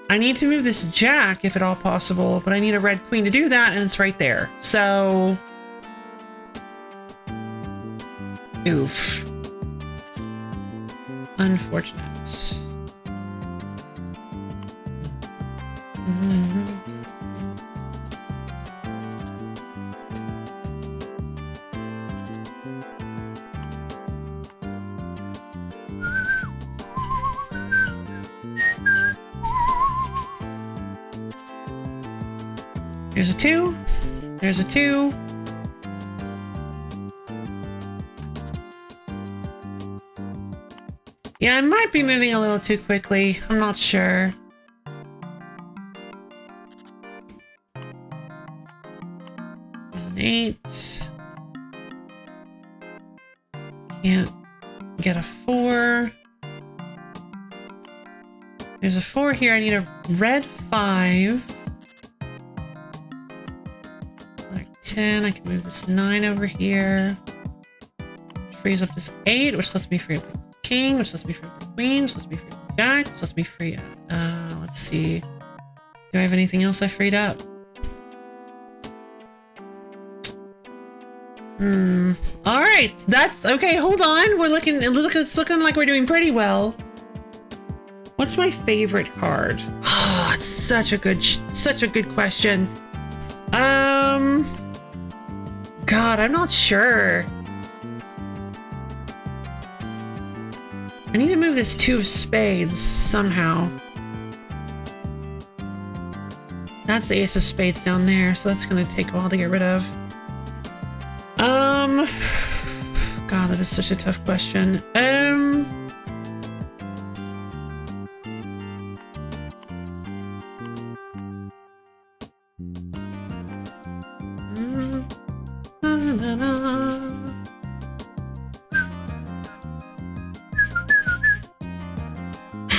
I need to move this jack, if at all possible, but I need a red queen to do that, and it's right there. So... Oof. Unfortunate. There's a 2. There's a 2. Yeah, I might be moving a little too quickly. I'm not sure. There's an 8. Can't get a 4. There's a 4 here. I need a red 5. 10, I can move this 9 over here. Frees up this 8, which lets me free up the king, which lets me free up the queen, which lets me free up the jack, which lets me free up. Let's see. Do I have anything else I freed up? Alright, that's okay, hold on. It's looking like we're doing pretty well. What's my favorite card? Oh, it's such a good question. God, I'm not sure. I need to move this 2 of spades somehow. That's the ace of spades down there, so that's gonna take a while to get rid of. God, that is such a tough question.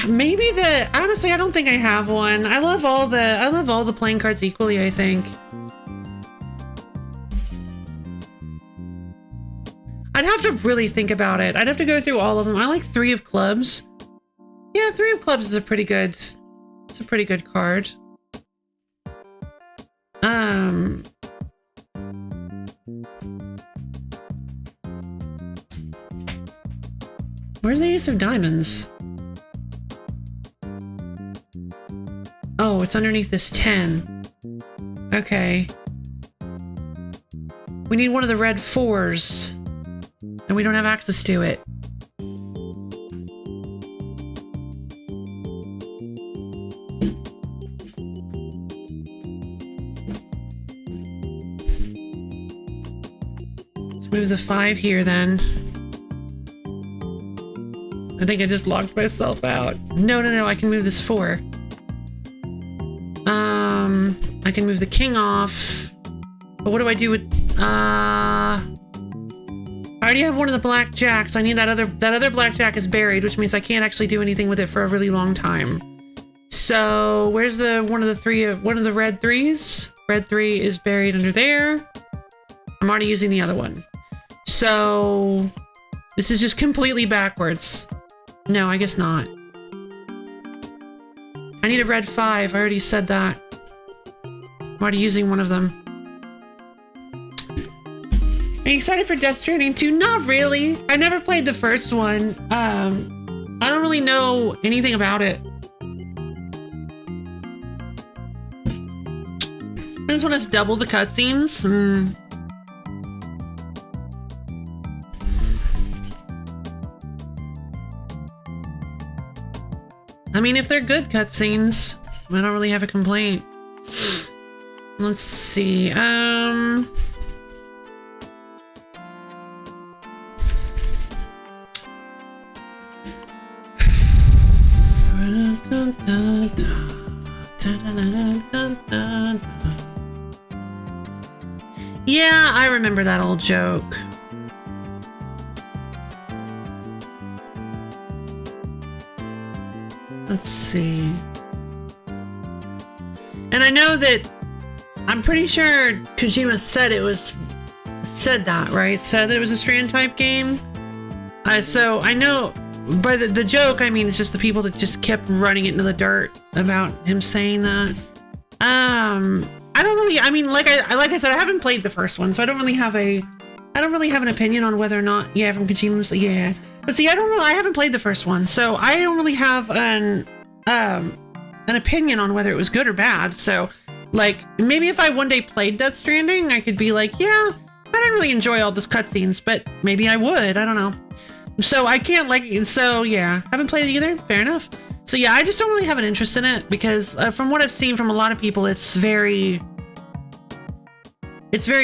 Maybe honestly, I don't think I have one. I love all the playing cards equally, I think. I'd have to really think about it. I'd have to go through all of them. I like 3 of clubs. Yeah, 3 of clubs is a pretty good card. Where's the ace of diamonds? Oh, it's underneath this 10. Okay. We need one of the red 4s. And we don't have access to it. Let's move the 5 here then. I think I just locked myself out. No, I can move this 4. I can move the king off. But what do I do with... I already have one of the black jacks. I need that other black jack is buried, which means I can't actually do anything with it for a really long time. So where's one of the red 3s? Red 3 is buried under there. I'm already using the other one. So this is just completely backwards. No, I guess not. I need a red 5. I already said that. I'm already using one of them. I you excited for Death Stranding 2? Not really. I never played the first one. I don't really know anything about it. I just want us to double the cutscenes. I mean, if they're good cutscenes, I don't really have a complaint. Let's see. Yeah, I remember that old joke. Let's see. And I know that I'm pretty sure Kojima said that, right? Said that it was a Strand type game. So I know by the joke, I mean, it's just the people that just kept running it into the dirt about him saying that. I don't really, I mean, like I said, I haven't played the first one, so I don't really have an opinion on whether or not, yeah, from Kojima's, yeah. But see, I haven't played the first one, so I don't really have an opinion on whether it was good or bad. So, like, maybe if I one day played Death Stranding, I could be like, yeah, I didn't really enjoy all those cutscenes, but maybe I would, I don't know. So I can't, like, so yeah, haven't played it either, fair enough. So yeah, I just don't really have an interest in it because from what I've seen from a lot of people, it's very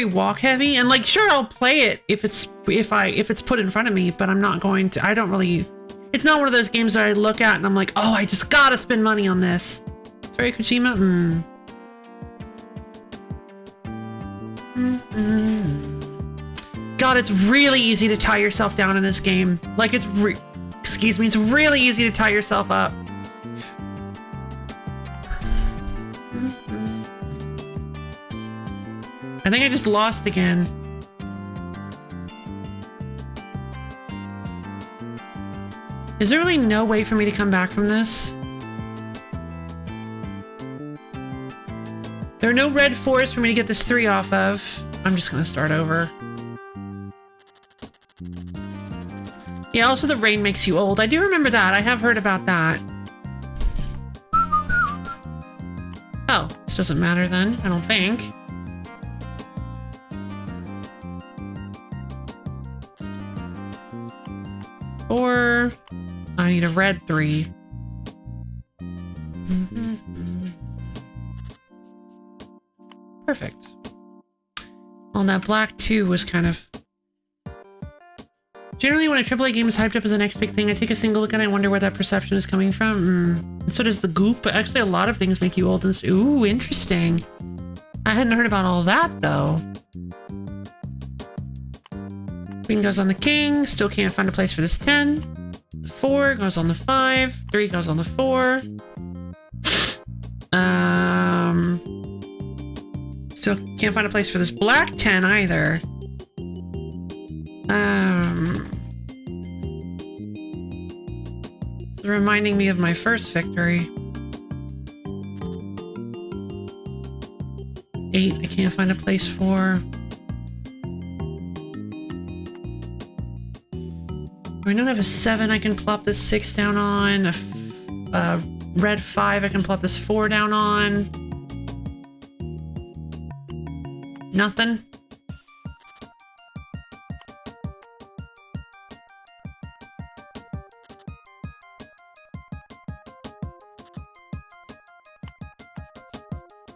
walk heavy, and like, sure, I'll play it if it's put in front of me, but I'm not going to. I don't really. It's not one of those games that I look at and I'm like, oh, I just gotta spend money on this. It's very Kojima. God, it's really easy to tie yourself down in this game. Like, it's it's really easy to tie yourself up. I think I just lost again. Is there really no way for me to come back from this? There are no red 4s for me to get this 3 off of. I'm just gonna start over. Yeah, also the rain makes you old. I do remember that. I have heard about that. Oh, this doesn't matter then, I don't think. Or I need a red 3. Perfect. Well, that black 2 was kind of... Generally, when a AAA game is hyped up as the next big thing, I take a single look and I wonder where that perception is coming from. And so does the goop, but actually a lot of things make you old and... Ooh, interesting. I hadn't heard about all that, though. Queen goes on the king. Still can't find a place for this 10. 4 goes on the 5. 3 goes on the 4. Still can't find a place for this black 10 either. It's reminding me of my first victory. 8 I can't find a place for. I don't have a 7 I can plop this 6 down on. A red 5 I can plop this 4 down on. Nothing.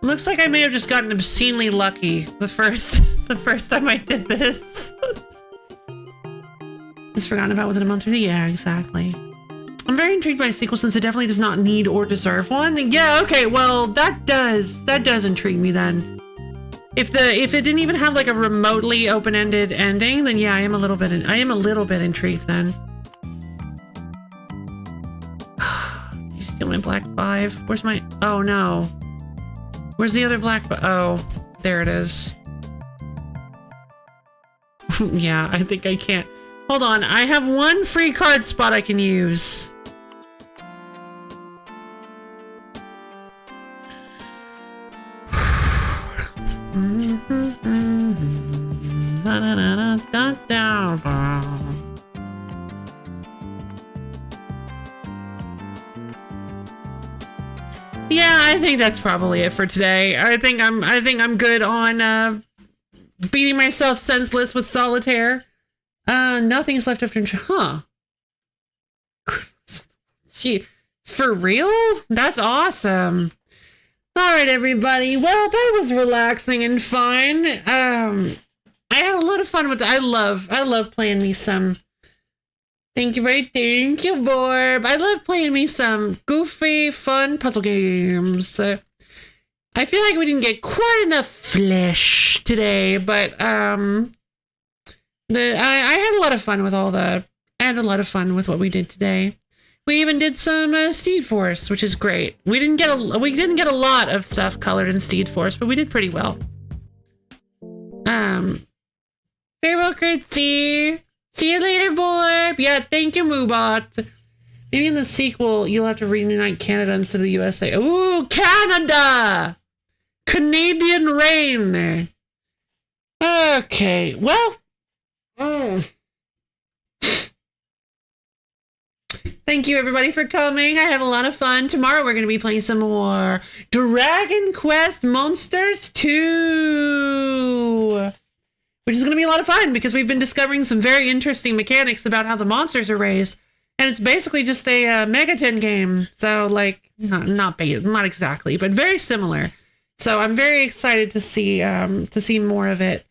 Looks like I may have just gotten obscenely lucky the first time I did this. It's forgotten about within a month or two. Yeah, exactly. I'm very intrigued by a sequel since it definitely does not need or deserve one. Yeah, okay, well, that does intrigue me then. If it didn't even have like a remotely open-ended ending, then yeah, I am a little bit intrigued then. You steal my black 5. Where's my... Oh no. Where's the other black... Oh, there it is. Yeah, I think I can't... Hold on, I have one free card spot I can use. Dun, dun, dun. Yeah, I think that's probably it for today. I think I'm good on beating myself senseless with solitaire. Nothing's left after Gee, for real? That's awesome. All right, everybody. Well, that was relaxing and fun. I had a lot of fun with that. I love playing me some. Thank you, Borb. I love playing me some goofy, fun puzzle games. I feel like we didn't get quite enough flesh today, but I had a lot of fun with I had a lot of fun with what we did today. We even did some Steed Force, which is great. We didn't get a lot of stuff colored in Steed Force, but we did pretty well. Farewell, Curtsy. See you later, Borb. Yeah, thank you, Moobot. Maybe in the sequel, you'll have to reunite Canada instead of the USA. Ooh, Canada! Canadian rain. Okay, well. Thank you, everybody, for coming. I had a lot of fun. Tomorrow, we're going to be playing some more Dragon Quest Monsters 2. Which is going to be a lot of fun because we've been discovering some very interesting mechanics about how the monsters are raised. And it's basically just a Megaton game. So, like, not exactly, but very similar. So I'm very excited to see more of it.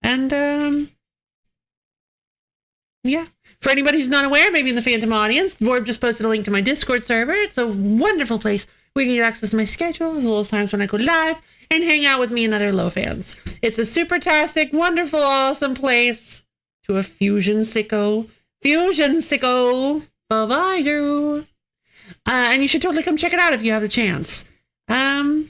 And, yeah. For anybody who's not aware, maybe in the Phantom audience, Vorb just posted a link to my Discord server. It's a wonderful place where you can get access to my schedule, as well as times when I go live, and hang out with me and other low fans. It's a super-tastic, wonderful, awesome place to a fusion sicko. Bye-bye, you. And you should totally come check it out if you have the chance. But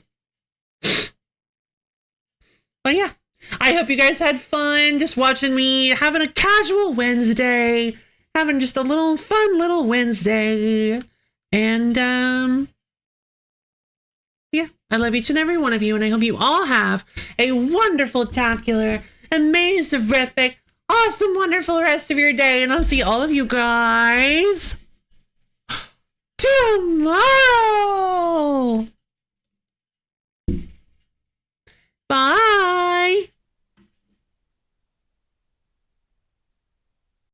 yeah, I hope you guys had fun just watching me having a casual Wednesday, having just a little fun little Wednesday. And, yeah, I love each and every one of you, and I hope you all have a wonderful, tacular, amazing-rific, awesome, wonderful rest of your day, and I'll see all of you guys tomorrow!